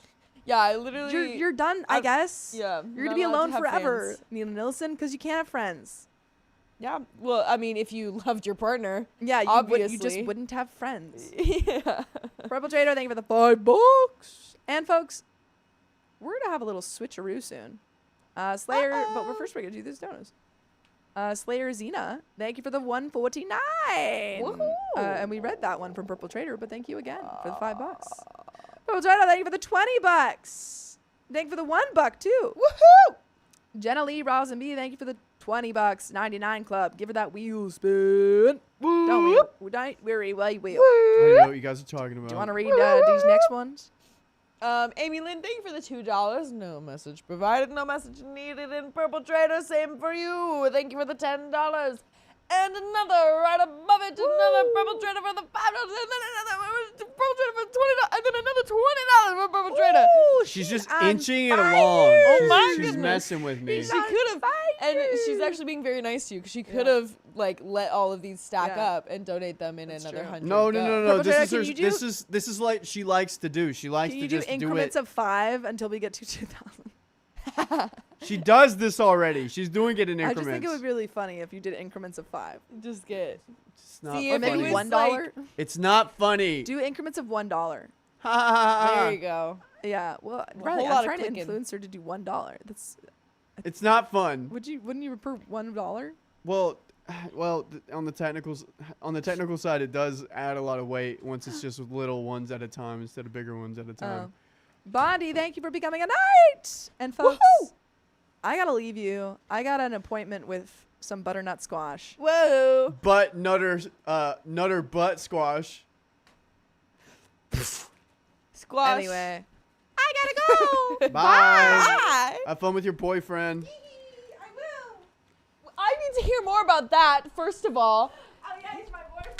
Yeah, I literally. You're done, I guess. Yeah. You're not going to be allowed alone have forever, fans. Neil Nielsen, because you can't have friends. Yeah. Well, I mean, if you loved your partner. Yeah, you Obviously. just wouldn't have friends. Yeah. Purple Trader, thank you for the $5. And folks, we're going to have a little switcheroo soon. Slayer, but first we're going to do this donuts. Slayer Xena, thank you for the $149. Woohoo. And we read that one from Purple Trader, but thank you again for the $5. Purple Trader, thank you for the $20. Thank you for the $1 too. Woohoo! Jenna Lee Rosenby, thank you for the $20. 99 Club, give her that wheel spin. Don't worry, wheel. I know what you guys are talking about. Do you want to read these next ones? Amy Lynn, thank you for the $2. No message provided, no message needed in Purple Trader. Same for you. Thank you for the $10. And another right above it, another Purple Trader for the $5, and then another Purple Trader for $20, and then another $20 for Purple Trader. She's just on inching it fire. along. Oh my She's goodness. messing with me. She could have, and she's actually being very nice to you because she could have like let all of these stack Yeah. up and donate them in another true. 100. No. Purple This Trader, is her, can you do- this is like she likes to do. She likes Can to you do just do increments it. of 5 until we get to 2,000? She does this already. She's doing it in I increments. just think it would be really funny if you did increments of 5. Just get. It's not See, Or if funny. maybe it was $1. like- It's not funny. Do increments of $1. There you go. Yeah, well, A Riley, whole lot I'm of trying to clicking. influence her to do $1. That's It's not fun. wouldn't you prefer $1? Well, on the technical side, it does add a lot of weight once it's just little ones at a time instead of bigger ones at a time. Bondi, thank you for becoming a knight. And folks, I gotta leave you. I got an appointment with some butternut squash. Whoa. But nutter butt squash. Squash. Anyway, I gotta go. Bye. Bye. Have fun with your boyfriend. I will. I need to hear more about that, first of all. Oh yeah, he's my boyfriend.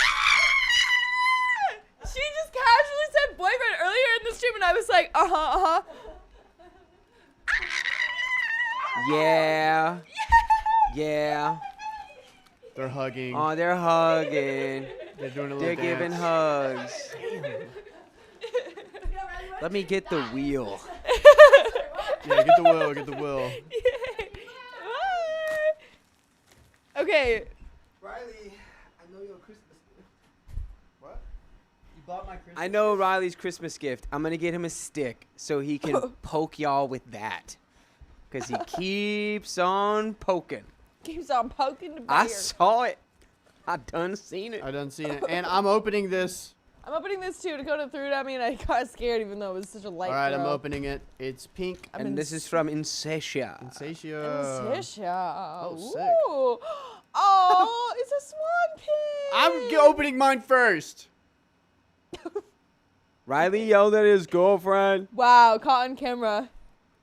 She just just casually said boyfriend earlier in the stream, and I was like, Yeah. Yeah. They're hugging. Oh, they're hugging. They're doing a little They're dance. giving hugs. Let me get the wheel. Yeah, get the will. Get the will. Okay. Riley, I know your Christmas gift. What? You bought my Christmas. I know Riley's Christmas gift. I'm gonna get him a stick so he can poke y'all with that. Cause he keeps on poking. Keeps on poking the bear. I saw it. I done seen it. I done seen it, and I'm opening this. I'm opening this too. Dakota threw it at me, and I got scared, even though it was such a light. All right, I'm throw. opening it. It's pink. And this is from Insatiate. Insatiate. Insatiate. sick. Ooh. Oh, it's a swan pin. I'm opening mine first. Riley yelled at his girlfriend. Wow, caught on camera.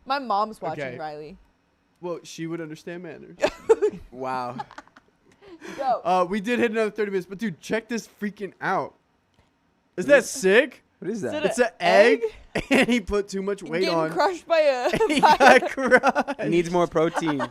My mom's watching Okay. Riley. Well, she would understand manners. Wow. Go. We did hit another 30 minutes, but dude, check this freaking out. Is that sick? What is Is that? it It's an egg, and he put too much weight Getting on. crushed by a. He by got a- crushed. He needs more protein.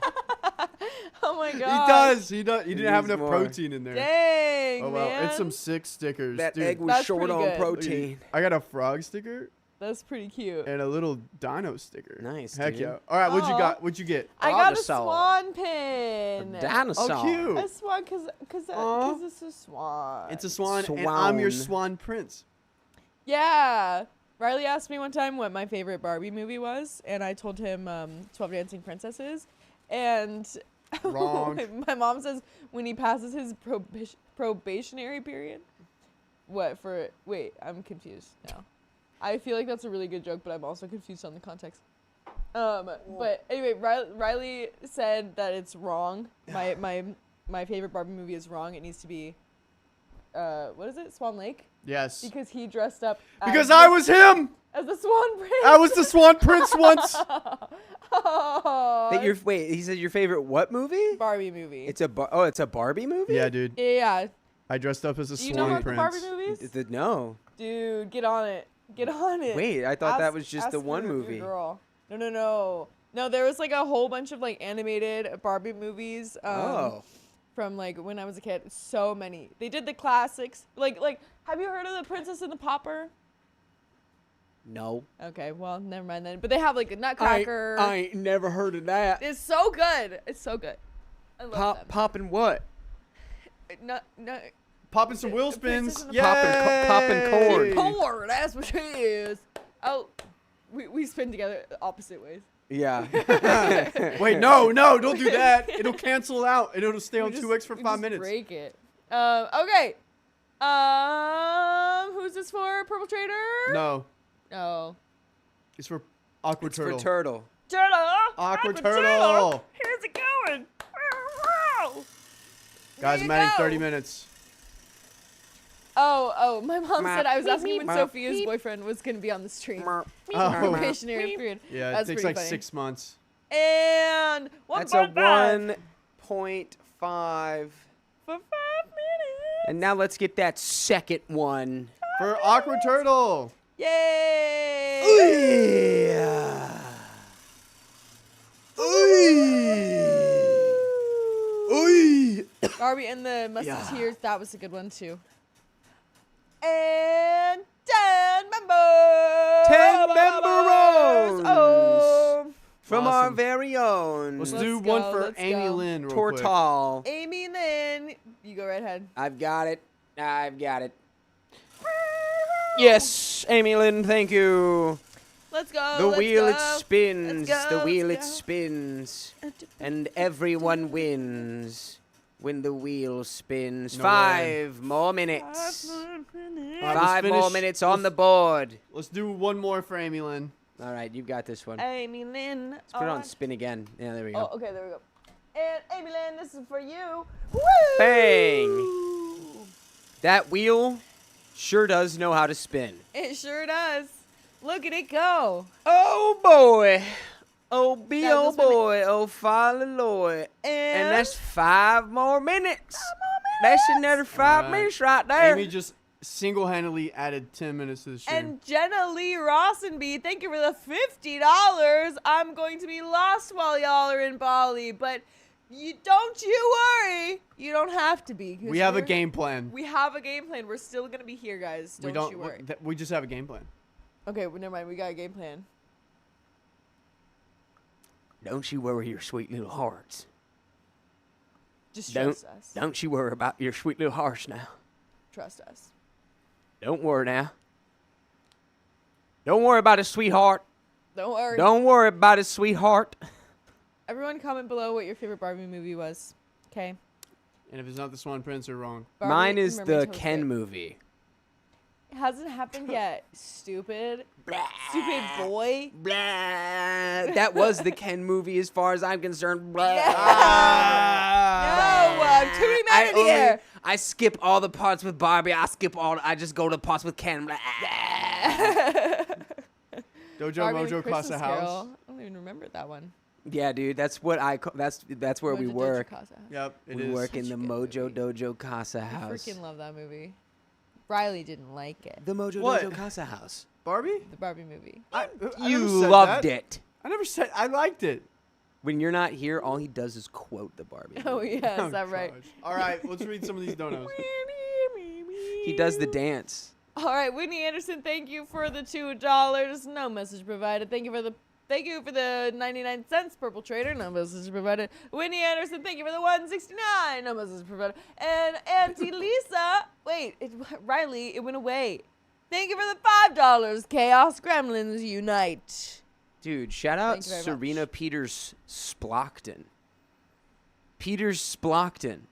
oh my He god. does. He does. He He didn't have needs enough more. protein in there. Dang, Oh wow, man. it's some sick stickers. That dude. egg was That's short pretty on good. protein. I got a frog sticker That's pretty cute. and a little dino sticker. Nice, Heck dude. yeah. All right, what'd you Aw. got? What'd you get? I got a Dinosaur. swan pin. Dinosaur. Oh, cute. A swan, cause Aw. it's a swan. It's a swan, and I'm your Swan. swan prince. Yeah. Riley asked me one time what my favorite Barbie movie was, and I told him 12 Dancing Princesses. And Wrong. my mom says when he passes his probationary period. What for? Wait, I'm confused now. I feel like that's a really good joke, but I'm also confused on the context. But anyway, Riley said that it's wrong. My favorite Barbie movie is wrong. It needs to be what is it? Swan Lake? Yes. Because he dressed up Because I was him. as the Swan Prince. I was the swan prince once. Aw. Wait, he said your favorite what movie? Barbie movie. It's a it's a Barbie movie? Yeah, dude. Yeah. I dressed up as a Do you swan know about prince. the Barbie movies? No. Dude, get on it. Get on it. Wait, I thought that Ask- was just the ask one your movie. Girl. No. No, there was like a whole bunch of like animated Barbie movies. From like when I was a kid. So many. They did the classics. Like have you heard of The Princess and the Pauper? No. Okay, well, never mind then. But they have like a Nutcracker. I ain't never heard of that. It's so good. It's so good. I love them. Popping what? Nut. Popping some wheel Princess spins. and the Yay! Popping corn. Corn, that's what she is. Oh, we spin together opposite ways. Yeah. Wait, no, don't do that. It'll cancel out and it'll stay on We 2x for we 5 just minutes. Break it. Okay. Who's this for? Purple Trader? No, Oh. it's for Aqua It's Turtle. for turtle. Turtle. Aqua Turtle. Here's it going. Guys, There I'm you adding go. 30 minutes. Oh, my mom Meep, said I was meep, asking when meep, Sophia's meep. boyfriend was going to be on the stream. Merp. Oh. Probationary period. Yeah, That's it takes pretty like funny. 6 months. And That's a 1.5. For 5 minutes. And now let's get that second one. For Aqua Turtle. Yay! Yeah. Barbie and the Musketeers, that was a good one too. And 10 members! 10 member-ons! Oh! From our Awesome. very own Let's Let's do one go, for let's Amy go. Lynn real quick. Tortal. Amy Lynn, you go right ahead. I've got it. Yes, Amy Lynn, thank you. Let's go. The let's wheel go. it spins, Let's the go, wheel let's it go. spins, and everyone wins when the wheel spins. No 5 more minutes. All right, let's 5 more finish- minutes on the board. Let's do one more for Amy Lynn. All right, you've got this one. Amy Lynn. Let's put it on spin again. Yeah, there we go. Oh, okay, there we go. And Amy Lynn, this is for you. Woo! Bang! That wheel sure does know how to spin. It sure does. Look at it go. Oh boy. Oh be That oh was for me. boy. Oh Father Lord. And, And that's 5 more minutes. That's another 5 Alright. minutes right there. Amy just single-handedly added 10 minutes to the stream. And Jenna Lee Rossenby, thank you for the $50. I'm going to be lost while y'all are in Bali, but don't you worry. You don't have to be. 'cause We have a we're- game plan. We have a game plan. We're still going to be here, guys. Don't you worry. We just have a game plan. Okay, well, never mind. We got a game plan. Don't you worry your sweet little hearts. Just Don't trust us. don't you worry about your sweet little hearts now. Trust us. Don't worry now. Don't worry about it, sweetheart. Don't worry. Don't worry about it, sweetheart. Everyone comment below what your favorite Barbie movie was. Okay. And if it's not the Swan Prince, they're wrong. Mine is the Mermaid Ken Toast. movie. It hasn't happened yet. Stupid. Stupid boy. Blah. That was the Ken movie as far as I'm concerned. Blah. Yeah. No, I'm too mad in the air. I skip all the parts with Barbie. I just go to the parts with Ken. Blah. Dojo Barbie Mojo and Casa Christmas House. Carol. I don't even remember that one. Yeah, dude, that's what that's where we Mojo Dojo work. Casa House. Yep, it We is. work in Such the a good Mojo movie. Dojo Casa I House. freaking love that movie. Riley didn't like it. The Mojo What? Dojo Casa House. Barbie? The Barbie movie. I You never said loved that. it. I never said I liked it. When you're not here, all he does is quote the Barbie. Oh, movie. yeah, Oh, is that right? gosh. All right, let's read some of these donuts. He does the dance. All right, Whitney Anderson, thank you for the $2. No message provided. Thank you for the 99 cents, Purple Trader. No message provided. Whitney Anderson, thank you for the 169. No message provided. And Auntie Lisa, wait, Riley, it went away. Thank you for the $5. Chaos Gremlins Unite. Dude, shout out Thank you very Serena much. Peters Splockton. Peters Splockton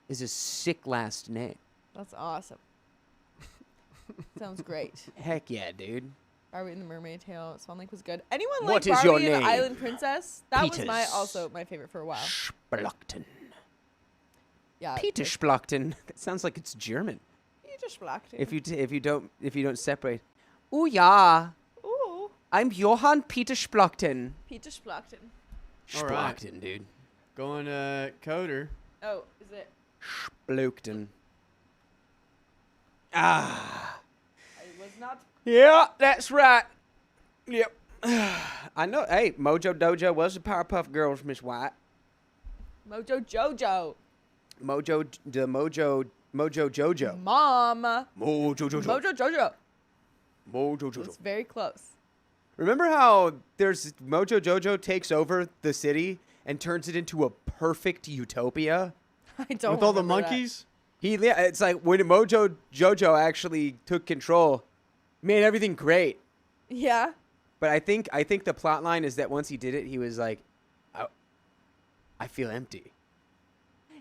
is a sick last name. That's awesome. Sounds great. Heck yeah, dude. Barbie and the Mermaid Tale. Swan Lake was good. Anyone What like is Barbie your and the name? Island Princess? That was Peters. also my favorite for a while. Splockton. Yeah. Peter Splockton. That sounds like it's German. Peter Splackton. If you don't separate. Oh yeah, Ooh, I'm Johann Peter Splockton. Peter Splackton. All right. Splockton, dude. Going to Coder. Oh, is it? Splockton. Ah. I was not. Yeah, that's right. Yep. I know. Hey, Mojo Dojo was the Powerpuff Girls, Miss White. Mojo Jojo. Mojo Jojo. Mom. Mojo Jojo. Mojo Jojo. Mojo Jojo. It's very close. Remember how there's Mojo Jojo takes over the city and turns it into a perfect utopia? I don't. With all the remember that. monkeys? It's like when Mojo Jojo actually took control, made everything great. Yeah. But I think the plot line is that once he did it, he was like, I feel empty.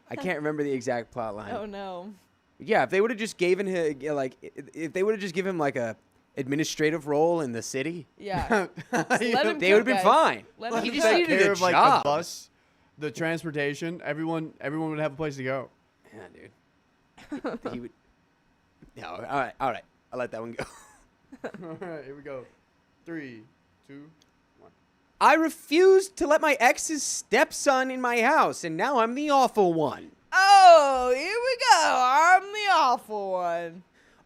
I can't remember the exact plot line. Oh no. Yeah, if they would have just given him if they would have just given him like a administrative role in the city, Yeah. Let him they would have been guys. fine. Let He him just cook. needed Care a of, like job. the bus, the transportation. Everyone would have a place to go. Yeah, dude. He would. No, all right. I'll let that one go. All right, here we go. 3, 2. I refused to let my ex's stepson in my house, and now I'm the awful one. Oh, here we go. I'm the awful one.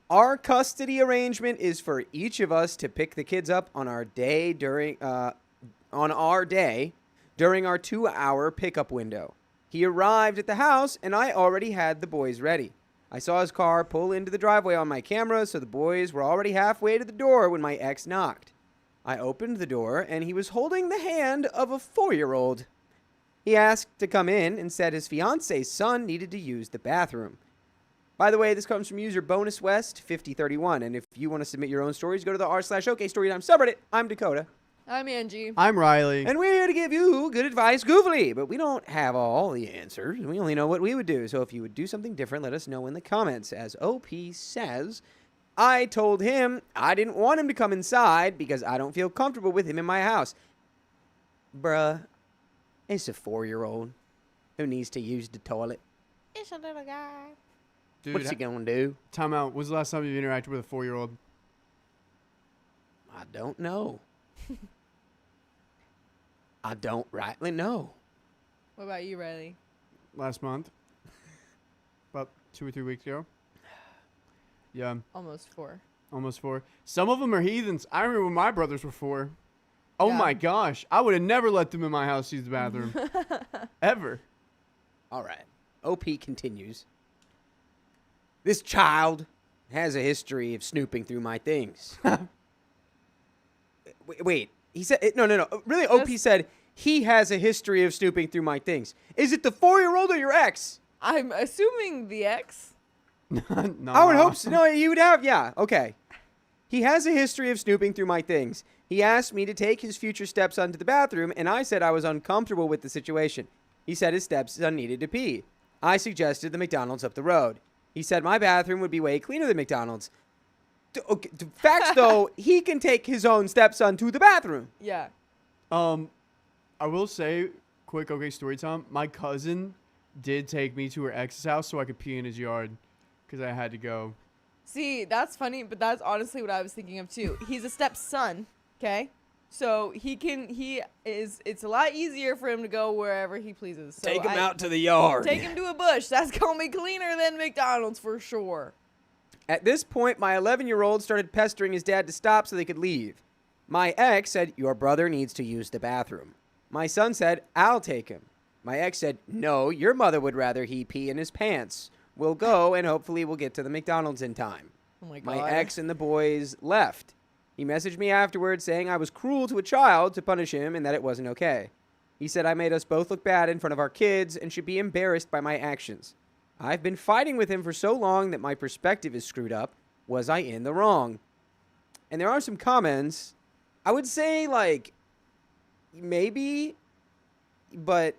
Our custody arrangement is for each of us to pick the kids up on our day during our 2-hour pickup window. He arrived at the house, and I already had the boys ready. I saw his car pull into the driveway on my camera, so the boys were already halfway to the door when my ex knocked. I opened the door, and he was holding the hand of a 4-year-old. He asked to come in and said his fiance's son needed to use the bathroom. By the way, this comes from user BonusWest5031, and if you want to submit your own stories, go to the r/OKStorytime subreddit. I'm Dakota. I'm Angie. I'm Riley. And we're here to give you good advice goofily, but we don't have all the answers. We only know what we would do. So if you would do something different, let us know in the comments. As OP says, I told him I didn't want him to come inside because I don't feel comfortable with him in my house. Bruh, it's a 4-year-old who needs to use the toilet. It's a little guy. Dude, What's he gonna do? time out. When's the last time you interacted with a 4-year-old? I don't know. I don't rightly know. What about you, Riley? Last month. About 2 or 3 weeks ago. Yeah, Almost 4. almost 4. Some of them are heathens. I remember when my brothers were 4. Oh Yeah. my gosh. I would have never let them in my house use the bathroom. Ever. All right. OP continues. This child has a history of snooping through my things. Wait. He said, no. Really, OP said he has a history of snooping through my things. Is it the 4-year-old or your ex? I'm assuming the ex. No. I would hope so. No, you would have. Yeah. Okay. He has a history of snooping through my things. He asked me to take his future stepson to the bathroom, and I said I was uncomfortable with the situation. He said his stepson needed to pee. I suggested the McDonald's up the road. He said my bathroom would be way cleaner than McDonald's. Facts, though, he can take his own stepson to the bathroom. Yeah. I will say, quick, okay, story time. My cousin did take me to her ex's house so I could pee in his yard because I had to go. See, that's funny, but that's honestly what I was thinking of too. He's a stepson, okay? So it's a lot easier for him to go wherever he pleases. So Take him out to the yard. Take him to a bush. That's going to be cleaner than McDonald's for sure. At this point, my 11-year-old started pestering his dad to stop so they could leave. My ex said, your brother needs to use the bathroom. My son said, I'll take him. My ex said, no, your mother would rather he pee in his pants. We'll go, and hopefully we'll get to the McDonald's in time. Oh my God. My ex and the boys left. He messaged me afterwards saying I was cruel to a child to punish him and that it wasn't okay. He said I made us both look bad in front of our kids and should be embarrassed by my actions. I've been fighting with him for so long that my perspective is screwed up. Was I in the wrong? And there are some comments. I would say, like, maybe, but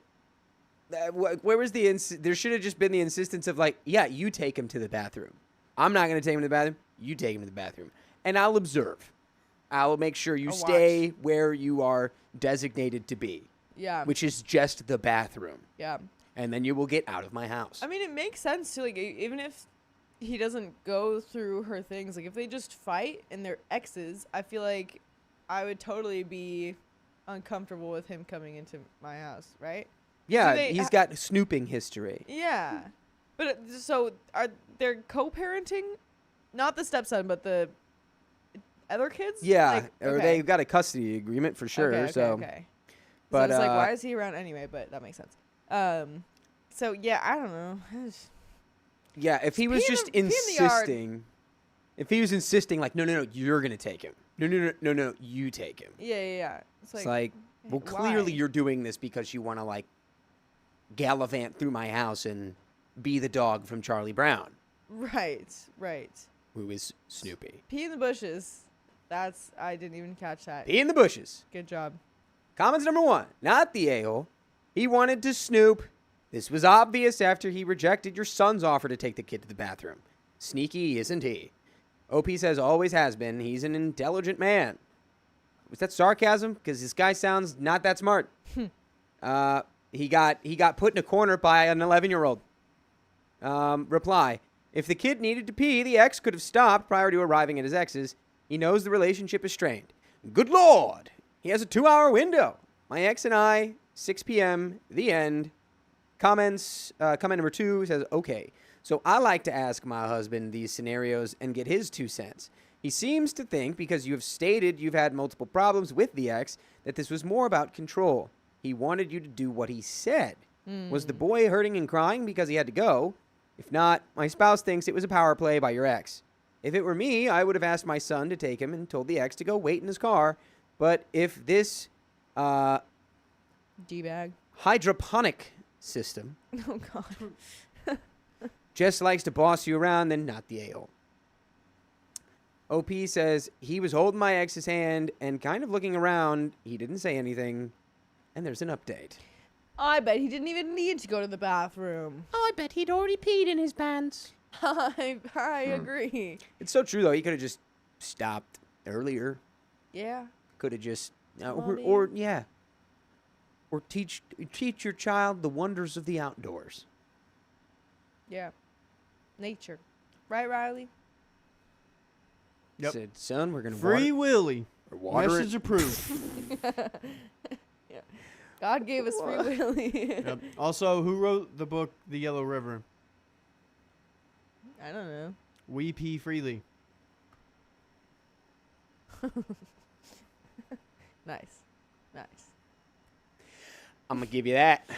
where was there should have just been the insistence of, like, yeah, you take him to the bathroom. I'm not going to take him to the bathroom. You take him to the bathroom. And I'll observe. I'll make sure you stay where you are designated to be. Yeah. Which is just the bathroom. Yeah. And then you will get out of my house. I mean, it makes sense too. Like, even if he doesn't go through her things, like if they just fight and they're exes, I feel like I would totally be uncomfortable with him coming into my house, right? Yeah, he's got snooping history. Yeah. But so are they co-parenting? Not the stepson, but the other kids? Yeah, Like, or okay. they've got a custody agreement for sure. Okay. But so it's like, why is he around anyway? But that makes sense. So yeah, I don't know. yeah, if he was just insisting, if he was insisting, like, no, you're gonna take him. No, you take him. Yeah. It's like, well, clearly you're doing this because you want to, like, gallivant through my house and be the dog from Charlie Brown. Right. Who is Snoopy. Pee in the bushes. I didn't even catch that. Pee in the bushes. Good job. Comments number 1. Not the a-hole. He wanted to snoop. This was obvious after he rejected your son's offer to take the kid to the bathroom. Sneaky, isn't he? OP says always has been. He's an intelligent man. Was that sarcasm? Because this guy sounds not that smart. He got put in a corner by an 11-year-old. Reply. If the kid needed to pee, the ex could have stopped prior to arriving at his ex's. He knows the relationship is strained. Good Lord! He has a 2-hour window. My ex and I, 6 p.m., the end. Comment number 2 says, okay. So I like to ask my husband these scenarios and get his 2 cents. He seems to think, because you have stated you've had multiple problems with the ex, that this was more about control. He wanted you to do what he said. Was the boy hurting and crying because he had to go? If not, my spouse thinks it was a power play by your ex. If it were me, I would have asked my son to take him and told the ex to go wait in his car. But if this D-bag. hydroponic system Oh, God. just likes to boss you around, then not the a-hole. OP says he was holding my ex's hand and kind of looking around. He didn't say anything. And there's an update. I bet he didn't even need to go to the bathroom. I bet he'd already peed in his pants. I agree. It's so true, though. He could have just stopped earlier. Yeah. Could have just, Mommy. or teach your child the wonders of the outdoors. Yeah. Nature. Right, Riley? Yep. Said, son, we're gonna Free Willy. water Message it. approved. God gave us free willy. Yep. Also, who wrote the book The Yellow River? I don't know. We pee freely. Nice. I'm going to give you that.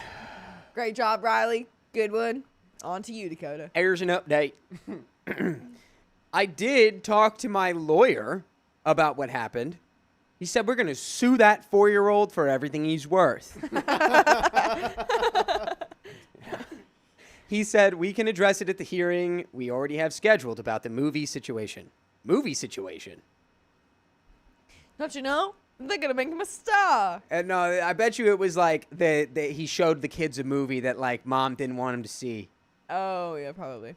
Great job, Riley. Good one. On to you, Dakota. Here's an update. I did talk to my lawyer about what happened. He said we're going to sue that 4-year-old for everything he's worth. He said we can address it at the hearing we already have scheduled about the movie situation. Movie situation? Don't you know? They're going to make him a star. And no, I bet you it was like he showed the kids a movie that like mom didn't want him to see. Oh, yeah, probably.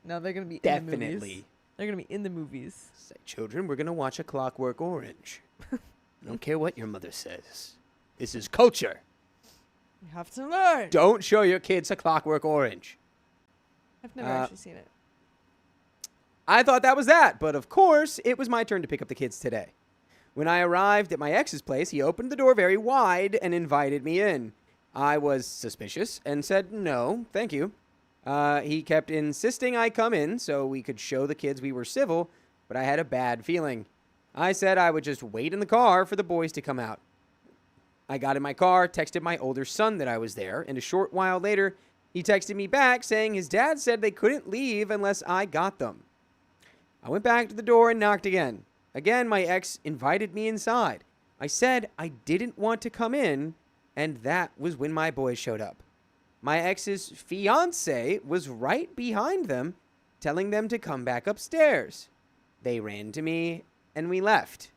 No, they're going to be in the movies. Definitely. They're going to be in the movies. Say, children, we're going to watch A Clockwork Orange. I don't care what your mother says. This is culture. You have to learn. Don't show your kids A Clockwork Orange. I've never actually seen it. I thought that was that, but of course, it was my turn to pick up the kids today. When I arrived at my ex's place, he opened the door very wide and invited me in. I was suspicious and said no, thank you. He kept insisting I come in so we could show the kids we were civil, but I had a bad feeling. I said I would just wait in the car for the boys to come out. I got in my car, texted my older son that I was there, and a short while later, he texted me back saying his dad said they couldn't leave unless I got them. I went back to the door and knocked again. Again, my ex invited me inside. I said I didn't want to come in, and that was when my boys showed up. My ex's fiance was right behind them, telling them to come back upstairs. They ran to me, and we left.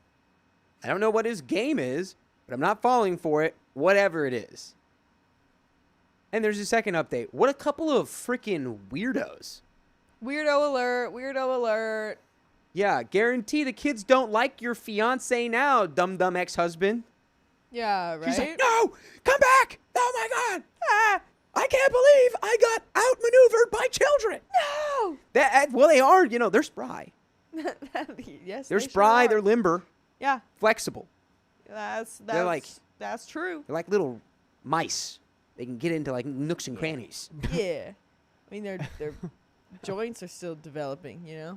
I don't know what his game is, but I'm not falling for it, whatever it is. And there's a second update. What a couple of freaking weirdos. Weirdo alert. Weirdo alert. Yeah, guarantee the kids don't like your fiance now, dumb ex-husband. Yeah, right? She's like, no, come back. Oh, my God. I can't believe I got outmaneuvered by children. No. Well, they are, they're spry. Yes, They're they spry, sure they're are. limber, Yeah, flexible. that's true. They're like little mice. They can get into like nooks and crannies. Yeah. I mean, their joints are still developing, Yeah.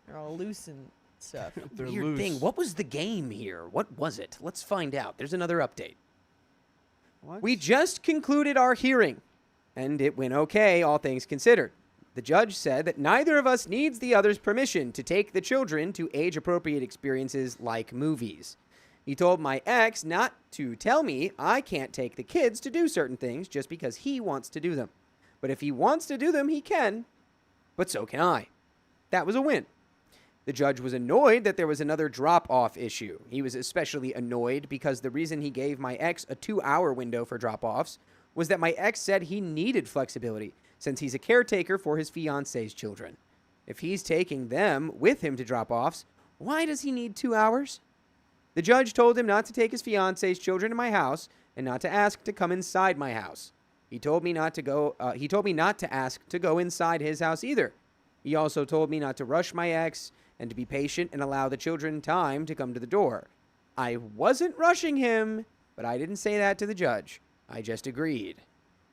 They're all loose and stuff. They're Weird loose. thing. What was the game here? What was it? Let's find out. There's another update. What? We just concluded our hearing, and it went okay, all things considered. The judge said that neither of us needs the other's permission to take the children to age-appropriate experiences like movies. He told my ex not to tell me I can't take the kids to do certain things just because he wants to do them. But if he wants to do them, he can. But so can I. That was a win. The judge was annoyed that there was another drop-off issue. He was especially annoyed because the reason he gave my ex a 2-hour window for drop-offs was that my ex said he needed flexibility since he's a caretaker for his fiance's children. If he's taking them with him to drop-offs, why does he need 2 hours? The judge told him not to take his fiance's children to my house and not to ask to come inside my house. He told me not to ask to go inside his house either. He also told me not to rush my ex and to be patient and allow the children time to come to the door. I wasn't rushing him, but I didn't say that to the judge. I just agreed.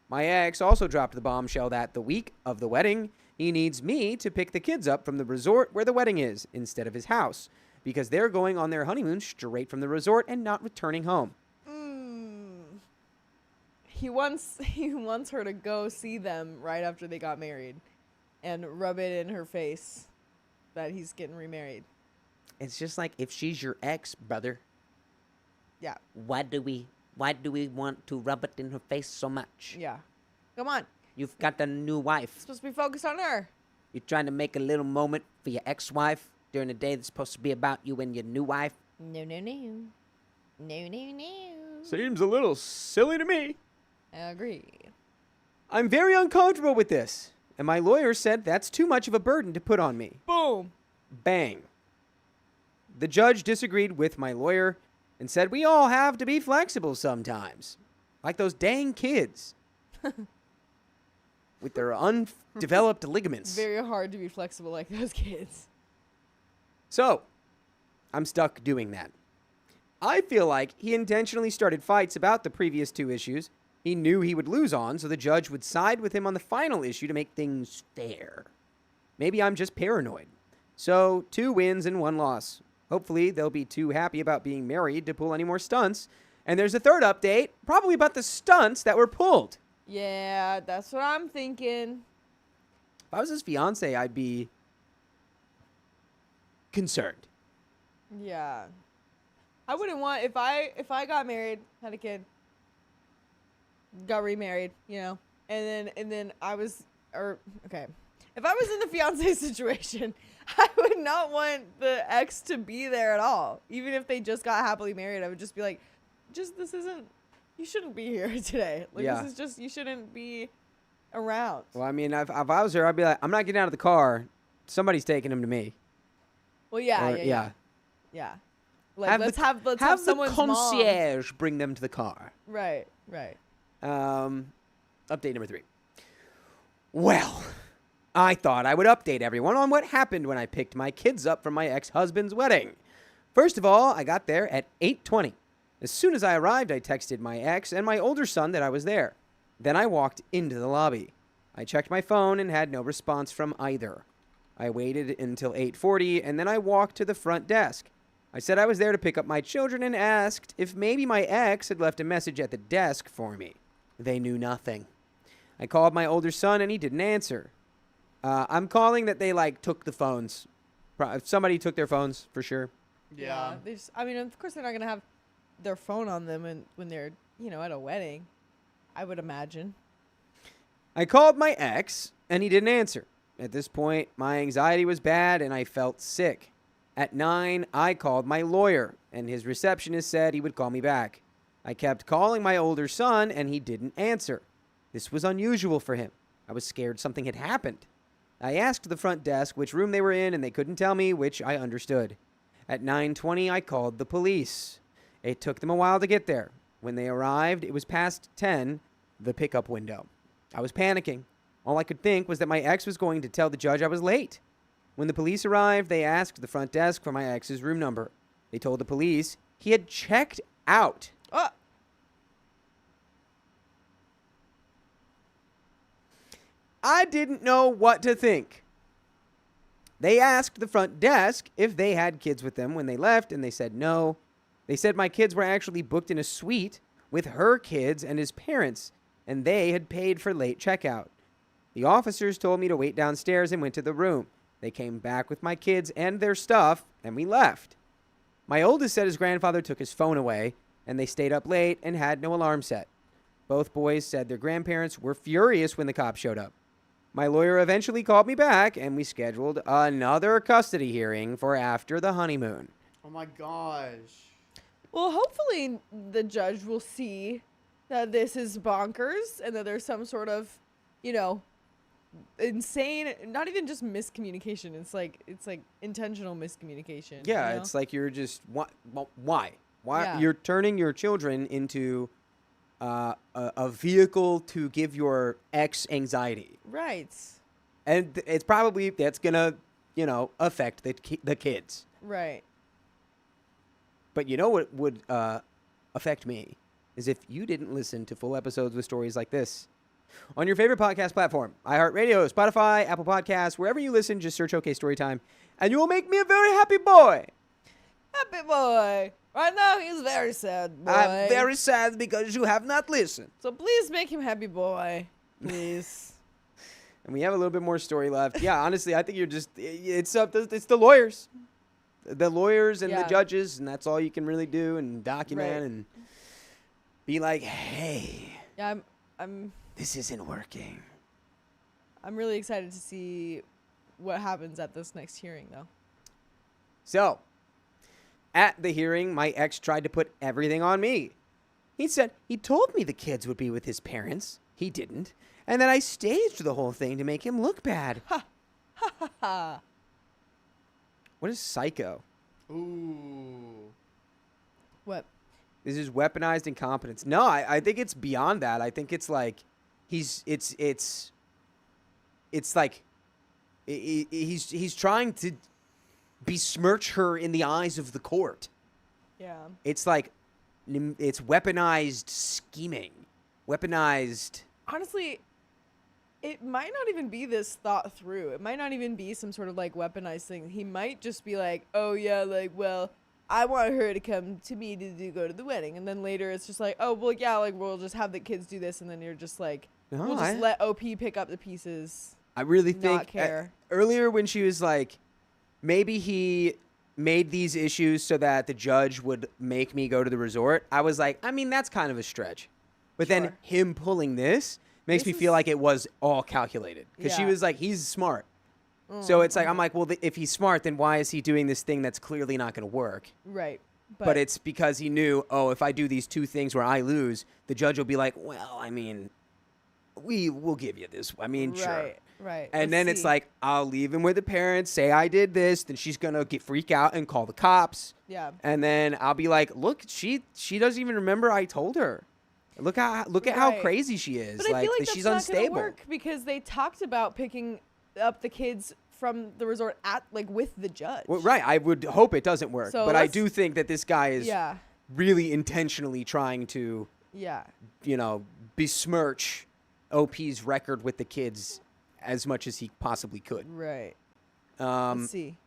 My ex also dropped the bombshell that the week of the wedding, he needs me to pick the kids up from the resort where the wedding is instead of his house because they're going on their honeymoon straight from the resort and not returning home. He wants her to go see them right after they got married and rub it in her face that he's getting remarried. It's just like if she's your ex, brother. Yeah. Why do we want to rub it in her face so much? Yeah. Come on. You've got a new wife. Supposed to be focused on her. You're trying to make a little moment for your ex-wife during a day that's supposed to be about you and your new wife. No. Seems a little silly to me. I agree. I'm very uncomfortable with this, and my lawyer said that's too much of a burden to put on me. Boom. Bang. The judge disagreed with my lawyer and said we all have to be flexible sometimes, like those dang kids with their undeveloped ligaments. Very hard to be flexible like those kids. So, I'm stuck doing that. I feel like he intentionally started fights about the previous two issues he knew he would lose on, so the judge would side with him on the final issue to make things fair. Maybe I'm just paranoid. So 2 wins and 1 loss. Hopefully they'll be too happy about being married to pull any more stunts. And there's a third update, probably about the stunts that were pulled. Yeah, that's what I'm thinking. If I was his fiance, I'd be concerned. Yeah. I wouldn't want if I got married, had a kid, got remarried, and then I was okay. If I was in the fiance situation, I would not want the ex to be there at all. Even if they just got happily married, I would just be like, you shouldn't be here today. Like, Yeah. this is just, you shouldn't be around. Well, I mean, if I was her, I'd be like, I'm not getting out of the car. Somebody's taking him to me. Well, yeah. Have Like, let's have the someone's concierge bring them to the car. mom. Right. Update number 3. Well, I thought I would update everyone on what happened when I picked my kids up from my ex-husband's wedding. First of all, I got there at 8:20. As soon as I arrived, I texted my ex and my older son that I was there. Then I walked into the lobby. I checked my phone and had no response from either. I waited until 8:40 and then I walked to the front desk. I said I was there to pick up my children and asked if maybe my ex had left a message at the desk for me. They knew nothing. I called my older son and he didn't answer. I'm calling that they took the phones. Somebody took their phones for sure. Yeah. Of course they're not going to have their phone on them when they're, at a wedding, I would imagine. I called my ex and he didn't answer. At this point, my anxiety was bad and I felt sick. At 9, I called my lawyer and his receptionist said he would call me back. I kept calling my older son and he didn't answer. This was unusual for him. I was scared something had happened. I asked the front desk which room they were in and they couldn't tell me, which I understood. At 9:20, I called the police. It took them a while to get there. When they arrived, it was past 10, the pickup window. I was panicking. All I could think was that my ex was going to tell the judge I was late. When the police arrived, they asked the front desk for my ex's room number. They told the police he had checked out. I didn't know what to think. They asked the front desk if they had kids with them when they left, and they said no. They said my kids were actually booked in a suite with her kids and his parents, and they had paid for late checkout. The officers told me to wait downstairs and went to the room. They came back with my kids and their stuff, and we left. My oldest said his grandfather took his phone away, and they stayed up late and had no alarm set. Both boys said their grandparents were furious when the cops showed up. My lawyer eventually called me back, and we scheduled another custody hearing for after the honeymoon. Oh my gosh. Well, hopefully the judge will see that this is bonkers and that there's some sort of, insane, not even just miscommunication. It's like intentional miscommunication. Yeah, it's like you're just why? Yeah. You're turning your children into a vehicle to give your ex anxiety, Right. and it's probably that's gonna affect the kids. Right. But you know what would affect me is if you didn't listen to full episodes with stories like this on your favorite podcast platform, iHeartRadio, Spotify, Apple Podcasts, wherever you listen. Just search OK Storytime, and you will make me a very happy boy. Happy boy. Right now he's very sad, boy. I'm very sad because you have not listened. So please make him happy, boy. Please. And we have a little bit more story left. Yeah, honestly, I think you're just it's the lawyers. The lawyers and the Yeah. judges, and that's all you can really do and document Right. and be like, "Hey, Yeah, I'm this isn't working." really excited to see what happens at this next hearing, though. So, at the hearing, my ex tried to put everything on me. He said he told me the kids would be with his parents. He didn't. And that I staged the whole thing to make him look bad. What is psycho? Ooh. What? This is weaponized incompetence. No, I think it's beyond that. I think it's like he's like he's trying to besmirch her in the eyes of the court. Yeah. It's like it's weaponized scheming. Weaponized. Honestly, it might not even be this thought through. It might not even be some sort of like weaponized thing. He might just be like, oh yeah, like, well, I want her to come to me to go to the wedding. And then later it's just like, oh, well, yeah, like, we'll just have the kids do this. And then you're just like, No, we'll just let OP pick up the pieces. I really not think care. Earlier when she was like, maybe he made these issues so that the judge would make me go to the resort, I was like, I mean, that's kind of a stretch. But then Sure. him pulling this makes me This feel is- like it was all calculated. Because she Yeah. was like, he's smart. So it's like, I'm like, well, if he's smart, then why is he doing this thing that's clearly not going to work? Right. But it's because he knew, oh, if I do these two things where I lose, the judge will be like, well, I mean, we'll give you this. I mean, sure. Right. And Let's then it's see. like, I'll leave him with the parents, say I did this, then she's going to freak out and call the cops. Yeah. And then I'll be like, look, she doesn't even remember I told her. Look at how Right. crazy she is. But I feel like that's she's not unstable. gonna work because they talked about picking up the kids from the resort with the judge. Well, right. I would hope it doesn't work. So but I let's- do think that this guy is Yeah. really intentionally trying to, Yeah. besmirch OP's record with the kids as much as he possibly could. Right. Um, Let's see.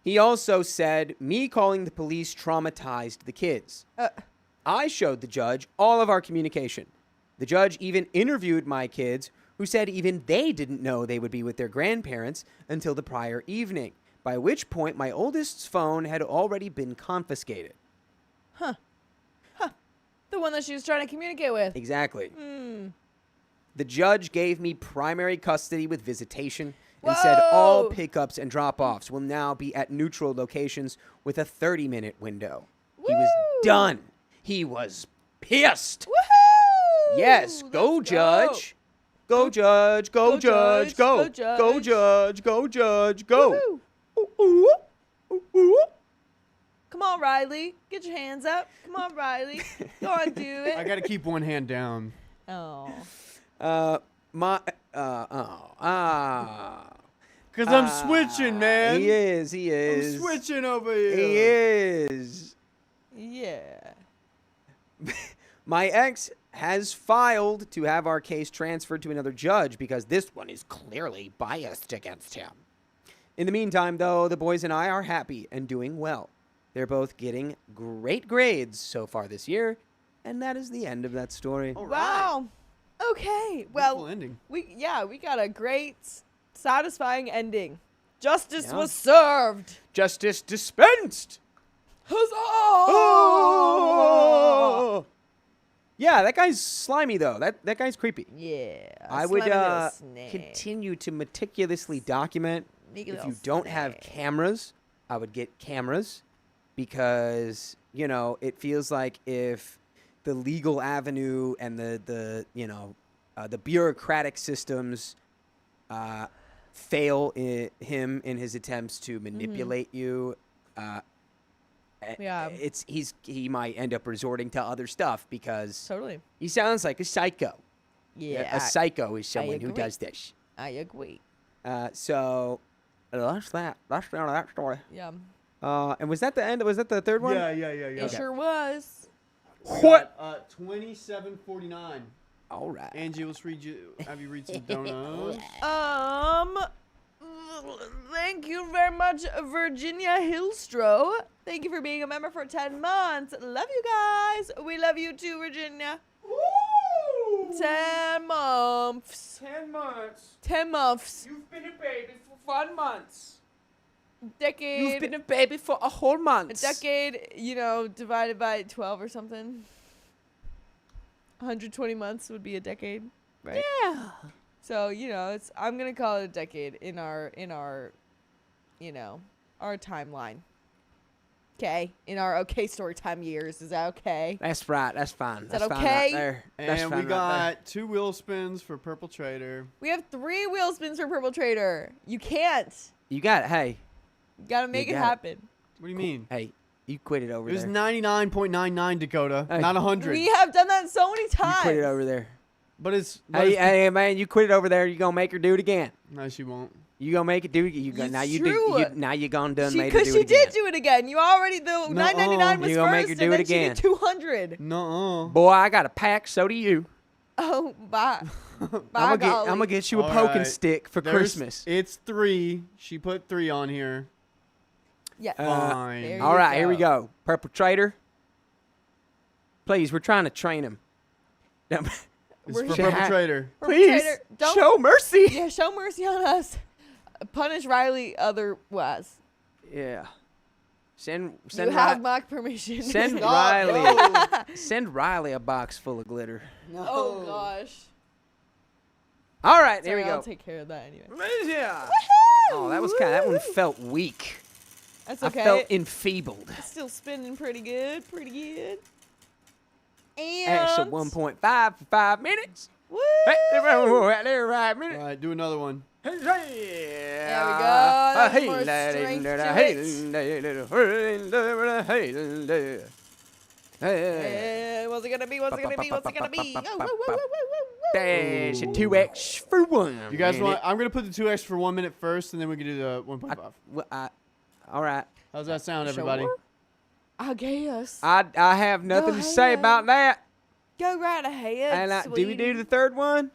He also said, me calling the police traumatized the kids. I showed the judge all of our communication. The judge even interviewed my kids, who said even they didn't know they would be with their grandparents until the prior evening, by which point my oldest's phone had already been confiscated. The one that she was trying to communicate with. Exactly. Hmm. The judge gave me primary custody with visitation and said all Whoa! pickups and drop-offs will now be at neutral locations with a 30-minute window. He was done. He was pissed. Woohoo! Yes, go Let's judge. Go judge, go judge, go. Go judge, go judge, go. Woohoo! Ooh, ooh, ooh, ooh. Come on, Riley. Get your hands up. Come on, Riley. Go on, do it. I got to keep one hand down. Oh. Because I'm switching, man. He is. I'm switching over here. He is. Yeah. My ex has filed to have our case transferred to another judge because this one is clearly biased against him. In the meantime, though, the boys and I are happy and doing well. They're both getting great grades so far this year, and that is the end of that story. All right. Wow. Okay. Beautiful Well, ending. we got a great, satisfying ending. Justice Yeah. was served. Justice dispensed. Huzzah! Oh! Yeah, that guy's slimy though. That guy's creepy. Yeah. I would slimy little snake. continue to meticulously document. Sneaky If little you don't have snake. cameras, I would get cameras because, it feels like if the legal avenue and the bureaucratic systems fail him in his attempts to manipulate you, Yeah. he might end up resorting to other stuff because Totally. he sounds like a psycho. Yeah. A psycho is someone who agree. does this. I agree. So that's that. That's the end of that story. Yeah. And was that the end? Was that the third one? Yeah. It sure was. What? 2749. All right. Angie, let's have you read some donuts. Thank you very much, Virginia Hillstro. Thank you for being a member for 10 months. Love you guys. We love you too, Virginia. Woo! 10 months. 10 months. 10 months. You've been a baby for 5 months. Decade. You've been a baby for a whole month. A decade, divided by 12 or something. 120 months would be a decade, right? Yeah. So, I'm going to call it a decade in our our timeline. Okay? In our okay story time years. Is that okay? That's right. That's fine. that That's fine okay? right there. That's And fine we right got 2 wheel spins for Purple Trader. We have 3 wheel spins for Purple Trader. You can't. there. You got it. Hey. You got to make it got it. happen. What do you mean? Hey. You quit it over It was there. 99.99 Dakota, Hey. not 100. We have done that so many You times. quit it over there. But it's. Hey, man, you quit it over there. You gonna make her do it again. No, she won't. You gonna make it do it. Now It's you true. do. Now you gone done made her Because do she it again. did do it again. You already, the $9.99 was You gonna make first, her do and it then she again. did 200. No. Boy, I got a pack. So do you. Oh, bye. I'm gonna get you a All poking right. stick for There's- Christmas. It's 3. She put 3 on here. Yeah. Fine. There All you right, here we go. go. Perpetrator. Please, we're trying to train him. It's We're for sure- perpetrator. Please, Perpetrator, don't- show mercy. Yeah, show mercy on us. Punish Riley otherwise. Yeah. Send You have my permission. send Stop, Riley. no. Send Riley a box full of glitter. Oh gosh. All right, here Sorry, we I'll go. take care of that anyway. Yeah. Oh, that one felt weak. That's I okay. felt enfeebled. It's still spinning pretty good. Pretty good. And Extra 1.5 for 5 minutes. Woo! Hey, there, right All minute. right, do another one. There we go. That's more strength to what's it gonna be? What's it gonna be? What's it gonna be? Oh, woo, woo, woo, woo, woo, woo. Dash a 2x for 1. You guys minute. want? I'm gonna put the 2x for 1 minute first, and then we can do the 1.5. All right. How's that sound, everybody? Sure. I guess. I have nothing to say ahead. about that. Go right ahead. And do we do sweetie. the third one?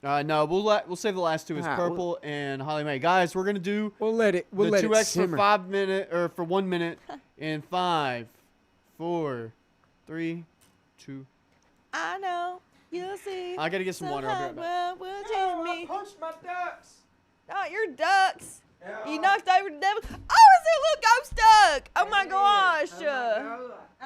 No, we'll save the last 2 as Alright, purple and Holly Mae. Guys, we're gonna do We'll let it. the 2x for 5 minute or for 1 minute in 5, 4, 3, 2. I know. You'll see. I gotta get some water. I'll be right back. Will change me. punched my ducks. Not your ducks. You knocked over the devil. Oh, it's a little ghost duck. Oh my gosh.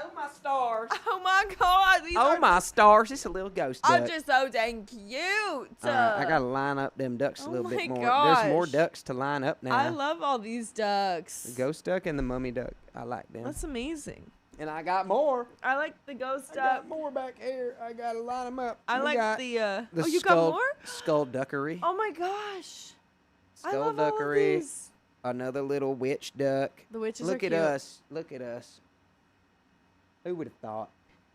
Oh my stars. Oh my god. These Oh are my stars. It's a little ghost duck. I'm just so dang cute. I gotta line up them ducks a Oh little bit my more. There's more gosh. ducks to line up now. I love all these ducks. the ghost duck and the mummy duck. I like them. That's amazing. And I got more. I like the ghost duck. more back here. I gotta line them up. I We like got the the oh, you skull, got more? Skullduggery. Oh my gosh. I love all of Skullduggery. these. Another little witch duck. The witches Look are at cute. us. Look at us. Who would have thought?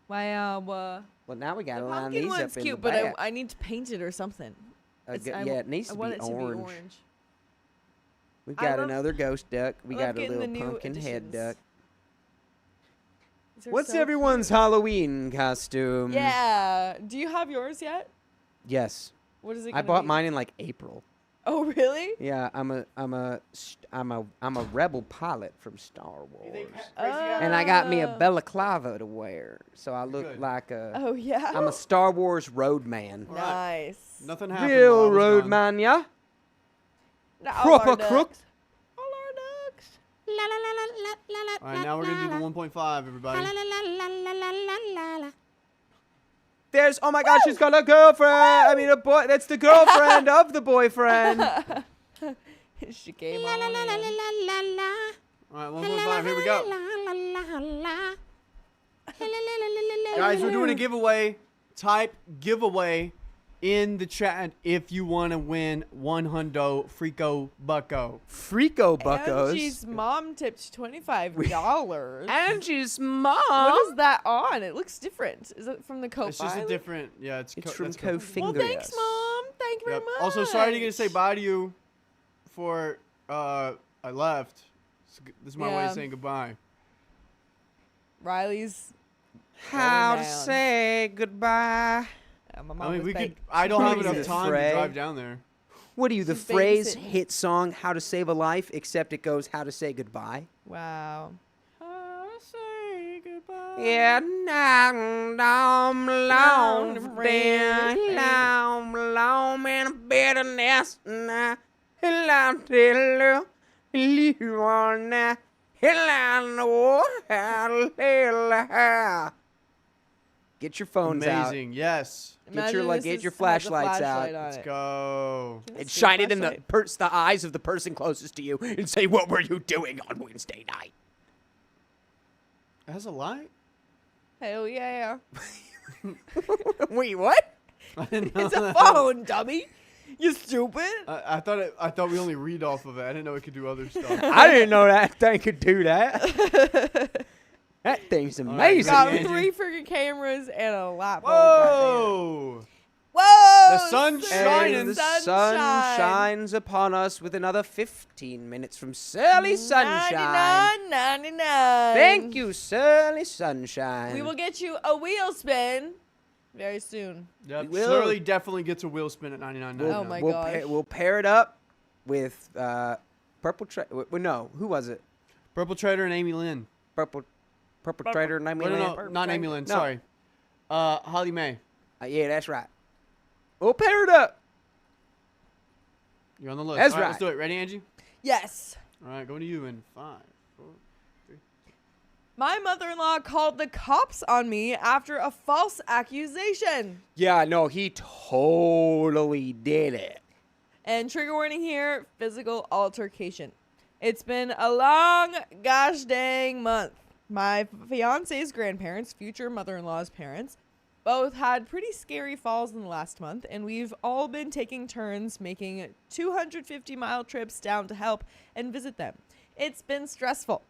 Wow. Well, now we The gotta line pumpkin these one's up in cute, the but back. I need to paint it or something. Yeah, it needs I to want be it to orange. be orange. We've I got love- another ghost duck. We I got love a getting the little new pumpkin head additions. duck. These are What's so everyone's cute. Halloween costume? Yeah. Do you have yours yet? Yes. What is it? I gonna bought be? mine in like April. Oh really? Yeah, I'm a rebel pilot from Star Wars. And I got me a Oh. balaclava to wear, so I look Good. like a. Oh yeah. I'm a Star Wars roadman. Nice. Nothing happened. Real while I was gone. roadman, yeah. Now all Proper our ducks. crook. All our ducks. All right, now we're gonna do the 1.5, everybody. There's, oh my gosh, she's got a girlfriend. I mean, a boy. That's the girlfriend of the boyfriend. She came on. in. All right, 1.5. Here we go. Guys, we're doing a giveaway. Type giveaway in the chat if you want to win $100 Freako Bucko. Freako buckos. Angie's mom tipped $25. Angie's mom. What is that on? It looks different. Is it from the co It's just a different, yeah, it's from that's Co-Finger. Well, thanks, mom. Thank you very Yep. much. Also, sorry to get to say bye to you before I left. This is my way Yeah. of saying goodbye. Riley's. How to Going down. say goodbye. My mom I mean, was we beg- could. I don't have What enough is it, time Frey? to drive down there. What are you, the She's phrase babysitting. hit song "How to Save a Life"? Except it goes "How to Say Goodbye." Wow. How to say goodbye. Yeah, long, long, been long, and bitterness. Long till you wanna. Get your phones out. Amazing. Yes. Get your Imagine like this get is- your has a flashlights flashlight out. on Let's it. go. Can I And see shine it in the flashlight? the eyes of the person closest to you and say, "What were you doing on Wednesday night?" It has a light? Hell yeah. Wait, what? I didn't know It's a that. phone, dummy. You stupid. I thought we only read off of it. I didn't know it could do other stuff. I didn't know that thing could do that. That thing's right, amazing. Got Angie. 3 freaking cameras and a light bulb. Whoa! Whoa! The sun's sir. shining. And the sun shines upon us with another 15 minutes from Surly Sunshine. 99.99. Thank you, Surly Sunshine. We will get you a wheel spin very soon. Yep. will. Shirley definitely gets a wheel spin at 99.99. Oh my we'll gosh. we'll pair it up with Purple Trader. No, who was it? Purple Trader and Amy Lynn. Purple Trader and Amy No, Lynn. no, not Amy Lynn. No. Sorry. Holly Mae. Yeah, that's right. We'll pair it up. You're on the list. That's All right, right. let's do it. Ready, Angie? Yes. All right, going to you in 5, 4. My mother-in-law called the cops on me after a false accusation. Yeah, no, he totally did it. And trigger warning here, physical altercation. It's been a long gosh dang month. My fiance's grandparents, future mother-in-law's parents, both had pretty scary falls in the last month, and we've all been taking turns making 250-mile trips down to help and visit them. It's been stressful.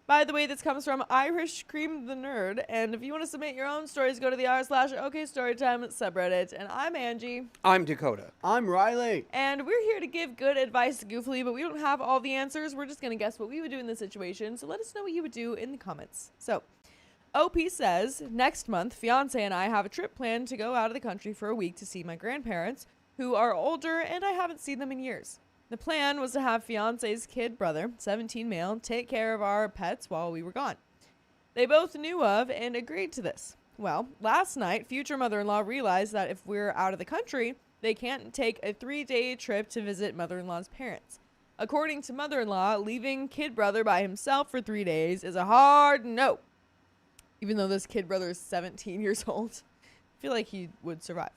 By the way, this comes from Irish Cream the Nerd, and if you want to submit your own stories, go to the r/OKStorytime subreddit. And I'm Angie, I'm Dakota. I'm Riley. and we're here to give good advice goofily, but we don't have all the answers. We're just going to guess what we would do in this situation, so let us know what you would do in the comments. So, OP says, next month, fiance and I have a trip planned to go out of the country for a week to see my grandparents, who are older and I haven't seen them in years. The plan was to have fiance's kid brother, 17 male, take care of our pets while we were gone. They both knew of and agreed to this. Well, last night, future mother-in-law realized that if we're out of the country, they can't take a 3-day trip to visit mother-in-law's parents. According to mother-in-law, leaving kid brother by himself for 3 days is a hard no. Even though this kid brother is 17 years old, I feel like he would survive.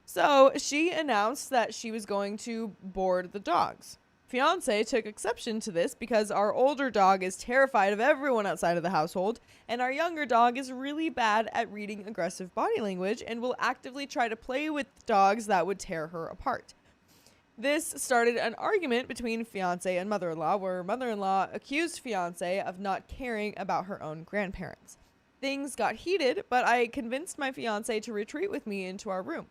So she announced that she was going to board the dogs. Fiance took exception to this because our older dog is terrified of everyone outside of the household, and our younger dog is really bad at reading aggressive body language and will actively try to play with dogs that would tear her apart. This started an argument between fiance and mother-in-law, where mother-in-law accused fiance of not caring about her own grandparents. Things got heated, but I convinced my fiance to retreat with me into our room.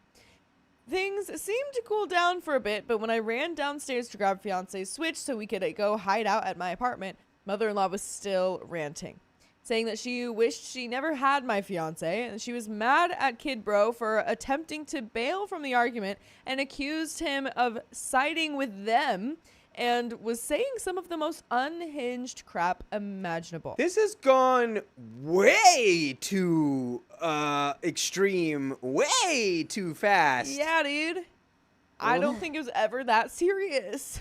Things seemed to cool down for a bit, but when I ran downstairs to grab fiance's Switch so we could go hide out at my apartment, mother-in-law was still ranting, saying that she wished she never had my fiance, and she was mad at Kid Bro for attempting to bail from the argument and accused him of siding with them and was saying some of the most unhinged crap imaginable. This has gone way too extreme, way too fast. Yeah, dude. I don't think it was ever that serious.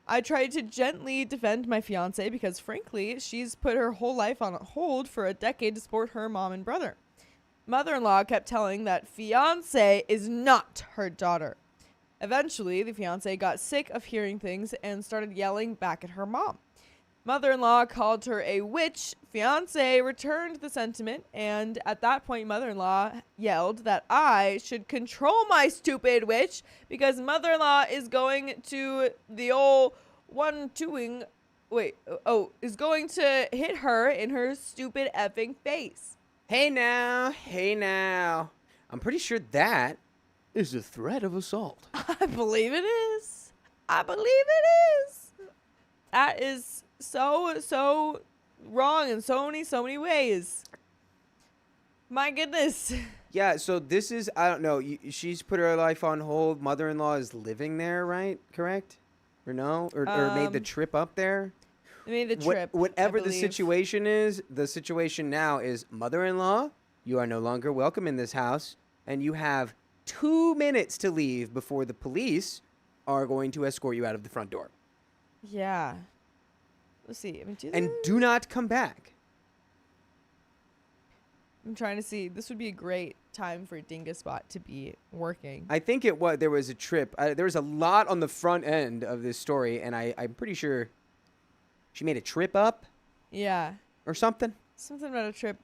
I tried to gently defend my fiance because, frankly, she's put her whole life on hold for a decade to support her mom and brother. Mother-in-law kept telling that fiance is not her daughter. Eventually, the fiance got sick of hearing things and started yelling back at her mom. Mother-in-law called her a witch. Fiance returned the sentiment, and at that point, mother-in-law yelled that I should control my stupid witch because mother-in-law is going to the old is going to hit her in her stupid effing face. Hey now. I'm pretty sure that is a threat of assault. I believe it is. That is so wrong in so many ways. My goodness. Yeah, so this is, I don't know, she's put her life on hold. Mother-in-law is living there, right? Correct? Or no? Or made the trip up there? They made the trip. Whatever I the believe. situation is, the situation now is mother-in-law, you are no longer welcome in this house, and you have 2 minutes to leave before the police are going to escort you out of the front door. Yeah. Let's see. And do not come back. I'm trying to see. This would be a great time for Dingus Spot to be working. I think there was a trip. There was a lot on the front end of this story, and I'm pretty sure she made a trip up Yeah. or something. Something about a trip.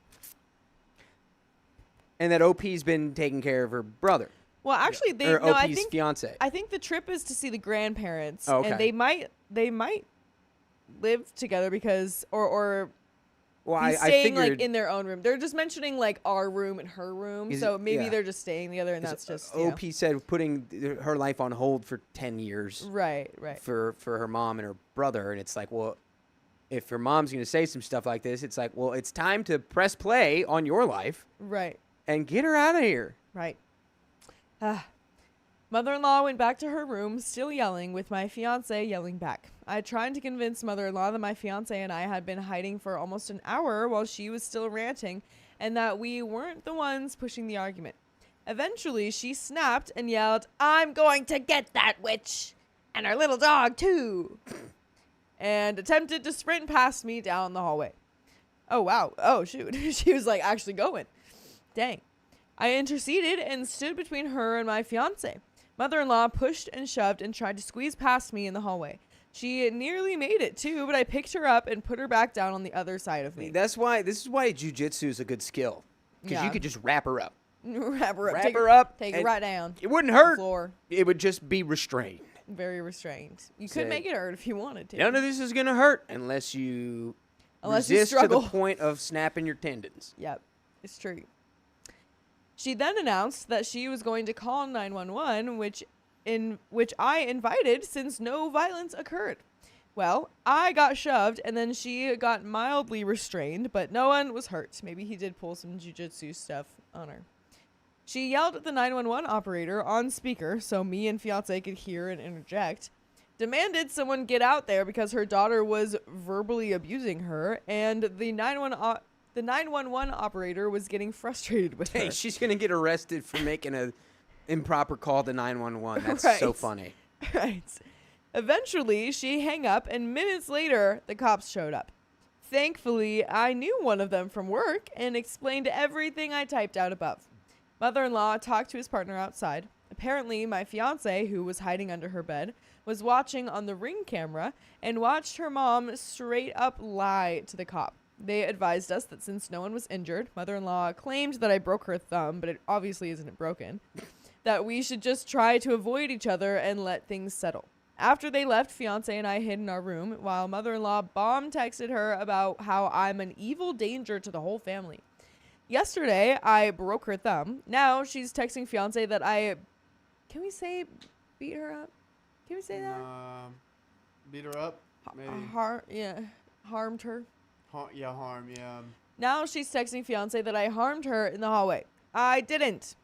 And that OP's been taking care of her brother. Well, actually, OP's fiance. I think the trip is to see the grandparents, Oh, okay. and they might live together because or Well, be I staying figured like in their own room. They're just mentioning like our room and her room, so maybe they're just staying together, and that's just OP said putting her life on hold for 10 years. Right. For her mom and her brother, and it's like, well, if her mom's going to say some stuff like this, it's like, well, it's time to press play on your life. Right. and get her out of here. Right. Mother-in-law went back to her room, still yelling, with my fiance yelling back. I tried to convince mother-in-law that my fiance and I had been hiding for almost an hour while she was still ranting, and that we weren't the ones pushing the argument. Eventually, she snapped and yelled, "I'm going to get that witch! And her little dog, too!" and attempted to sprint past me down the hallway. Oh, wow. Oh, shoot. She was, like, actually going. Dang. I interceded and stood between her and my fiance. Mother-in-law pushed and shoved and tried to squeeze past me in the hallway. She nearly made it, too, but I picked her up and put her back down on the other side of me. This is why jiu-jitsu is a good skill. Because you could just wrap her up. Wrap her up. Wrap her up. Take her right down. It wouldn't the hurt. floor. It would just be restrained. Very restrained. You Say- could make it hurt if you wanted to. None of this is going to hurt unless you Unless you resist to struggle. the point of snapping your tendons. Yep, it's true. She then announced that she was going to call 911, which I invited since no violence occurred. Well, I got shoved and then she got mildly restrained, but no one was hurt. Maybe he did pull some jiu-jitsu stuff on her. She yelled at the 911 operator on speaker so me and fiance could hear and interject. Demanded someone get out there because her daughter was verbally abusing her, and the 911 operator was getting frustrated with her. Hey, she's going to get arrested for making a improper call to 911. That's so Right. funny. Right. Eventually, she hung up, and minutes later, the cops showed up. Thankfully, I knew one of them from work and explained everything I typed out above. Mother-in-law talked to his partner outside. Apparently, my fiance, who was hiding under her bed, was watching on the Ring camera and watched her mom straight up lie to the cop. They advised us that since no one was injured, mother-in-law claimed that I broke her thumb, but it obviously isn't broken, that we should just try to avoid each other and let things settle. After they left, fiance and I hid in our room while mother-in-law bomb texted her about how I'm an evil danger to the whole family. Yesterday, I broke her thumb. Now she's texting fiance that can we say beat her up? Can we say that? Beat her up? Maybe. Harmed her. Harm, yeah. Now she's texting fiance that I harmed her in the hallway. I didn't.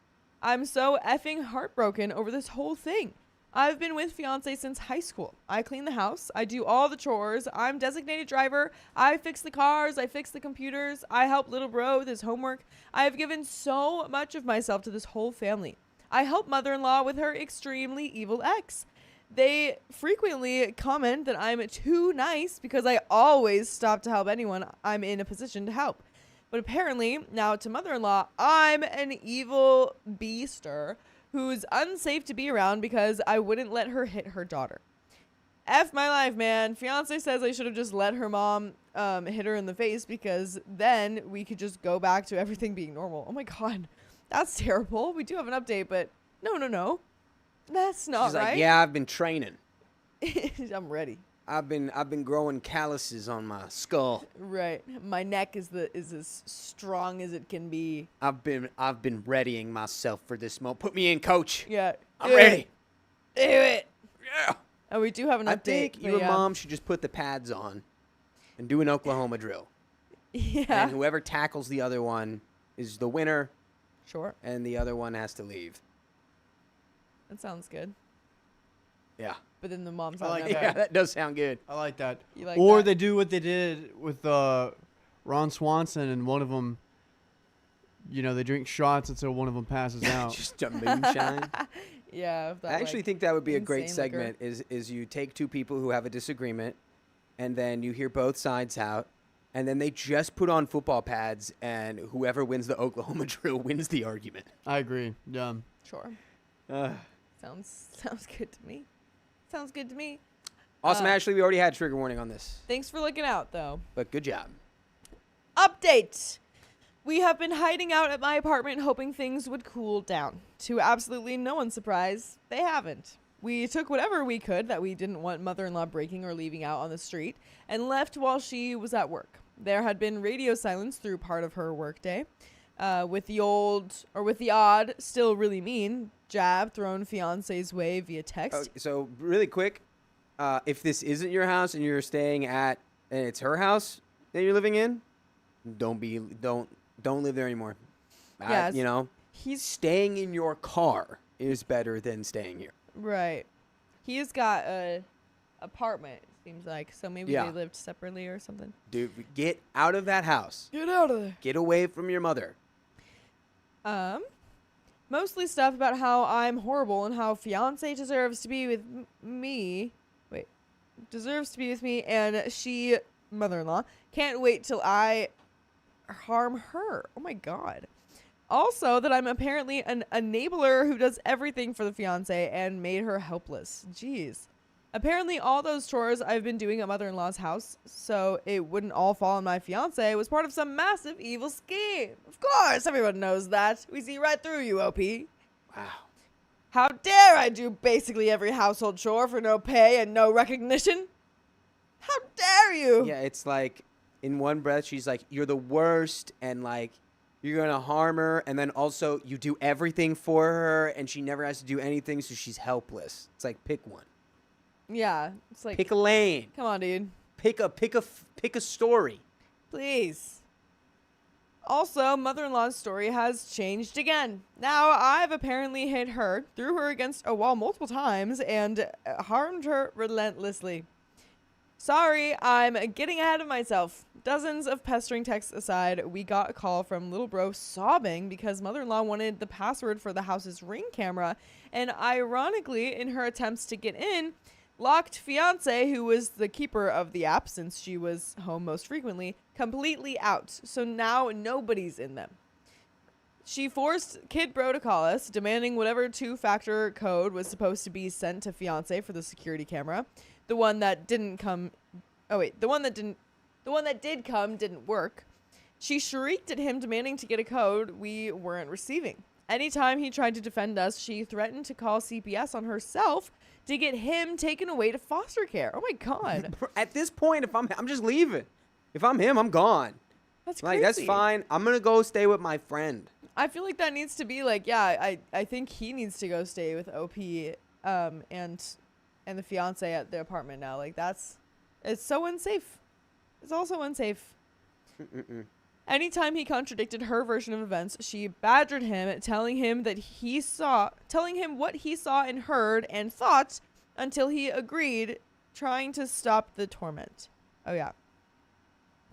I'm so effing heartbroken over this whole thing. I've been with fiance since high school. I clean the house. I do all the chores. I'm designated driver. I fix the cars. I fix the computers. I help little bro with his homework. I have given so much of myself to this whole family. I help mother-in-law with her extremely evil ex. They frequently comment that I'm too nice because I always stop to help anyone I'm in a position to help. But apparently, now to mother-in-law, I'm an evil beaster who's unsafe to be around because I wouldn't let her hit her daughter. F my life, man. Fiance says I should have just let her mom hit her in the face because then we could just go back to everything being normal. Oh my God. That's terrible. We do have an update, but no. That's not She's right. like, yeah, I've been training. I'm ready. I've been growing calluses on my skull. Right. My neck is as strong as it can be. I've been readying myself for this moment. Put me in, coach. Yeah. I'm ready. Do it. Yeah. And we do have an update. I think but your yeah. mom should just put the pads on and do an Oklahoma drill. Yeah. And whoever tackles the other one is the winner, Sure. and the other one has to leave. That sounds good. Yeah. But then the mom's I not like there. that. Yeah, that does sound good. I like that. You like Or that? they do what they did with Ron Swanson, and one of them, they drink shots until one of them passes out. Just a moonshine. Yeah. I actually think that would be a great insane liquor. segment is you take two people who have a disagreement and then you hear both sides out and then they just put on football pads and whoever wins the Oklahoma drill wins the argument. I agree. Yeah. Sure. Uh, Sounds good to me. Sounds good to me. awesome, Ashley. We already had trigger warning on this, Thanks for looking out, though. but good job. Update. We have been hiding out at my apartment hoping things would cool down. To absolutely no one's surprise, they haven't. We took whatever we could that we didn't want mother-in-law breaking or leaving out on the street and left while she was at work. There had been radio silence through part of her workday. With the odd, still really mean, jab thrown fiance's way via text. So really quick, if this isn't your house and you're staying at and it's her house that you're living in, don't live there anymore. Yes. You know, He's staying in your car is better than staying here. right. He's got a apartment, it seems like. So maybe Yeah. they lived separately or something. Dude, get out of that house. Get out of there. Get away from your mother. Mostly stuff about how I'm horrible and how fiance deserves to be with me. Wait. Deserves to be with me, and she, mother-in-law, can't wait till I harm her. Oh my god. Also, that I'm apparently an enabler who does everything for the fiance and made her helpless. Jeez. Apparently, all those chores I've been doing at mother-in-law's house, so it wouldn't all fall on my fiance, was part of some massive evil scheme. Of course, everyone knows that. We see right through you, OP. Wow. How dare I do basically every household chore for no pay and no recognition? How dare you? Yeah, it's like in one breath she's like, you're the worst, and like you're gonna harm her, and then also you do everything for her and she never has to do anything, so she's helpless. It's like, pick one. Yeah, it's like, Pick a lane. come on, dude. Pick a story. Please. Also, mother-in-law's story has changed again. Now, I've apparently hit her, threw her against a wall multiple times, and harmed her relentlessly. Sorry, I'm getting ahead of myself. Dozens of pestering texts aside, we got a call from little bro sobbing because mother-in-law wanted the password for the house's Ring camera, and ironically, in her attempts to get in, locked fiance, who was the keeper of the app since she was home most frequently, completely out. So now nobody's in them. She forced Kid Bro to call us, demanding whatever two-factor code was supposed to be sent to fiance for the security camera. The one that didn't come. Oh wait, the one that did come didn't work. She shrieked at him, demanding to get a code we weren't receiving. Anytime he tried to defend us, she threatened to call CPS on herself to get him taken away to foster care. Oh my god. At this point, if I'm just leaving. If I'm him, I'm gone. That's Like, crazy. that's fine. I'm gonna go stay with my friend. I feel like that needs to be like, yeah, I think he needs to go stay with OP and the fiance at the apartment now. Like, it's so unsafe. It's also unsafe. Anytime he contradicted her version of events, she badgered him, telling him what he saw and heard and thought until he agreed, trying to stop the torment. Oh yeah.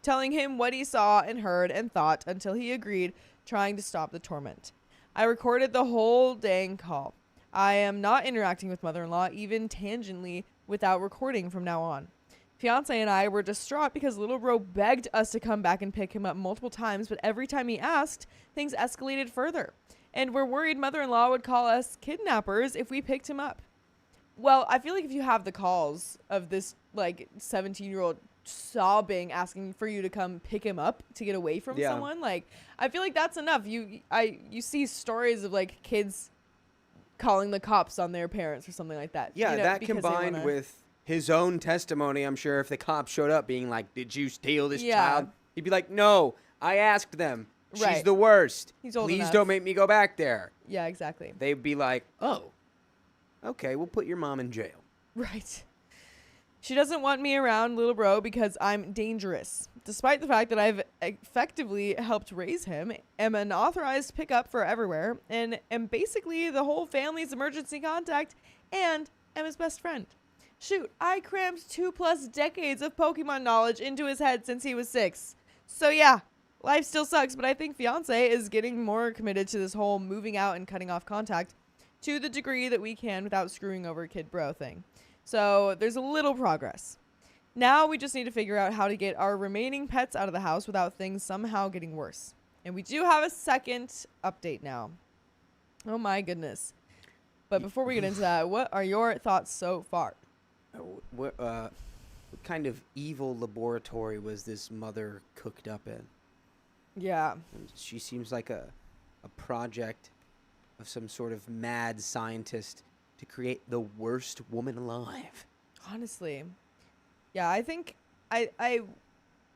Telling him what he saw and heard and thought until he agreed, trying to stop the torment. I recorded the whole dang call. I am not interacting with mother-in-law, even tangentially, without recording from now on. Fiance and I were distraught because little bro begged us to come back and pick him up multiple times, but every time he asked, things escalated further. And we're worried mother-in-law would call us kidnappers if we picked him up. Well, I feel like if you have the calls of this, like, 17-year-old sobbing, asking for you to come pick him up to get away from someone, like, I feel like that's enough. You see stories of, like, kids calling the cops on their parents or something like that. Yeah, you know, that because they combined wanna- with his own testimony, I'm sure if the cops showed up being like, did you steal this child? He'd be like, no, I asked them. She's Right. the worst. He's old Please enough. don't make me go back there. Yeah, exactly. They'd be like, oh, okay, we'll put your mom in jail. Right. She doesn't want me around little bro because I'm dangerous. Despite the fact that I've effectively helped raise him, am an authorized pickup for everywhere, and am basically the whole family's emergency contact, and am his best friend. Shoot, I crammed 2+ decades of Pokemon knowledge into his head since he was 6. So yeah, life still sucks, but I think fiance is getting more committed to this whole moving out and cutting off contact to the degree that we can without screwing over Kid Bro thing. So there's a little progress. Now we just need to figure out how to get our remaining pets out of the house without things somehow getting worse. And we do have a second update now. Oh my goodness. But before we get into that, what are your thoughts so far? What kind of evil laboratory was this mother cooked up in? Yeah. She seems like a project of some sort of mad scientist to create the worst woman alive. Honestly. Yeah, I think I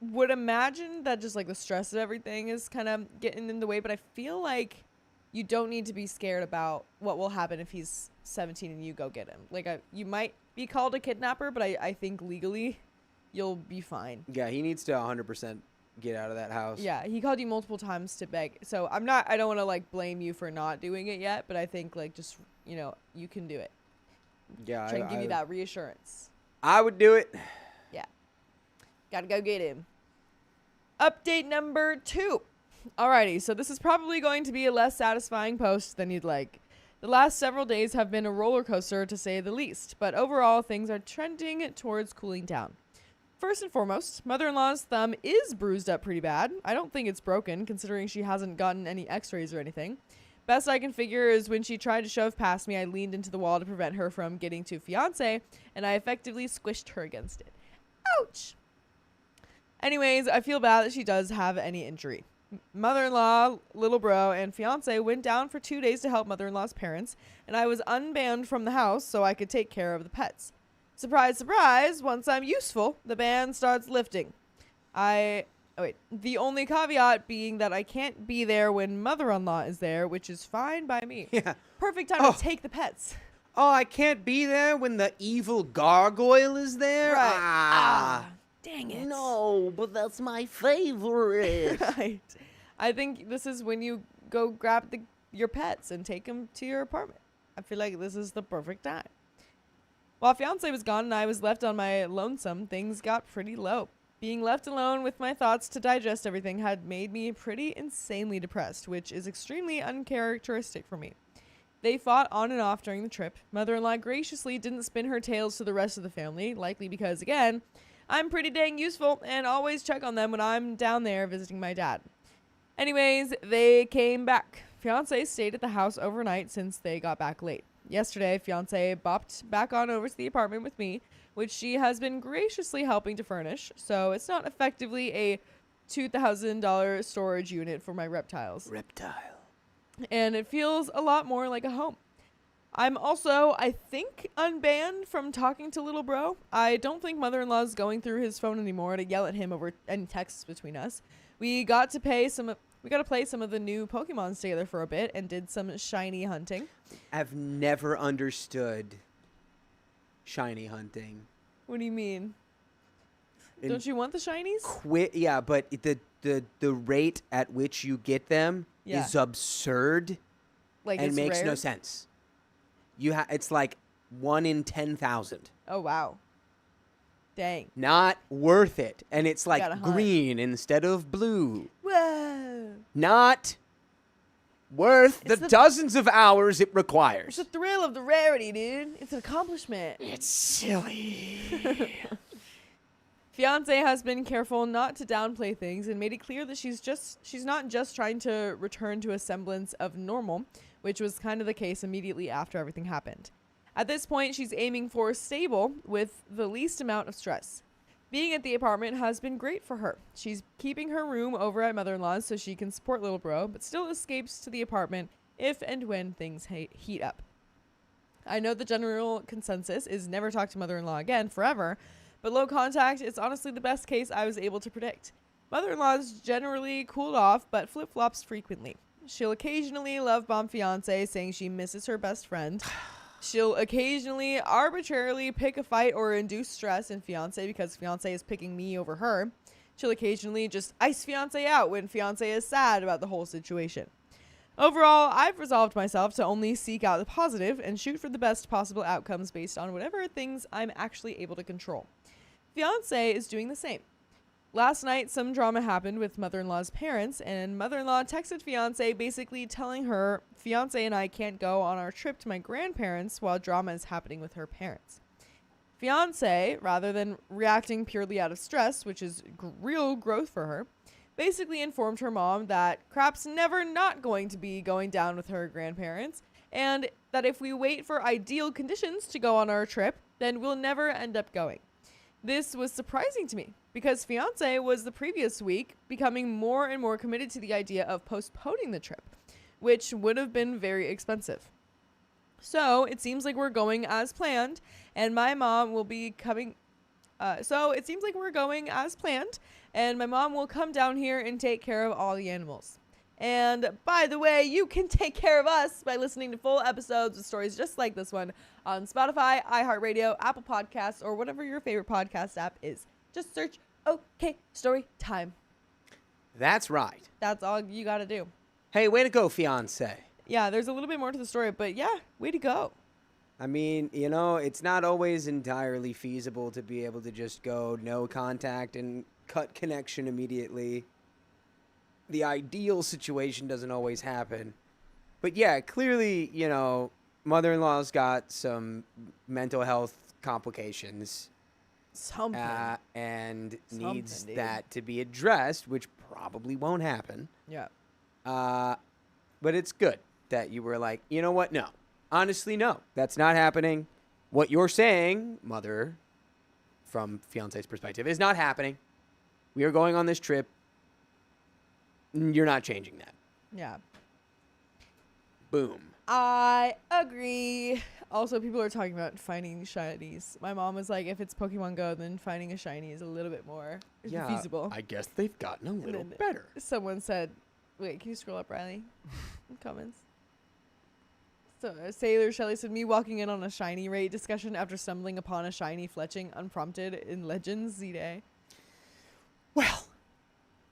would imagine that just like the stress of everything is kind of getting in the way, but I feel like you don't need to be scared about what will happen if he's 17 and you go get him. Like, you might be called a kidnapper, but I think legally you'll be fine. Yeah, he needs to 100% get out of that house. Yeah, he called you multiple times to beg. So I don't want to like blame you for not doing it yet, but I think like just, you can do it. Yeah, Try and give you that reassurance. I would do it. Gotta go get him. Update number 2. Alrighty, so this is probably going to be a less satisfying post than you'd like. The last several days have been a roller coaster to say the least, but overall things are trending towards cooling down. First and foremost, mother-in-law's thumb is bruised up pretty bad. I don't think it's broken, considering she hasn't gotten any x-rays or anything. Best I can figure is when she tried to shove past me, I leaned into the wall to prevent her from getting to fiancé, and I effectively squished her against it. Ouch! Anyways, I feel bad that she does have any injury. Mother-in-law, little bro, and fiancé went down for 2 days to help mother-in-law's parents, and I was unbanned from the house so I could take care of the pets. Surprise, surprise, once I'm useful, the ban starts lifting. The only caveat being that I can't be there when mother-in-law is there, which is fine by me. Yeah. Perfect time to take the pets. Oh, I can't be there when the evil gargoyle is there? Right. Dang it. No, but that's my favorite. Right. I think this is when you go grab your pets and take them to your apartment. I feel like this is the perfect time. While fiancé was gone and I was left on my lonesome, things got pretty low. Being left alone with my thoughts to digest everything had made me pretty insanely depressed, which is extremely uncharacteristic for me. They fought on and off during the trip. Mother-in-law graciously didn't spin her tales to the rest of the family, likely because, again, I'm pretty dang useful and always check on them when I'm down there visiting my dad. Anyways, they came back. Fiancé stayed at the house overnight since they got back late. Yesterday, fiancé bopped back on over to the apartment with me, which she has been graciously helping to furnish, so it's not effectively a $2,000 storage unit for my reptiles. Reptile. And it feels a lot more like a home. I'm also, I think, unbanned from talking to little bro. I don't think mother-in-law's going through his phone anymore to yell at him over any texts between us. We got to play some of the new Pokemons together for a bit and did some shiny hunting. I've never understood shiny hunting. What do you mean? Don't you want the shinies? Yeah, but the rate at which you get them is absurd. Like and it's makes rare? no sense. It's like 1 in 10,000. Oh, wow. Dang. Not worth it. And it's Gotta like hunt. green instead of blue. Whoa. Not worth the dozens of hours it It's requires. the thrill of the rarity, dude. It's an accomplishment. It's silly. Fiancé has been careful not to downplay things and made it clear that she's not just trying to return to a semblance of normal, which was kind of the case immediately after everything happened. At this point, she's aiming for stable with the least amount of stress. Being at the apartment has been great for her. She's keeping her room over at mother-in-law's so she can support little bro, but still escapes to the apartment if and when things heat up. I know the general consensus is never talk to mother-in-law again forever, but low contact is honestly the best case I was able to predict. Mother-in-law's generally cooled off, but flip-flops frequently. She'll occasionally love bomb fiancé, saying she misses her best friend. She'll occasionally arbitrarily pick a fight or induce stress in fiancé because fiancé is picking me over her. She'll occasionally just ice fiancé out when fiancé is sad about the whole situation. Overall, I've resolved myself to only seek out the positive and shoot for the best possible outcomes based on whatever things I'm actually able to control. Fiancé is doing the same. Last night, some drama happened with mother-in-law's parents, and mother-in-law texted fiancé basically telling her fiancé and I can't go on our trip to my grandparents while drama is happening with her parents. Fiancé, rather than reacting purely out of stress, which is real growth for her, basically informed her mom that crap's never not going to be going down with her grandparents, and that if we wait for ideal conditions to go on our trip, then we'll never end up going. This was surprising to me because fiancé was the previous week becoming more and more committed to the idea of postponing the trip, which would have been very expensive. So it seems like we're going as planned, and my mom will be coming. And my mom will come down here and take care of all the animals. And by the way, you can take care of us by listening to full episodes of stories just like this one on Spotify, iHeartRadio, Apple Podcasts, or whatever your favorite podcast app is. Just search OK Storytime. That's right. That's all you got to do. Hey, way to go, fiance. Yeah, there's a little bit more to the story, but yeah, way to go. I mean, you know, it's not always entirely feasible to be able to just go no contact and cut connection immediately. The ideal situation doesn't always happen. But yeah, clearly, you know, mother-in-law's got some mental health complications. Something. And Something, needs dude. that to be addressed, which probably won't happen. Yeah. But it's good that you were like, you know what? No. Honestly, no. That's not happening. What you're saying, mother, from fiance's perspective, is not happening. We are going on this trip. You're not changing that. Yeah. Boom. I agree. Also, people are talking about finding shinies. My mom was like, if it's Pokemon Go, then finding a shiny is a little bit more feasible. I guess they've gotten a little then- better. Someone said, wait, can you scroll up, Riley? In comments. So, Sailor Shelley said, me walking in on a shiny rate discussion after stumbling upon a shiny fletching unprompted in Legends Z-Day. Well,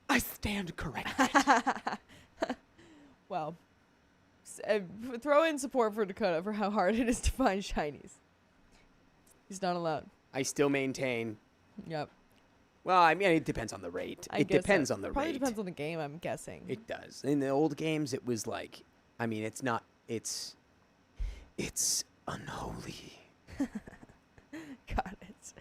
I stand corrected. Well, throw in support for Dakota for how hard it is to find shinies. He's not alone. I still maintain. Yep. Well, I mean, it depends on the rate. I It guess depends so. on the Probably rate. depends on the game, I'm guessing. It does. In the old games, it was like, I mean, it's not, it's unholy. Got it.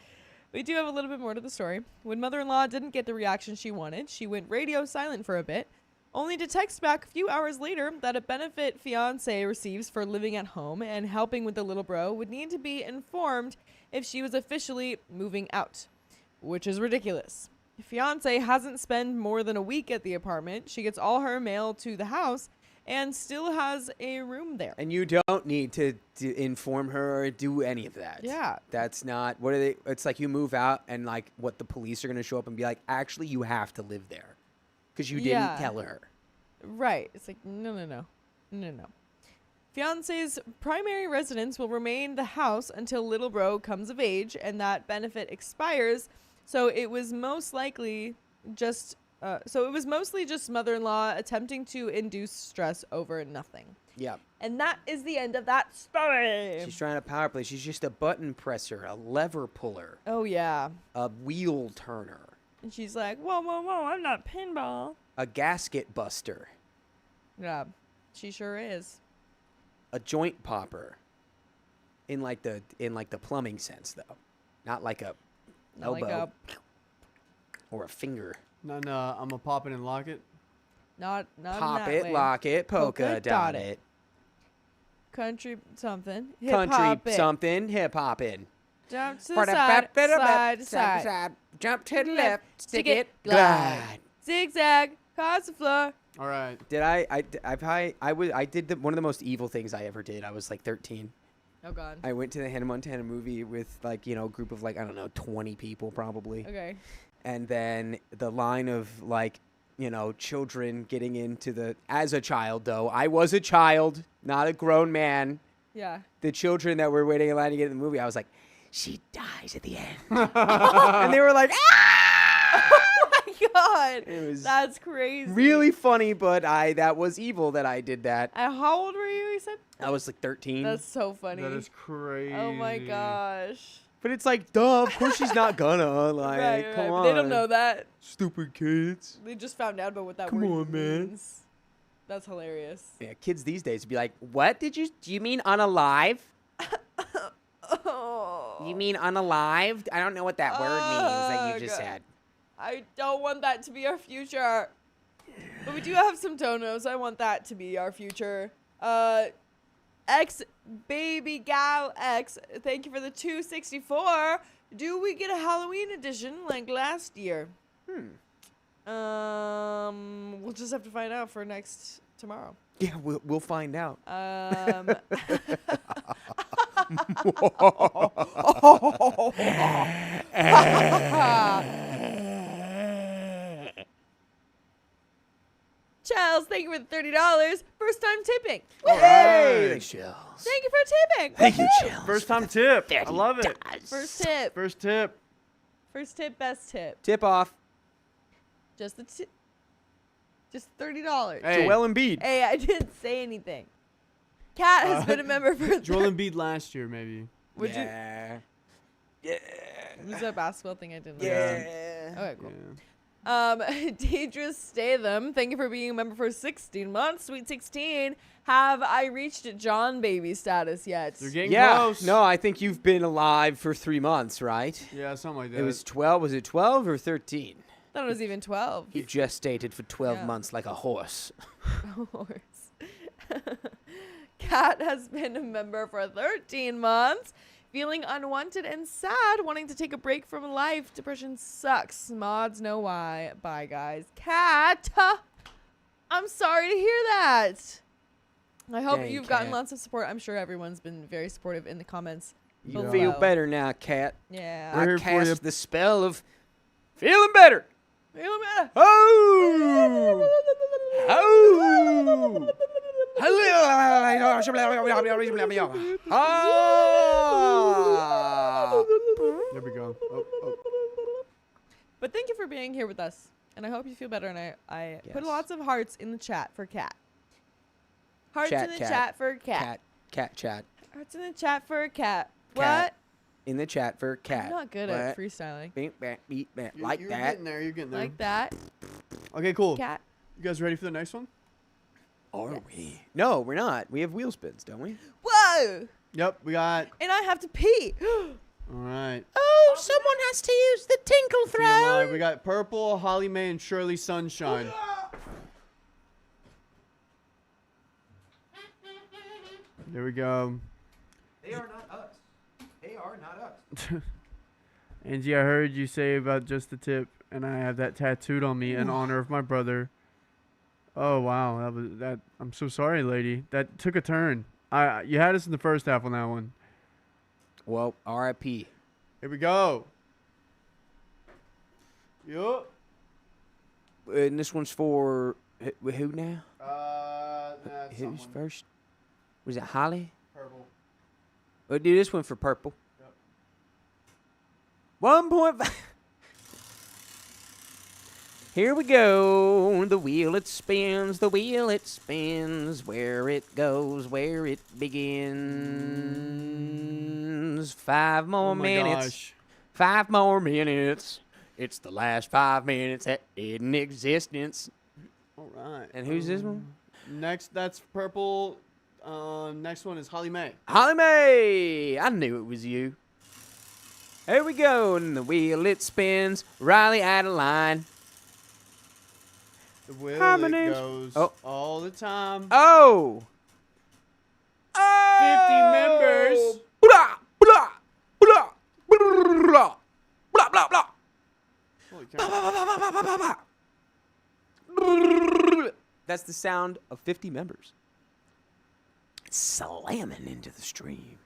We do have a little bit more to the story. When mother-in-law didn't get the reaction she wanted, she went radio silent for a bit, only to text back a few hours later that a benefit fiancé receives for living at home and helping with the little bro would need to be informed if she was officially moving out, which is ridiculous. Fiancé hasn't spent more than a week at the apartment. She gets all her mail to the house and still has a room there. And you don't need to inform her or do any of that. Yeah. That's not, what are they, it's like you move out and like what the police are going to show up and be like, actually, you have to live there. Because you didn't tell her. Right. It's like, no. Fiancé's primary residence will remain the house until little bro comes of age and that benefit expires. So it was mostly just mother-in-law attempting to induce stress over nothing. Yeah. And that is the end of that story. She's trying to power play. She's just a button presser, a lever puller, Oh, yeah. a wheel turner, And she's like, whoa, I'm not pinball. a gasket buster, Yeah, she sure is. a joint popper. In like the plumbing sense, though. Not like a Not like elbow or a finger. No, I'm gonna pop it and lock it. Not Pop in that it, way. lock it, polka Polka dot dot it. Country something. Hip Country hop it. something, hip hopping. Jump to the side, side to side. Jump to the left, stick it, glide. glide. Zigzag, across the floor. All right. Did I did one of the most evil things I ever did. I was like 13. Oh, God. I went to the Hannah Montana movie with like, you know, a group of like, I don't know, 20 people probably. Okay. And then the line of like, you know, children getting into as a child though. I was a child, not a grown man. Yeah. The children that were waiting in line to get in the movie, I was like, she dies at the end. And they were like, ah! God. It was That's crazy. really funny, but that was evil that I did that. How old were you, you said? I was like 13. That's so funny. That is crazy. Oh, my gosh. But it's like, duh, of course she's not gonna. Like, Right, come right. on. They don't know that. Stupid kids. They just found out about what that Come word on, man. means. That's hilarious. Yeah, kids these days would be like, what do you mean unalive? Oh. You mean unalived? I don't know what that word means that you just God. said. I don't want that to be our future. But we do have some donos. I want that to be our future. X Baby Gal X, thank you for the 264. Do we get a Halloween edition like last year? We'll just have to find out for tomorrow. Yeah, we'll find out. Chels, thank you for the $30. First time tipping. Hey, Chills. Thank you for tipping. Thank you, Chills. First time tip. I love it. First tip. First tip. First tip, best tip. Tip off. Just the tip. Just $30. Hey. Joel Embiid. Hey, I didn't say anything. Kat has been a member for. Joel Embiid last year, maybe. Would Yeah. Yeah. you? Was that a basketball thing I didn't know? Yeah. Okay, cool. Yeah. Deidre Statham, thank you for being a member for 16 months. Sweet 16. Have I reached John baby status yet? They're getting Yeah. close. No, I think you've been alive for 3 months, right? Yeah, something like that. It was 12. Was it 12 or 13? I thought it was even 12. You gestated for 12 Yeah. months like a horse. Horse. Kat has been a member for 13 months. Feeling unwanted and sad, wanting to take a break from life. Depression sucks. Mods know why. Bye, guys. Kat, I'm sorry to hear that. I hope Dang, you've gotten Kat. lots of support. I'm sure everyone's been very supportive in the comments. You below. feel better now, Kat. Yeah. We're here I for you. cast the spell of feeling better. Feel better. Oh! Oh! Ah! There we go. Oh. But thank you for being here with us. And I hope you feel better. And I put Yes. lots of hearts in the chat for Kat. Hearts Chat, in the Kat. chat for Kat. Cat chat. Hearts in the chat for Kat. What? Cat. In the chat for cat. I'm not good at freestyling. Beep, bap, beep, bap. You're Like that. Getting there. You're getting there. Like that. Okay, cool. Cat. You guys ready for the next one? Are we? No, we're not. We have wheel spins, don't we? Whoa! Yep, we got. And I have to pee. All right. Oh, someone has to use the tinkle TMI, throw. we got Purple, Holly Mae, and Shirley Sunshine. There we go. They are not us. They are not us. Angie, I heard you say about just the tip, and I have that tattooed on me in honor of my brother. Oh wow, that was that. I'm so sorry, lady. That took a turn. You had us in the first half on that one. Well, R.I.P. Here we go. Yup. And this one's for who now? That's Who's someone. first? Was it Holly? Purple. We'll do this one for purple. Yep. 1.5. Here we go. The wheel it spins, the wheel it spins. Where it goes, where it begins. 5 more Oh my minutes. gosh. 5 more minutes. It's the last 5 minutes that in existence. All right. And who's this one? Next, that's Purple. Next one is Holly Mae. Holly Mae! I knew it was you. Here we go. And the wheel it spins. Riley Adeline. The wheel How it many- goes Oh. all the time. Oh! 50 members. Blah, blah, blah, blah, blah, blah, blah. Holy Bah, cow. bah, bah, bah, bah, bah, bah, bah. That's the sound of 50 members. Slamming into the stream.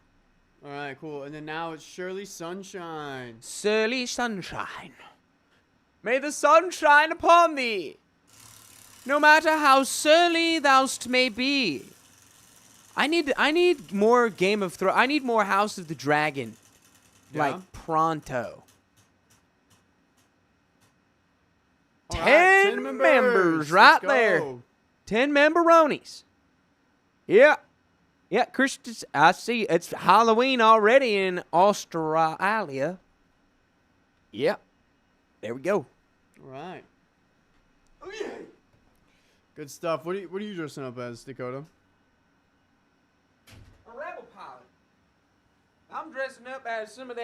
All right, cool. And then now it's Shirley Sunshine. Surly sunshine. May the sun shine upon thee. No matter how surly thou'st may be. I need more Game of Thrones. I need more House of the Dragon. Yeah? Like pronto. All 10 members right Let's there. go. 10 memberonies. Yeah. Yeah, Christian, I see it's Halloween already in Australia. Yeah. There we go. All right. Good stuff. What are you dressing up as, Dakota? A rebel pilot. I'm dressing up as some of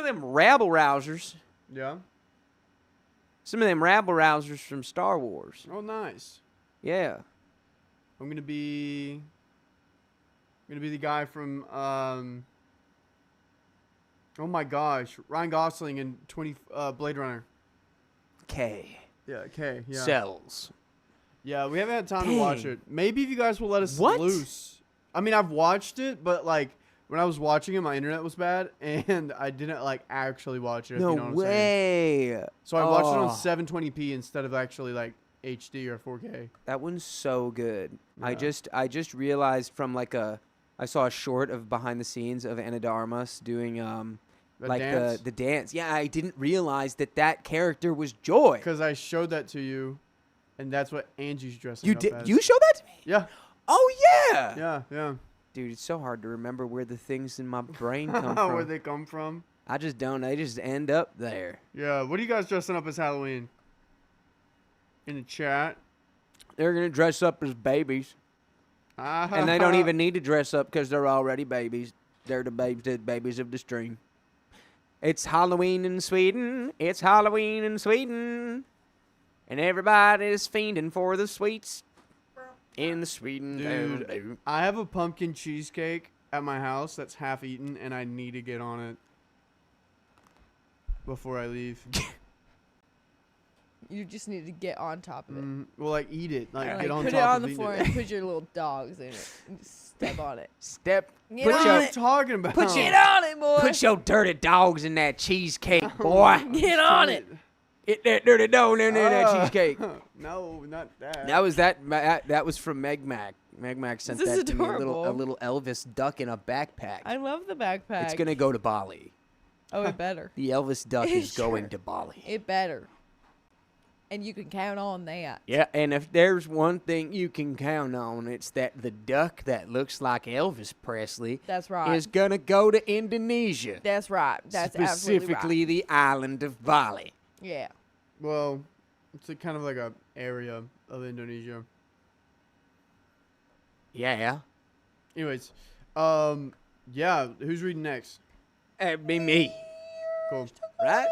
them rabble rousers. Yeah. Some of them rabble rousers from Star Wars. Oh, nice. Yeah. I'm gonna be the guy from oh my gosh, Ryan Gosling in Blade Runner. K. Yeah, okay, yeah. Cells. Yeah, we haven't had time to watch Dang. it. Maybe if you guys will let us What? loose. I mean, I've watched it, but like when I was watching it, my internet was bad, and I didn't like actually watch it. If No you know what I'm saying. way. So I watched it on Oh. 720p instead of actually like HD or 4K. That one's so good. I Yeah. just realized from I saw a short of behind the scenes of Ana de Armas doing The like dance? the dance. Yeah, I didn't realize that character was Joy. Because I showed that to you, And that's what Angie's dressing You up did? as. You showed that to me? Yeah. Oh yeah. Yeah, yeah. Dude, it's so hard to remember where the things in my brain come Where from. they come from. I just don't. They just end up there. Yeah. What are you guys dressing up as Halloween? In the chat. They're gonna dress up as babies, and they don't even need to dress up because they're already babies. They're the babies of the stream. It's Halloween in Sweden. It's Halloween in Sweden, and everybody's fiending for the sweets in the Sweden. Dude, I have a pumpkin cheesecake at my house that's half eaten, and I need to get on it before I leave. You just need to get on top of it. Well, like eat it, like Like, get on put top it on of the eating floor it. and put your little dogs in it and just step on it. Step. Get Put on your What are you it. talking about? Get on it, boy. Put your dirty dogs in that cheesecake, boy. Get on it. Get that dirty dog in that cheesecake. No, not that. That was from Meg Mac. Meg Mac sent This is that to me. A adorable. little Elvis duck in a backpack. I love the backpack. It's gonna go to Bali. Oh, it better. The Elvis duck is Sure. going to Bali. It better. And you can count on that. Yeah, and if there's one thing you can count on, it's that the duck that looks like Elvis Presley That's right. is gonna go to Indonesia. That's right. That's absolutely specifically the island of Bali. right. Yeah. Well, it's a kind of like a area of Indonesia. Yeah, Anyways, yeah. Who's reading next? that'd be me, Cool. right?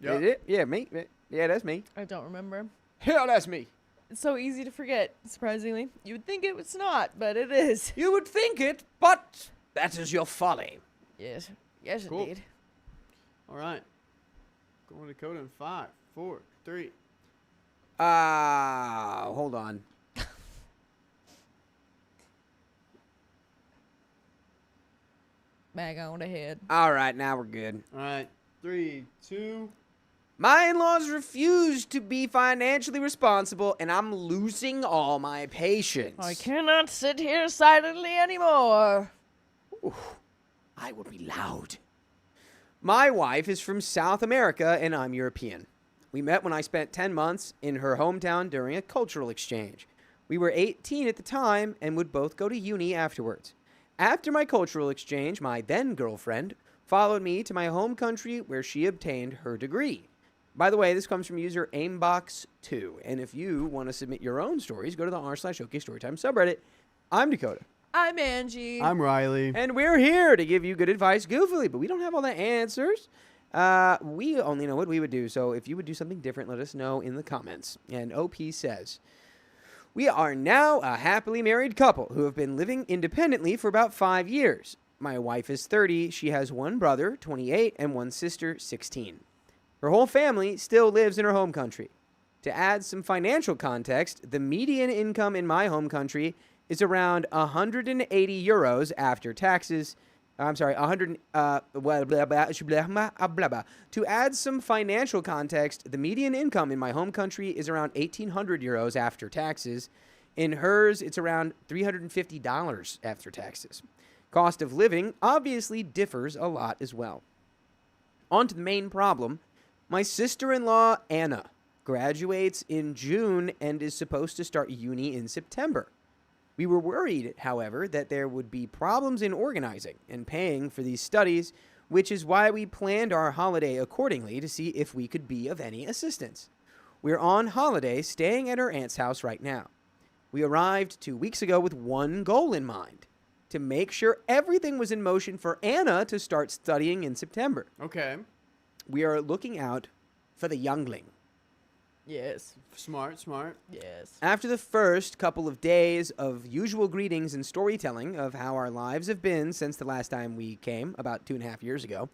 Yep. Is it? Yeah, me. Yeah, that's me. I don't remember. Hell, that's me. It's so easy to forget, surprisingly. You would think it was not, but it is. You would think it, but that is your folly. Yes. Yes, Cool. indeed. All right. Going to code in 5, 4, 3. Hold on. Back on ahead. All right, now we're good. All right. 3, 2. My in-laws refuse to be financially responsible, and I'm losing all my patience. I cannot sit here silently anymore. I will be loud. My wife is from South America, and I'm European. We met when I spent 10 months in her hometown during a cultural exchange. We were 18 at the time and would both go to uni afterwards. After my cultural exchange, my then-girlfriend followed me to my home country where she obtained her degree. By the way, this comes from user Aimbox2, and if you want to submit your own stories, go to the r/OK Storytime subreddit. I'm Dakota. I'm Angie. I'm Riley. And we're here to give you good advice goofily, but we don't have all the answers. We only know what we would do. So if you would do something different, let us know in the comments. And OP says, we are now a happily married couple who have been living independently for about 5 years. My wife is 30. She has one brother, 28, and one sister, 16. Her whole family still lives in her home country. To add some financial context, the median income in my home country is around 180 euros after taxes. I'm sorry, 100. To add some financial context, the median income in my home country is around 1,800 euros after taxes. In hers, it's around $350 after taxes. Cost of living obviously differs a lot as well. On to the main problem. My sister-in-law, Anna, graduates in June and is supposed to start uni in September. We were worried, however, that there would be problems in organizing and paying for these studies, which is why we planned our holiday accordingly to see if we could be of any assistance. We're on holiday staying at her aunt's house right now. We arrived 2 weeks ago with one goal in mind, to make sure everything was in motion for Anna to start studying in September. Okay. We are looking out for the youngling. Yes. Smart. Yes. After the first couple of days of usual greetings and storytelling of how our lives have been since the last time we came, about 2.5 years ago,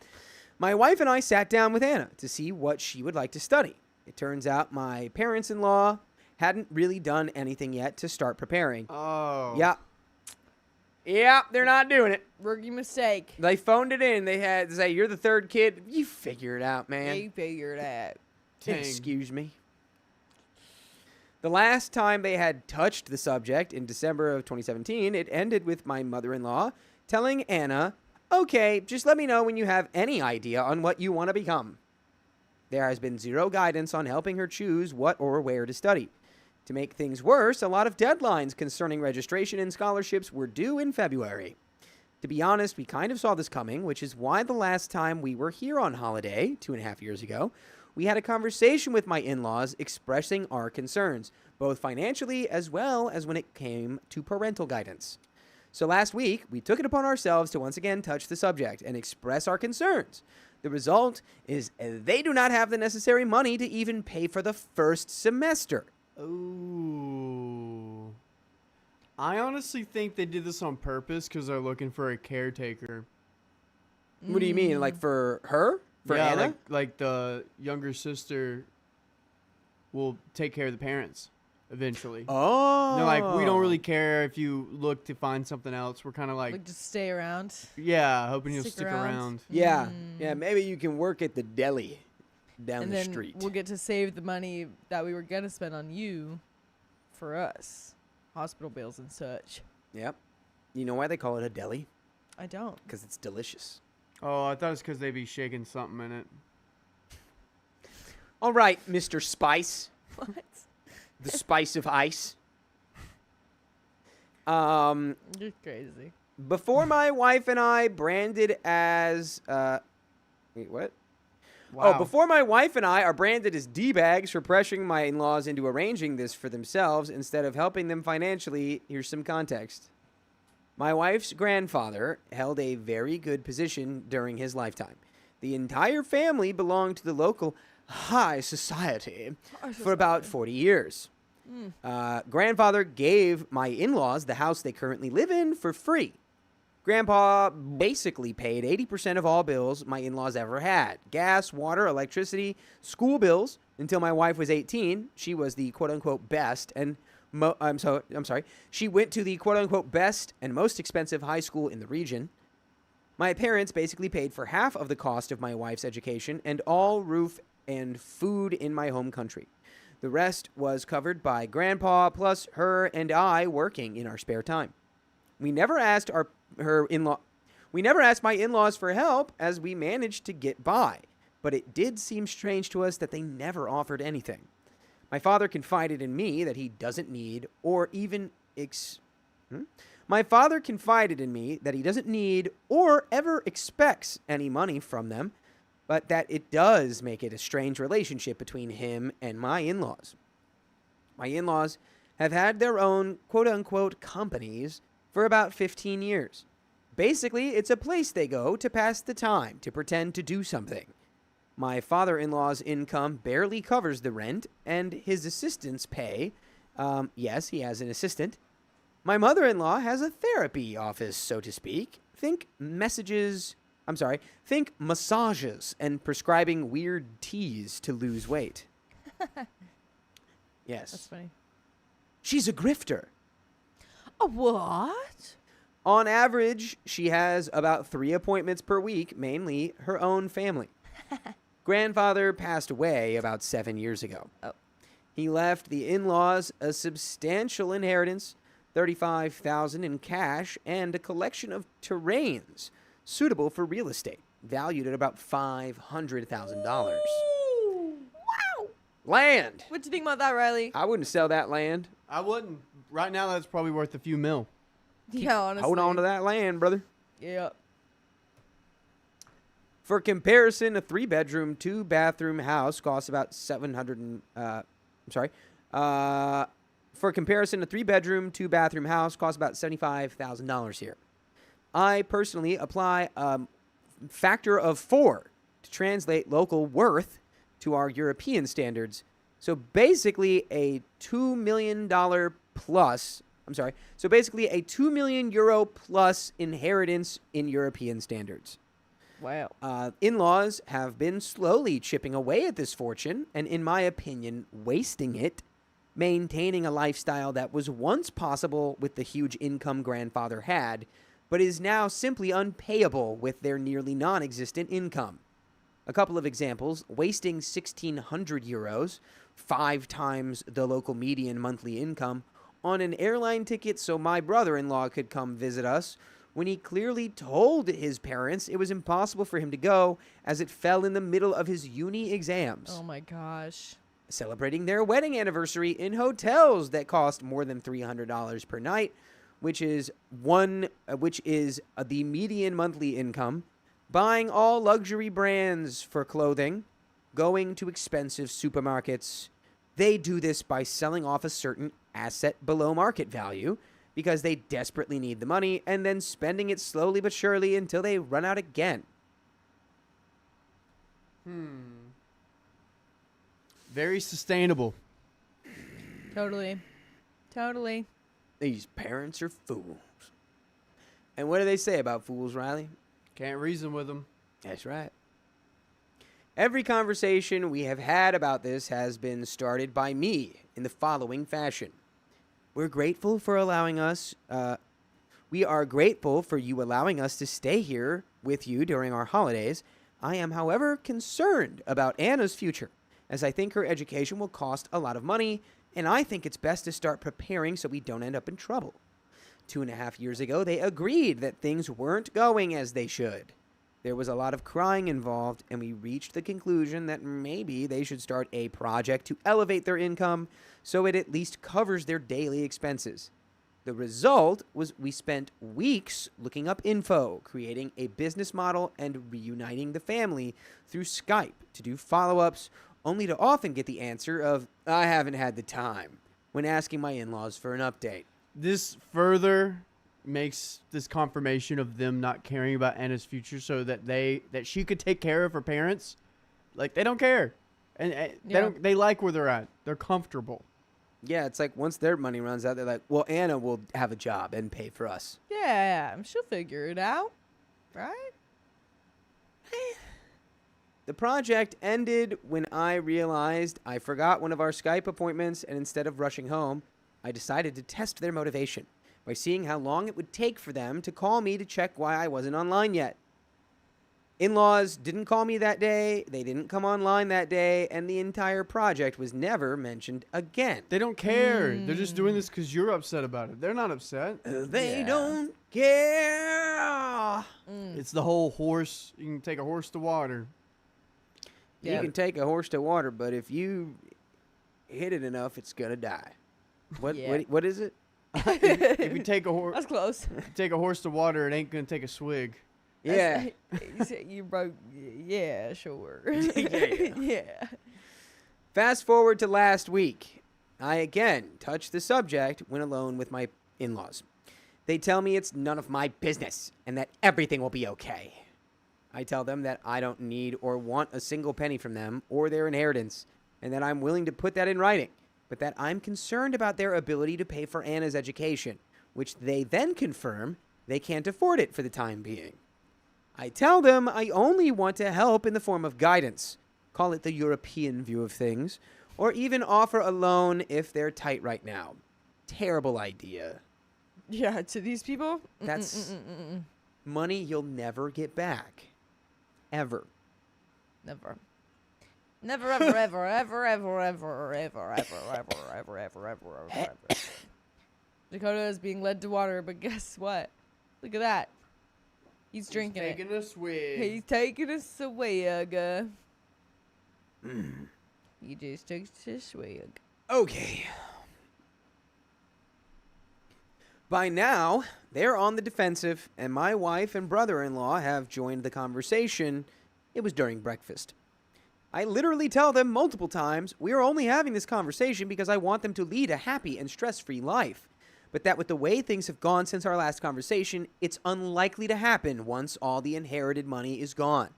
my wife and I sat down with Anna to see what she would like to study. It turns out my parents-in-law hadn't really done anything yet to start preparing. Oh. Yeah, they're not doing it. Rookie mistake. They phoned it in. They had to say, you're the third kid. You figure it out, man. You figured out. Dang. Excuse me. The last time they had touched the subject in December of 2017, it ended with my mother-in-law telling Anna, okay, just let me know when you have any idea on what you want to become. There has been zero guidance on helping her choose what or where to study. To make things worse, a lot of deadlines concerning registration and scholarships were due in February. To be honest, we kind of saw this coming, which is why the last time we were here on holiday, 2.5 years ago, we had a conversation with my in-laws expressing our concerns, both financially as well as when it came to parental guidance. So last week, we took it upon ourselves to once again touch the subject and express our concerns. The result is they do not have the necessary money to even pay for the first semester. Ooh. I honestly think they did this on purpose because they're looking for a caretaker. What do you mean? Like for her? For yeah, Anna? like the younger sister will take care of the parents eventually. Oh. They're like, we don't really care if you look to find something else. We're kind of like, just stay around. yeah, hoping you'll stick stick around. around. Yeah. Yeah, maybe you can work at the deli down And the then street. we'll get to save the money that we were going to spend on you for us. Hospital bills and such. Yep. You know why they call it a deli? I don't. Because it's delicious. Oh, I thought it's because they'd be shaking something in it. All right, Mr. Spice. What? The spice of ice. You're crazy. Before my wife and I branded as wait, what? Wow. Oh, before my wife and I are branded as D-bags for pressuring my in-laws into arranging this for themselves instead of helping them financially, here's some context. My wife's grandfather held a very good position during his lifetime. The entire family belonged to the local high society for about 40 years. Grandfather gave my in-laws the house they currently live in for free. Grandpa basically paid 80% of all bills my in-laws ever had. Gas, water, electricity, school bills. Until my wife was 18, she was the quote-unquote best and she went to the quote-unquote best and most expensive high school in the region. My parents basically paid for half of the cost of my wife's education and all roof and food in my home country. The rest was covered by Grandpa plus her and I working in our spare time. We never asked my in-laws for help as we managed to get by, but it did seem strange to us that they never offered anything. My father confided in me that he doesn't need or even My father confided in me that he doesn't need or ever expects any money from them, but that it does make it a strange relationship between him and my in-laws. My in-laws have had their own quote-unquote companies for about 15 years. Basically, it's a place they go to pass the time, to pretend to do something. My father-in-law's income barely covers the rent, and his assistant's pay, yes, he has an assistant. My mother-in-law has a therapy office, so to speak. Think massages and prescribing weird teas to lose weight. Yes. That's funny. She's a grifter. A what? On average, she has about 3 appointments per week, mainly her own family. Grandfather passed away about 7 years ago. Oh. He left the in-laws a substantial inheritance, $35,000 in cash, and a collection of terrains suitable for real estate, valued at about $500,000. Wow. Land. What do you think about that, Riley? I wouldn't sell that land. I wouldn't. Right now, that's probably worth a few mil. Yeah, honestly. Hold on to that land, brother. Yeah. For comparison, a 3-bedroom, 2-bathroom house costs about For comparison, a 3-bedroom, 2-bathroom house costs about $75,000 here. I personally apply a factor of 4 to translate local worth to our European standards. So basically a $2 million plus, so basically a 2 million euro plus inheritance in European standards. Wow. In-laws have been slowly chipping away at this fortune, and in my opinion, wasting it, maintaining a lifestyle that was once possible with the huge income grandfather had, but is now simply unpayable with their nearly non-existent income. A couple of examples: wasting 1,600 euros, 5 times the local median monthly income, on an airline ticket so my brother-in-law could come visit us, when he clearly told his parents it was impossible for him to go as it fell in the middle of his uni exams. Oh my gosh. celebrating their wedding anniversary in hotels that cost more than $300 per night, which is the median monthly income, buying all luxury brands for clothing, going to expensive supermarkets. They do this by selling off a certain asset below market value because they desperately need the money and then spending it slowly but surely until they run out again. Very sustainable. Totally. These parents are fools. And what do they say about fools, Riley? Can't reason with them. That's right. Every conversation we have had about this has been started by me in the following fashion. We are grateful for you allowing us to stay here with you during our holidays. I am, however, concerned about Anna's future, as I think her education will cost a lot of money, and I think it's best to start preparing so we don't end up in trouble. 2.5 years ago, they agreed that things weren't going as they should. There was a lot of crying involved, and we reached the conclusion that maybe they should start a project to elevate their income so it at least covers their daily expenses. The result was we spent weeks looking up info, creating a business model, and reuniting the family through Skype to do follow-ups, only to often get the answer of, I haven't had the time, when asking my in-laws for an update. This further makes this confirmation of them not caring about Anna's future so that she could take care of her parents. Like, they don't care. And they like where they're at. They're comfortable. Yeah, it's like once their money runs out, they're like, well, Anna will have a job and pay for us. Yeah, she'll figure it out. Right? The project ended when I realized I forgot one of our Skype appointments, and instead of rushing home, I decided to test their motivation by seeing how long it would take for them to call me to check why I wasn't online yet. In-laws didn't call me that day, they didn't come online that day, and the entire project was never mentioned again. They don't care. They're just doing this because you're upset about it. They're not upset. They don't care. It's the whole horse. You can take a horse to water. You can take a horse to water, but if you hit it enough, it's going to die. What is it? If you take a horse, That's close. take a horse to water, it ain't gonna take a swig. Yeah. You broke. Yeah, sure. Yeah. Fast forward to last week. I again touched the subject when alone with my in-laws. They tell me it's none of my business and that everything will be okay. I tell them that I don't need or want a single penny from them or their inheritance, and that I'm willing to put that in writing, but that I'm concerned about their ability to pay for Anna's education, which they then confirm they can't afford it for the time being. I tell them I only want to help in the form of guidance, call it the European view of things, or even offer a loan if they're tight right now. Terrible idea. Yeah, to these people? That's money you'll never get back. Ever. Never. Never, ever, ever, ever, ever, ever, ever, ever, ever, ever, ever, ever, ever. Dakota is being led to water, but guess what? Look at that. He's drinking it. Taking a swig. He's taking a swig. He just took a swig. Okay. By now, they're on the defensive, and my wife and brother-in-law have joined the conversation. It was during breakfast. I literally tell them multiple times we are only having this conversation because I want them to lead a happy and stress-free life, but that with the way things have gone since our last conversation, it's unlikely to happen once all the inherited money is gone.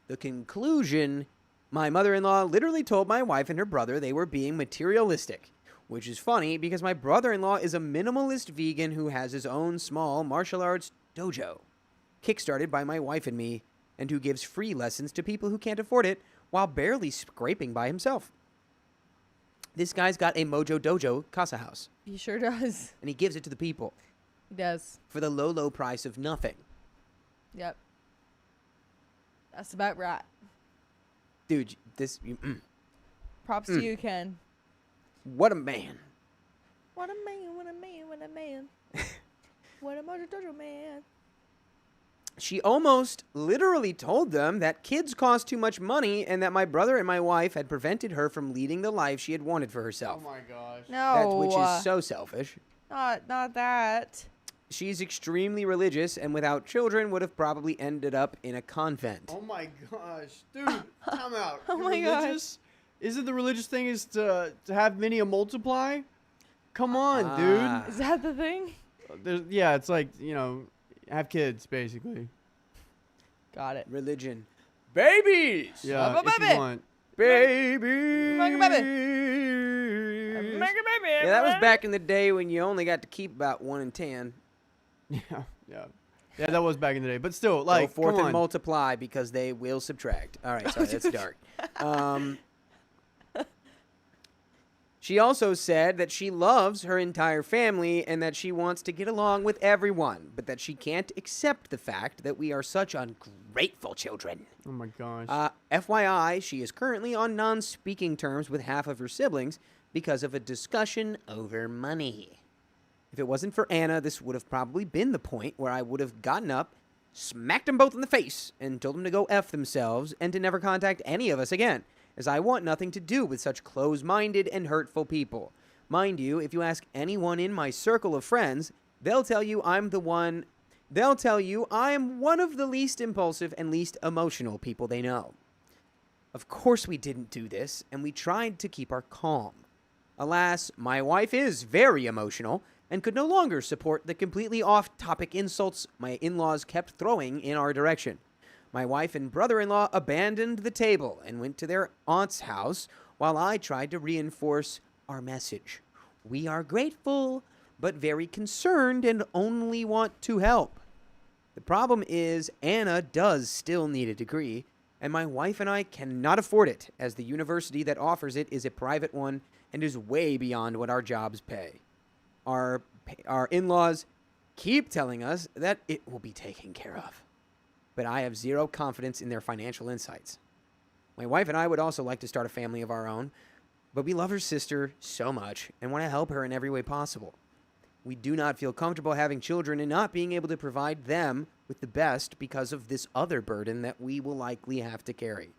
The conclusion, my mother-in-law literally told my wife and her brother they were being materialistic, which is funny because my brother-in-law is a minimalist vegan who has his own small martial arts dojo, kickstarted by my wife and me, and who gives free lessons to people who can't afford it while barely scraping by himself. This guy's got a Mojo Dojo Casa House. He sure does. And he gives it to the people. He does. For the low, low price of nothing. Yep. That's about right. Dude, this... Props to you, Ken. What a man. What a man, what a man, what a man. What a Mojo Dojo man. She almost literally told them that kids cost too much money and that my brother and my wife had prevented her from leading the life she had wanted for herself. Oh my gosh. No. Which is so selfish. Not that. She's extremely religious and without children would have probably ended up in a convent. Oh my gosh, dude! Time out. Oh You're my gosh. religious? Isn't the religious thing is to have many a multiply? Come on, Ah. Is that the thing? dude. Yeah, it's like have kids basically. Got it. Religion. Babies! Yeah, Bubba if baby. you want. Babies! Make a baby. Make a baby. Yeah, that was back in the day when you only got to keep about 1 in 10. Yeah. That was back in the day, but still, like, Go forth come and on. multiply because they will subtract. All right, sorry, that's dark. She also said that she loves her entire family and that she wants to get along with everyone, but that she can't accept the fact that we are such ungrateful children. Oh my gosh. FYI, she is currently on non-speaking terms with half of her siblings because of a discussion over money. If it wasn't for Anna, this would have probably been the point where I would have gotten up, smacked them both in the face, and told them to go F themselves and to never contact any of us again, as I want nothing to do with such close-minded and hurtful people. Mind you, if you ask anyone in my circle of friends, they'll tell you I am one of the least impulsive and least emotional people they know. Of course we didn't do this, and we tried to keep our calm. Alas, my wife is very emotional and could no longer support the completely off-topic insults my in-laws kept throwing in our direction. My wife and brother-in-law abandoned the table and went to their aunt's house while I tried to reinforce our message. We are grateful, but very concerned and only want to help. The problem is Anna does still need a degree, and my wife and I cannot afford it, as the university that offers it is a private one and is way beyond what our jobs pay. Our in-laws keep telling us that it will be taken care of, but I have zero confidence in their financial insights. My wife and I would also like to start a family of our own, but we love her sister so much and want to help her in every way possible. We do not feel comfortable having children and not being able to provide them with the best because of this other burden that we will likely have to carry.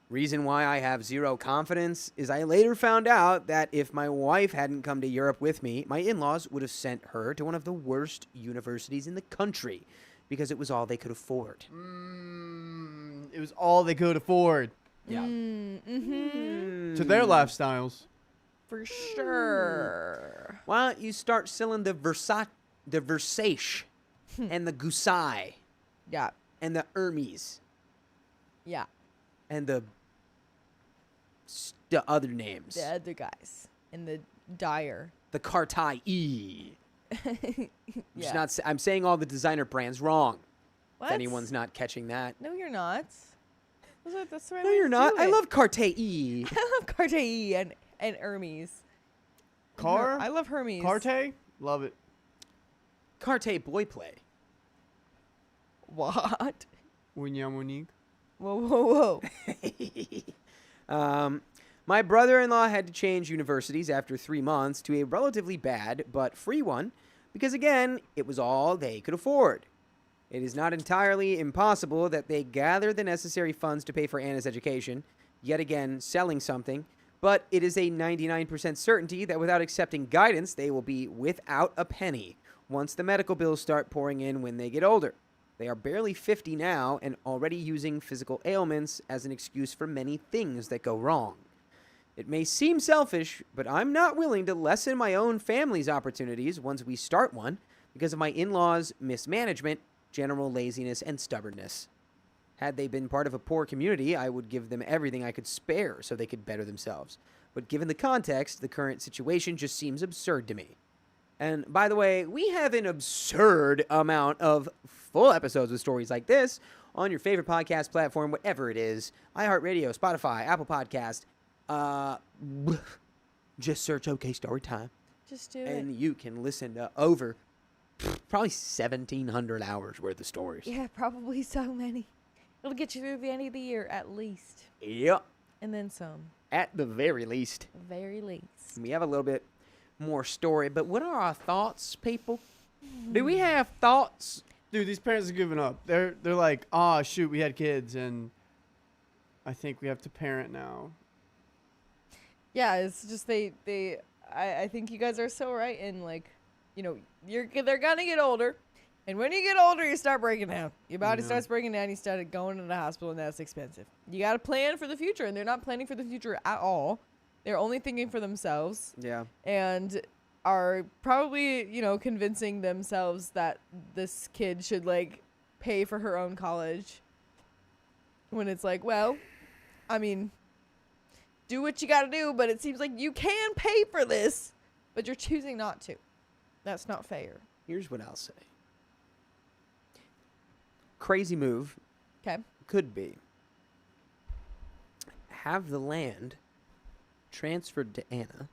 Reason why I have zero confidence is I later found out that if my wife hadn't come to Europe with me, my in-laws would have sent her to one of the worst universities in the country because it was all they could afford. It was all they could afford Yeah. to their lifestyles. For sure. Why don't you start selling the Versace and the Gusai Yeah. and the Hermes Yeah. and the other names. The other guys in the dyer. The Cartier. Yeah. I'm saying all the designer brands wrong. What? If anyone's not catching that. No, you're not. That's the right No, way you're to not. do I it. love Cartier. I love Cartier and Hermes. Car? I love Hermes. Carte? Love it. Cartier boy play. What? Monique. Whoa. My brother-in-law had to change universities after 3 months to a relatively bad but free one because, again, it was all they could afford. It is not entirely impossible that they gather the necessary funds to pay for Anna's education, yet again selling something, but it is a 99% certainty that without accepting guidance, they will be without a penny once the medical bills start pouring in when they get older. They are barely 50 now and already using physical ailments as an excuse for many things that go wrong. It may seem selfish, but I'm not willing to lessen my own family's opportunities once we start one because of my in-laws' mismanagement, general laziness, and stubbornness. Had they been part of a poor community, I would give them everything I could spare so they could better themselves. But given the context, the current situation just seems absurd to me. And by the way, we have an absurd amount of full episodes with stories like this on your favorite podcast platform, whatever it is. iHeartRadio, Spotify, Apple Podcast. Just search OK Storytime. Just do it. And you can listen to over probably 1,700 hours worth of stories. Yeah, probably so many. It'll get you through the end of the year at least. Yep. And then some. At the very least. Very least. We have a little bit more story, but what are our thoughts, people? Do we have thoughts? Dude, these parents are giving up. They're like, oh shoot, we had kids, and I think we have to parent now. Yeah, it's just I think you guys are so right in like, they're gonna get older, and when you get older, you start breaking down. Your body starts breaking down. You start going to the hospital, and that's expensive. You got to plan for the future, and they're not planning for the future at all. They're only thinking for themselves. Yeah. And are probably, convincing themselves that this kid should like pay for her own college. When it's like, well, I mean, do what you got to do, but it seems like you can pay for this, but you're choosing not to. That's not fair. Here's what I'll say. Crazy move. Okay. Could be. Have the land transferred to Anna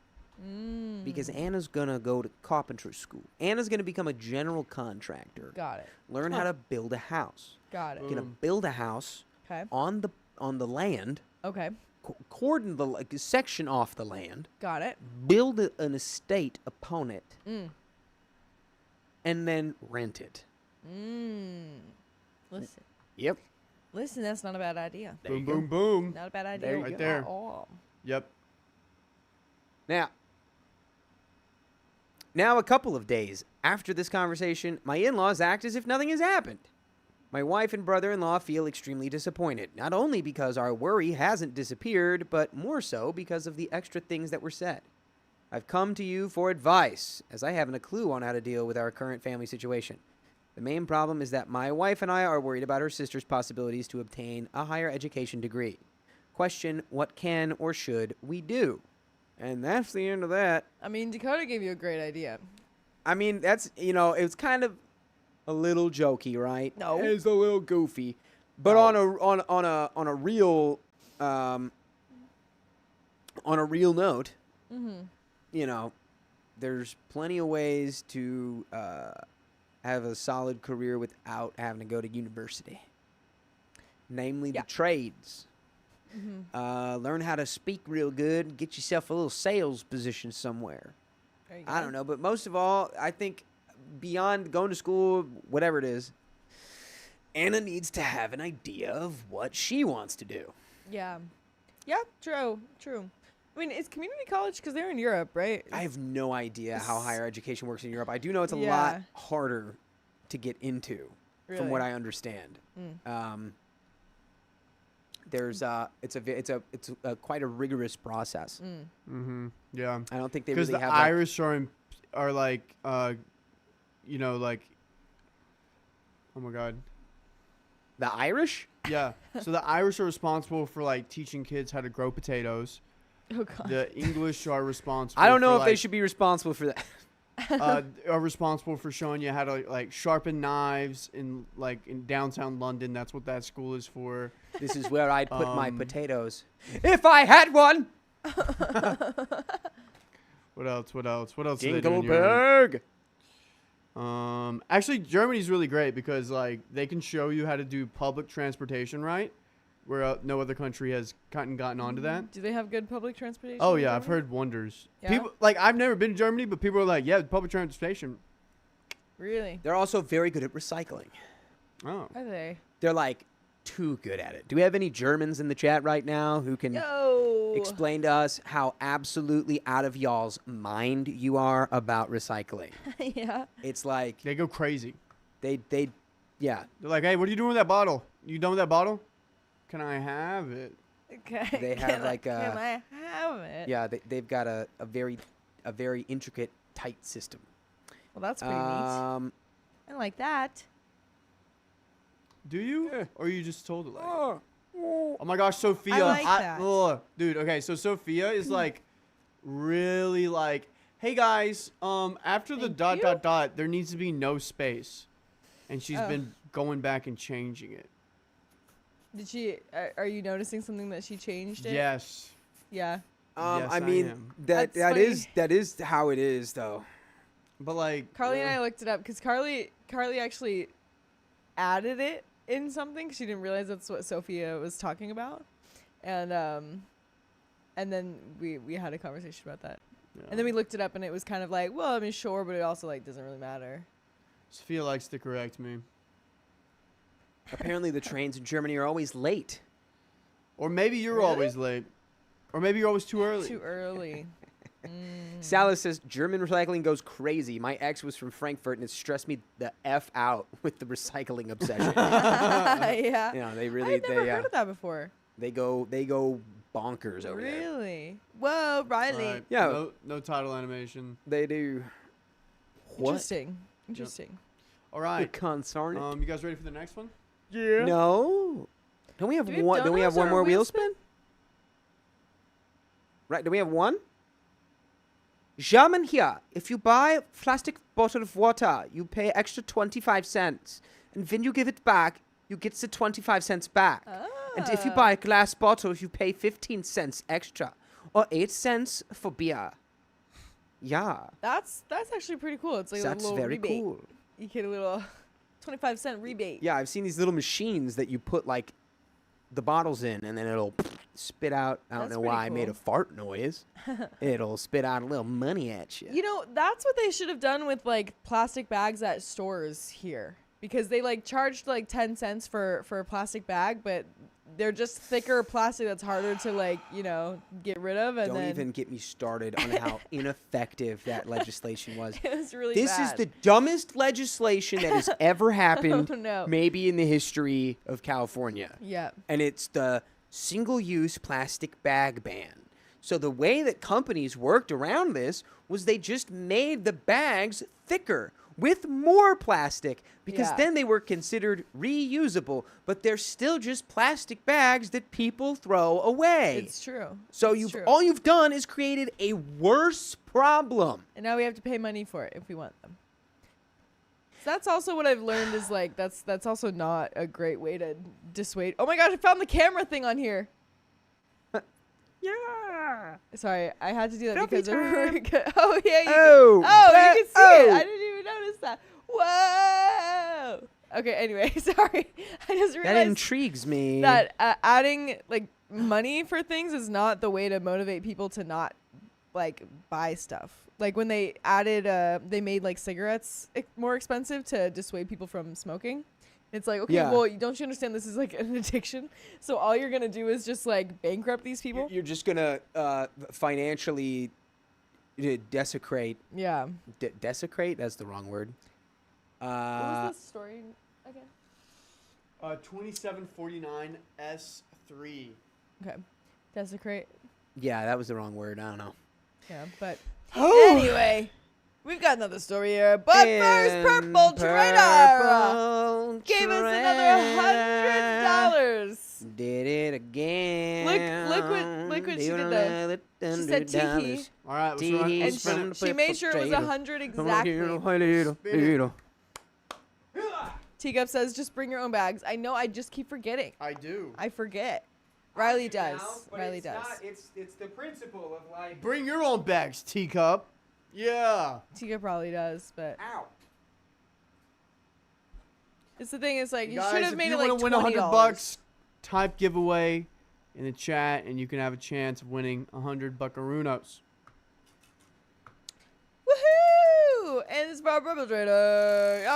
because Anna's going to go to carpentry school. Anna's going to become a general contractor. Got it. Learn how to build a house. Got it. Going to build a house Okay. on the land, Okay. cordon section off the land, Got it. build an estate upon it, Mm. and then rent it. Listen. Yep. Listen, that's not a bad idea. There Boom, you go. boom, boom. Not a bad idea. There you Right go. there. At all. Yep. Now, a couple of days after this conversation, my in-laws act as if nothing has happened. My wife and brother-in-law feel extremely disappointed, not only because our worry hasn't disappeared, but more so because of the extra things that were said. I've come to you for advice, as I haven't a clue on how to deal with our current family situation. The main problem is that my wife and I are worried about her sister's possibilities to obtain a higher education degree. Question, what can or should we do? And that's the end of that. I mean, Dakota gave you a great idea. I mean, that's, it's kind of a little jokey, right? No. It's a little goofy. But on a real note, there's plenty of ways to have a solid career without having to go to university. Namely the trades. Learn how to speak real good and get yourself a little sales position somewhere. There you go. I don't know, but most of all, I think beyond going to school, whatever it is, Anna needs to have an idea of what she wants to do. Yeah. Yeah, true. I mean, it's community college because they're in Europe, right? I have no idea how higher education works in Europe. I do know it's a Yeah. lot harder to get into, from what Really? I understand. There's it's a quite a rigorous process. Mm-hmm. Yeah. I don't think they Because really the have. Irish are like, like, oh my God. The Irish? Yeah. So the Irish are responsible for like teaching kids how to grow potatoes. Oh, God. The English are responsible. I don't know for, if they should be responsible for that. are responsible for showing you how to like sharpen knives in downtown London. That's what that school is for. This is where I'd put my potatoes if I had one. What else? What else? do they do in Europe? Dingleberg. Actually, Germany's really great because like they can show you how to do public transportation, right? Where no other country has gotten onto that. Do they have good public transportation? Oh in yeah, I've Germany? heard wonders. Yeah? People like I've never been to Germany, but people are like, yeah, public transportation. Really? They're also very good at recycling. Oh, Are they? They're like too good at it. Do we have any Germans in the chat right now who can Yo. explain to us how absolutely out of y'all's mind you are about recycling? Yeah. It's like they go crazy. yeah. They're like, hey, what are you doing with that bottle? You done with that bottle? Can I have it? Okay. They have like Can I have it? yeah, they've got a very intricate, tight system. Well, that's pretty neat. I like that. Do you? Or you just told it like? Oh my gosh, Sophia. I like that. Ugh. Dude, okay, so Sophia is like really like, hey guys, after the Thank you. there needs to be no space. And she's been going back and changing it. Did she? Are you noticing something that she changed it? Yes. Yeah. Yes, I mean am. that That's that is how it is though. But like Carly and I looked it up because Carly actually added it in something. 'Cause she didn't realize that's what Sophia was talking about, and then we had a conversation about that, and then we looked it up, and it was kind of like, well, I mean, sure, but it also like doesn't really matter. Sophia likes to correct me. Apparently, the trains in Germany are always late. Or maybe you're always late. Or maybe you're always too early. Too early. Salas says German recycling goes crazy. My ex was from Frankfurt, and it stressed me the f out with the recycling obsession. Yeah. You know, they really I've never heard of that before. they go bonkers over there. Really? Whoa, Riley. Right. Yeah. No title animation. They do. What? Interesting. Interesting. All right. Concern it. You guys ready for the next one? Yeah. No. Don't we have Do we have one? Don't we have donuts one or more a wheel wheel spin? Right. Do we have one? German here. If you buy a plastic bottle of water, you pay extra 25 cents. And when you give it back, you get the 25 cents back. And if you buy a glass bottle, you pay 15 cents extra. Or 8 cents for beer. Yeah. That's actually pretty cool. It's like That's a little very rebate. cool. You get a little 25-cent rebate. Yeah, I've seen these little machines that you put, like, the bottles in, and then it'll spit out. I don't That's know pretty why I made cool. a fart noise. It'll spit out a little money at you. You know, that's what they should have done with like plastic bags at stores here, because they like charged like 10 cents for a plastic bag, but they're just thicker plastic that's harder to like, you know, get rid of. And Don't then even get me started on how ineffective that legislation was. it was really This is bad. the dumbest legislation that has ever happened, Oh, no. maybe in the history of California. Yeah. And it's the single-use plastic bag ban. So the way that companies worked around this was they just made the bags thicker with more plastic, because Yeah. then they were considered reusable, but they're still just plastic bags that people throw away. It's true. So It's true. all you've done is created a worse problem. And now we have to pay money for it if we want them. So that's also what I've learned is like that's also not a great way to dissuade. Oh my gosh, I found the camera thing on here. Yeah. Sorry, I had to do that Selfie because time. oh yeah, you Oh, can see it. oh. I didn't even notice that. Whoa. Okay, anyway, sorry. I just That realized intrigues me. that adding like money for things is not the way to motivate people to not like buy stuff. Like when they added they made like cigarettes more expensive to dissuade people from smoking. It's like, okay, Yeah. well, don't you understand this is like an addiction? So all you're going to do is just like bankrupt these people? You're just going to financially desecrate. Yeah. Desecrate? That's the wrong word. What was this story again? 2749 S3. Okay. Desecrate. Yeah, that was the wrong word. I don't know. Yeah, but Oh. anyway, we've got another story here. But first, And Purple Trader Purple gave us another $100. Did it again. Look what she did though. She said teehee, All right, let's run. Teehee. and she made sure it was 100 exactly. Teacup says, just bring your own bags. I know, I just keep forgetting. I do. I forget. Riley does. Riley does. It's the principle of like. Bring your own bags, teacup. Yeah. Teacup probably does, but Ow. it's the thing is like, you Guys, should have if made you it like wanna $20. win $100, type giveaway in the chat, and you can have a chance of winning 100 buckaroonios. Woohoo! And it's our Purple Trader.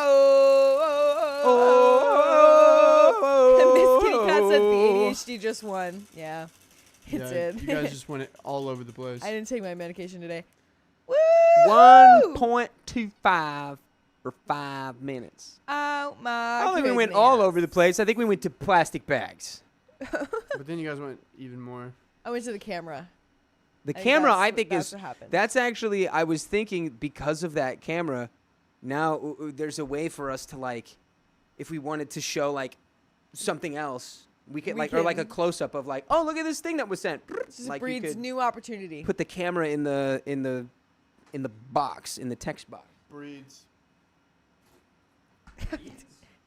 Miss Kitty Cat said the ADHD just won. Yeah, it Yeah, did. You guys just went it all over the place. I didn't take my medication today. Woo! 1.25 for 5 minutes. Oh my! I don't think we went all over the place. I think we went to plastic bags. But then you guys went even more. I went to the camera. The I think camera, that's I what- think, that's is what happened. that's actually. I was thinking because of that camera. Now there's a way for us to like, if we wanted to show like something else, we could We like or like a can- close up of like, oh look at this thing that was sent. It just Like you breeds could new opportunity. put the camera in the box in the text box. Breeds.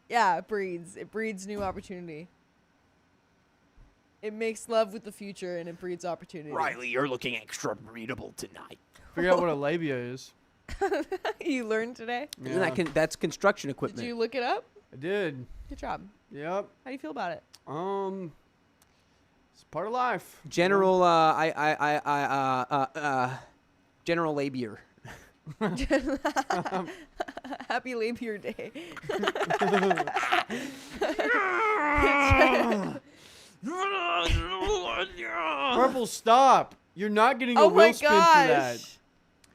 Yeah, it breeds. It breeds new opportunity. It makes love with the future and it breeds opportunity. Riley, you're looking extra breedable tonight. Figure out what a labia is. You learned today? Isn't that that's construction equipment. Did you look it up? I did. Good job. Yep. How do you feel about it? It's part of life. General, General Labier. Happy Labor Day. Purple, stop. You're not getting a Oh wheel my spin for that. gosh.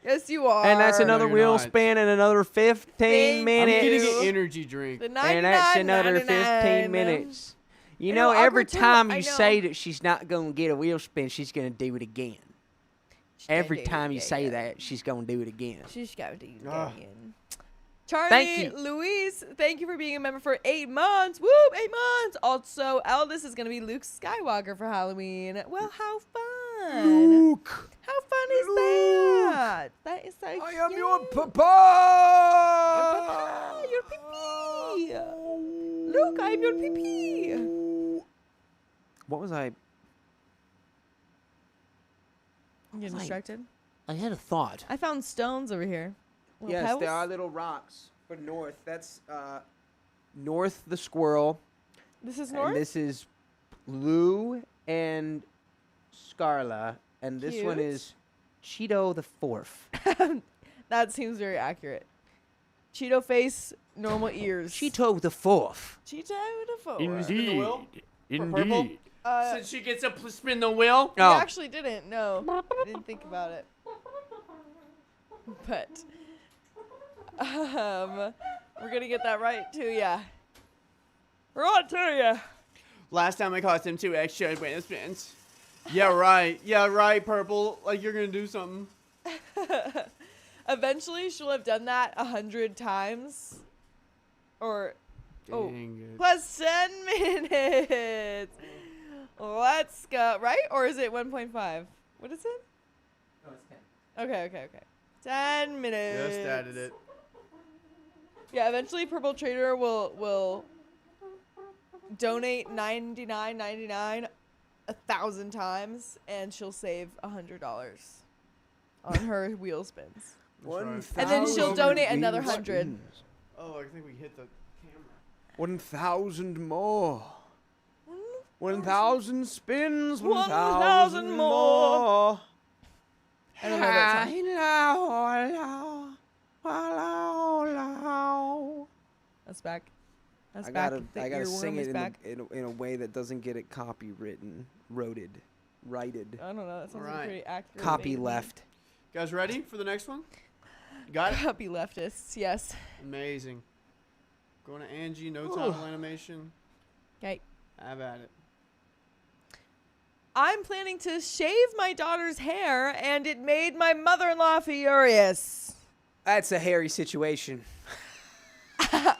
Yes, you are. And that's another you're wheel not. span in another 15 Thank I'm minutes. getting you. an energy drink. The And that's another 15 minutes. You know, every time you say that she's not going to get a wheel spin, she's going to do it again. Every time you say that, she's going to do it again. She's going to do it Ah. again. Charlie, Thank you. Louise, thank you for being a member for 8 months. Woo, 8 months. Also, Eldest is going to be Luke Skywalker for Halloween. Well, how fun. Luke. How fun is that? That is so cute. I am your papa. Papa, your pee-pee. Luke, I am your pee-pee. What was I? I'm getting Like- distracted. I had a thought. I found stones over here. Little Yes, pebbles. there are little rocks for North. That's North the squirrel. This is And North? this is Lou and Scarla. And this one Cute. is Cheeto the Fourth. That seems very accurate. Cheeto face, normal ears. Cheeto the Fourth. Cheeto the four. Spin the wheel? For purple? Since she gets to spin the wheel? We actually didn't. No, I didn't think about it. But we're gonna get that right too. Yeah, we're on to ya. Last time I cost him 2 extra wheel spins. Yeah, right. Yeah, right, Purple. Like you're going to do something. Eventually, she'll have done that 100 times. Or Dang it. plus 10 minutes. Let's go. Right? Or is it 1.5? What is it? No, it's 10. Okay. 10 minutes. Just added it. Yeah, eventually Purple Trader will donate $99.99 1,000 times, and she'll save $100 on her wheel spins. That's And then she'll donate another 100. Oh, I think we hit the camera. 1,000 more. 1,000 spins. 1,000 more. I don't know that song. That's back. That's I back. gotta The sing earworm it is back. in a way that doesn't get it copywritten, righted. I don't know. That sounds like Alright. a pretty accurate. Copy name. left. Guys ready for the next one? Got it? Copy leftists. Yes. Amazing. Going to Angie, no title animation. Okay. Have at it. I'm planning to shave my daughter's hair, and it made my mother-in-law furious. That's a hairy situation.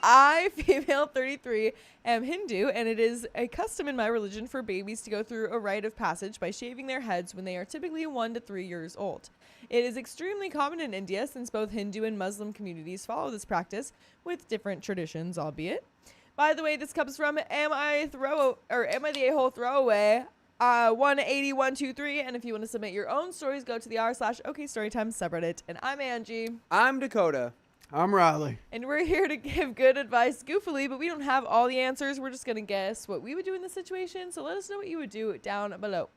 I, female 33, am Hindu, and it is a custom in my religion for babies to go through a rite of passage by shaving their heads when they are typically 1 to 3 years old. It is extremely common in India since both Hindu and Muslim communities follow this practice with different traditions, albeit. By the way, this comes from Am I the A-hole throwaway? 18123, and if you want to submit your own stories, go to the r/OK Storytime subreddit. And I'm Angie. I'm Dakota. I'm Riley. And we're here to give good advice goofily, but we don't have all the answers. We're just going to guess what we would do in this situation. So let us know what you would do down below.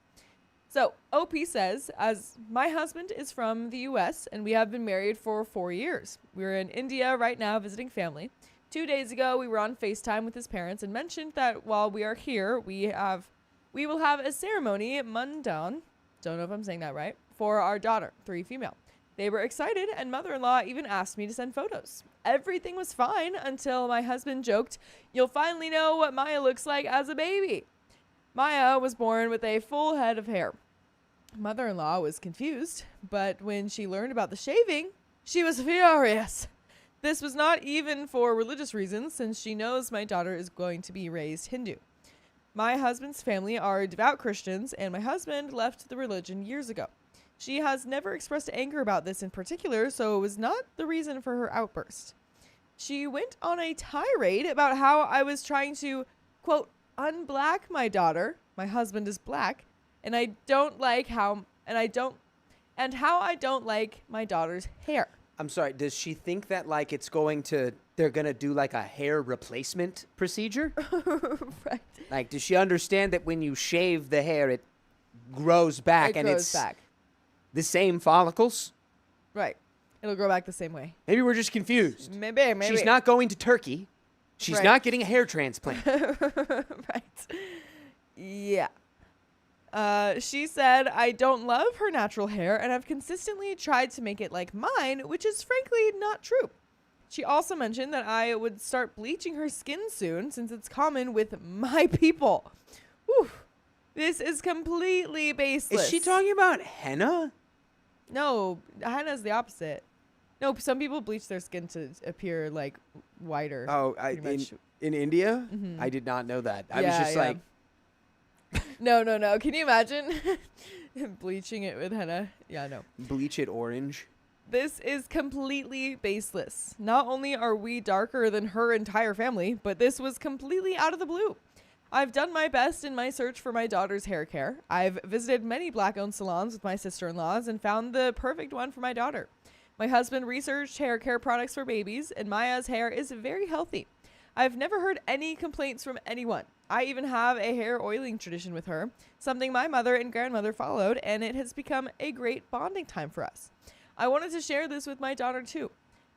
So OP says, as my husband is from the US and we have been married for 4 years. We're in India right now visiting family. 2 days ago, we were on FaceTime with his parents and mentioned that while we are here, we will have a ceremony, mundan, don't know if I'm saying that right, for our daughter, 3 female. They were excited, and mother-in-law even asked me to send photos. Everything was fine until my husband joked, "You'll finally know what Maya looks like as a baby." Maya was born with a full head of hair. Mother-in-law was confused, but when she learned about the shaving, she was furious. This was not even for religious reasons, since she knows my daughter is going to be raised Hindu. My husband's family are devout Christians, and my husband left the religion years ago. She has never expressed anger about this in particular, so it was not the reason for her outburst. She went on a tirade about how I was trying to, quote, unblack my daughter. My husband is black, and how I don't like my daughter's hair. I'm sorry, does she think that like they're gonna do like a hair replacement procedure? Right. Like, does she understand that when you shave the hair, it grows back It and grows it's back. the same follicles? Right. It'll grow back the same way. Maybe we're just confused. Maybe. She's not going to Turkey. She's Right. not getting a hair transplant. Right. Yeah. She said, I don't love her natural hair and I've consistently tried to make it like mine, which is frankly not true. She also mentioned that I would start bleaching her skin soon since it's common with my people. Whew. This is completely baseless. Is she talking about henna? No, henna's the opposite. No, some people bleach their skin to appear like whiter. Oh, pretty much. in India? Mhm. I did not know that. I was Yeah, just yeah. like, No. Can you imagine bleaching it with henna? Yeah, no. bleach it orange. This is completely baseless. Not only are we darker than her entire family, but this was completely out of the blue. I've done my best in my search for my daughter's hair care. I've visited many black-owned salons with my sister-in-laws and found the perfect one for my daughter. My husband researched hair care products for babies, and Maya's hair is very healthy. I've never heard any complaints from anyone. I even have a hair oiling tradition with her, something my mother and grandmother followed, and it has become a great bonding time for us. I wanted to share this with my daughter too.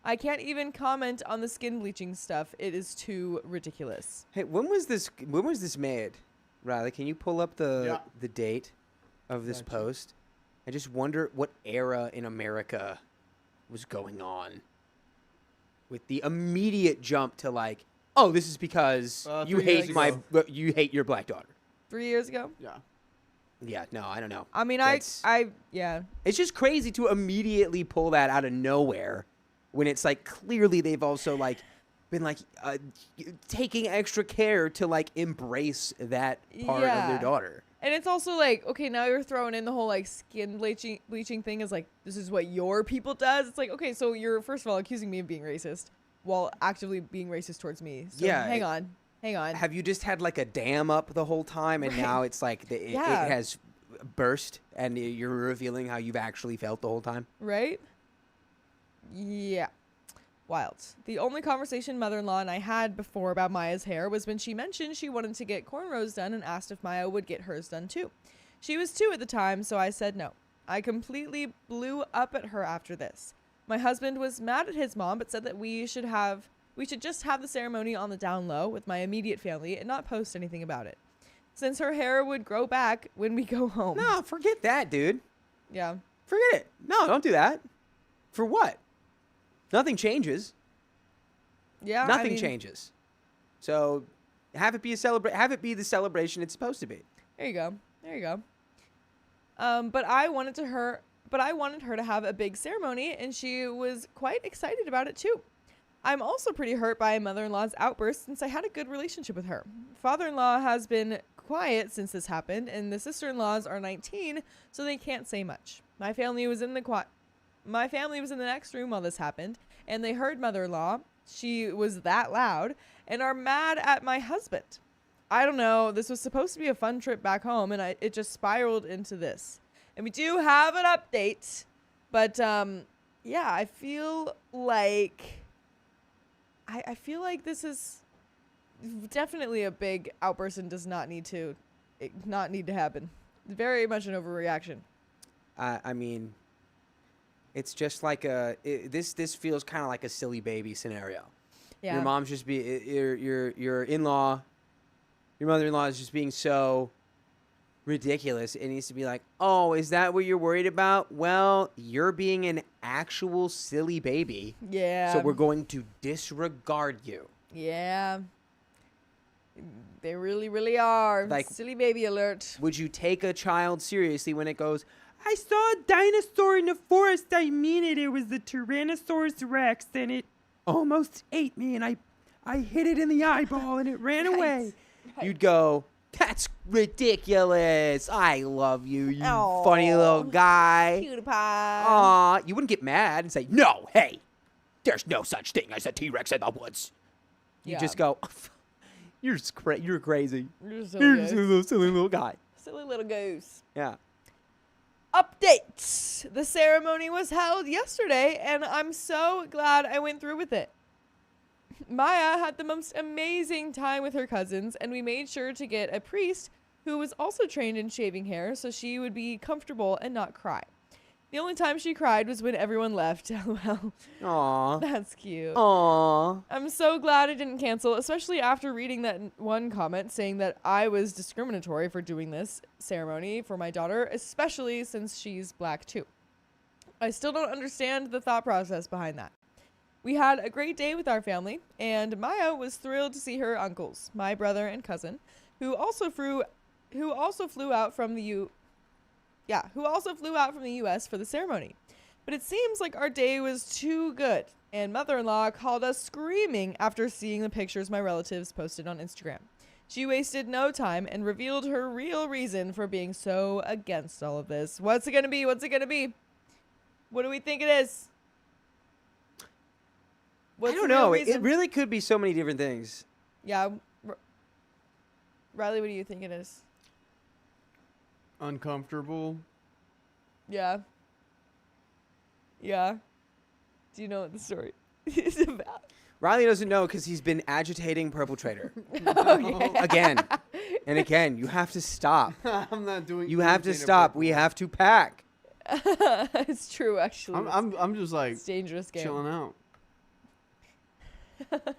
I can't even comment on the skin bleaching stuff. It is too ridiculous. Hey, when was this made? Riley, can you pull up the date of this Gotcha. post? I just wonder what era in America was going on with the immediate jump to like, oh, this is because you 3 years hate you hate your black daughter. 3 years ago? Yeah. Yeah, no, I don't know. I mean, That's- yeah. It's just crazy to immediately pull that out of nowhere when it's like clearly they've also like been like taking extra care to like embrace that part of their Yeah. daughter. And it's also like, okay, now you're throwing in the whole like skin bleaching thing is like, this is what your people does. It's like, okay, so you're first of all accusing me of being racist while actively being racist towards me. So Yeah, hang on. Have you just had like a dam up the whole time and now it's like it Yeah. has burst and you're revealing how you've actually felt the whole time? Right? Yeah. Wild. The only conversation mother-in-law and I had before about Maya's hair was when she mentioned she wanted to get cornrows done and asked if Maya would get hers done too. She was 2 at the time, so I said no. I completely blew up at her after this. My husband was mad at his mom but said that we should just have the ceremony on the down low with my immediate family and not post anything about it, since her hair would grow back when we go home. No, forget that, dude. Yeah. Forget it. No, don't do that. For what? Nothing changes. Yeah. Nothing changes. So have it be the celebration it's supposed to be. There you go. But I wanted her to have a big ceremony, and she was quite excited about it too. I'm also pretty hurt by mother-in-law's outburst since I had a good relationship with her. Father-in-law has been quiet since this happened, and the sister-in-laws are 19, so they can't say much. My family was in the next room while this happened, and they heard mother-in-law. She was that loud, and are mad at my husband. I don't know. This was supposed to be a fun trip back home, and it just spiraled into this. And we do have an update, but yeah, I feel like this is definitely a big outburst and does not need to happen. Very much an overreaction. I mean, it's just like this feels kind of like a silly baby scenario. Yeah. Your mom's just your in-law, your mother-in-law is just being so ridiculous. It needs to be like, oh, is that what you're worried about? Well, you're being an actual silly baby. Yeah. So we're going to disregard you. Yeah. They really, really are. Like- Silly baby alert. Would you take a child seriously when it goes, I saw a dinosaur in the forest. I mean it. It was the Tyrannosaurus Rex, and it almost ate me, and I hit it in the eyeball, and it ran away. You'd go, that's ridiculous. I love you, you Aw. funny little guy. Cutie pie. Aw, you wouldn't get mad and say, no, hey, there's no such thing as a T-Rex in the woods. You Yeah. just go, you're crazy. You're so You're good. just a little silly little guy. Silly little goose. Yeah. Update. The ceremony was held yesterday, and I'm so glad I went through with it. Maya had the most amazing time with her cousins, and we made sure to get a priest who was also trained in shaving hair so she would be comfortable and not cry. The only time she cried was when everyone left. LOL. Aw. That's cute. Aw. I'm so glad I didn't cancel, especially after reading that one comment saying that I was discriminatory for doing this ceremony for my daughter, especially since she's black too. I still don't understand the thought process behind that. We had a great day with our family, and Maya was thrilled to see her uncles, my brother and cousin, who also flew out from the US for the ceremony. But it seems like our day was too good, and mother-in-law called us screaming after seeing the pictures my relatives posted on Instagram. She wasted no time and revealed her real reason for being so against all of this. What's it gonna be? What's it gonna be? What do we think it is? I don't know. It really could be so many different things. Yeah. Riley, what do you think it is? Uncomfortable. Yeah. Yeah. Do you know what the story is about? Riley doesn't know because he's been agitating Purple Trader. Okay. Again and again. You have to stop. I'm not doing. You have to stop. We have to pack. It's true, actually. I'm just like It's a dangerous game. chilling out.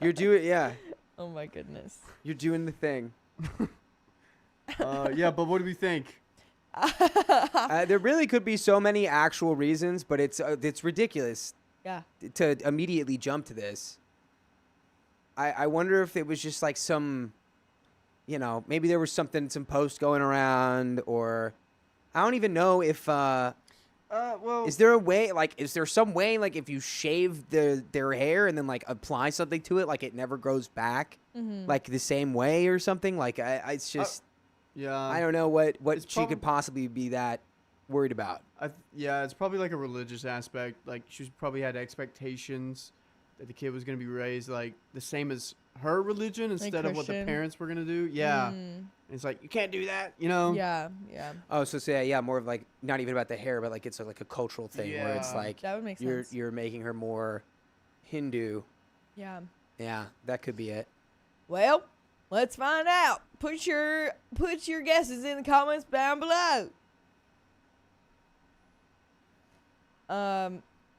You're doing, yeah. Oh my goodness. You're doing the thing. Yeah, but what do we think? There really could be so many actual reasons, but it's ridiculous Yeah. to immediately jump to this. I wonder if it was just like some, maybe there was some post going around, or I don't even know if. Well, is there a way? Like, is there some way? Like, if you shave their hair and then like apply something to it, like it never grows back, like the same way or something? Like, it's just. yeah. I don't know what she prob- could possibly be that worried about. Yeah, it's probably like a religious aspect. Like she probably had expectations that the kid was going to be raised like the same as her religion instead of what the Christian. parents were going to do. Yeah. And it's like, you can't do that, Yeah. Yeah. Oh, so yeah, more of like not even about the hair, but like it's like a cultural thing where it's Yeah. like That would make sense. you're making her more Hindu. Yeah. Yeah, that could be it. Well, let's find out. Put your guesses in the comments down below.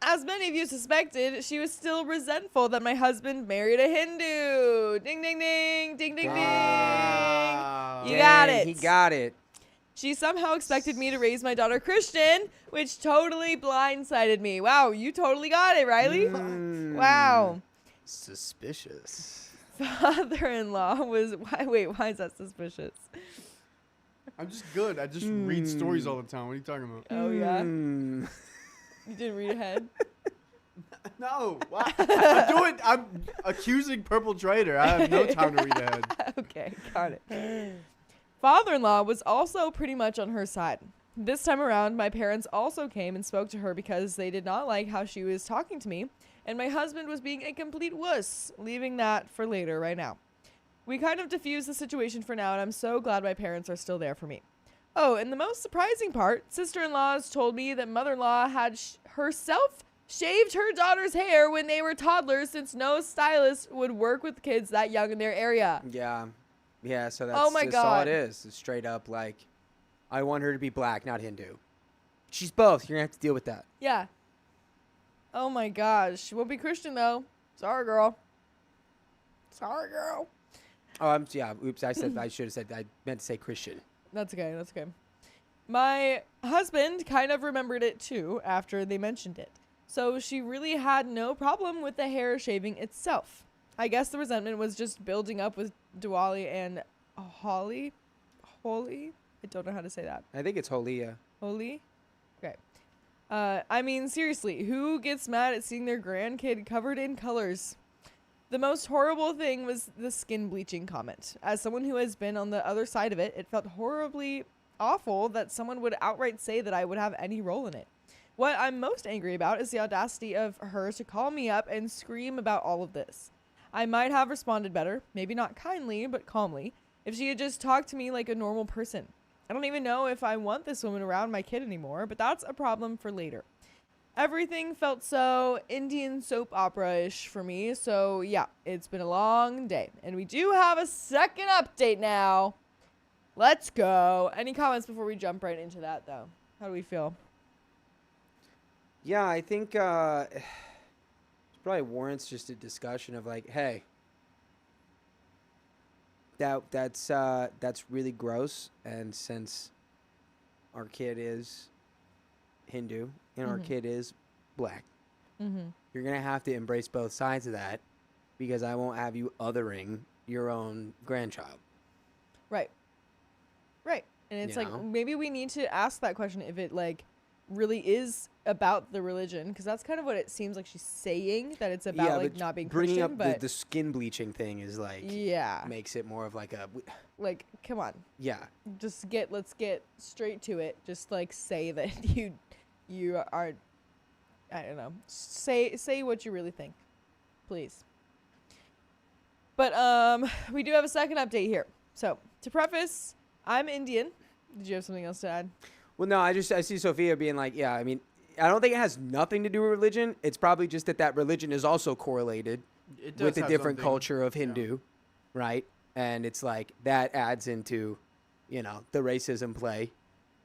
As many of you suspected, she was still resentful that my husband married a Hindu. Ding, ding, ding, ding, ding, ding. Wow. You got Dang, it. He got it. She somehow expected me to raise my daughter Christian, which totally blindsided me. Wow, you totally got it, Riley. Wow. Suspicious. Father-in-law was... Why is that suspicious? I'm just good. I just read stories all the time. What are you talking about? Oh, yeah? Hmm. You didn't read ahead? No. I'm accusing Purple Trader. I have no time to read ahead. Okay, got it. Father-in-law was also pretty much on her side. This time around, my parents also came and spoke to her because they did not like how she was talking to me, and my husband was being a complete wuss, leaving that for later right now. We kind of diffused the situation for now, and I'm so glad my parents are still there for me. Oh, and the most surprising part, sister-in-laws told me that mother-in-law had herself shaved her daughter's hair when they were toddlers, since no stylist would work with kids that young in their area. Yeah. Yeah, so that's Oh my just all God. it is. It's straight up like, I want her to be black, not Hindu. She's both. You're going to have to deal with that. Yeah. Oh my gosh. She won't be Christian though. Sorry, girl. Sorry, girl. Oh, oops, I should have said, I meant to say Christian. That's okay. That's okay. My husband kind of remembered it too after they mentioned it. So she really had no problem with the hair shaving itself. I guess the resentment was just building up with Diwali and Holi. Holi? I don't know how to say that. I think it's holy, yeah. Holi? Okay. I mean, seriously, who gets mad at seeing their grandkid covered in colors? The most horrible thing was the skin bleaching comment. As someone who has been on the other side of it, it felt horribly awful that someone would outright say that I would have any role in it. What I'm most angry about is the audacity of her to call me up and scream about all of this. I might have responded better, maybe not kindly, but calmly, if she had just talked to me like a normal person. I don't even know if I want this woman around my kid anymore, but that's a problem for later. Everything felt so Indian soap opera-ish for me, so yeah, it's been a long day. And we do have a second update now. Let's go. Any comments before we jump right into that, though? How do we feel? Yeah, I think it probably warrants just a discussion of like, hey, that's really gross, and since our kid is Hindu and our kid is black, you're gonna have to embrace both sides of that, because I won't have you othering your own grandchild. Right. Right. And it's You like, know? maybe we need to ask that question if it like really is about the religion, because that's kind of what it seems like she's saying, that it's about like but not being bringing Christian, up but the skin bleaching thing is like yeah, makes it more of like a like come on, yeah. let's get straight to it. Just like say that you are, I don't know, say what you really think, please. But we do have a second update here. So to preface, I'm Indian. Did you have something else to add? Well, no, I see Sophia being like, yeah, I mean, I don't think it has nothing to do with religion. It's probably just that religion is also correlated with the different culture of Hindu, right? And it's like that adds into, the racism play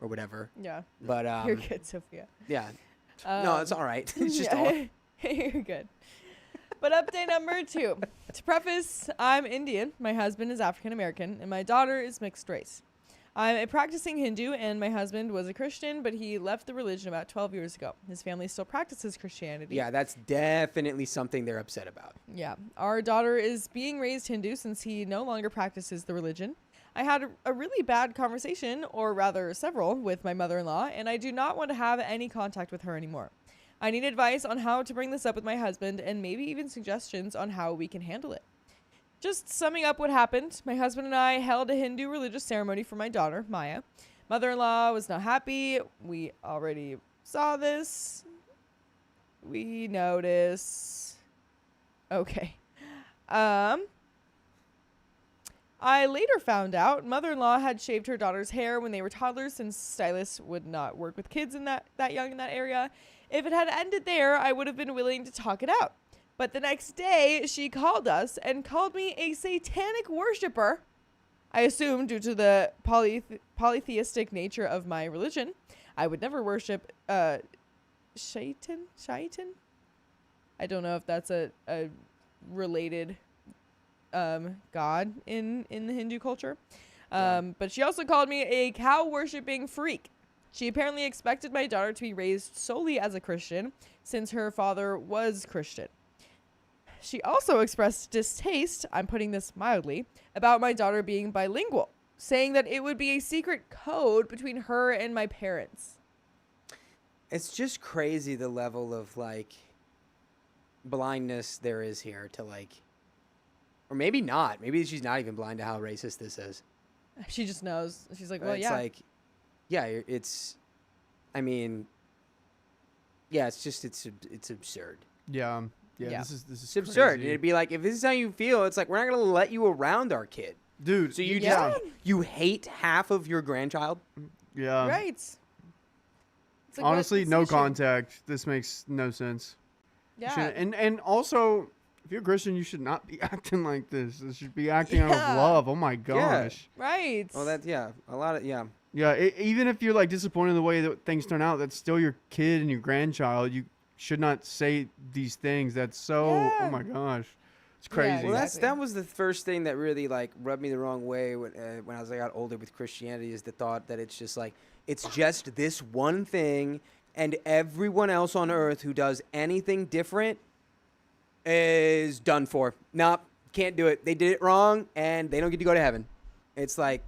or whatever. Yeah. But You're good, Sophia. yeah. No, it's all right. It's just all. You're good. But update number 2. To preface, I'm Indian, my husband is African American, and my daughter is mixed race. I'm a practicing Hindu, and my husband was a Christian, but he left the religion about 12 years ago. His family still practices Christianity. Yeah, that's definitely something they're upset about. Yeah. Our daughter is being raised Hindu since he no longer practices the religion. I had a really bad conversation, or rather several, with my mother-in-law, and I do not want to have any contact with her anymore. I need advice on how to bring this up with my husband, and maybe even suggestions on how we can handle it. Just summing up what happened, my husband and I held a Hindu religious ceremony for my daughter, Maya. Mother-in-law was not happy. We already saw this. We notice. Okay. I later found out mother-in-law had shaved her daughter's hair when they were toddlers, since stylists would not work with kids in that young in that area. If it had ended there, I would have been willing to talk it out. But the next day, she called us and called me a satanic worshiper. I assume due to the polytheistic nature of my religion. I would never worship Shaitan? I don't know if that's a related god in the Hindu culture. But she also called me a cow-worshipping freak. She apparently expected my daughter to be raised solely as a Christian, since her father was Christian. She also expressed distaste, I'm putting this mildly, about my daughter being bilingual, saying that it would be a secret code between her and my parents. It's just crazy the level of like blindness there is here to like, or maybe not. Maybe she's not even blind to how racist this is. She just knows. She's like, well, It's yeah. like, yeah, it's, I mean, yeah, it's just, it's absurd. Yeah. Yeah. This is It's absurd. crazy. It'd be like, if this is how you feel, it's like, we're not going to let you around our kid. Dude. So you Yeah. just, you hate half of your grandchild? Yeah. Right. It's like, Honestly, what's no the issue? contact. This makes no sense. You Yeah. shouldn't- And also, if you're a Christian, you should not be acting like this. You should be acting out Yeah. of love. Oh my gosh. Right. Oh, that's, yeah, a lot of, yeah. Yeah. Even if you're like disappointed in the way that things turn out, that's still your kid and your grandchild. You should not say these things. That's so. Yeah. Oh my gosh. It's crazy. Well, Exactly. that was the first thing that really like rubbed me the wrong way when I got older with Christianity, is the thought that it's just like, it's just this one thing, and everyone else on earth who does anything different is done for. Nope, can't do it. They did it wrong, and they don't get to go to heaven. It's like,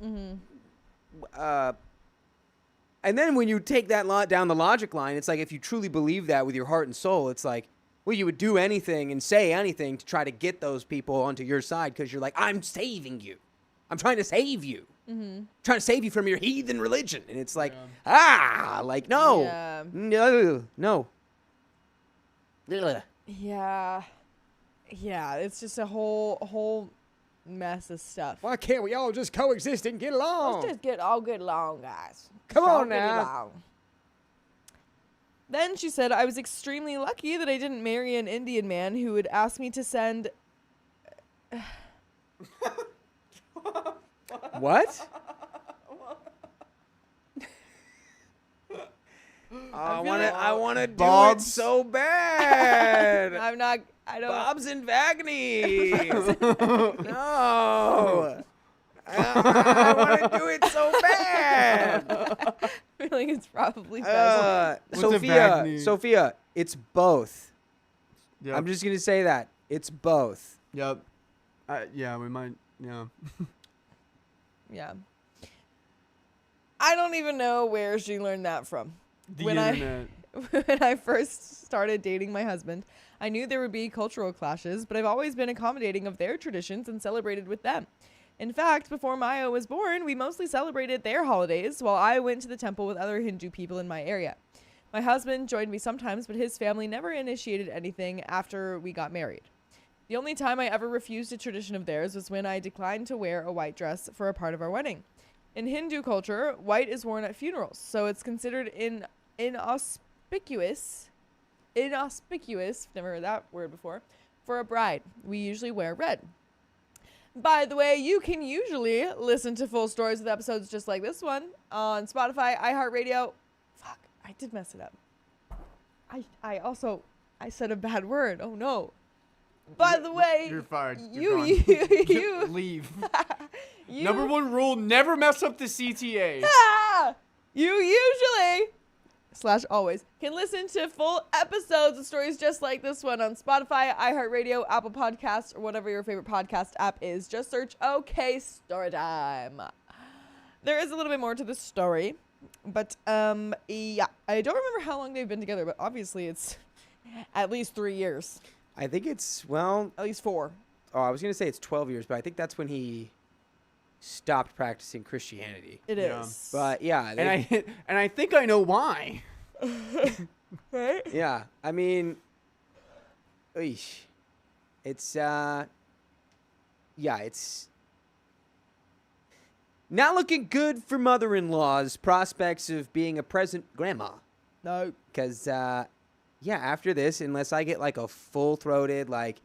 and then when you take that down the logic line, it's like, if you truly believe that with your heart and soul, it's like, well, you would do anything and say anything to try to get those people onto your side, because you're like, I'm saving you. I'm trying to save you. Trying to save you from your heathen religion. And it's like, like, no. Yeah. No. Ugh. Yeah. Yeah. It's just a whole mess of stuff. Why can't we all just coexist and get along? Let's just all get along, guys. Come Just all on get now. along. Then she said, I was extremely lucky that I didn't marry an Indian man who would ask me to send. What? I feel want to. like- I want to do it Bob's. so bad. I'm not. I don't. Bob's and Vagny. No. I want to do it so bad. I feel like it's probably best. What's a Sophia. Vagny? Sophia. It's both. Yep. I'm just gonna say that it's both. Yep. Yeah, we might. Yeah. Yeah. I don't even know where she learned that from. The When internet. When I first started dating my husband, I knew there would be cultural clashes, but I've always been accommodating of their traditions and celebrated with them. In fact, before Maya was born, we mostly celebrated their holidays while I went to the temple with other Hindu people in my area. My husband joined me sometimes, but his family never initiated anything after we got married. The only time I ever refused a tradition of theirs was when I declined to wear a white dress for a part of our wedding. In Hindu culture, white is worn at funerals, so it's considered inauspicious, never heard that word before, for a bride. We usually wear red. By the way, you can usually listen to full stories with episodes just like this one on Spotify, iHeartRadio. Fuck, I did mess it up. I said a bad word. Oh no. By the way, You're fired. you Leave. you Number one rule: never mess up the CTA. You usually / always can listen to full episodes of stories just like this one on Spotify, iHeartRadio, Apple Podcasts, or whatever your favorite podcast app is. Just search OK Storytime. There is a little bit more to the story, but yeah, I don't remember how long they've been together, but obviously it's at least 3 years, I think it's well. at least 4. Oh, I was gonna say it's 12 years, but I think that's when he stopped practicing Christianity. It Yeah. is. But yeah, And I think I know why. right? yeah. I mean, eesh. It's it's not looking good for mother-in-law's prospects of being a present grandma. No. Because after this, unless I get like a full-throated like,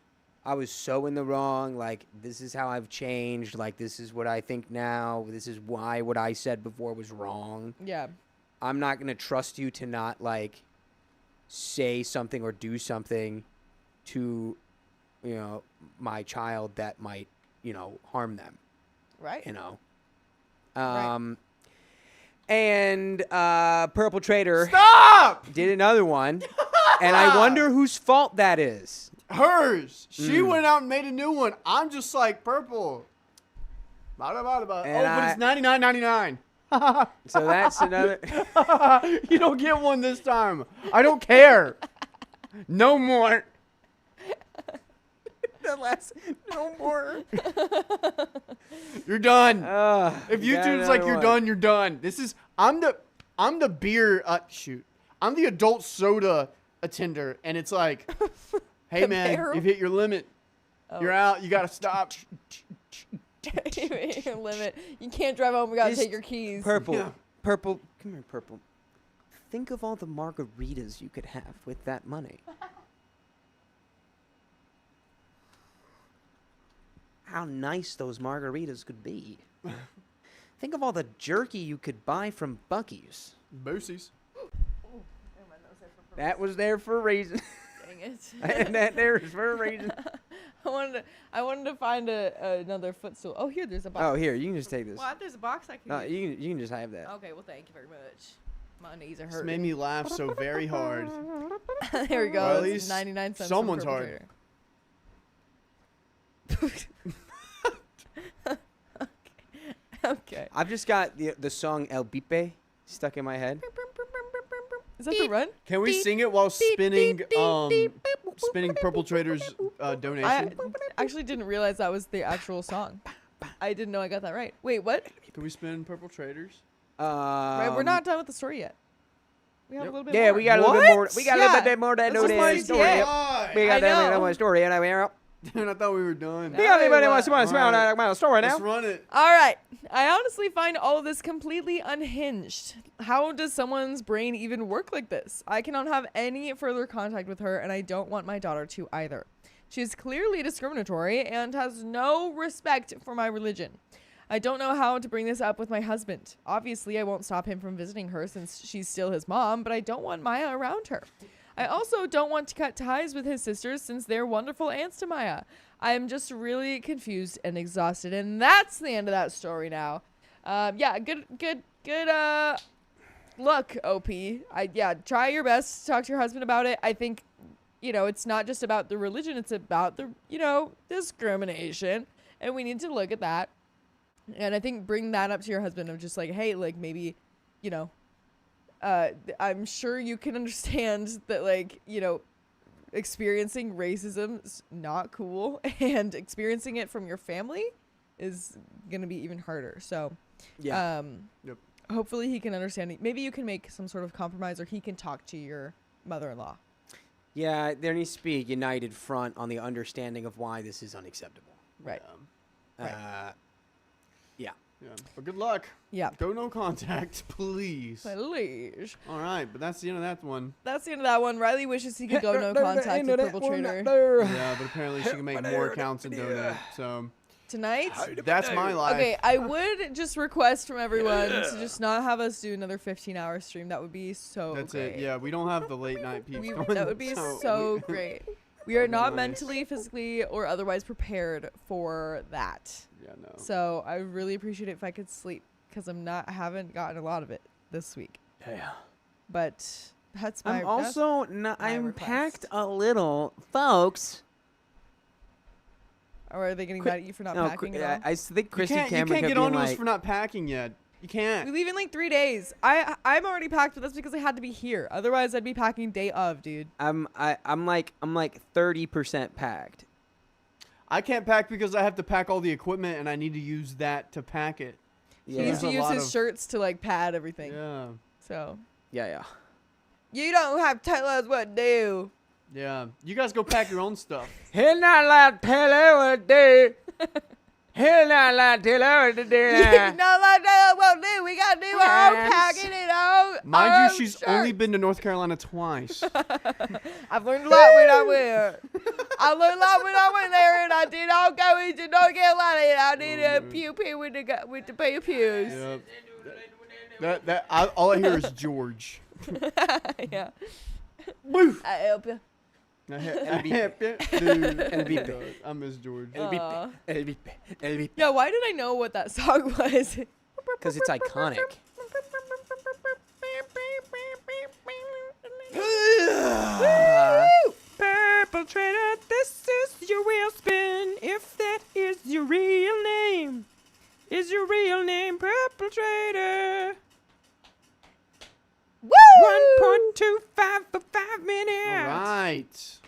I was so in the wrong, like, this is how I've changed, like, this is what I think now, this is why what I said before was wrong. Yeah. I'm not going to trust you to not, like, say something or do something to, my child that might, harm them, Right. Right. And Purple Trader Stop! did another one, and I wonder whose fault that is. Hers. She went out and made a new one. I'm just like purple. Bada, bada, bada. And but it's $99.99. So that's another. You don't get one this time. I don't care. No more. No more. You're done. If you got YouTube's like another you're one. done, you're done. This is I'm the beer I'm the adult soda attender, and it's like, hey man, barrel? you've hit your limit. You're out. You gotta stop. Your limit. You can't drive home. We gotta Just take your keys. Purple. Yeah. Purple. Come here, Purple. Think of all the margaritas you could have with that money. How nice those margaritas could be. Think of all the jerky you could buy from Buc-ee's. Boosies. That was there for a reason. Dang it. And that there is for a reason. I wanted to find another footstool. Oh, here, there's a box. Oh, here, you can just take this. Well, there's a box I can No, use. you can just have that. Okay, well, thank you very much. My knees are This hurting. made me laugh so very hard. There we go. Well, at It's least 99 cents. someone's from Purple hard. Trader. Okay. I've just got the song El Bipe stuck in my head. Is that the run? Can we sing it while spinning spinning Purple Trader's donation? I actually didn't realize that was the actual song. I didn't know I got that right. Wait, what? Can we spin Purple Traders? Right, we're not done with the story yet. We have a little bit Yeah, more. we got a little bit more. What? We got a Yeah, little bit more to that's know just my this story. CTA. We I got that know. little more story, and I mean, Dude, I thought we were done. we got anybody well, wants to smell about story now? Let's run it. All right. I honestly find all of this completely unhinged. How does someone's brain even work like this? I cannot have any further contact with her, and I don't want my daughter to either. She is clearly discriminatory and has no respect for my religion. I don't know how to bring this up with my husband. Obviously, I won't stop him from visiting her since she's still his mom, but I don't want Maya around her. I also don't want to cut ties with his sisters since they're wonderful aunts to Maya. I am just really confused and exhausted, and that's the end of that story now. Good look, OP. Try your best to talk to your husband about it. I think, it's not just about the religion, it's about the, discrimination, and we need to look at that. And I think bring that up to your husband of just like, hey, like maybe, I'm sure you can understand that, like, experiencing racism is not cool, and experiencing it from your family is going to be even harder. So, Yeah. Yep. hopefully he can understand. Maybe you can make some sort of compromise, or he can talk to your mother-in-law. Yeah, there needs to be a united front on the understanding of why this is unacceptable. Right. Yeah. Yeah. But good luck. Yeah. Go no contact, please. Please. All right, but that's the end of that one. That's the end of that one. Riley wishes he could go no contact with Purple Trader. Yeah, but apparently she can make more accounts and donate. So Tonight? that's my life. Okay, I would just request from everyone to just not have us do another 15-hour stream. That would be so That's great. it. Yeah, we don't have the late night people. That would be so great. We are not mentally, physically, or otherwise prepared for that. Yeah, no. So I really appreciate it if I could sleep, because I haven't gotten a lot of it this week. Yeah. But that's my. I'm also not. my I'm request. packed a little, folks. Or are they getting mad at you for not packing at all? I think Christy you Cameron can't kept get being onto us like, for not packing yet. You can't. We leave in like 3 days. I'm already packed, but that's because I had to be here. Otherwise, I'd be packing day of, dude. I'm like 30% packed. I can't pack because I have to pack all the equipment and I need to use that to pack it. He Yeah. used to There's a use lot his of- shirts to like pad everything. Yeah. So Yeah. you don't have to tell us what to do. Yeah. You guys go pack your own stuff. He'll not like tell her what to do. He'll not like tell her what to do. You not like that what to do. We gotta do our own packing it out. Mind you, she's only been to North Carolina twice. I've learned a lot when I went. I learned a lot when I went there, and I did all go into North Carolina, and I did a pew pew with the pew pews. Yep. All I hear is George. Yeah. Woo! I help you. Dude, I miss George. Aw. Because Yeah, why did I know what that song was? it's iconic. Purple Trader, this is your wheel spin. If that is your real name, is your real name Purple Trader? Woo! 1.25 for 5 minutes. All right.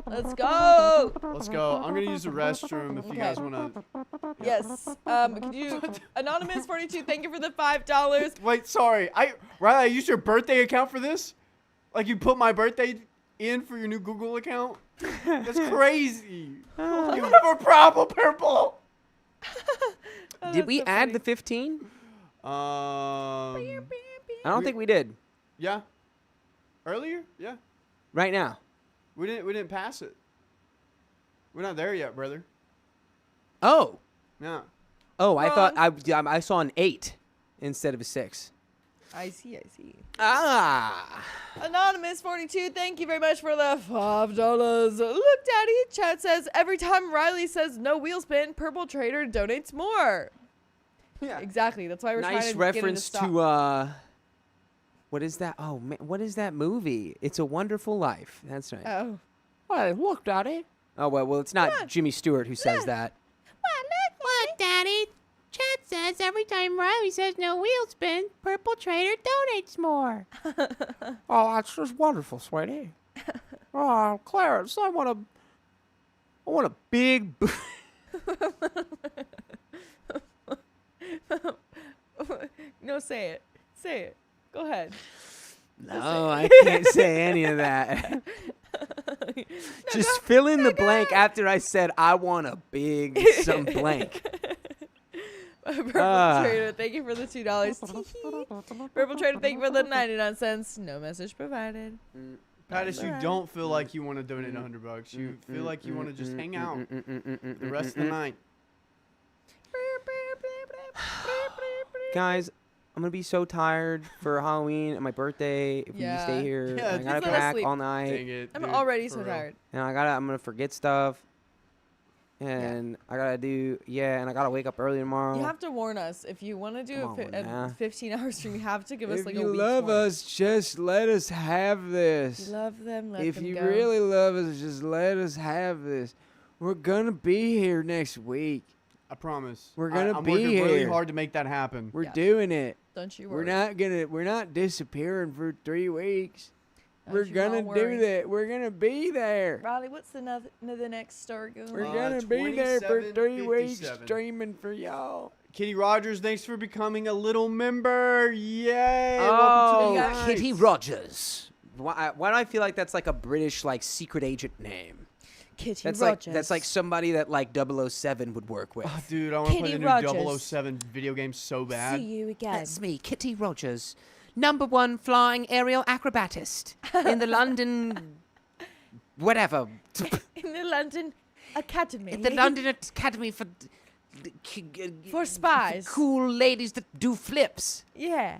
Let's go. Let's go. I'm going to use the restroom if you guys want to. Yes. Could you, Anonymous42, thank you for the $5. Wait, sorry. Riley, I used your birthday account for this? Like you put my birthday in for your new Google account? That's crazy. You have a problem, Purple. Did we add the 15? I I don't think we did. Yeah. Earlier? Yeah. Right now. We didn't pass it. We're not there yet, brother. Oh. Yeah. Oh, I thought I saw an 8 instead of a 6. I see. Ah. Anonymous42, thank you very much for the $5. Look, Daddy, chat says, every time Riley says no wheel spin, Purple Trader donates more. Yeah. Exactly. That's why we're trying to Nice get reference it to stop. to what is that? Oh man, what is that movie? It's a Wonderful Life. That's right. Oh. Well, look, Daddy. Oh well, it's not Jimmy Stewart who says that. What, Daddy? Chat says every time Riley says no wheel spin, Purple Trader donates more. Oh, that's just wonderful, sweetie. Oh, Clarence, I want a big. No, say it. Say it. Go ahead. No, I can't say any of that. Just fill in the blank after I said I want a big some blank. Purple Trader, thank you for the $2. Purple Trader, thank you for the 99 cents. No message provided. Pattis, you don't feel like you want to donate $100. You feel like you want to just hang out the rest of the night. Guys, I'm gonna be so tired for Halloween and my birthday if we Yeah. stay here. Yeah, and I gotta just let us pack sleep. all night, Dang it. I'm dude, already for so real. tired. and I'm gonna forget stuff. And I gotta do and I gotta wake up early tomorrow. You have to warn us if you want to do Come on, a now. 15 hour stream. You have to give us If like a you week's love warning. us, just let us have this. You love them. Let If them you go. really love us, just let us have this. We're gonna be here next week. I promise. We're gonna I'm be working really here. hard to make that happen. We're Yeah. doing it. Don't you worry. We're not disappearing for 3 weeks. Don't We're you gonna all worry. do that. We're gonna be there. Riley, what's the next story going We're on? gonna be there for 3 weeks 27:57. streaming for y'all. Kitty Rogers, thanks for becoming a little member. Yay! Oh, Welcome to the night. Kitty Rogers. Why do I feel like that's like a British like secret agent name? Kitty That's Rogers. that's like somebody that like 007 would work with. Oh, dude, I want to play Kitty the new Rogers. 007 video game so bad. See you again. That's me, Kitty Rogers, #1 flying aerial acrobatist in the London, whatever, In the London Academy. in the London Academy for For spies. cool ladies that do flips. Yeah.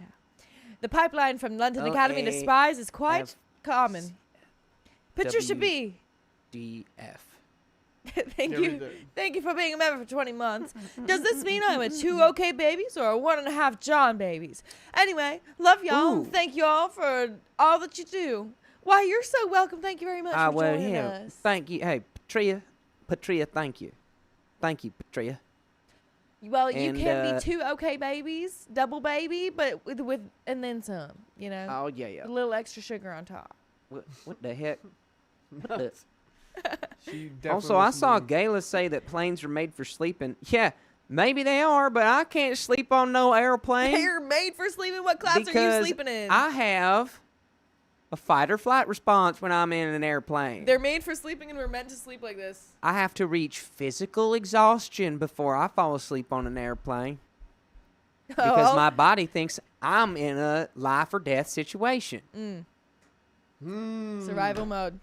The pipeline from London Academy to O-A- spies is quite F- common. Patricia W- B. DF. Thank There we you. go. Thank you for being a member for 20 months. Does this mean I'm a 2 OK babies or a 1.5 John babies? Anyway, love y'all. Ooh. Thank y'all for all that you do. Why, you're so welcome. Thank you very much for Well, joining yeah. us. Thank you. Hey, Patria, thank you. Thank you, Patria. Well, you And, can be 2 OK babies, double baby, but with and then some, you know? Oh, yeah. A little extra sugar on top. What the heck? What the? She definitely Also, I was saw moving. Gayla say that planes are made for sleeping. Yeah, maybe they are, but I can't sleep on no airplane. You're made for sleeping. What class are you because sleeping in? I have a fight or flight response when I'm in an airplane. They're made for sleeping, and we're meant to sleep like this. I have to reach physical exhaustion before I fall asleep on an airplane because Oh. my body thinks I'm in a life or death situation. Survival mode.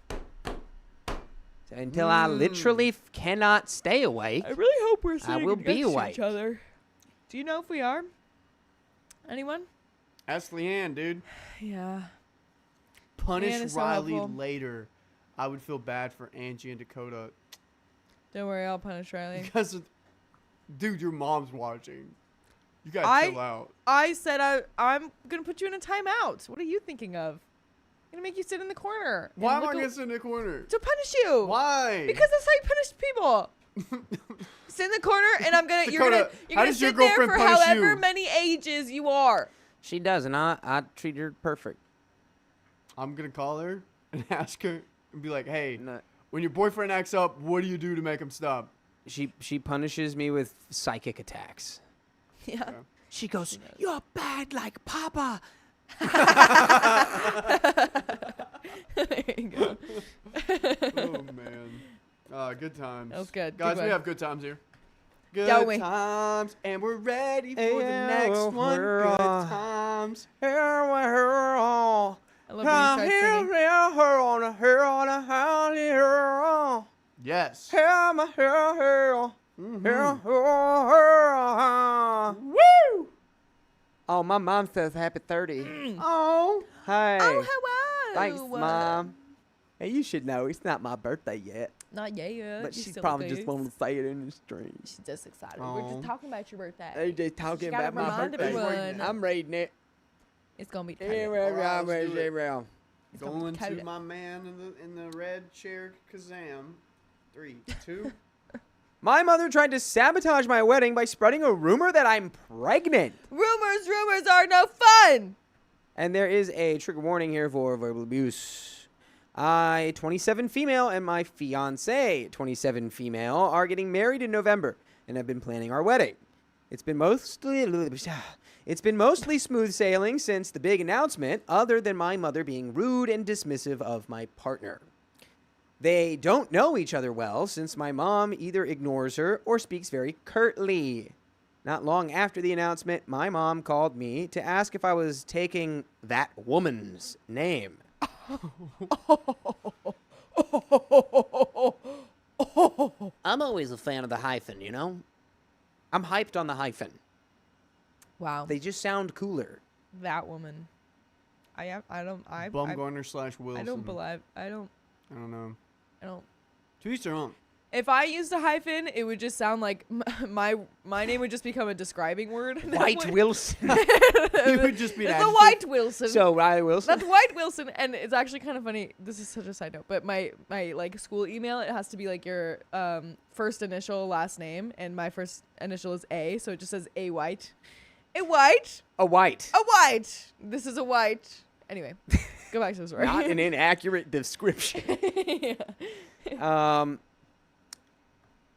Until I literally cannot stay awake. I really hope we're I sitting will be next to awake. each other. Do you know if we are? Anyone? Ask Leanne, dude. Yeah. Punish Leanne is so Riley helpful. later. I would feel bad for Angie and Dakota. Don't worry, I'll punish Riley. Because, dude, your mom's watching. You gotta I- chill out. I said I'm gonna put you in a timeout. What are you thinking of? I'm gonna make you sit in the corner. and Why am look I a- gonna sit in the corner? to punish you? Why? Because that's how you punish people. Sit in the corner, and I'm gonna. You're Dakota, gonna. You're how gonna does your sit there girlfriend for punish however you? many ages you are. She does, and I treat her perfect. I'm gonna call her and ask her and be like, hey, No, when your boyfriend acts up, what do you do to make him stop? she punishes me with psychic attacks. Yeah. She goes, "You're bad like Papa." There you go. Oh, man. Good times. That was good. Guys, Good we one. have good times here. Good Don't we? times. And we're ready for the Yeah, next well, one. we're, Good uh, times. I love when you start singing. Yes. Woo! Oh, my mom says happy 30. Oh. Hey. Oh, hello. Thanks, Mom. Hey, you should know it's not my birthday yet, Not yet. but You she still probably look just good. wanted to say it in the stream. She's just excited. We're Aw. just talking about your birthday. They just talking gotta about my remind birthday. everyone. I'm reading it. It's gonna be Yeah, tight. Alright, let's do it. It's gonna be Going to cold. my man in the red chair Kazam. 3, 2. My mother tried to sabotage my wedding by spreading a rumor that I'm pregnant. Rumors are no fun. And there is a trigger warning here for verbal abuse. I, 27 female, and my fiance, 27 female, are getting married in November and have been planning our wedding. It's been mostly smooth sailing since the big announcement, other than my mother being rude and dismissive of my partner. They don't know each other well since my mom either ignores her or speaks very curtly. Not long after the announcement, my mom called me to ask if I was taking that woman's name. I'm always a fan of the hyphen, you know? I'm hyped on the hyphen. Wow. They just sound cooler. That woman. Bumgarner / Wilson. I don't believe. I don't know. I don't. To each their own. If I used a hyphen, it would just sound like my name would just become a describing word. White Wilson. It would just be an It's a adjective. White Wilson. So Riley Wilson. That's White Wilson, and it's actually kind of funny. This is such a side note, but my like school email, it has to be like your first initial last name, and my first initial is A, so it just says A White. A White. A white. A White. This is a White. Anyway, go back to the story. Not an inaccurate description. Yeah.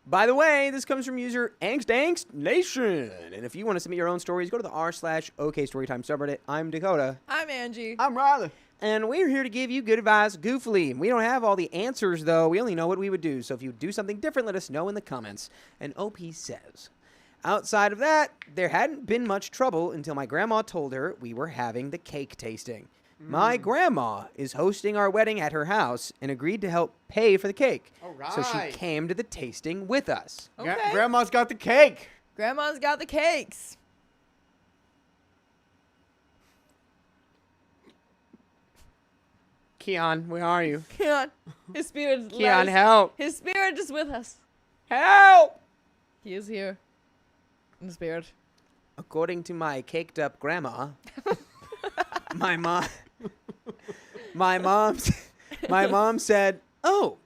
By the way, this comes from user Angst Nation. And if you want to submit your own stories, go to the r/OK Storytime subreddit. I'm Dakota. I'm Angie. I'm Riley. And we're here to give you good advice goofily. We don't have all the answers, though. We only know what we would do. So if you do something different, let us know in the comments. And OP says, outside of that, there hadn't been much trouble until my grandma told her we were having the cake tasting. My grandma is hosting our wedding at her house and agreed to help pay for the cake. All right. So she came to the tasting with us. Okay. Grandma's got the cake. Grandma's got the cakes. Keon, where are you? Keon, his spirit. Keon, help. His spirit is with us. Help! He is here. In the spirit. According to my caked up grandma, my mom said, "Oh,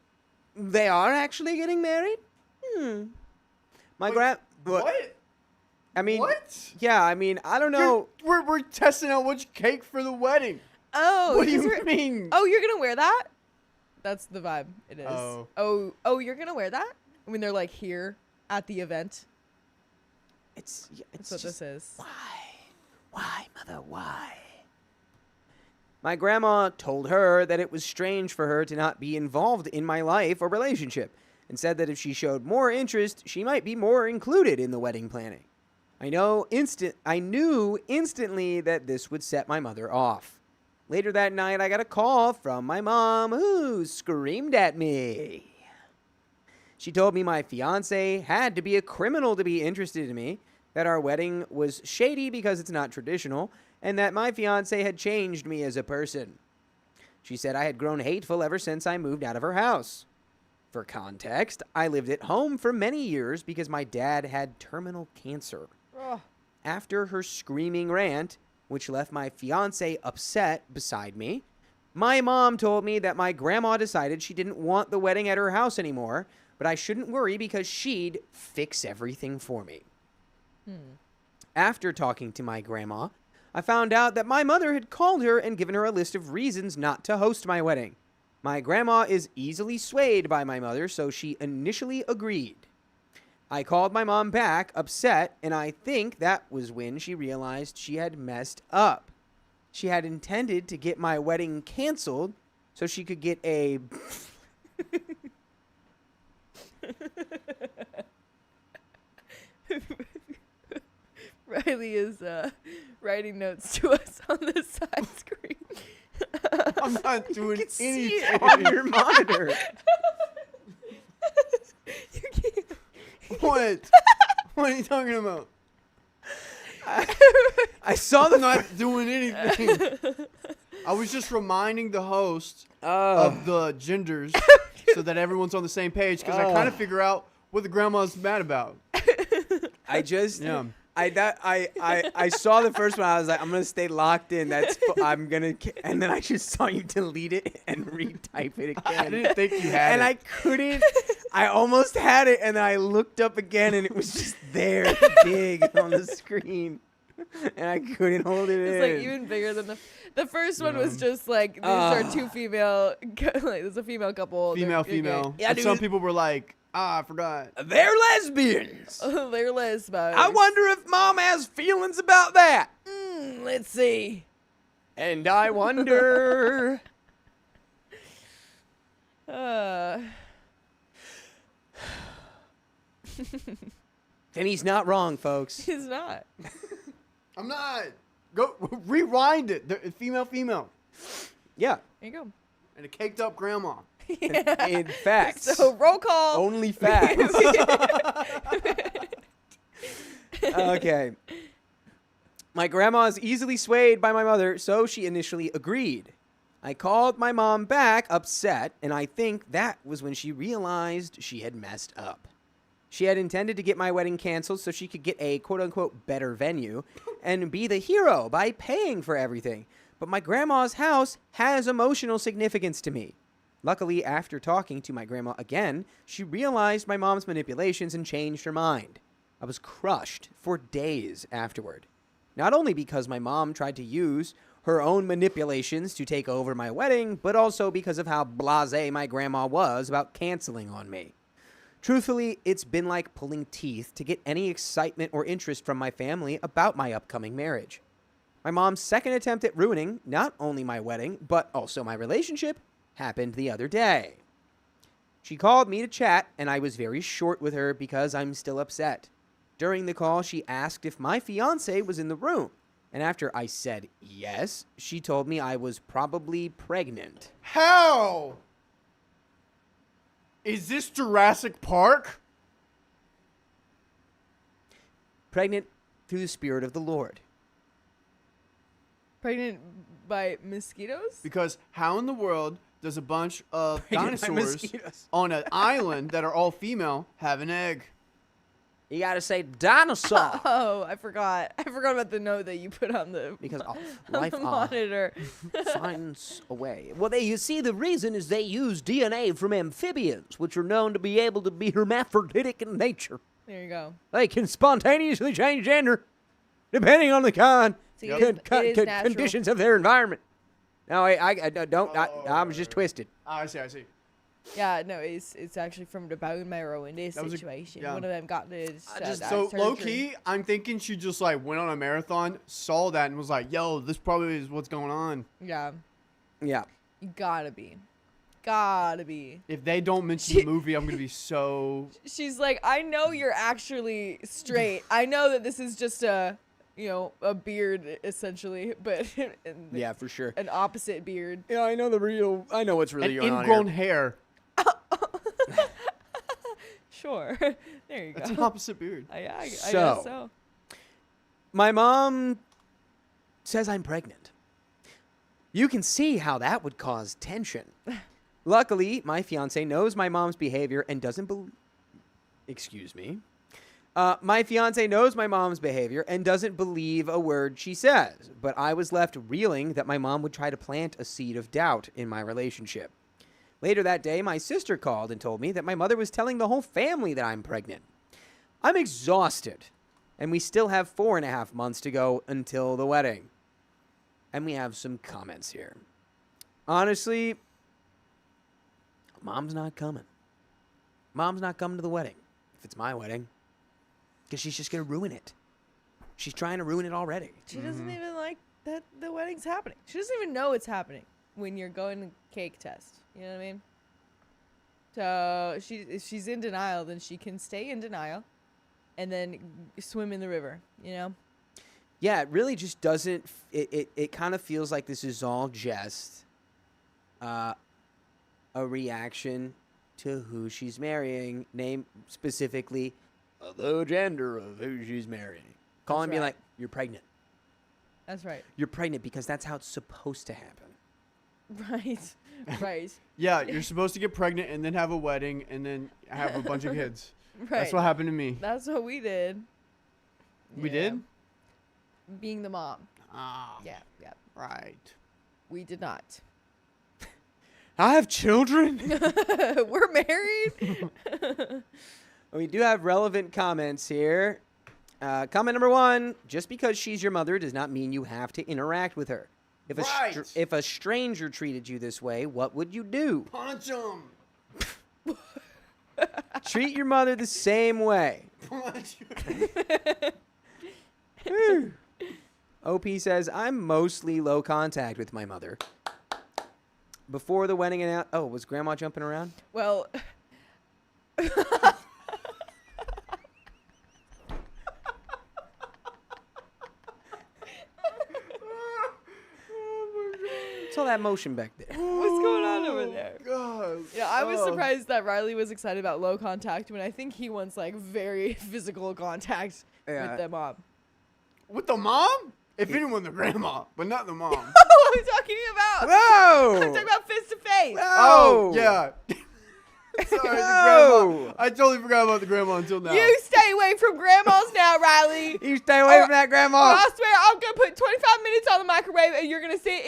they are actually getting married." My What? I mean, What? yeah. I mean, I don't know. We're testing out which cake for the wedding. Oh, What do you you're- mean? Oh, you're gonna wear that? That's the vibe. It is. Oh. Oh, you're gonna wear that? I mean, they're like here at the event. It's That's what just, this is. why, mother, why? My grandma told her that it was strange for her to not be involved in my life or relationship, and said that if she showed more interest, she might be more included in the wedding planning. I knew instantly that this would set my mother off. Later that night, I got a call from my mom who screamed at me. She told me my fiance had to be a criminal to be interested in me, that our wedding was shady because it's not traditional, and that my fiance had changed me as a person. She said I had grown hateful ever since I moved out of her house. For context, I lived at home for many years because my dad had terminal cancer. Ugh. After her screaming rant, which left my fiance upset beside me, my mom told me that my grandma decided she didn't want the wedding at her house anymore, but I shouldn't worry because she'd fix everything for me. After talking to my grandma, I found out that my mother had called her and given her a list of reasons not to host my wedding. My grandma is easily swayed by my mother, so she initially agreed. I called my mom back, upset, and I think that was when she realized she had messed up. She had intended to get my wedding canceled so she could get a... Riley is writing notes to us on the side screen. I'm not doing See anything. it on your monitor. You can't. What? What are you talking about? I saw the... I'm not doing anything. I was just reminding the host of the genders so that everyone's on the same page because I kind of figure out what the grandma's mad about. I just... Yeah. I saw the first one. I was like, I'm gonna stay locked in. I'm gonna, and then I just saw you delete it and retype it again. I didn't think you had and it. I couldn't. I almost had it, and then I looked up again, and it was just there, big on the screen, and I couldn't hold it It's in. like even bigger than the first one was just like these are two female like there's a female couple. They're gay. Female. Yeah, And dude. some people were like, I forgot. They're lesbians. They're lesbians. I wonder if Mom has feelings about that. Let's see. And I wonder. And he's not wrong, folks. He's not. I'm not. Go rewind it. Female. Yeah. There you go. And a caked up grandma. In fact. So roll call. Only facts. Okay. My grandma is easily swayed by my mother, so she initially agreed. I called my mom back upset, and I think that was when she realized she had messed up. She had intended to get my wedding canceled so she could get a quote-unquote better venue and be the hero by paying for everything. But my grandma's house has emotional significance to me. Luckily, after talking to my grandma again, she realized my mom's manipulations and changed her mind. I was crushed for days afterward. Not only because my mom tried to use her own manipulations to take over my wedding, but also because of how blasé my grandma was about canceling on me. Truthfully, it's been like pulling teeth to get any excitement or interest from my family about my upcoming marriage. My mom's second attempt at ruining not only my wedding, but also my relationship, happened the other day. She called me to chat, and I was very short with her because I'm still upset. During the call, she asked if my fiancé was in the room, and after I said yes, she told me I was probably pregnant. How? Is this Jurassic Park? Pregnant through the Spirit of the Lord. Pregnant by mosquitoes? Because how in the world does a bunch of Pregnant by dinosaurs mosquitoes. on an island that are all female have an egg? You gotta say dinosaur. Oh, I forgot. I forgot about the note that you put on the Because on life the monitor. finds a way. Well, you see, the reason is they use DNA from amphibians, which are known to be able to be hermaphroditic in nature. There you go. They can spontaneously change gender, depending on the See, it is natural. conditions of their environment. No, I don't. I'm just twisted. I see. Yeah, no, it's actually from the bone marrow in this That was a- situation. yeah. One of them got this. So low key, I'm thinking she just like went on a marathon, saw that, and was like, "Yo, this probably is what's going on." Yeah, Yeah. you gotta be. If they don't mention the movie, I'm gonna be so. She's like, I know you're actually straight. I know that this is just a beard essentially, but Yeah, for sure. an opposite beard. Yeah, I know what's An really going on ingrown here. hair. Sure, there you go. That's an opposite beard. I guess So- so. My mom says I'm pregnant. You can see how that would cause tension. Luckily, my fiance knows my mom's behavior and doesn't believe. Excuse me. My fiance knows my mom's behavior and doesn't believe a word she says, but I was left reeling that my mom would try to plant a seed of doubt in my relationship. Later that day, my sister called and told me that my mother was telling the whole family that I'm pregnant. I'm exhausted, and we still have 4.5 months to go until the wedding. And we have some comments here. Honestly, Mom's not coming. Mom's not coming to the wedding, if it's my wedding, because she's just going to ruin it. She's trying to ruin it already. She doesn't even like that the wedding's happening. She doesn't even know it's happening when you're going to cake test. You know what I mean? So if she's in denial, then she can stay in denial and then swim in the river, you know? Yeah, it really just doesn't. It kind of feels like this is all just a reaction to who she's marrying, name specifically the gender of who she's marrying. Call and be right. like, you're pregnant. That's right. You're pregnant because that's how it's supposed to happen. Right. Right. Yeah, you're supposed to get pregnant and then have a wedding and then have a bunch of kids. Right. That's what happened to me. That's what we did. We Yeah. did? Being the mom. Ah, Yeah. Yeah. right. We did not. I have children. We're married. We do have relevant comments here. Comment number 1, just because she's your mother does not mean you have to interact with her. If Right. if a stranger treated you this way, what would you do? Punch him. Treat your mother the same way. Punch OP says, I'm mostly low contact with my mother. Before the wedding was Grandma jumping around? Well, What's all that motion back there? what's going on over there? God. Yeah, I was surprised that Riley was excited about low contact when I think he wants like very physical contact Yeah. with the mom. With the mom? If anyone, the grandma, but not the mom. What are we talking about? Whoa! I'm talking about face to face. Oh, yeah. Sorry, the No. grandma. I totally forgot about the grandma until now. You stay away from grandmas now, Riley. You stay away from that grandma. I swear, I'm gonna put 25 minutes on the microwave, and you're gonna sit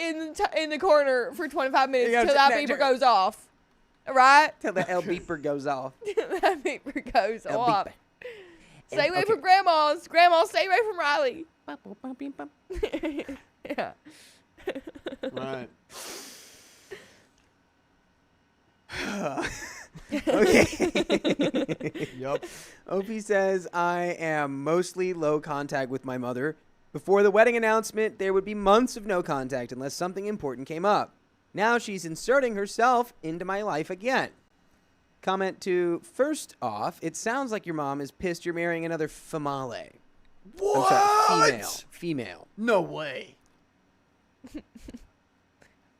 in the corner for 25 minutes You gotta till that sit beeper there. goes off. All right? Till the L beeper goes off. That beeper goes El off. beeper. Stay away Okay. from grandmas. Grandmas, stay away from Riley. Yeah. Right. Okay. Yup. OP says, I am mostly low contact with my mother. Before the wedding announcement, there would be months of no contact unless something important came up. Now she's inserting herself into my life again. Comment to, first off, it sounds like your mom is pissed you're marrying another famale. What? I'm sorry, female. No way.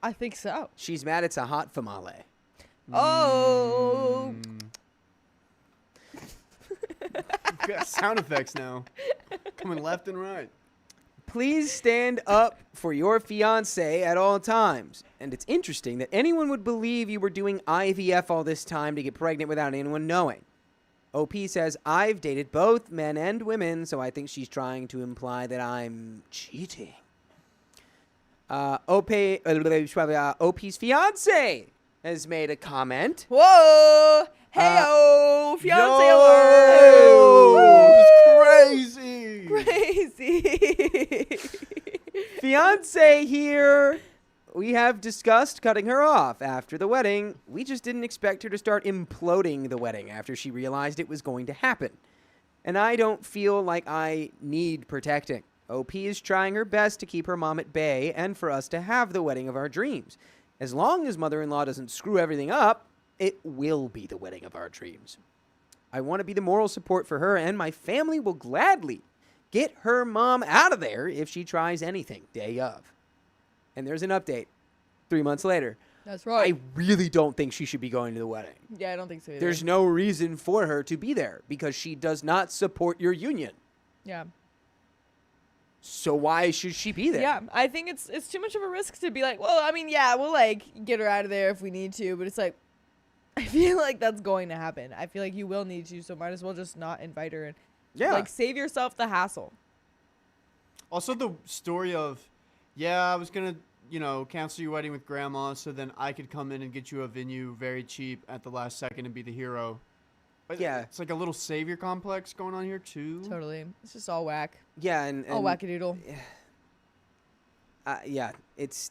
I think so. She's mad it's a hot famale. Oh. We've got sound effects now. Coming left and right. Please stand up for your fiance at all times. And it's interesting that anyone would believe you were doing IVF all this time to get pregnant without anyone knowing. OP says, I've dated both men and women, so I think she's trying to imply that I'm cheating. OP's fiance has made a comment. Whoa. Hey-o. Fiance Yo, alert. crazy. Crazy. Fiance here. We have discussed cutting her off after the wedding. We just didn't expect her to start imploding the wedding after she realized it was going to happen. And I don't feel like I need protecting. OP is trying her best to keep her mom at bay and for us to have the wedding of our dreams. As long as mother-in-law doesn't screw everything up, it will be the wedding of our dreams. I want to be the moral support for her, and my family will gladly get her mom out of there if she tries anything day of. And there's an update 3 months later. That's right. I really don't think she should be going to the wedding. Yeah, I don't think so either. There's no reason for her to be there because she does not support your union. Yeah. So why should she be there? Yeah, I think it's too much of a risk to be like, well, I mean, yeah, we'll like get her out of there if we need to, but it's like, I feel like that's going to happen. I feel like you will need to, so might as well just not invite her and like save yourself the hassle. Also, the story of, yeah, I was going to, cancel your wedding with grandma so then I could come in and get you a venue very cheap at the last second and be the hero. But Yeah. It's like a little savior complex going on here, too. Totally. It's just all whack. Yeah, and All wackadoodle. yeah,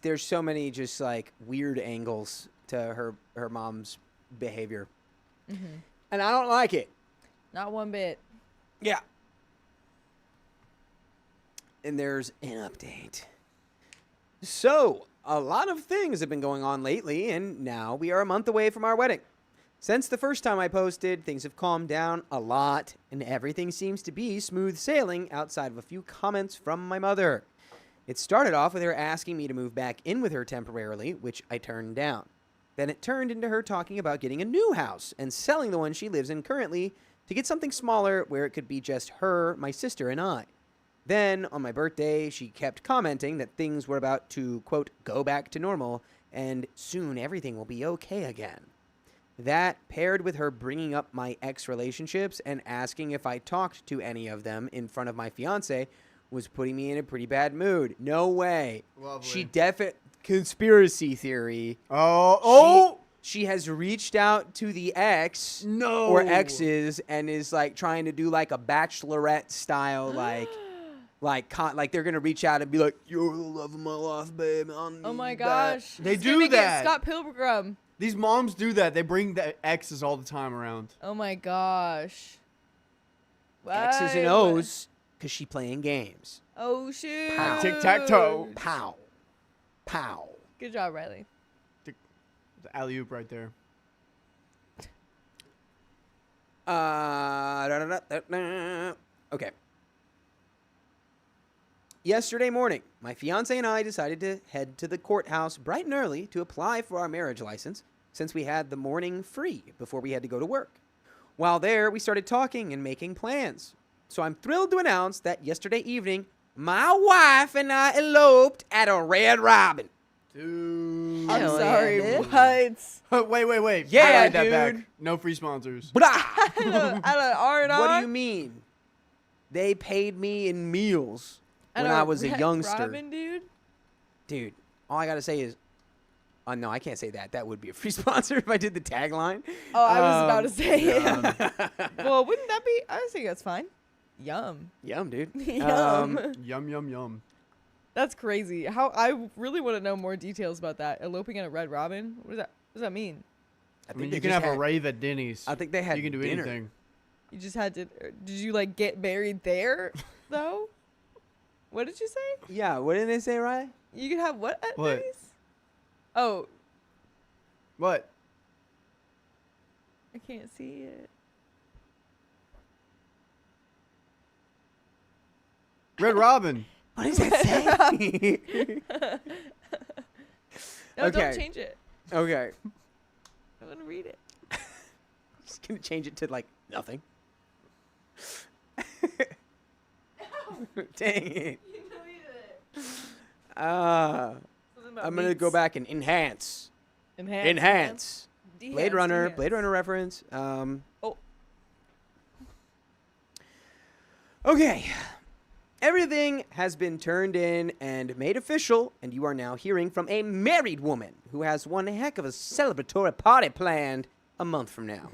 there's so many just like weird angles to her mom's behavior, and I don't like it. Not one bit. Yeah. And there's an update. So, a lot of things have been going on lately, and now we are a month away from our wedding. Since the first time I posted, things have calmed down a lot, and everything seems to be smooth sailing outside of a few comments from my mother. It started off with her asking me to move back in with her temporarily, which I turned down. Then it turned into her talking about getting a new house and selling the one she lives in currently to get something smaller where it could be just her, my sister, and I. Then, on my birthday, she kept commenting that things were about to, quote, go back to normal, and soon everything will be okay again. That, paired with her bringing up my ex-relationships and asking if I talked to any of them in front of my fiancé, was putting me in a pretty bad mood. No way. Lovely. She conspiracy theory. She has reached out to the ex or exes and is like trying to do like a bachelorette style like they're gonna reach out and be like, you're the love of my life, babe. Oh my gosh. They She's do gonna get that. Scott Pilgrim. These moms do that. They bring the exes all the time around. Oh my gosh. X's and Why? O's because she playing games. Oh shoot. Pow. Tic-tac-toe. Pow. Pow. Good job, Riley. The alley-oop right there. Okay. Yesterday morning, my fiance and I decided to head to the courthouse bright and early to apply for our marriage license since we had the morning free before we had to go to work. While there, we started talking and making plans. So I'm thrilled to announce that yesterday evening, My wife and I eloped at a Red Robin. Dude. I'm Hell sorry, yeah, what? Wait. Yeah, I read that dude. back. No free sponsors. Blah. At an R&R? What do you mean? They paid me in meals when I was a Red youngster. Robin, dude? Dude, all I gotta say is, no, I can't say that. That would be a free sponsor if I did the tagline. Oh, I was about to say. Um, Well, wouldn't that be? I think that's fine. Yum. Yum, dude. Yum. Yum. That's crazy. How I really want to know more details about that. Eloping at a Red Robin? What does that mean? I mean, they you can just have a had- rave at Denny's. I think they had You can do dinner. anything. You just had to. Did you like get married there, though? What did you say? Yeah, what did they say, Ryan? You could have what at What? Denny's? Oh, What? I can't see it. Red Robin. What does that say? No, Okay. don't change it. Okay. I want to read it. Just gonna change it to like nothing. Dang it. I'm gonna go back and enhance. Enhance. Blade Runner reference. Oh. Okay. Everything has been turned in and made official, and you are now hearing from a married woman who has one heck of a celebratory party planned a month from now.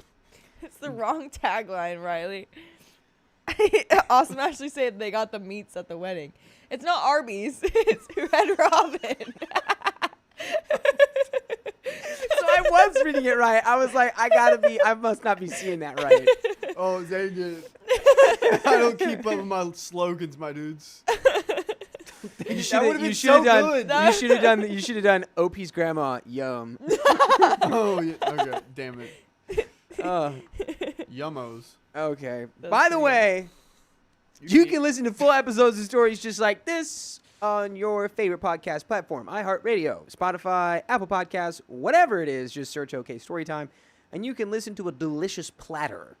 It's the wrong tagline, Riley. Awesome actually said they got the meats at the wedding. It's not Arby's. It's Red Robin. So I was reading it right. I was like, I must not be seeing that right. Oh, dang it. I don't keep up with my slogans, my dudes. You That would've been should have so done. good. You should have done. OP's grandma. Yum. Oh, yeah. Okay. Damn it. Uh, Yummos. okay. That's By the pretty way, you can listen to full episodes of stories just like this on your favorite podcast platform: iHeartRadio, Spotify, Apple Podcasts, whatever it is. Just search OK Storytime, and you can listen to a delicious platter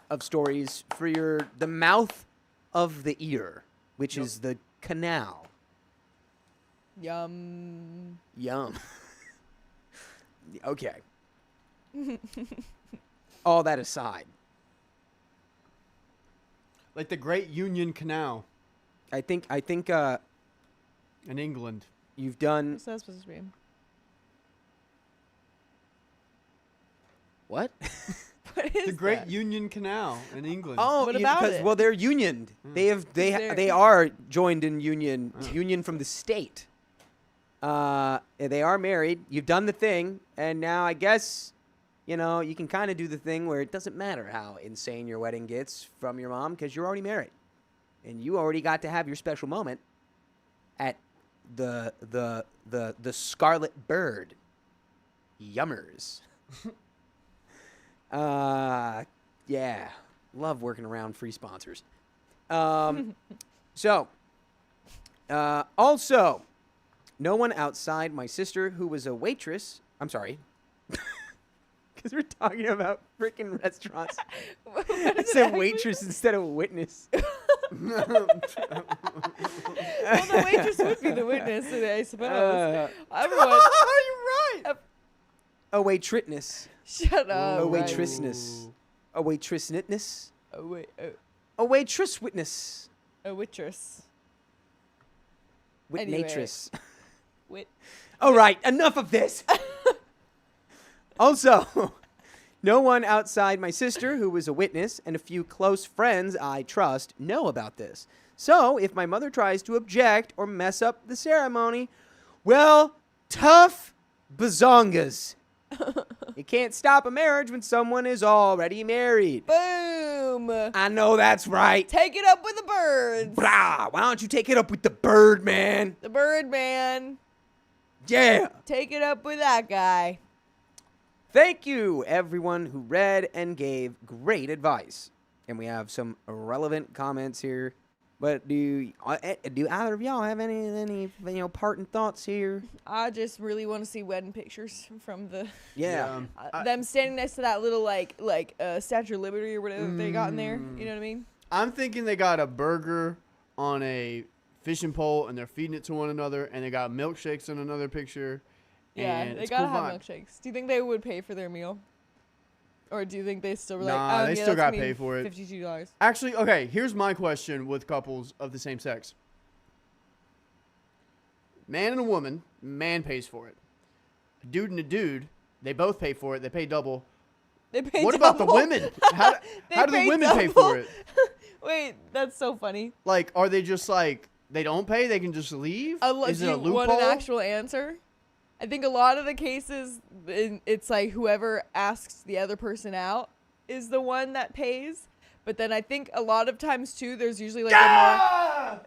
of stories for the mouth of the ear, which is the canal. Yum. Yum. Okay. All that aside, Like the Great Union Canal I think in England. you've done What's that supposed to be? what? What is The Great that? Union Canal in England. Oh, What about it? well, they're unioned. They are joined in union. Union from the state. They are married. You've done the thing, and now I guess, you can kind of do the thing where it doesn't matter how insane your wedding gets from your mom because you're already married, and you already got to have your special moment at the Scarlet Bird. Yummers. Yeah, love working around free sponsors. So, also, no one outside my sister who was a waitress. I'm sorry, because we're talking about freaking restaurants. I said waitress instead of witness. Well, the waitress would be the witness, I suppose. Everyone. You're right. A waitress. Shut up. A Riley. waitressness. A waitressness. Oh, wait. A waitress witness. A waitress. Witnatress. Wit. All right, enough of this. Also, no one outside my sister, who was a witness, and a few close friends I trust know about this. So, if my mother tries to object or mess up the ceremony, well, tough bazongas. You can't stop a marriage when someone is already married. Boom. I know that's right. Take it up with the birds. Brah, why don't you take it up with the bird, man? The bird man. Yeah. Take it up with that guy. Thank you, everyone who read and gave great advice. And we have some relevant comments here. But do either of y'all have any parting thoughts here? I just really want to see wedding pictures from the Yeah. them standing next to that little like Statue of Liberty or whatever they got in there. You know what I mean? I'm thinking they got a burger on a fishing pole and they're feeding it to one another, and they got milkshakes in another picture. Yeah, and they it's gotta cool have vibe. milkshakes. Do you think they would pay for their meal? Or do you think they still were Nah, like, they yeah, still that's gotta gonna pay be for it. $52. Actually, okay, here's my question with couples of the same sex. Man and a woman, man pays for it. A dude and a dude, they both pay for it. They pay double. They pay What about the double. women? How do the pay women pay double. for it? Wait, that's so funny. Like, are they just like, they don't pay, they can just leave? Unless Is it a you loophole? want an actual answer. I think a lot of the cases, it's like whoever asks the other person out is the one that pays. But then I think a lot of times, too, there's usually like a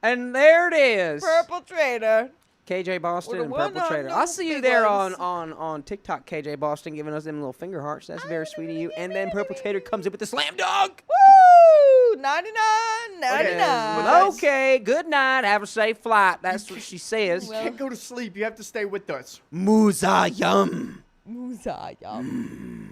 And there it is. more purple trader. KJ Boston With a and Purple one Trader. on I'll the see you big there ones. on TikTok, KJ Boston, giving us them little finger hearts. That's very sweet of you. And then Purple Trader comes in with the slam dunk. Woo! 99. Okay, good night. Have a safe flight. That's what she says. You can't go to sleep. You have to stay with us. Muzayum. Muzayum.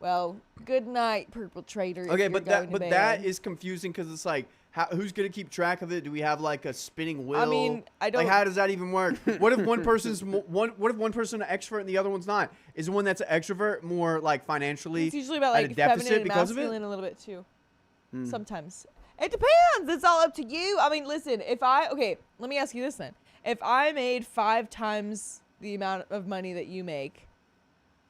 Well, good night, Purple Trader. if Okay, you're but going to that bed. is confusing because it's like, who's gonna keep track of it? Do we have like a spinning wheel? I mean, I don't. Like, how does that even work? What if one person's What if one person's an extrovert and the other one's not? Is the one that's an extrovert more like financially It's usually about at a like deficit feminine and because of masculine it? a little bit too. Hmm. Sometimes it depends. It's all up to you. I mean, listen. Let me ask you this then. If I made 5 times the amount of money that you make,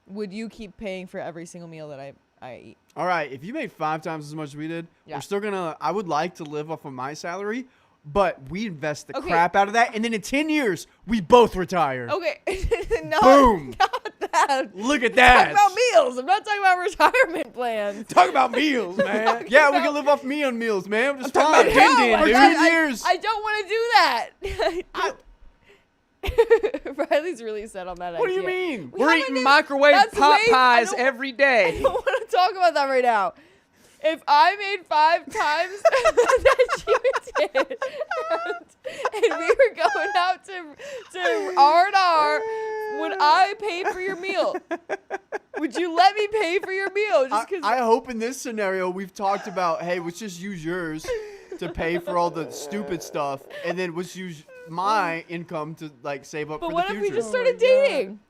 would you keep paying for every single meal that I eat? All right, if you made 5 times as much as we did, Yeah. we're still gonna. I would like to live off of my salary, but we invest the Okay. crap out of that, and then in 10 years we both retire. Okay. No. Boom! Not that. Look at I'm that. talking about meals. I'm not talking about retirement plans. Talk about meals, man. Yeah, we can live off me on meals, man. I'm just fine. talking about Din Din, For dude. 10 years. I don't want to do that. Riley's really set on that idea. What do you mean? We're haven't eating even- microwave that's pot way- I pies don't- every I day. don't want to talk about that right now. If I made 5 times that you did, and we were going out to R&R, would I pay for your meal? Would you let me pay for your meal? Just because I hope in this scenario we've talked about, hey, let's just use yours to pay for all the stupid stuff, and then let's use my income to like save up But for what the if future. we just started dating?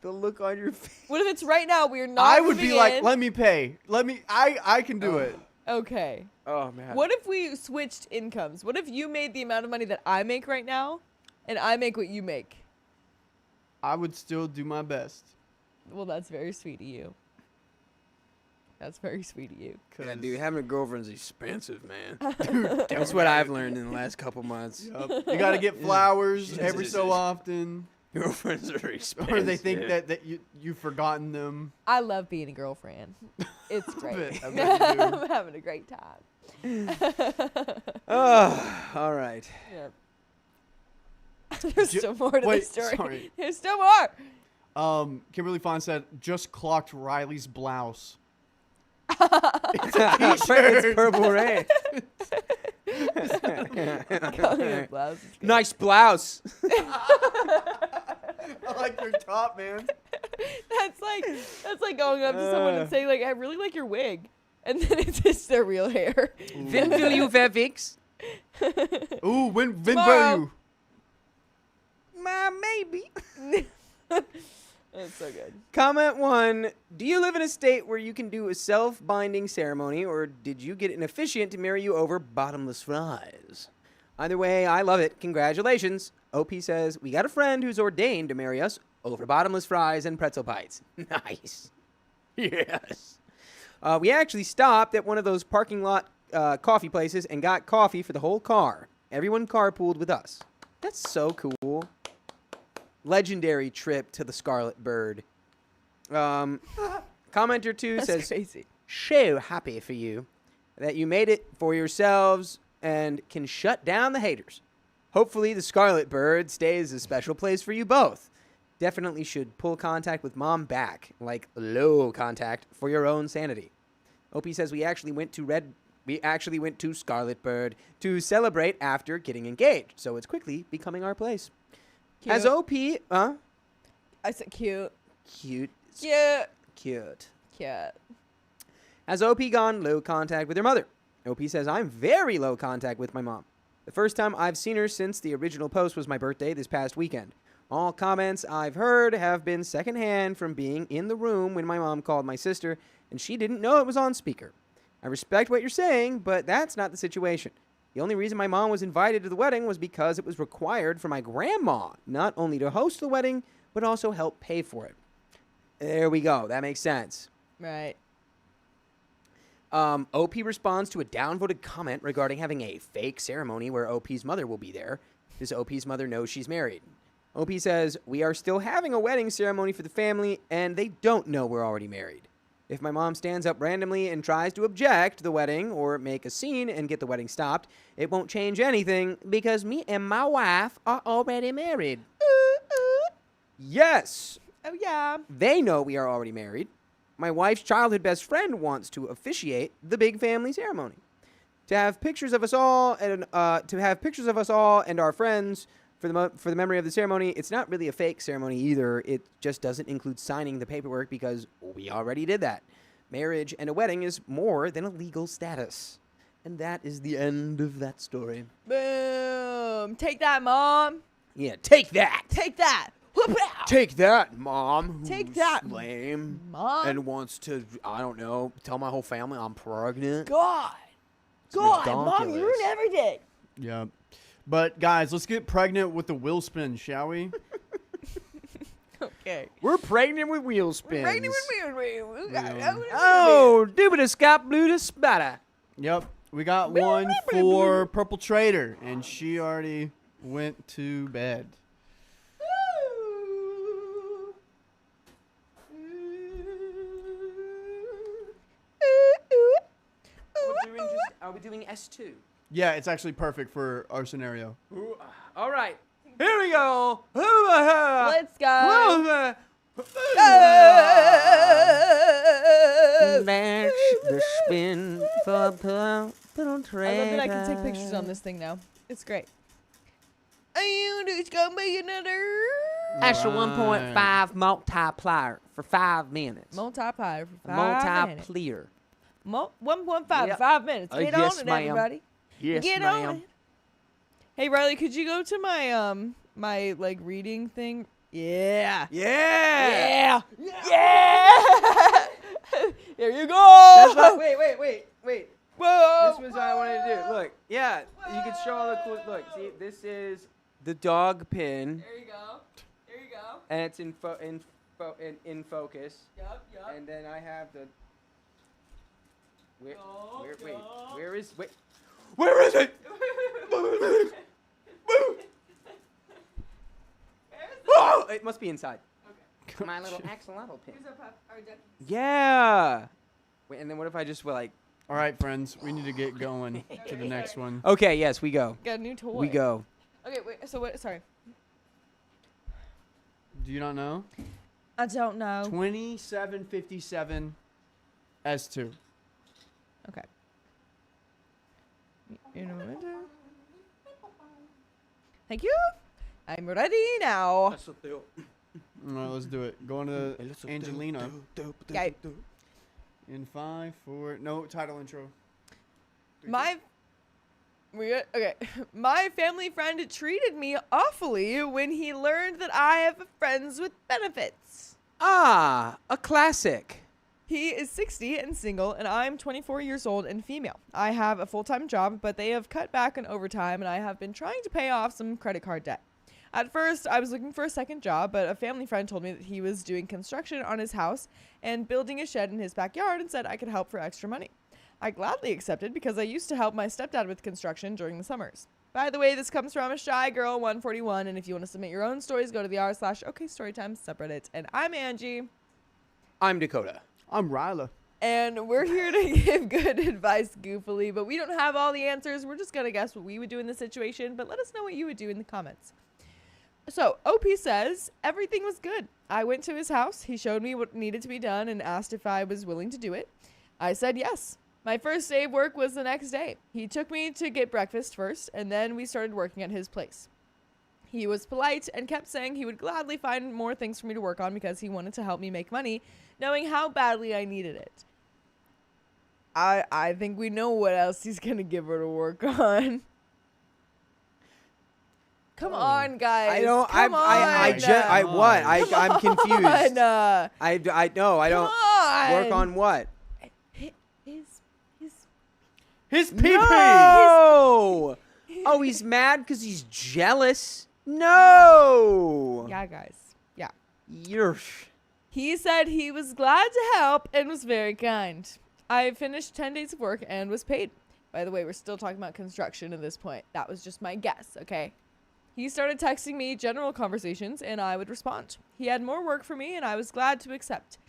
The look on your face. What if it's right now we're not I would be moving like, in? let me pay. I can do it. Okay. Oh man. What if we switched incomes? What if you made the amount of money that I make right now, and I make what you make? I would still do my best. Well, that's very sweet of you. That's very sweet of you. Yeah, dude, having a girlfriend's expensive, man. Dude, That's what I've learned in the last couple months. Yup. You got to get flowers every so often. Girlfriends are expensive. Or they think that you've forgotten them. I love being a girlfriend. It's great. I bet you do. I'm having a great time. Oh, all right. Yeah. There's still more to wait, the story. sorry. There's still more. Kimberly Fine said, just clocked Riley's blouse. It's purple rain. Nice blouse. I like your top, man. That's like going up to someone and saying like, I really like your wig, and then it's just their real hair. Vin will you Vevix? Ooh, when Tomorrow. Maybe. That's so good. Comment 1. Do you live in a state where you can do a self-binding ceremony, or did you get an officiant to marry you over bottomless fries? Either way, I love it. Congratulations. OP says, we got a friend who's ordained to marry us over bottomless fries and pretzel bites. Nice. Yes. We actually stopped at one of those parking lot coffee places and got coffee for the whole car. Everyone carpooled with us. That's so cool. Legendary trip to the Scarlet Bird. Commenter 2 That's says, crazy. so happy for you that you made it for yourselves and can shut down the haters. Hopefully the Scarlet Bird stays a special place for you both. Definitely should pull contact with mom back, like low contact, for your own sanity. OP says we actually went to Scarlet Bird to celebrate after getting engaged, so it's quickly becoming our place. Cute. As OP, I said cute. cute, Cute. cute. Cute. Has OP gone low contact with her mother? OP says, I'm very low contact with my mom. The first time I've seen her since the original post was my birthday this past weekend. All comments I've heard have been secondhand from being in the room when my mom called my sister, and she didn't know it was on speaker. I respect what you're saying, but that's not the situation. The only reason my mom was invited to the wedding was because it was required for my grandma not only to host the wedding, but also help pay for it. There we go. That makes sense. Right. OP responds to a downvoted comment regarding having a fake ceremony where OP's mother will be there. Does OP's mother know she's married? OP says, we are still having a wedding ceremony for the family, and they don't know we're already married. If my mom stands up randomly and tries to object to the wedding or make a scene and get the wedding stopped, it won't change anything because me and my wife are already married. Yes, Oh, yeah. they know we are already married. My wife's childhood best friend wants to officiate the big family ceremony. To have pictures of us all and our friends for the memory of the ceremony. It's not really a fake ceremony either. It just doesn't include signing the paperwork because we already did that. Marriage and a wedding is more than a legal status. And that is the end of that story. Boom. Take that, Mom. Yeah, take that. Take that. Whoop out. Take that, Mom. Take who's that, lame Mom. and wants to, I don't know, tell my whole family I'm pregnant. God. God, Mom, you ridiculous. ruined everything. Yeah. But guys, let's get pregnant with the wheel spin, shall we? Okay. We're pregnant with wheel spins. Pregnant with me. Oh, doobity scop blue to spatter. Yep. We got one for Purple Trader, and she already went to bed. Are we doing S2? Yeah, it's actually perfect for our scenario. All right. Here we go. Let's go. Match the spin for Purple Trader. I love that I can take pictures on this thing now. It's great. And it's gonna be another Extra Right. 1.5 multiplier for 5 minutes. multi-pie for 5 minutes. Multiplier. 1.5 Yep. 5 minutes. Get Yes, on it, ma'am. everybody. Yes, Get ma'am. on it. Hey Riley, could you go to my my like reading thing? Yeah. Yeah. Yeah. There you go. That's what, wait. Whoa. This was what I wanted to do. Look, yeah, you can show all the cool. Look, see, this is the dog pin, There you go. There you go. and it's in focus. Yup. And then I have the. Where is it? Oh, it must be inside. Okay. My little axolotl pin. Yeah. Wait, and then what if I just like? All right, friends, we need to get going to the next one. Okay, yes, we go. Got a new toy. We go. Okay, wait. So what? Sorry. Do you not know? I don't know. 2757 S2. Okay. You know what? Thank you. I'm ready now. All right, let's do it. Going to Angelina. Okay. In 5, 4. No, title intro. Okay. My family friend treated me awfully when he learned that I have friends with benefits. Ah, a classic. He is 60 and single, and I'm 24 years old and female. I have a full-time job, but they have cut back on overtime, and I have been trying to pay off some credit card debt. At first, I was looking for a second job, but a family friend told me that he was doing construction on his house and building a shed in his backyard and said I could help for extra money. I gladly accepted because I used to help my stepdad with construction during the summers. By the way, this comes from a shy girl 141, and if you want to submit your own stories, go to the r/OKStorytime subreddit. And I'm Angie. I'm Dakota. I'm Ryla. And we're here to give good advice goofily, but we don't have all the answers. We're just going to guess what we would do in this situation, but let us know what you would do in the comments. So, OP says, everything was good. I went to his house. He showed me what needed to be done and asked if I was willing to do it. I said yes. My first day of work was the next day. He took me to get breakfast first, and then we started working at his place. He was polite and kept saying he would gladly find more things for me to work on because he wanted to help me make money, knowing how badly I needed it. I think we know what else he's going to give her to work on. Come on, guys. I don't. Come on. I'm confused. Come on. I no. I don't. Come Work on what? His pee-pee. No. Oh, he's mad because he's jealous. No. Yeah, guys. Yeah. You're. He said he was glad to help and was very kind. I finished 10 days of work and was paid. By the way, we're still talking about construction at this point. That was just my guess, okay? He started texting me general conversations and I would respond. He had more work for me and I was glad to accept.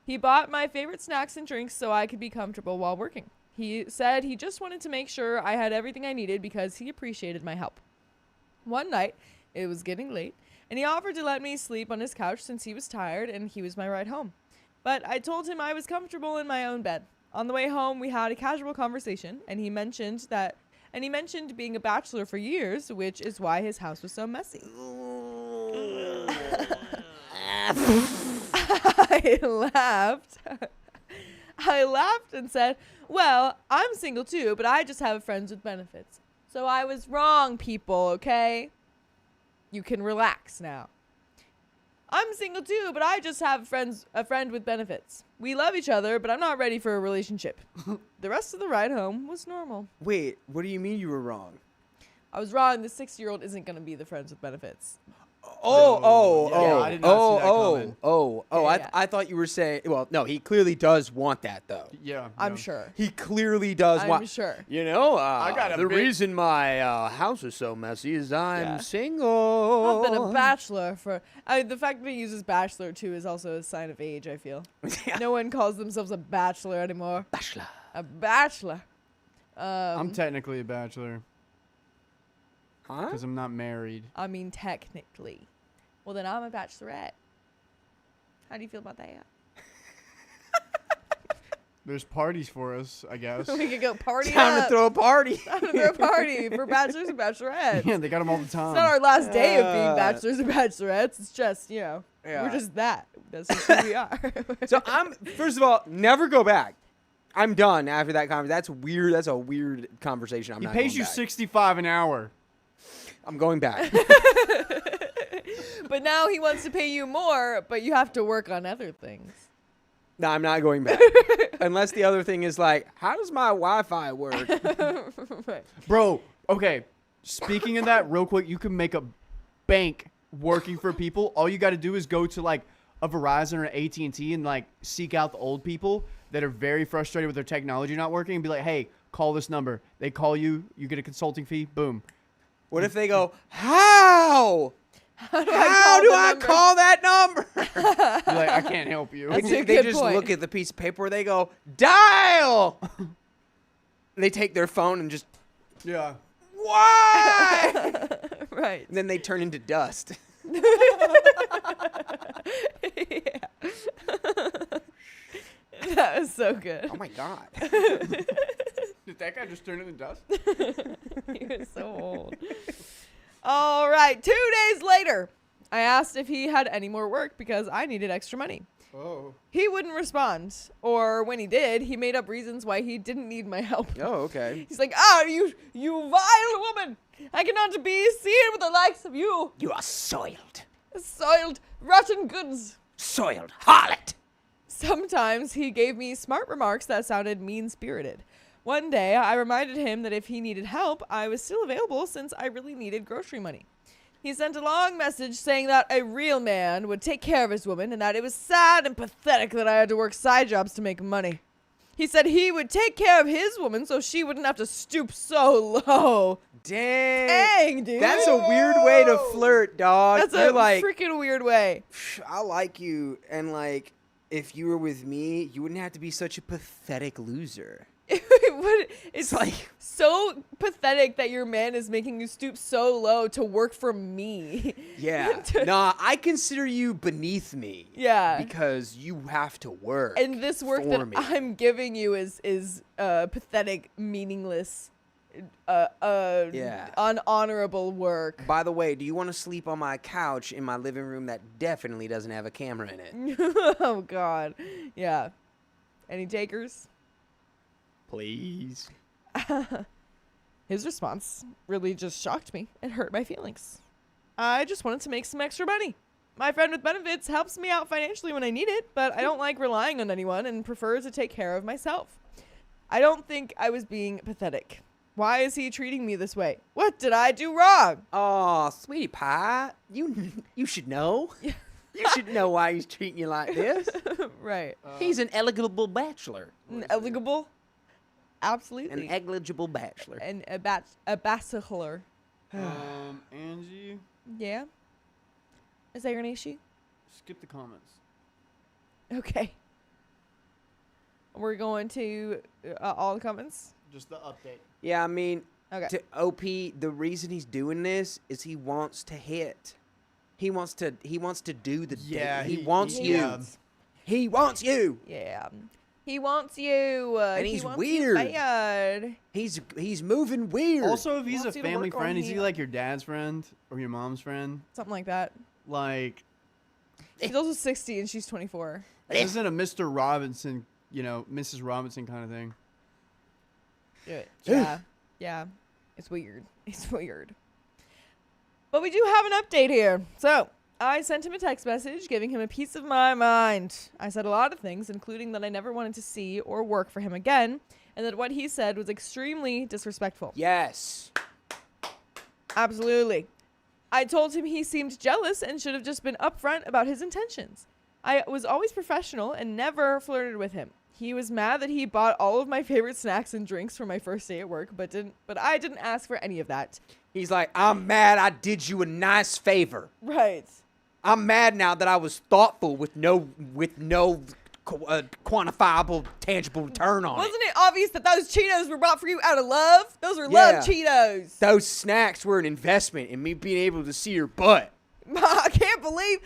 He bought my favorite snacks and drinks so I could be comfortable while working. He said he just wanted to make sure I had everything I needed because he appreciated my help. One night, it was getting late, and he offered to let me sleep on his couch since he was tired and he was my ride home. But I told him I was comfortable in my own bed. On the way home, we had a casual conversation, and he mentioned being a bachelor for years, which is why his house was so messy. I laughed and said, well, I'm single too, but I just have friends with benefits. So I was wrong, people, okay? You can relax now. I'm single too, but I just have a friend with benefits. We love each other, but I'm not ready for a relationship. The rest of the ride home was normal. Wait, what do you mean you were wrong? I was wrong. The 6-year-old isn't going to be the friends with benefits. I did not see that coming. Yeah. I thought you were saying. Well, no, he clearly does want that though. Yeah. I'm sure. He clearly does want. I'm sure. You know, I got a the big- reason my house is so messy is I'm single. I've been a bachelor for... the fact that he uses bachelor, too, is also a sign of age, I feel. Yeah. No one calls themselves a bachelor anymore. Bachelor. A bachelor. I'm technically a bachelor Huh? because I'm not married. I mean, technically. Well, then I'm a bachelorette. How do you feel about that? There's parties for us, I guess. We could go party Time up. to throw a party. Time to throw a party for bachelors and bachelorettes. Yeah, they got them all the time. It's not our last day of being bachelors and bachelorettes. It's just, we're just that. That's just who we are. So first of all, never go back. I'm done after that conversation. That's weird. That's a weird conversation. He pays you $65 an hour. I'm going back. But now he wants to pay you more, but you have to work on other things. No, I'm not going back. Unless the other thing is like, how does my Wi-Fi work? Right. Bro, okay. Speaking of that, real quick, you can make a bank working for people. All you got to do is go to like a Verizon or an AT&T and like seek out the old people that are very frustrated with their technology not working and be like, hey, call this number. They call you, you get a consulting fee, boom. What if they go, how? How do I call that number? You're like, I can't help you. That's a They good just point. look at the piece of paper where they go, dial. They take their phone and just, Yeah. why? Right. And then they turn into dust. That was so good. Oh my God. Did that guy just turn into dust? He was so old. All right. 2 days later, I asked if he had any more work because I needed extra money. Oh. He wouldn't respond. Or when he did, he made up reasons why he didn't need my help. Oh, okay. He's like, you vile woman. I cannot be seen with the likes of you. You are soiled. Soiled, rotten goods. Soiled harlot. Sometimes he gave me smart remarks that sounded mean-spirited. One day, I reminded him that if he needed help, I was still available since I really needed grocery money. He sent a long message saying that a real man would take care of his woman and that it was sad and pathetic that I had to work side jobs to make money. He said he would take care of his woman so she wouldn't have to stoop so low. Dang, dude. That's a weird way to flirt, dog. That's You're a like, freaking weird way. I like you, and like, if you were with me, you wouldn't have to be such a pathetic loser. It's like- like so pathetic that your man is making you stoop so low to work for me. Yeah. Nah, I consider you beneath me. Yeah. Because you have to work. And this work for that me. I'm giving you is pathetic, meaningless, Yeah. unhonorable work. By the way, do you want to sleep on my couch in my living room that definitely doesn't have a camera in it? Oh God. Yeah. Any takers? Please. His response really just shocked me and hurt my feelings. I just wanted to make some extra money. My friend with benefits helps me out financially when I need it, but I don't like relying on anyone and prefer to take care of myself. I don't think I was being pathetic. Why is he treating me this way? What did I do wrong? Oh, sweetie pie, you should know. You should know why he's treating you like this. Right. He's an eligible bachelor. An eligible? Absolutely. An eligible bachelor. And a bachelor. Angie, Yeah? Is that your name, she? skip the comments. Okay. We're going to all the comments? Just the update. Yeah, I mean, Okay. to OP, the reason he's doing this is he wants to hit. He wants to do the he wants you. yeah. He wants you. Yeah. He wants you. And he he's wants weird. You bad. He's moving weird. Also, if he's a Wants you to family work on friend, is he him. like your dad's friend or your mom's friend? Something like that. Like, She's also 60 and she's 24. this isn't a Mr. Robinson, Mrs. Robinson kind of thing. Yeah. Yeah. It's weird. It's weird. But we do have an update here. So, I sent him a text message giving him a piece of my mind. I said a lot of things, including that I never wanted to see or work for him again, and that what he said was extremely disrespectful. Yes. Absolutely. I told him he seemed jealous and should have just been upfront about his intentions. I was always professional and never flirted with him. He was mad that he bought all of my favorite snacks and drinks for my first day at work, but I didn't ask for any of that. He's like, I'm mad I did you a nice favor. Right. I'm mad now that I was thoughtful with no quantifiable, tangible return on Wasn't it obvious that those Cheetos were bought for you out of love? Those are Yeah. love Cheetos. Those snacks were an investment in me being able to see your butt. I can't believe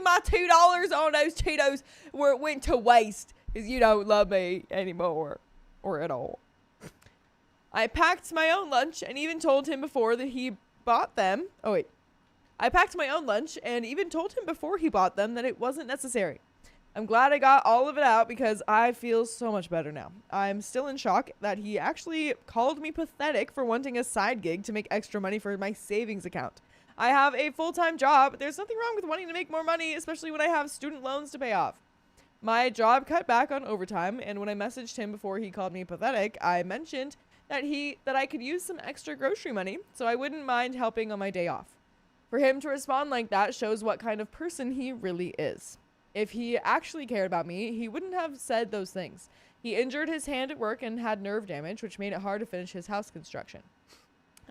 my $2 on those Cheetos went to waste because you don't love me anymore or at all. I packed my own lunch and even told him before that he bought them. Oh, wait. I packed my own lunch and even told him before he bought them that it wasn't necessary. I'm glad I got all of it out because I feel so much better now. I'm still in shock that he actually called me pathetic for wanting a side gig to make extra money for my savings account. I have a full-time job. There's nothing wrong with wanting to make more money, especially when I have student loans to pay off. My job cut back on overtime, and when I messaged him before he called me pathetic, I mentioned that I could use some extra grocery money, so I wouldn't mind helping on my day off. For him to respond like that shows what kind of person he really is. If he actually cared about me, he wouldn't have said those things. He injured his hand at work and had nerve damage, which made it hard to finish his house construction.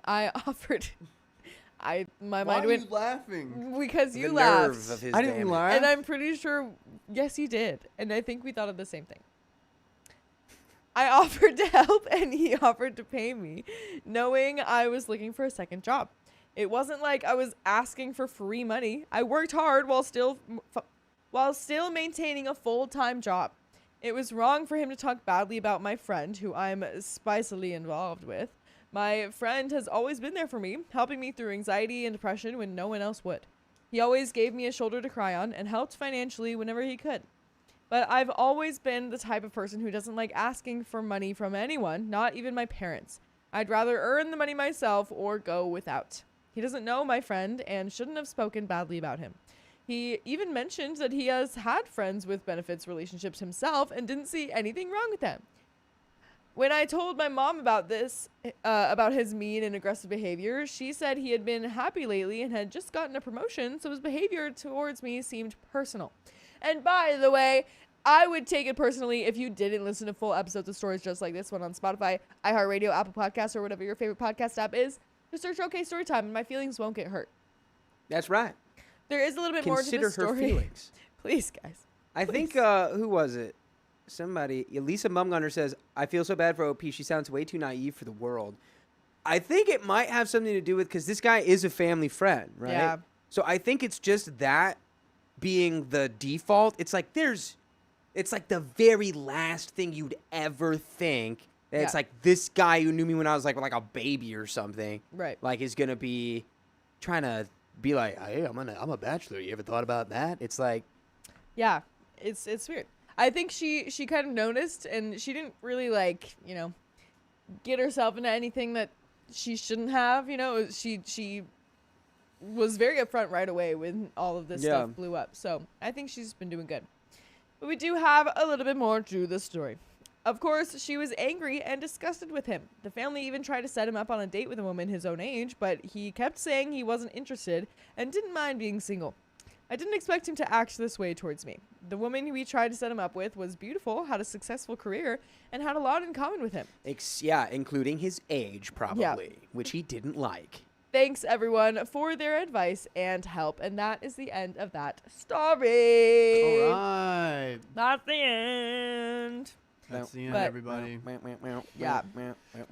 I offered... my Why mind are went... you laughing? Because you The laughed. nerve of his I didn't damage. laugh. And I'm pretty sure, yes, you did. And I think we thought of the same thing. I offered to help and he offered to pay me, knowing I was looking for a second job. It wasn't like I was asking for free money. I worked hard while still maintaining a full-time job. It was wrong for him to talk badly about my friend, who I'm spicily involved with. My friend has always been there for me, helping me through anxiety and depression when no one else would. He always gave me a shoulder to cry on and helped financially whenever he could. But I've always been the type of person who doesn't like asking for money from anyone, not even my parents. I'd rather earn the money myself or go without. He doesn't know my friend and shouldn't have spoken badly about him. He even mentioned that he has had friends with benefits relationships himself and didn't see anything wrong with them. When I told my mom about this, about his mean and aggressive behavior, she said he had been happy lately and had just gotten a promotion, so his behavior towards me seemed personal. And by the way, I would take it personally if you didn't listen to full episodes of stories just like this one on Spotify, iHeartRadio, Apple Podcasts, or whatever your favorite podcast app is. Just search OK Storytime and my feelings won't get hurt. That's right. There is a little bit more to Consider this her story. feelings. Please, guys. I think, who was it? Somebody, Lisa Mumgunner says, I feel so bad for OP. She sounds way too naive for the world. I think it might have something to do with, because this guy is a family friend, right? Yeah. So I think it's just that being the default. It's like it's like the very last thing you'd ever think. That It's Yeah. like this guy who knew me when I was like a baby or something. Right. Like is going to be trying to be like, hey, I'm a bachelor. You ever thought about that? It's like. Yeah, it's weird. I think she kind of noticed, and she didn't really get herself into anything that she shouldn't have. She was very upfront right away when all of this Yeah. stuff blew up. So I think she's been doing good. But we do have a little bit more to the story. Of course, she was angry and disgusted with him. The family even tried to set him up on a date with a woman his own age, but he kept saying he wasn't interested and didn't mind being single. I didn't expect him to act this way towards me. The woman we tried to set him up with was beautiful, had a successful career, and had a lot in common with him. Yeah, including his age, probably, which he didn't like. Thanks, everyone, for their advice and help. And that is the end of that story. All right. That's the end. That's the end, But- everybody. Yeah.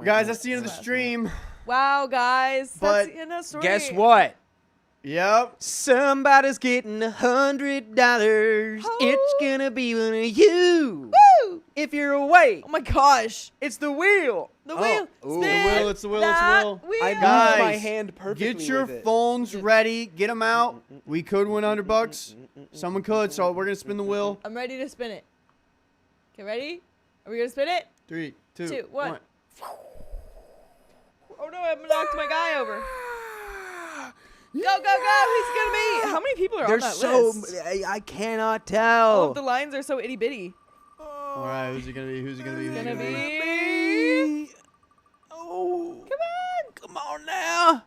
Guys, that's the end of the Last one. stream. Wow, guys. But that's the end of the story. Guess what? Yep. Somebody's getting $100. It's gonna be one of you. Woo! If you're awake, Oh, my gosh. it's the wheel. The Oh. wheel. Ooh. Spin The wheel, it's the wheel, it's the that wheel. I Guys, moved my hand perfectly. Get your with it. phones ready. Get them out. We could win $100. Someone could, so we're going to spin the wheel. I'm ready to spin it. Okay, ready? Are we going to spin it? 3, 2, Two, one. 1. Oh, no, I knocked my guy over. Go, go, go. Who's going to be? How many people are There's on that so list? I cannot All tell. of the lines are so itty bitty. All right, who's it going to be? Who's it going to be? Who's it Gonna going to be? be. Oh, come on now.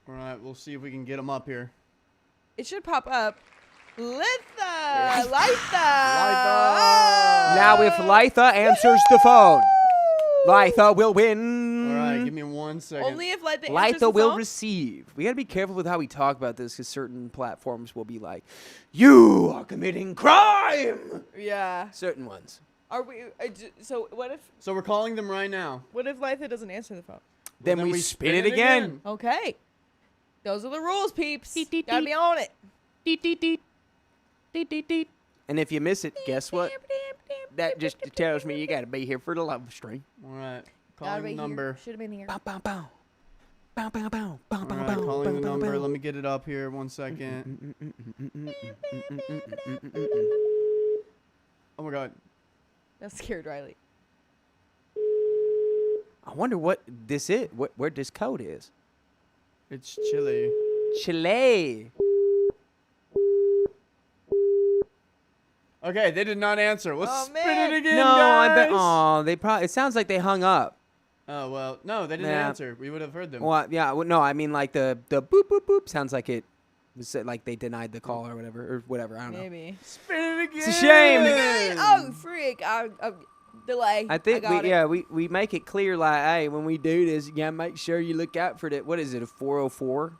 All right, we'll see if we can get them up here. It should pop up. Litha! Litha! Now, if Litha answers the phone, Litha will win. All right, give me 1 second. Only if Litha answers Litha the will phone? receive. We gotta be careful with how we talk about this because certain platforms will be like, "You are committing crime." Yeah. Certain ones. Are we? So what if So we're calling them right now. Litha doesn't answer the phone? Then we spin it again. Okay. Those are the rules, peeps. Deet, deet, Gotta deet. be on it. Deet, deet, deet. Deet, deet, deet. And if you miss it, guess what? That just tells me you gotta be here for the love stream. All right, Gotta calling be the number. Should have been here. Bow, bow, bow. Bow, bow, bow. Bow, All bow, right, bow. calling the bow, number. bow. Let me get it up here. 1 second. Oh my God. That scared Riley. I wonder what this is. Where this code is. It's chilly. Chile. Okay, they did not answer. Let's Oh, spin man. it again, No, I bet. guys. Oh, they probably. It sounds like they hung up. Oh well, no, they didn't Nah. answer. We would have heard them. Well, yeah. Well, no, I mean like the boop boop boop sounds like it was like they denied the call or whatever. I don't know. Maybe. Spin it again. It's a shame. Oh, freak. Delay. I think got it. we make it clear like, hey, when we do this, you gotta make sure you look out for that. What is it? A 404?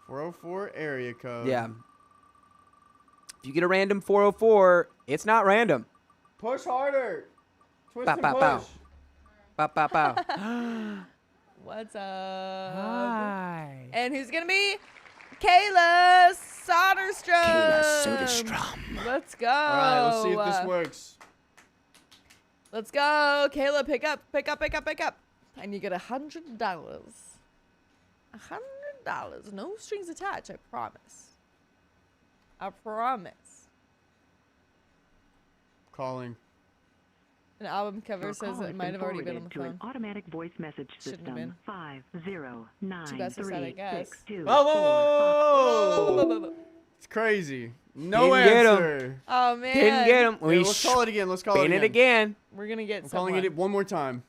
404 area code. Yeah. If you get a random 404, it's not random. Push harder. Twist Bow, and bow, push. bow. Bow, bow, bow. What's up? Hi. And who's gonna be? Kayla Soderstrom. Kayla Soderstrom. Let's go. All right, let's see if this works. Let's go, Kayla. Pick up. And you get $100. $100. No strings attached. I promise. Calling. An album cover Your says call it has might been have already been on forwarded the to an phone. automatic voice message Shouldn't have system. Too bad so sad, I guess. 5093862. Whoa, whoa, whoa, whoa. It's crazy. No Didn't get 'em. answer. Oh man. Didn't get him. Here, We let's call it again. Let's call spin it it again. again. We're gonna get I'm calling it one more time.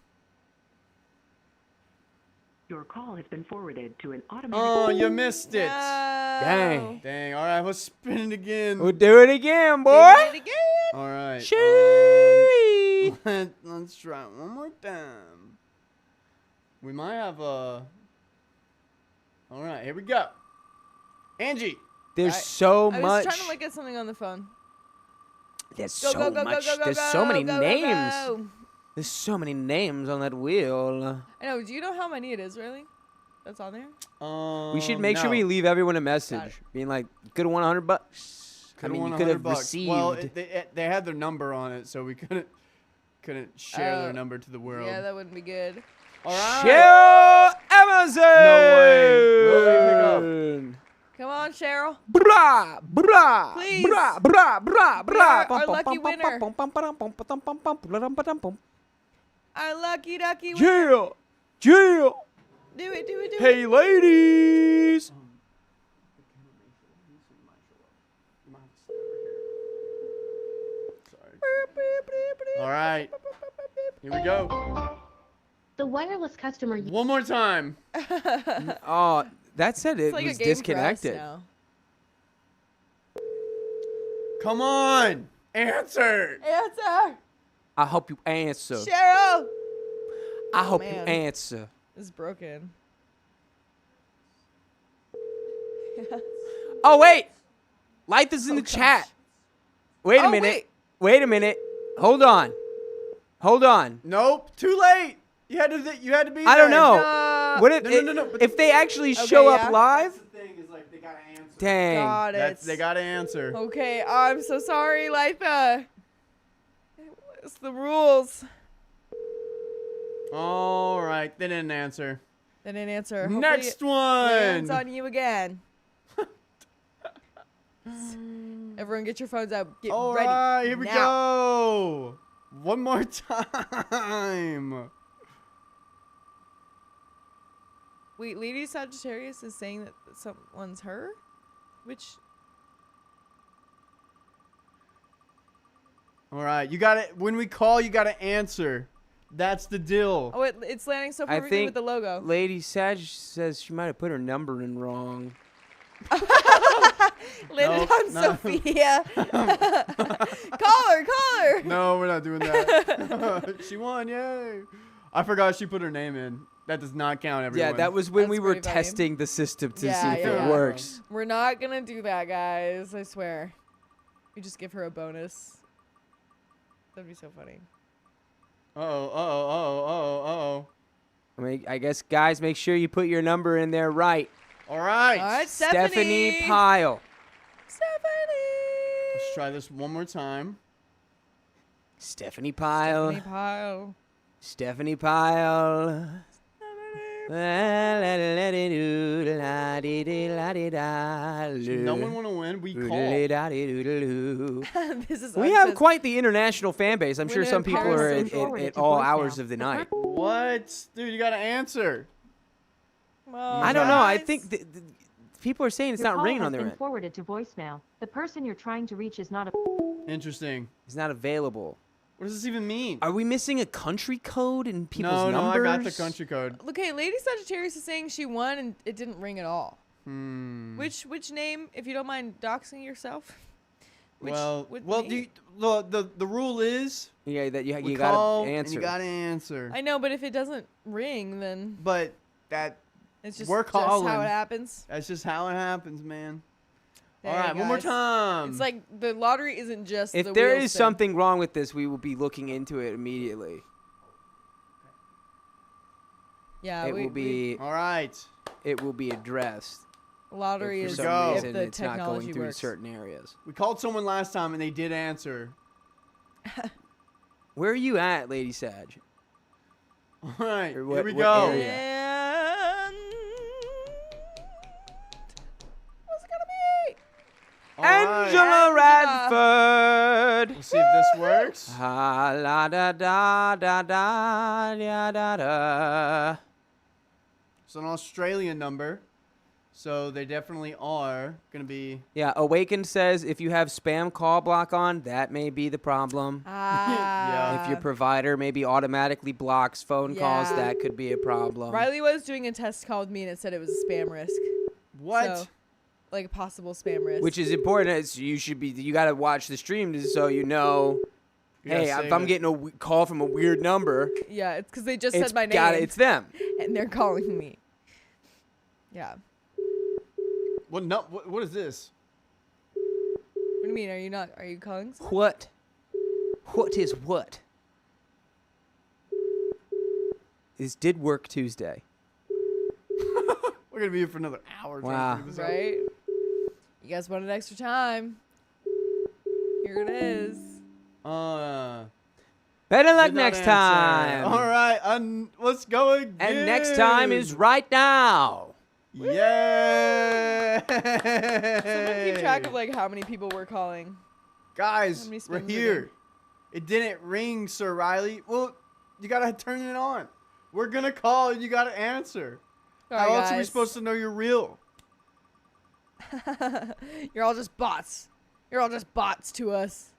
Your call has been forwarded to an automatic. Oh, you missed it. Dang. Dang. All right, let's spin it again. We'll do it again, boy. Did it again. All right. Sheesh. Let's try it one more time. We might have a. All right, here we go. Angie. There's I- so I was much. trying to look at something on the phone. There's Go, so go, go, much. go, go, There's go, so many go, go, names. go. There's so many names on that wheel. I know. Do you know how many it is, really? That's on there? We should make sure we leave everyone a message, being like, "Could have won $100." I mean, you could have received. Well, they had their number on it, so we couldn't share Oh. their number to the world. Yeah, that wouldn't be good. All right. Cheryl Emerson. No way. Will they Come on, Cheryl. Blah, blah, Please. blah, blah, blah, Be blah. our lucky winner. Our lucky ducky winner. Jill, Jill, Do it, do it, do it. Hey, ladies. All right. Here we go. The wireless customer. One more time. Oh, that said it It's like was a game for us disconnected. now. Come on. Answer. Answer. I hope you answer. Cheryl. I hope you man. answer. It's broken. Oh, wait. Life is in the chat. Wait a Oh, minute. wait. Wait a minute. Hold on. Hold on. Nope. Too late. You had to be there. I don't know. Uh, What if No. if they actually Okay, show yeah. up live? The thing is, like, they gotta answer. Dang. Got it. They gotta answer. Okay, I'm so sorry, Litha. It's the rules. All right. They didn't answer. They didn't answer. Hopefully Next it lands one. on you again. Everyone get your phones out. Get All ready. right. Here we now. go. One more time. Wait, Lady Sagittarius is saying that someone's her? Which... All right. You gotta. When we call, you gotta answer. That's the deal. Oh, it's landing so I perfectly think with the logo. Lady Sag says she might have put her number in wrong. Landed Nope, on no. Sophia. Call her. No, we're not doing that. She won, yay! I forgot she put her name in. That does not count, everyone. Yeah, that was when That's we were pretty funny. testing the system to Yeah, see if yeah. it works. We're not gonna do that, guys. I swear. We just give her a bonus. That'd be so funny. Oh. I mean, I guess, guys, make sure you put your number in there right. All right. All right, Stephanie Pyle. Stephanie. Let's try this one more time. Stephanie Pyle. Stephanie Pyle. Stephanie Pyle. No one want to win. We call. This is We have quite the international fan base. I'm sure Winner some people are Carlson. at all hours of the night. What? Dude, you got to answer. Well, I don't know. I guys. think people are saying it's Your not call ringing has on their been end. forwarded to voicemail. The person you're trying to reach is not a... Interesting. It's not available. What does this even mean? Are we missing a country code in people's No, numbers? I got the country code. Okay, Lady Sagittarius is saying she won and it didn't ring at all. Hmm. Which name, if you don't mind doxing yourself? Which well, name? the rule is Yeah, that we you call gotta and answer. you gotta answer. I know, but if it doesn't ring, then But that it's just, We're just how calling. it happens. that's just how it happens, man. All Dang, right, one more guys. time. It's like the lottery isn't just If the there wheel is spin. something wrong with this, we will be looking into it immediately. Yeah, It we, will be all right. it will be addressed. lottery If is for go. some if reason the it's not technology going through works. certain areas. We called someone last time and they did answer. Where are you at, Lady Sag? All right, Or here we what go. area? And what's it gonna be? All right. Angela Radford. Let's see if this works. Ha la da da da da da da da. It's an Australian number, so they definitely are gonna be. Yeah, Awakened says if you have spam call block on, that may be the problem. Ah. If your provider maybe automatically blocks phone calls, Yeah. that could be a problem. Riley was doing a test called me and it said it was a spam risk. What? So, like a possible spam risk. Which is important. It's, you got to watch the stream so you know. You gotta Hey, if save I'm it. getting a call from a weird number, yeah, it's because they just it's said my name it's them. and they're calling me. Yeah. What? No. What is this? What do you mean? Are you calling? someone? What? What is what? This did work Tuesday. We're gonna be here for another hour. trying to Wow. figure this out. Right? You guys wanted extra time. Here it is. Better luck Did not next answer. time. All right, let's go again. And next time is right now. Yeah. Someone keep track of like how many people we're calling. Guys, How many we're spins we here. did. It didn't ring, Sir Riley. Well, you gotta turn it on. We're gonna call and you gotta answer. How else are we guys. supposed to know you're real? You're all just bots. You're all just bots to us.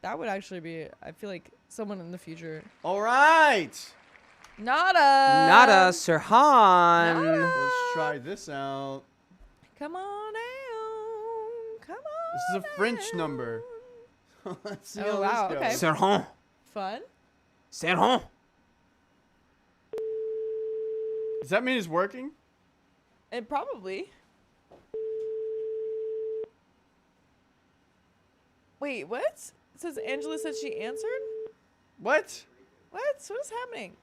That would actually be, I feel like, someone in the future. All right. Nada. Nada, Sirhan. Let's try this out. Come on down. Come on. This is a French number. Let's see Oh, how wow, this okay. goes. Sirhan. Fun. Sirhan. Does that mean it's working? It probably. Wait, what? It says Angela said she answered? What? What is happening?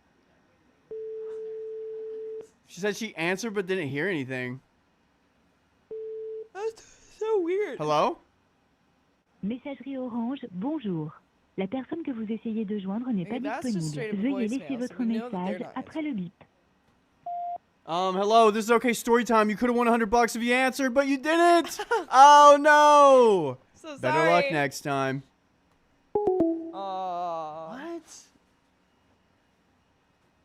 She said she answered but didn't hear anything. That's so weird. Hello? Messagerie Orange, bonjour. La personne que vous essayez de joindre n'est pas Okay, that's just disponible. straight up Veuillez voicemail, laisser so votre we know that they're message not après le bip. Hello, this is OK Storytime. You could have won $100 if you answered, but you didn't. Oh, no. So sorry. Better luck next time. What?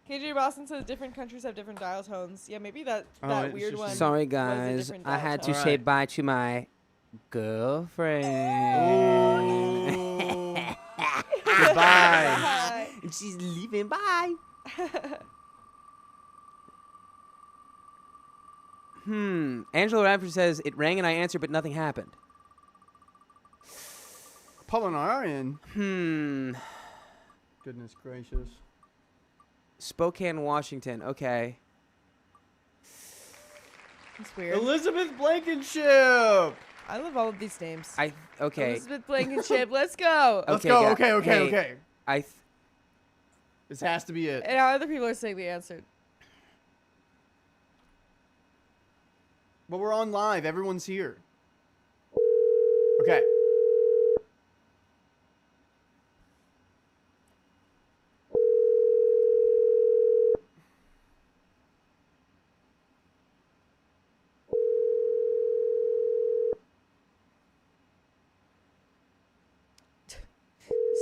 KJ Boston says different countries have different dial tones. Yeah, maybe that it's weird just- one. Sorry, was a guys. different I dial had tone. to All say right. bye to my girlfriend. Goodbye. Bye. And she's leaving. Bye. Angela Radford says it rang and I answered, but nothing happened. Pollinarian. Hmm. Goodness gracious. Spokane, Washington. Okay. It's weird. Elizabeth Blankenship. I love all of these names. Okay. Elizabeth Blankenship, let's go. Let's Okay, go. guy- Okay. hey, Okay. I. This has to be it. And now other people are saying they answered. But we're on live. Everyone's here. Okay.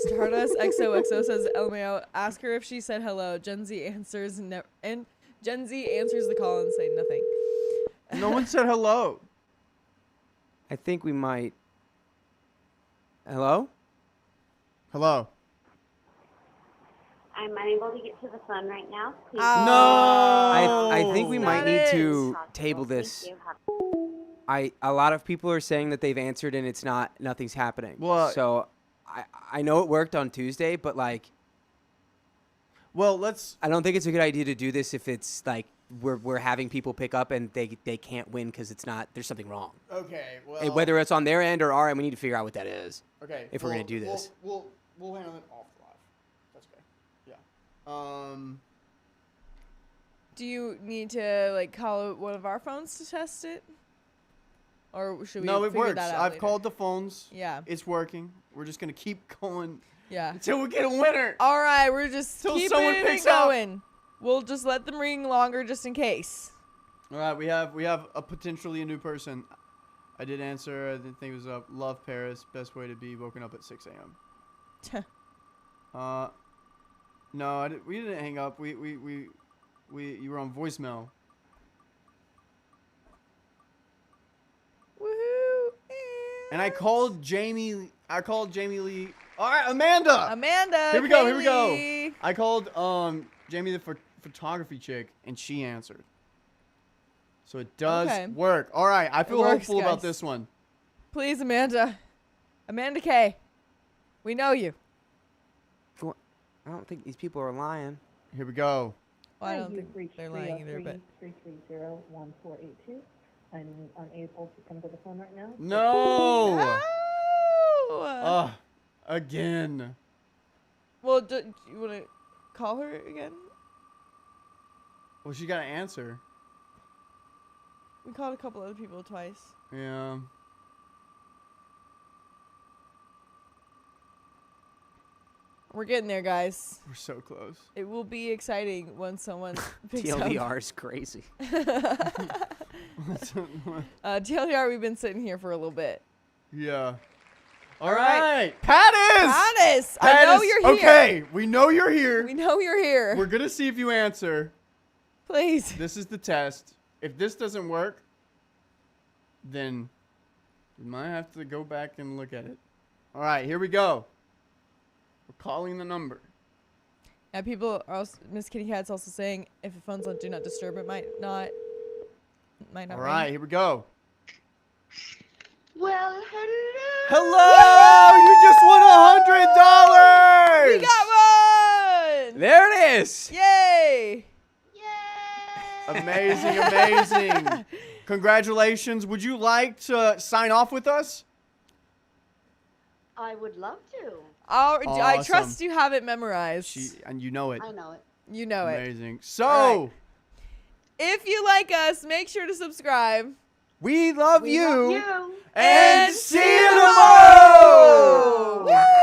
Stardust XOXO says LMAO. Ask her if she said hello. Gen Z answers and Gen Z answers the call and say nothing. No one said hello. I think we might. Hello? Hello. I'm unable to get to the phone right now. Please I think we might Not need it. to table this. A lot of people are saying that they've answered and it's nothing's happening. Well, so I know it worked on Tuesday, but like, well, let's. I don't think it's a good idea to do this if it's like we're having people pick up and they can't win because it's not. There's something wrong. Okay. Well. And whether it's on their end or our end, we need to figure out what that is. Okay. If we're gonna do this. We'll handle it off live. That's okay. Yeah. Do you need to like call one of our phones to test it? Or should we No, it figure works. that out I've later? called the phones. Yeah. It's working. We're just gonna keep going Yeah. until we get a winner. All right, we're just Till keeping someone it picks up. going. We'll just let them ring longer just in case. All right, we have a potentially a new person. I did answer. I didn't think it was up. Love Paris. Best way to be woken up at 6 a.m. No, we didn't hang up. You were on voicemail. Woohoo! And I called Jamie. I called Jamie Lee. All right, Amanda. Amanda. Here we go. Here we Kaylee. go. I called Jamie the photography chick, and she answered. So it does Okay. work. All right, I feel works, hopeful about guys. this one. Please, Amanda. Amanda K. We know you. I don't think these people are lying. Here we go. Well, I don't think they're lying either, but 330-1482. I'm unable to come to the phone right now. No. Oh! Again. Well, do you want to call her again? Well, she got to answer. We called a couple other people twice. Yeah. We're getting there, guys. We're so close. It will be exciting when someone picks TLDR is crazy. TLDR, we've been sitting here for a little bit. Yeah. All All right. right. Pattis! Pattis! I know you're here. Okay, we know you're here. We know you're here. We're going to see if you answer. Please. This is the test. If this doesn't work, then we might have to go back and look at it. All right, here we go. We're calling the number. Yeah, people are also, Miss Kitty Cat's also saying if the phone's on Do Not Disturb, it might not All ring. right, here we go. Well, hello. Hello! You just won $100! We got one! There it is! Yay! Amazing, amazing. Congratulations. Would you like to sign off with us? I would love to. I Awesome. trust you have it memorized. And you know it. I know it. You know it. Amazing. So, All right. If you like us, make sure to subscribe. We love you. Love you. And see you tomorrow! Woo!